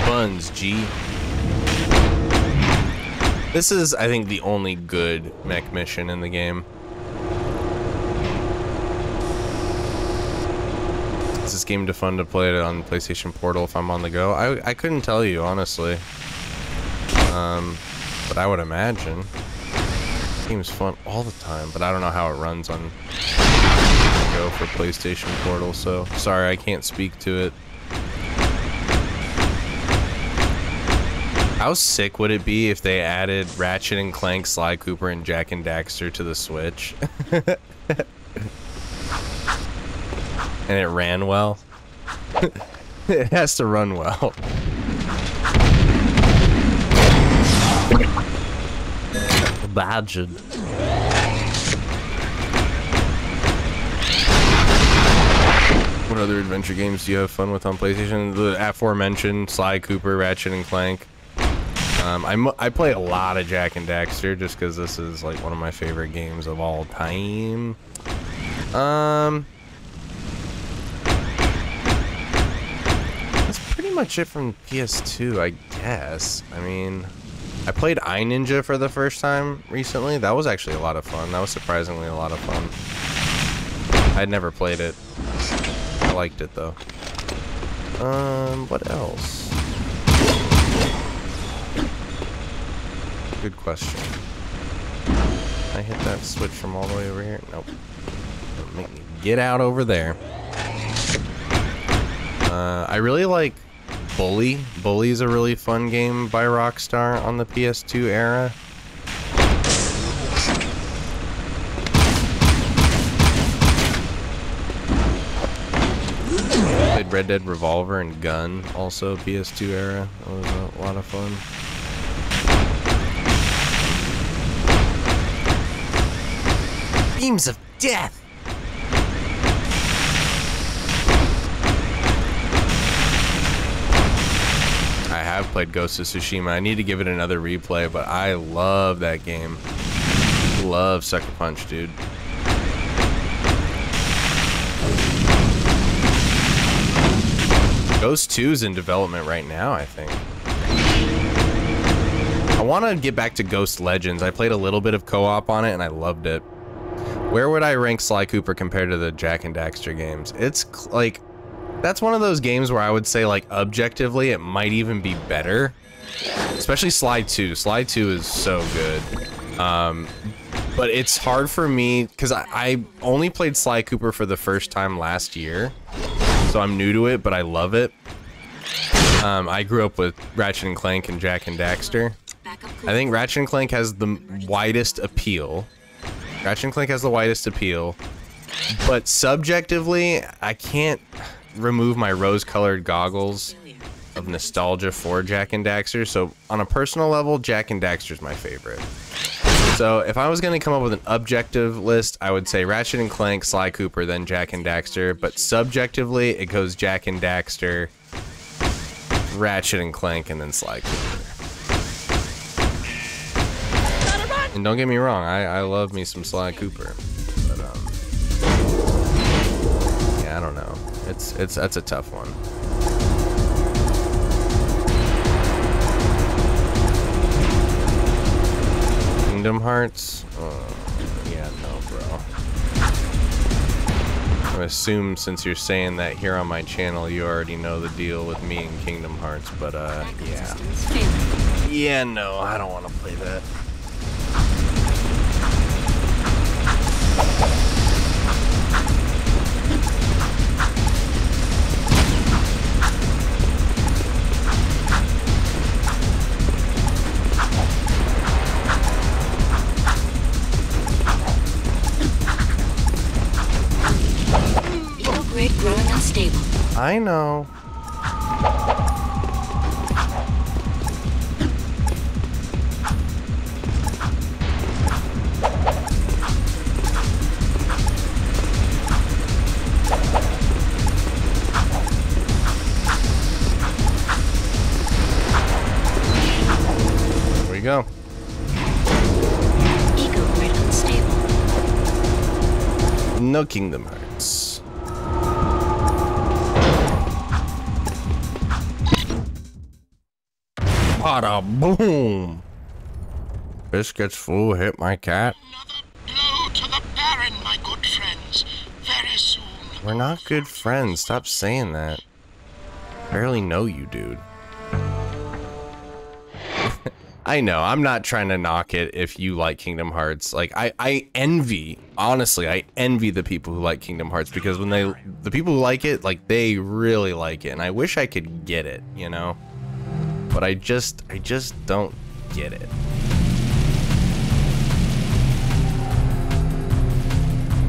Buns, G. This is, I think, the only good mech mission in the game. This game to fun to play it on PlayStation Portal if I'm on the go? I couldn't tell you, honestly. But I would imagine. Game's fun all the time, but I don't know how it runs on go for PlayStation Portal, so sorry, I can't speak to it. How sick would it be if they added Ratchet and Clank, Sly Cooper, and Jak and Daxter to the Switch? And it ran well? It has to run well. Imagine. What other adventure games do you have fun with on PlayStation? The aforementioned Sly Cooper, Ratchet and Clank. I play a lot of Jak and Daxter just because this is like one of my favorite games of all time. That's pretty much it from PS2, I guess. I mean, I played iNinja for the first time recently. That was actually a lot of fun. That was surprisingly a lot of fun. I'd never played it. I liked it though. What else? Good question. I hit that switch from all the way over here? Nope. Don't make me get out over there. I really like Bully. Bully's a really fun game by Rockstar on the PS2 era. Played Red Dead Revolver and Gun, also PS2 era. That was a lot of fun. Beams of death. I have played Ghost of Tsushima. I need to give it another replay, but I love that game. Love Sucker Punch, dude. Ghost 2 is in development right now, I think. I want to get back to Ghost Legends. I played a little bit of co-op on it, and I loved it. Where would I rank Sly Cooper compared to the Jak and Daxter games? It's like, that's one of those games where I would say, like, objectively, it might even be better. Especially Sly 2. Sly 2 is so good. But it's hard for me, because I only played Sly Cooper for the first time last year. So I'm new to it, but I love it. I grew up with Ratchet and Clank and Jak and Daxter. I think Ratchet and Clank has the widest appeal. Ratchet and Clank has the widest appeal, but subjectively, I can't remove my rose-colored goggles of nostalgia for Jak and Daxter, so on a personal level, Jak and Daxter is my favorite. So if I was going to come up with an objective list, I would say Ratchet and Clank, Sly Cooper, then Jak and Daxter, but subjectively, it goes Jak and Daxter, Ratchet and Clank, and then Sly Cooper. And don't get me wrong, I love me some Sly Cooper, but yeah, I don't know. That's a tough one. Kingdom Hearts? Yeah, no, bro. I assume since you're saying that here on my channel, you already know the deal with me and Kingdom Hearts, but yeah. Yeah, no, I don't want to play that. Middle grade growing unstable. I know. Go. Eco grid unstable. No Kingdom Hearts. Bada boom! Biscuits flew hit my cat. Another blow to the Baron, my good friends. Very soon, We're not good friends. Stop saying that. I barely know you, dude. I know, I'm not trying to knock it if you like Kingdom Hearts. Like, I envy, honestly, I envy the people who like Kingdom Hearts, because when the people who like it, like, they really like it, and I wish I could get it, you know? But I just don't get it.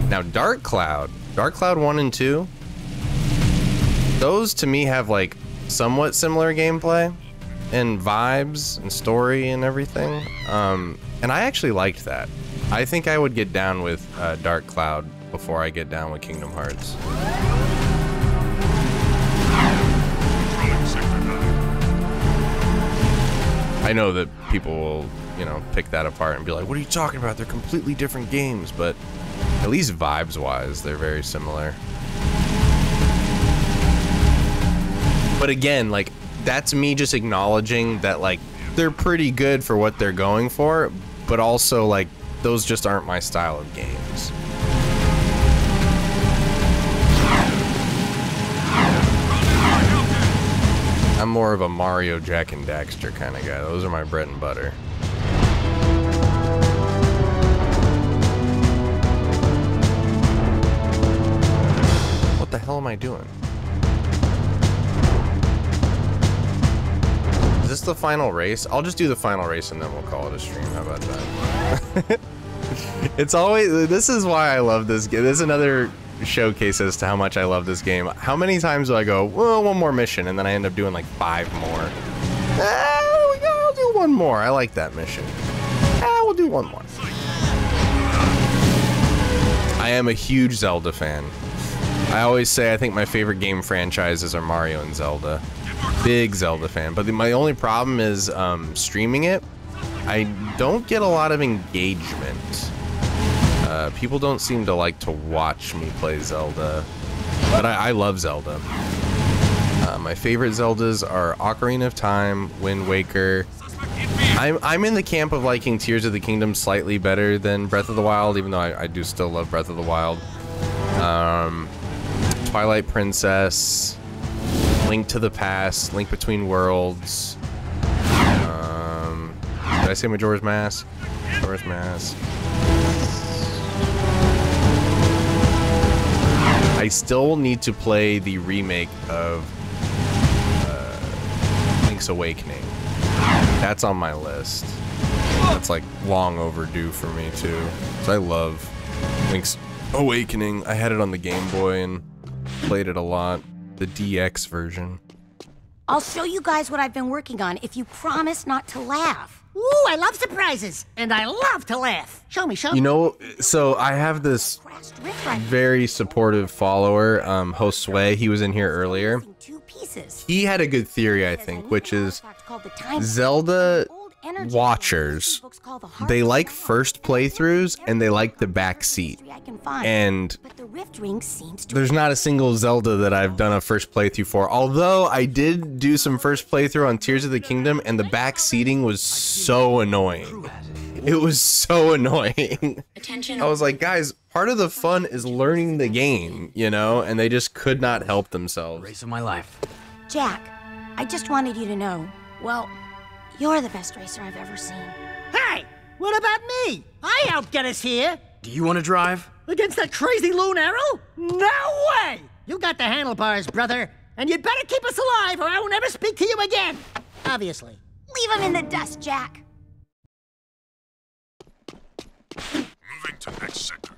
Now, Dark Cloud 1 and 2, those to me have, like, somewhat similar gameplay and vibes and story and everything, and I actually liked that. I think I would get down with Dark Cloud before I get down with Kingdom Hearts. I know that people will, you know, pick that apart and be like, what are you talking about? They're completely different games, but at least vibes wise, they're very similar. But again, like, that's me just acknowledging that, like, they're pretty good for what they're going for, but also, like, those just aren't my style of games. I'm more of a Mario, Jak and Daxter kind of guy. Those are my bread and butter. What the hell am I doing? Is this the final race? I'll just do the final race and then we'll call it a stream. How about that? It's always, this is why I love this game. This is another showcase as to how much I love this game. How many times do I go, well, one more mission, and then I end up doing like 5 more? I'll do one more. I like that mission. We'll do one more. I am a huge Zelda fan. I always say I think my favorite game franchises are Mario and Zelda. Big Zelda fan, but my only problem is streaming it. I don't get a lot of engagement. People don't seem to like to watch me play Zelda, but I love Zelda. My favorite Zeldas are Ocarina of Time, Wind Waker. I'm in the camp of liking Tears of the Kingdom slightly better than Breath of the Wild, even though I do still love Breath of the Wild. Twilight Princess, Link to the Past, Link Between Worlds. Did I say Majora's Mask? Majora's Mask. I still need to play the remake of Link's Awakening. That's on my list. That's like long overdue for me too. So I love Link's Awakening. I had it on the Game Boy and played it a lot. The DX version. I'll show you guys what I've been working on if you promise not to laugh. Ooh, I love surprises, and I love to laugh. Show me, show me. You know, so I have this very supportive follower, Josue. He was in here earlier. He had a good theory, I think, which is Zelda watchers, they like first playthroughs and they like the back seat. And there's not a single Zelda that I've done a first playthrough for, although I did do some first playthrough on Tears of the Kingdom, and the back seating was so annoying. It was so annoying. I was like, guys, part of the fun is learning the game, you know, and they just could not help themselves. Race of my life. Jak, I just wanted you to know, well, you're the best racer I've ever seen. Hey, what about me? I helped get us here. Do you want to drive? Against that crazy loon arrow? No way! You got the handlebars, brother. And you'd better keep us alive or I will never speak to you again. Obviously. Leave him in the dust, Jak. Moving to next sector.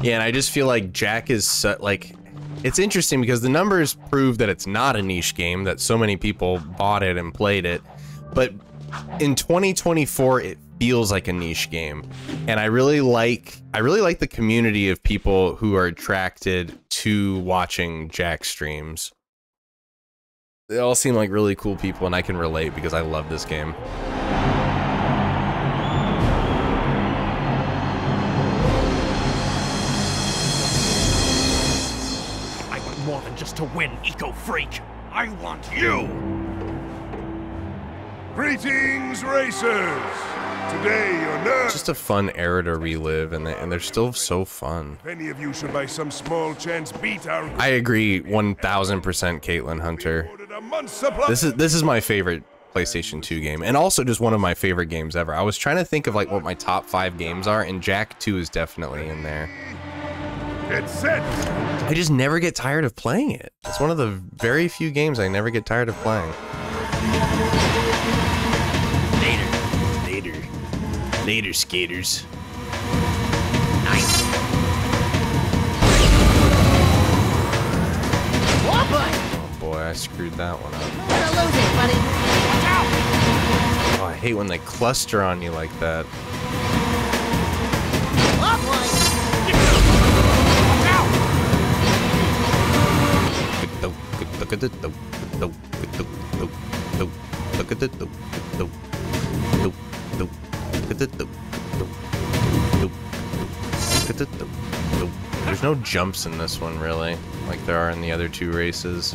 Yeah, and I just feel like Jak is like, it's interesting because the numbers prove that it's not a niche game, that so many people bought it and played it. But in 2024, it feels like a niche game. And I really like the community of people who are attracted to watching Jak streams. They all seem like really cool people, and I can relate because I love this game. I want more than just to win, eco freak. I want you. Greetings, racers! Today, your nerves. It's just a fun era to relive, and they're still so fun. If any of you should by some small chance beat our... I agree 1000% Caitlin Hunter. a month's supply... This is my favorite PlayStation 2 game, and also just one of my favorite games ever. I was trying to think of like what my top 5 games are, and Jak2 is definitely in there. Get set! I just never get tired of playing it. It's one of the very few games I never get tired of playing. Later, skaters. Oh boy, I screwed that one up. Lose it, buddy. Watch out! Oh, I hate when they cluster on you like that. Oh, boy. There's no jumps in this one, really, like there are in the other 2 races.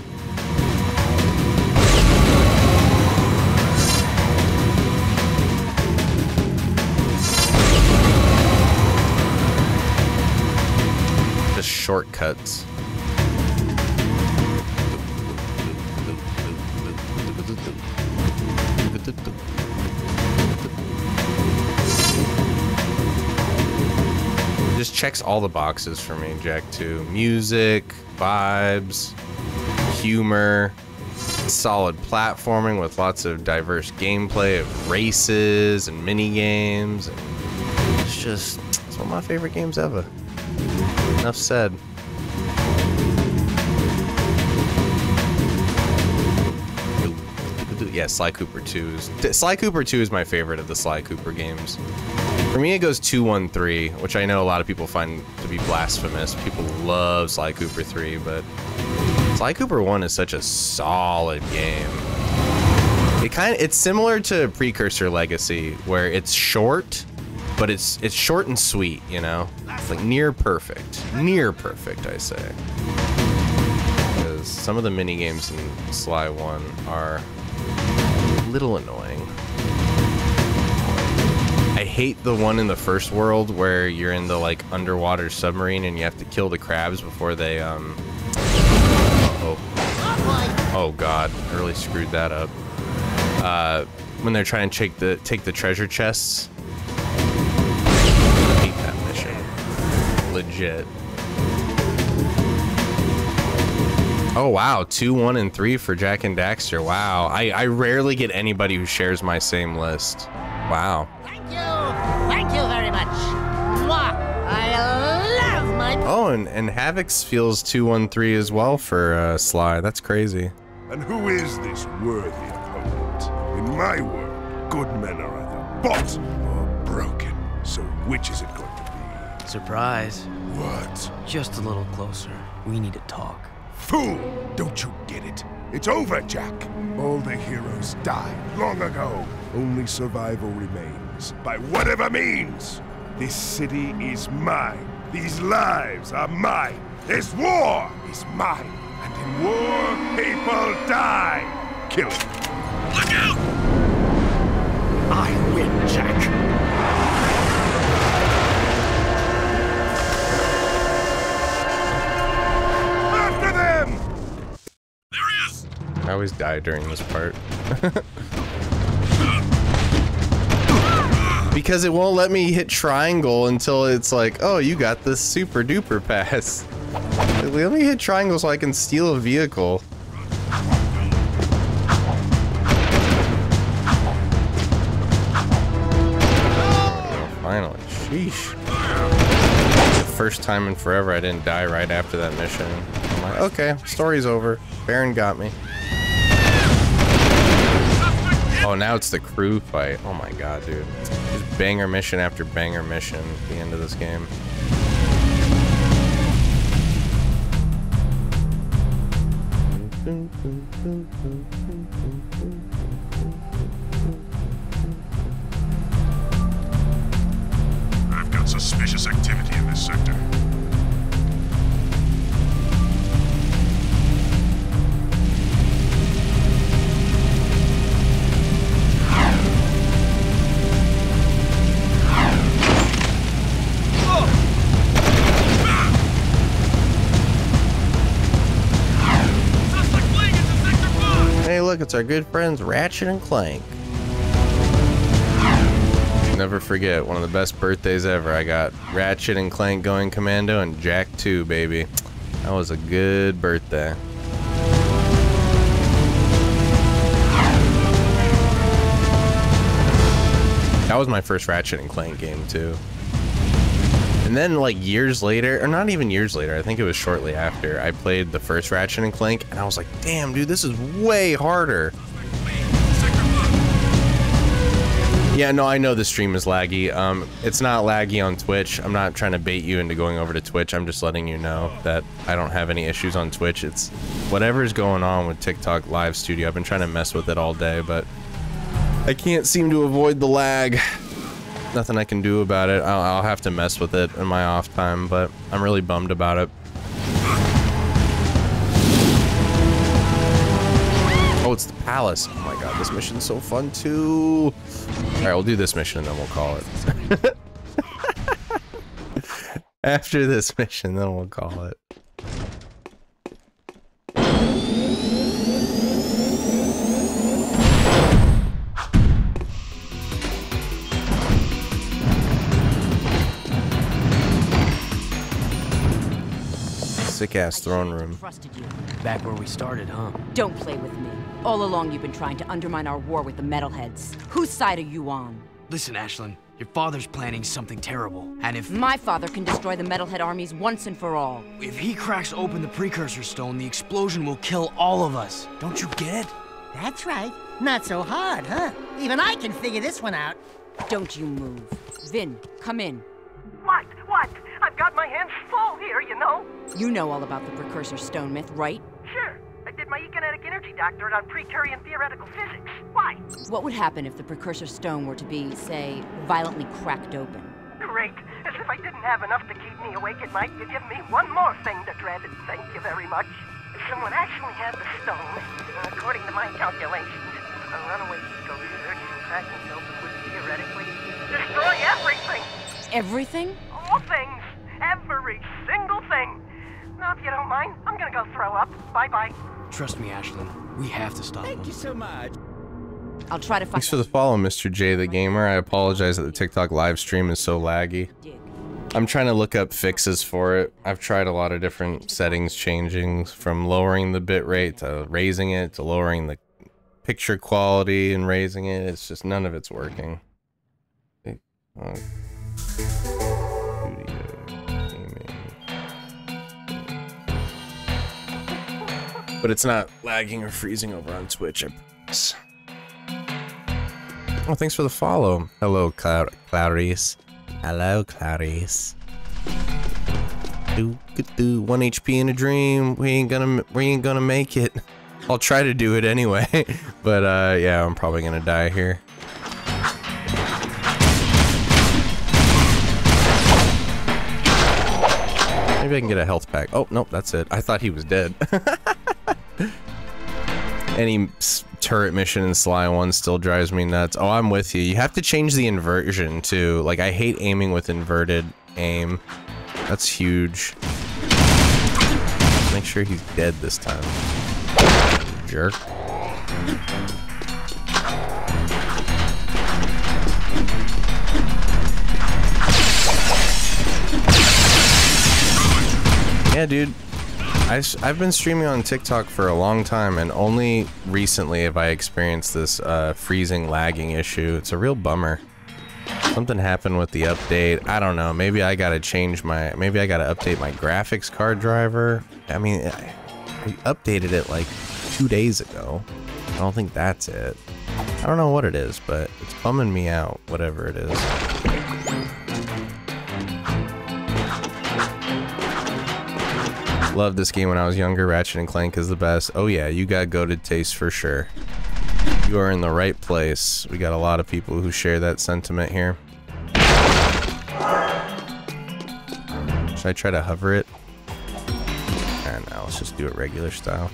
Just shortcuts. Just checks all the boxes for me, Jak2. Music, vibes, humor, solid platforming with lots of diverse gameplay of races and mini games. It's one of my favorite games ever. Enough said. Yeah, Sly Cooper 2 is my favorite of the Sly Cooper games. For me, it goes 2, 1, 3, which I know a lot of people find to be blasphemous. People love Sly Cooper 3, but Sly Cooper 1 is such a solid game. It's similar to Precursor Legacy, where it's short, but it's short and sweet, you know? It's like near perfect. Near perfect, I say. Because some of the mini games in Sly 1 are a little annoying. I hate the one in the first world where you're in the like underwater submarine and you have to kill the crabs before they oh god, I really screwed that up. When they're trying to take the treasure chests. I hate that mission. Legit. Oh wow, 2, 1, and 3 for Jak and Daxter. Wow, I rarely get anybody who shares my same list. Wow. Thank you very much. Mwah. I love my... Oh, and Havoc's feels 2, 1, 3 as well for Sly. That's crazy. And who is this worthy opponent? In my world, good men are either bought or broken. So which is it going to be? Surprise. What? Just a little closer. We need to talk. Fool! Don't you get it? It's over, Jak. All the heroes died long ago. Only survival remains, by whatever means. This city is mine. These lives are mine. This war is mine. And in war, people die. Kill it. Look out! I win, Jak. After them! There he is! I always die during this part. Because it won't let me hit triangle until it's like, oh, you got this super duper pass. Let me hit triangle so I can steal a vehicle. Finally, sheesh. The first time in forever I didn't die right after that mission. I'm like, okay, story's over. Baron got me. Oh, now it's the crew fight. Oh my god, dude. Just banger mission after banger mission at the end of this game. I've got suspicious activity in this sector. hey, look, it's our good friends Ratchet and Clank. Never forget, one of the best birthdays ever. I got Ratchet and Clank going commando and Jak2, baby. That was a good birthday. That was my first Ratchet and Clank game too. And then like years later, or not even years later, I think it was shortly after, I played the first Ratchet and Clank and I was like, damn dude, this is way harder. Yeah, no, I know the stream is laggy. It's not laggy on Twitch. I'm not trying to bait you into going over to Twitch. I'm just letting you know that I don't have any issues on Twitch. It's whatever's going on with TikTok Live Studio. I've been trying to mess with it all day, but I can't seem to avoid the lag. Nothing I can do about it. I'll have to mess with it in my off time, but I'm really bummed about it. Oh, it's the palace. Oh my god, this mission's so fun too. Alright, we'll do this mission and then we'll call it. After this mission, then we'll call it. Sick-ass throne room. Back where we started, huh? Don't play with me. All along you've been trying to undermine our war with the metalheads. Whose side are you on? Listen, Ashlyn, your father's planning something terrible. And if my father can destroy the metalhead armies once and for all. If he cracks open the precursor stone, the explosion will kill all of us. Don't you get it? That's right. Not so hard, huh? Even I can figure this one out. Don't you move. Vin, come in. What? What? I've got my hands full here, you know? You know all about the precursor stone myth, right? Sure. I did my economic energy doctorate on Precurian theoretical physics. Why? What would happen if the precursor stone were to be, say, violently cracked open? Great. As if I didn't have enough to keep me awake at night, you give me one more thing to dread. Thank you very much. If someone actually had the stone, according to my calculations, a runaway ego surge and cracking it open would theoretically destroy everything. Everything? All things. Every single thing. Now, if you don't mind, I'm gonna go throw up. Bye-bye. Trust me, Ashlyn. We have to stop him. Thank you so much. I'll try to find. Thanks for the follow, Mr. J the Gamer. I apologize that the TikTok live stream is so laggy. I'm trying to look up fixes for it. I've tried a lot of different settings changing, from lowering the bitrate to raising it to lowering the picture quality and raising it. It's just none of it's working. But it's not lagging or freezing over on Twitch, I promise. Oh, thanks for the follow. Hello, Clarice. Hello, Clarice. Do 1 HP in a dream. We ain't gonna make it. I'll try to do it anyway. But yeah, I'm probably gonna die here. Maybe I can get a health pack. Oh, nope, that's it. I thought he was dead. Any turret mission in Sly 1 still drives me nuts. Oh, I'm with you. You have to change the inversion too. Like, I hate aiming with inverted aim. That's huge. Make sure he's dead this time. Jerk. Yeah, dude. I've been streaming on TikTok for a long time, and only recently have I experienced this freezing, lagging issue. It's a real bummer. Something happened with the update. I don't know. Maybe I gotta change my... Maybe I gotta update my graphics card driver. I mean, I updated it like 2 days ago. I don't think that's it. I don't know what it is, but it's bumming me out, whatever it is. Loved this game when I was younger. Ratchet and Clank is the best. Oh yeah, you got goated taste for sure. You are in the right place. We got a lot of people who share that sentiment here. Should I try to hover it? And now let's just do it regular style.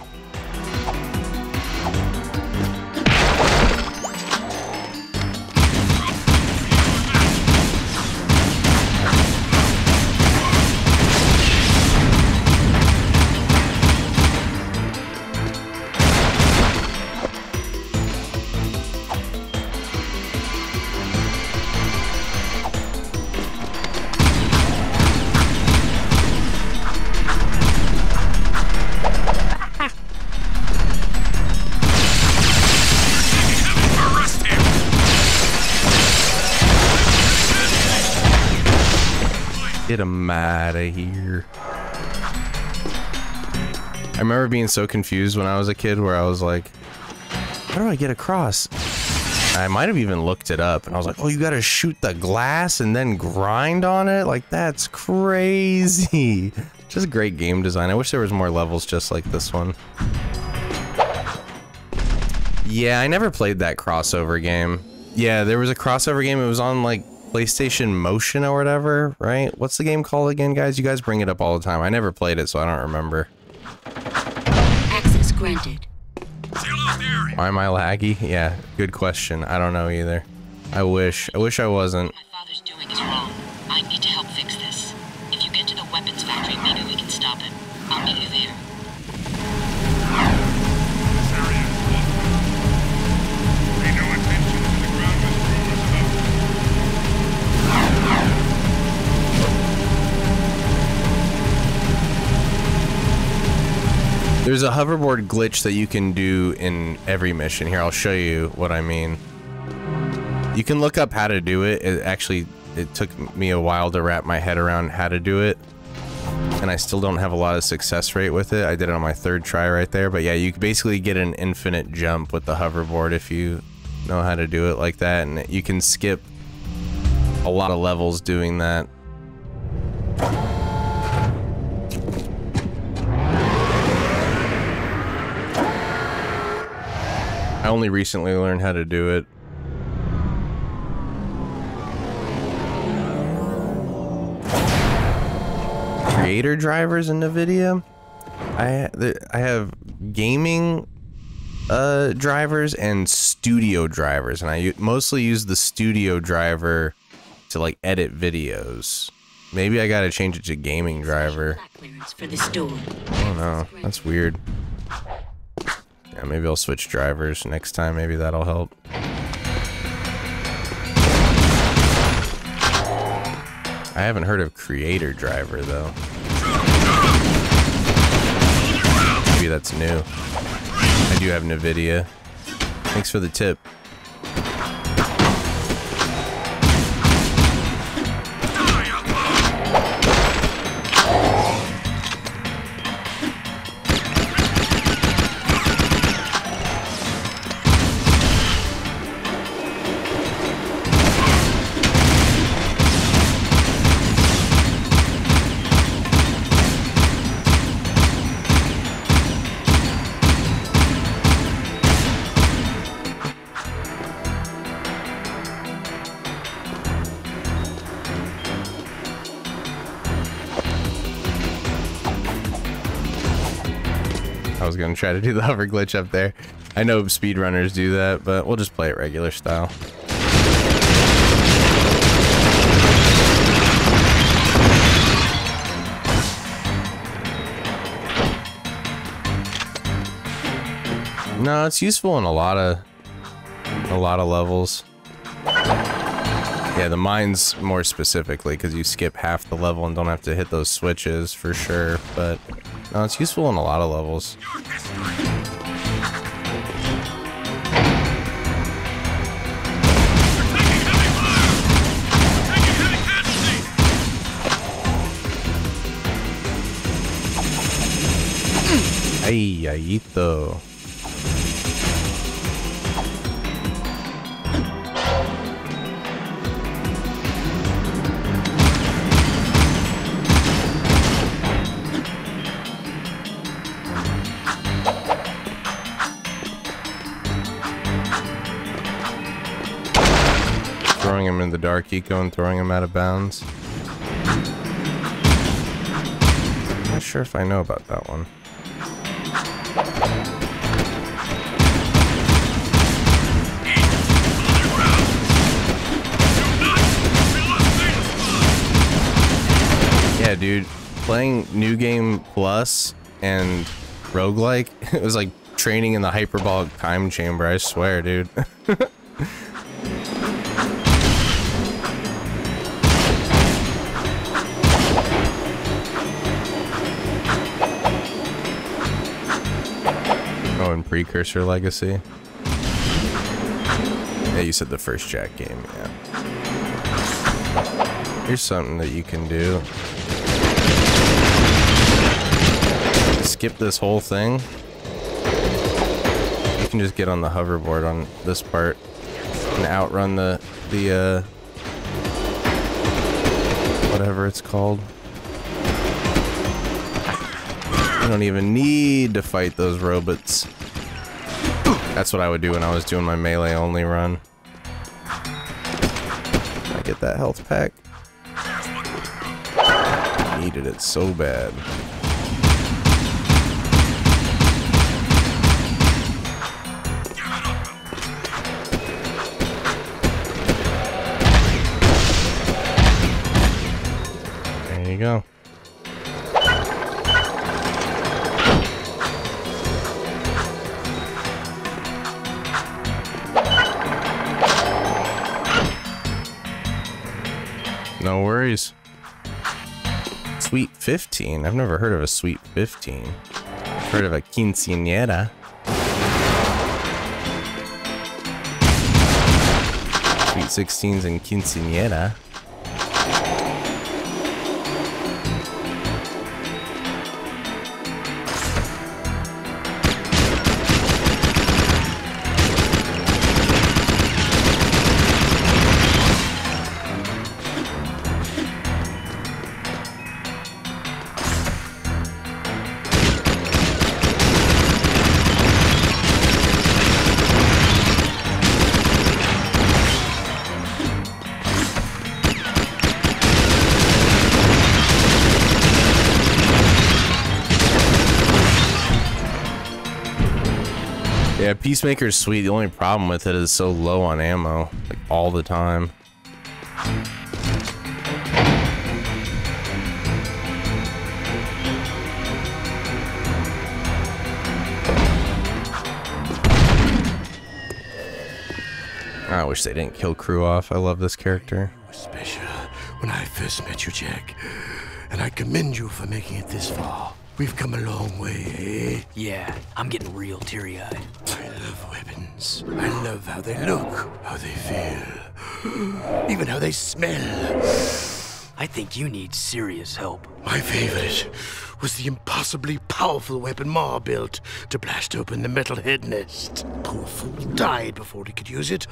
Get him out of here. I remember being so confused when I was a kid where I was like, how do I get across? I might have even looked it up and I was like, oh, you gotta shoot the glass and then grind on it? Like, that's crazy. Just great game design. I wish there was more levels just like this one. Yeah, I never played that crossover game. Yeah, there was a crossover game. It was on like PlayStation Motion or whatever, right? What's the game called again, guys? You guys bring it up all the time. I never played it, so I don't remember. Access granted. Why am I laggy? Yeah, good question. I don't know either. I wish I wasn't. What my father's doing is wrong. I need to help fix this. If you get to the weapons factory, maybe we can stop it. I'll meet you there. There's a hoverboard glitch that you can do in every mission. Here, I'll show you what I mean. You can look up how to do it. It took me a while to wrap my head around how to do it. And I still don't have a lot of success rate with it. I did it on my 3rd try right there. But yeah, you basically get an infinite jump with the hoverboard if you know how to do it like that. And you can skip a lot of levels doing that. I only recently learned how to do it. Creator drivers in NVIDIA? I have gaming drivers and studio drivers, and I mostly use the studio driver to like edit videos. Maybe I gotta change it to gaming driver. For the store. I don't know. That's weird. Yeah, maybe I'll switch drivers next time. Maybe that'll help. I haven't heard of Creator Driver, though. Maybe that's new. I do have NVIDIA. Thanks for the tip. I was gonna try to do the hover glitch up there. I know speedrunners do that, but we'll just play it regular style. No, it's useful in a lot of levels. Yeah, the mines more specifically, because you skip half the level and don't have to hit those switches for sure, but no, it's useful in a lot of levels. Ay, ayito. Throwing him in the dark eco and throwing him out of bounds. I'm not sure if I know about that one. Yeah, dude, playing New Game Plus and roguelike, it was like training in the hyperbolic time chamber, I swear, dude. Oh, and Precursor Legacy. Yeah, you said the first Jak game, yeah. Here's something that you can do. Skip this whole thing. You can just get on the hoverboard on this part and outrun the whatever it's called. You don't even need to fight those robots. That's what I would do when I was doing my melee only run. I get that health pack. Needed it so bad. There you go. No worries. Sweet 15? I've never heard of a Sweet 15. I've heard of a quinceañera. Sweet 16s and quinceañera. Yeah, Peacemaker's sweet. The only problem with it is so low on ammo, like all the time. I wish they didn't kill Crew off. I love this character. Special when I first met you, Jak, and I commend you for making it this far. We've come a long way, eh? Yeah, I'm getting real teary-eyed. I love weapons. I love how they look, how they feel, even how they smell. I think you need serious help. My favorite was the impossibly powerful weapon Ma built to blast open the metal head nest. Poor fool died before he could use it.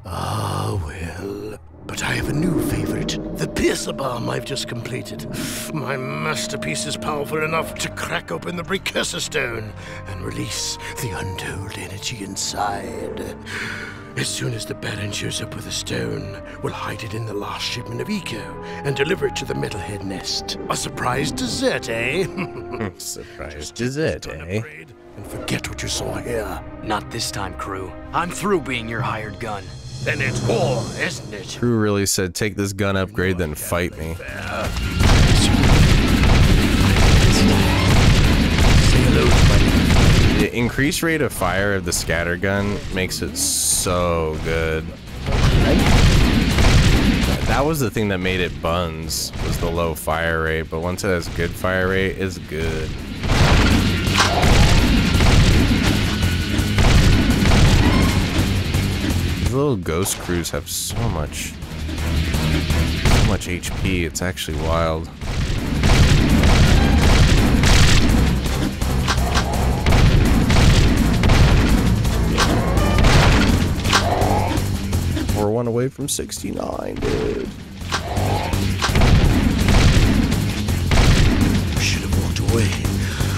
Ah, well. But I have a new favorite, the piercer bomb I've just completed. My masterpiece is powerful enough to crack open the precursor stone and release the untold energy inside. As soon as the Baron shows up with the stone, we'll hide it in the last shipment of Eco and deliver it to the metalhead nest. A surprise dessert, eh? Surprise dessert, eh? And forget what you saw here. Not this time, Crew. I'm through being your hired gun. Then it's war, isn't it? Crew really said, take this gun upgrade, then fight me. The increased rate of fire of the scatter gun makes it so good. That was the thing that made it buns, was the low fire rate, but once it has good fire rate, it's good. These little ghost crews have so much HP, it's actually wild. We're one away from 69, dude. You should have walked away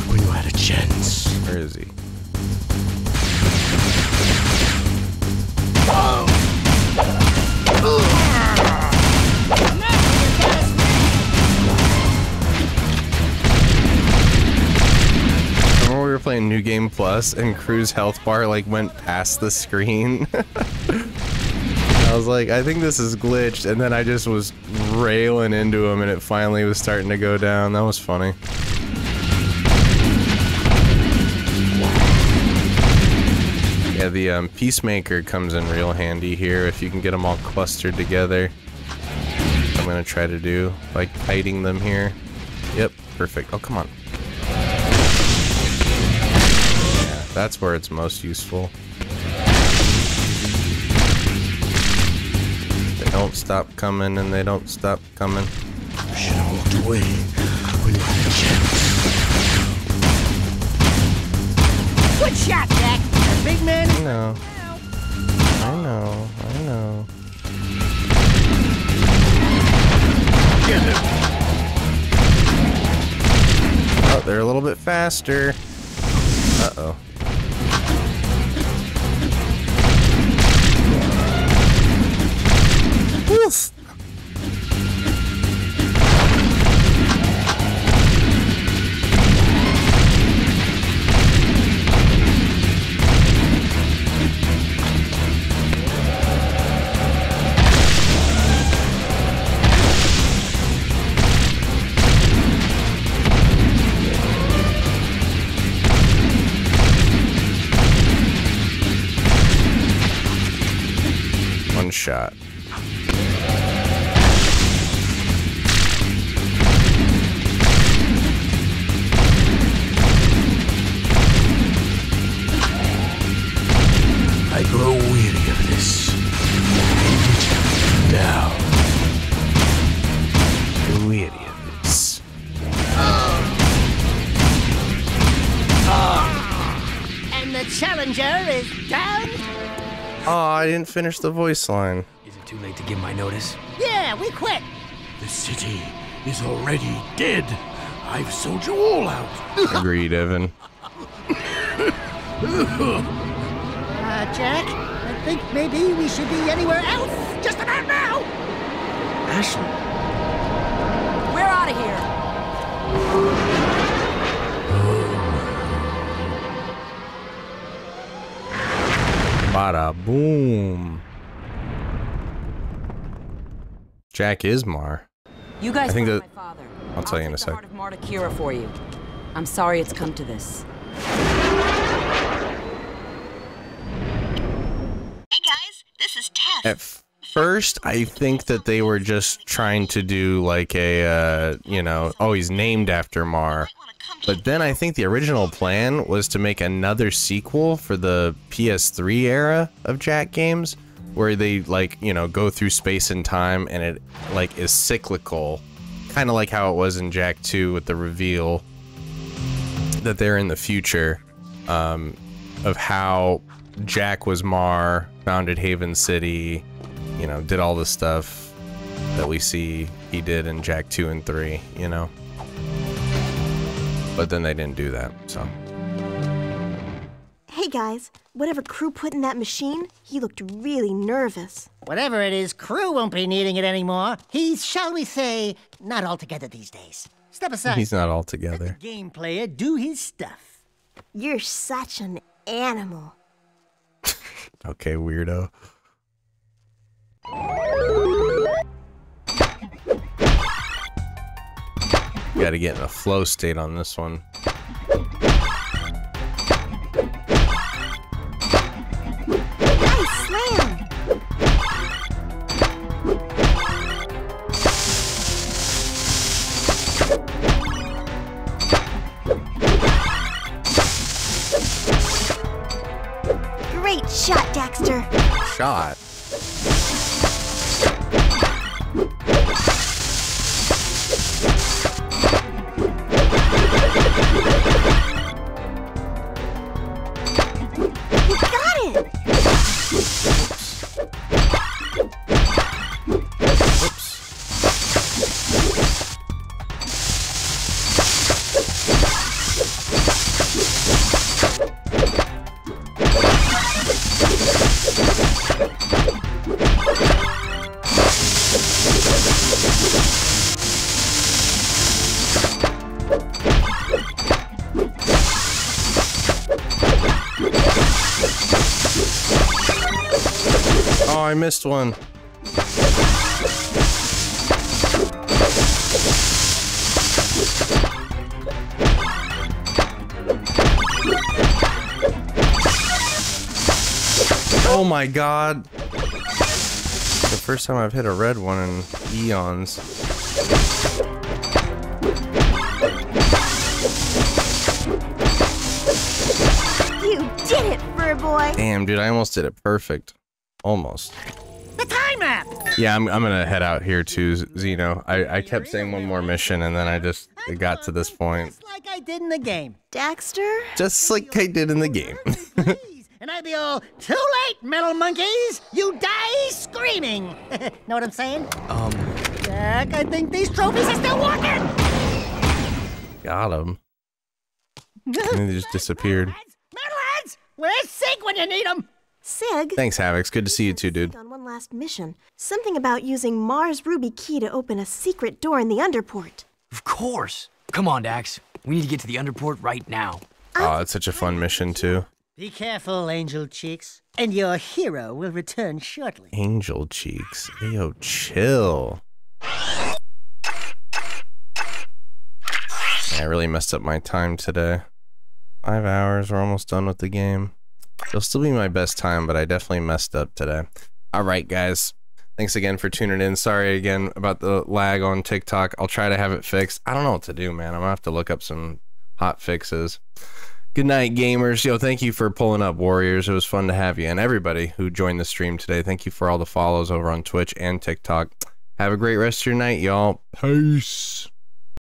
when you had a chance. Where is he? Remember we were playing New Game Plus and Crew's health bar like went past the screen? I was like, I think this is glitched, and then I just was railing into him and it finally was starting to go down. That was funny. Yeah, the Peacemaker comes in real handy here if you can get them all clustered together. I'm gonna try to do, like hiding them here. Yep, perfect. Oh, come on. Yeah, that's where it's most useful. There They don't stop coming and they don't stop coming. You should have walked away when you had a chance. Good shot, Jack. A big man. I know. I know. I know. Get him. Oh, they're a little bit faster. Uh-oh. Woof. One shot. I grow weary of this. And now, weary of this. And the challenger is down. Oh, I didn't finish the voice line. Is it too late to give my notice? Yeah, we quit. The city is already dead. I've sold you all out. Agreed, Evan. Jack, I think maybe we should be anywhere else just about now. Ashley. We're out of here. Bada boom. Jack is Mar. You guys I think found that my father. I'll tell you in a sec. Heart of Mar to Kira for you. I'm sorry it's come to this. Hey guys, this is Tess. At first, I think that they were just trying to do like a, you know, oh, he's named after Mar. But then I think the original plan was to make another sequel for the PS3 era of Jak games, where they, like, you know, go through space and time and it, like, is cyclical. Kind of like how it was in Jak2 with the reveal that they're in the future, of how Jak was Mar, founded Haven City, you know, did all the stuff that we see he did in Jak 2 and 3, you know. But then they didn't do that, so. Hey guys, whatever Crew put in that machine, he looked really nervous. Whatever it is, Crew won't be needing it anymore. He's, shall we say, not all together these days. Step aside. He's not all together. Let the game player do his stuff. You're such an animal. Okay, weirdo. Gotta get in a flow state on this one. Nice slam! Great shot, Daxter. Shot. You got it! Oh, I missed one. Oh my god. The first time I've hit a red one in eons. You did it, fur boy! Damn, dude, I almost did it perfect. Almost. The time app! Yeah, I'm gonna head out here too, Zeno. I kept saying one more mission and then it got to this point. Just like I did in the game. Daxter? Just like I did in the game. And I'd be all, too late, metal monkeys! You die screaming! Know what I'm saying? Jak, I think these trophies are still working! Got him. And then they just disappeared. Metalheads! Where's Sig when you need him? Sig? Thanks, Havix. Good to see you too, dude. On one last mission. Something about using Mars Ruby Key to open a secret door in the underport. Of course. Come on, Dax. We need to get to the underport right now. Oh, it's such a fun mission too. Be careful, Angel Cheeks, and your hero will return shortly. Angel Cheeks. Hey, yo, chill. I really messed up my time today. 5 hours, we're almost done with the game. It'll still be my best time, but I definitely messed up today. Alright, guys. Thanks again for tuning in. Sorry again about the lag on TikTok. I'll try to have it fixed. I don't know what to do, man. I'm gonna have to look up some hot fixes. Good night, gamers. Yo, thank you for pulling up, Warriors. It was fun to have you. And everybody who joined the stream today, thank you for all the follows over on Twitch and TikTok. Have a great rest of your night, y'all. Peace.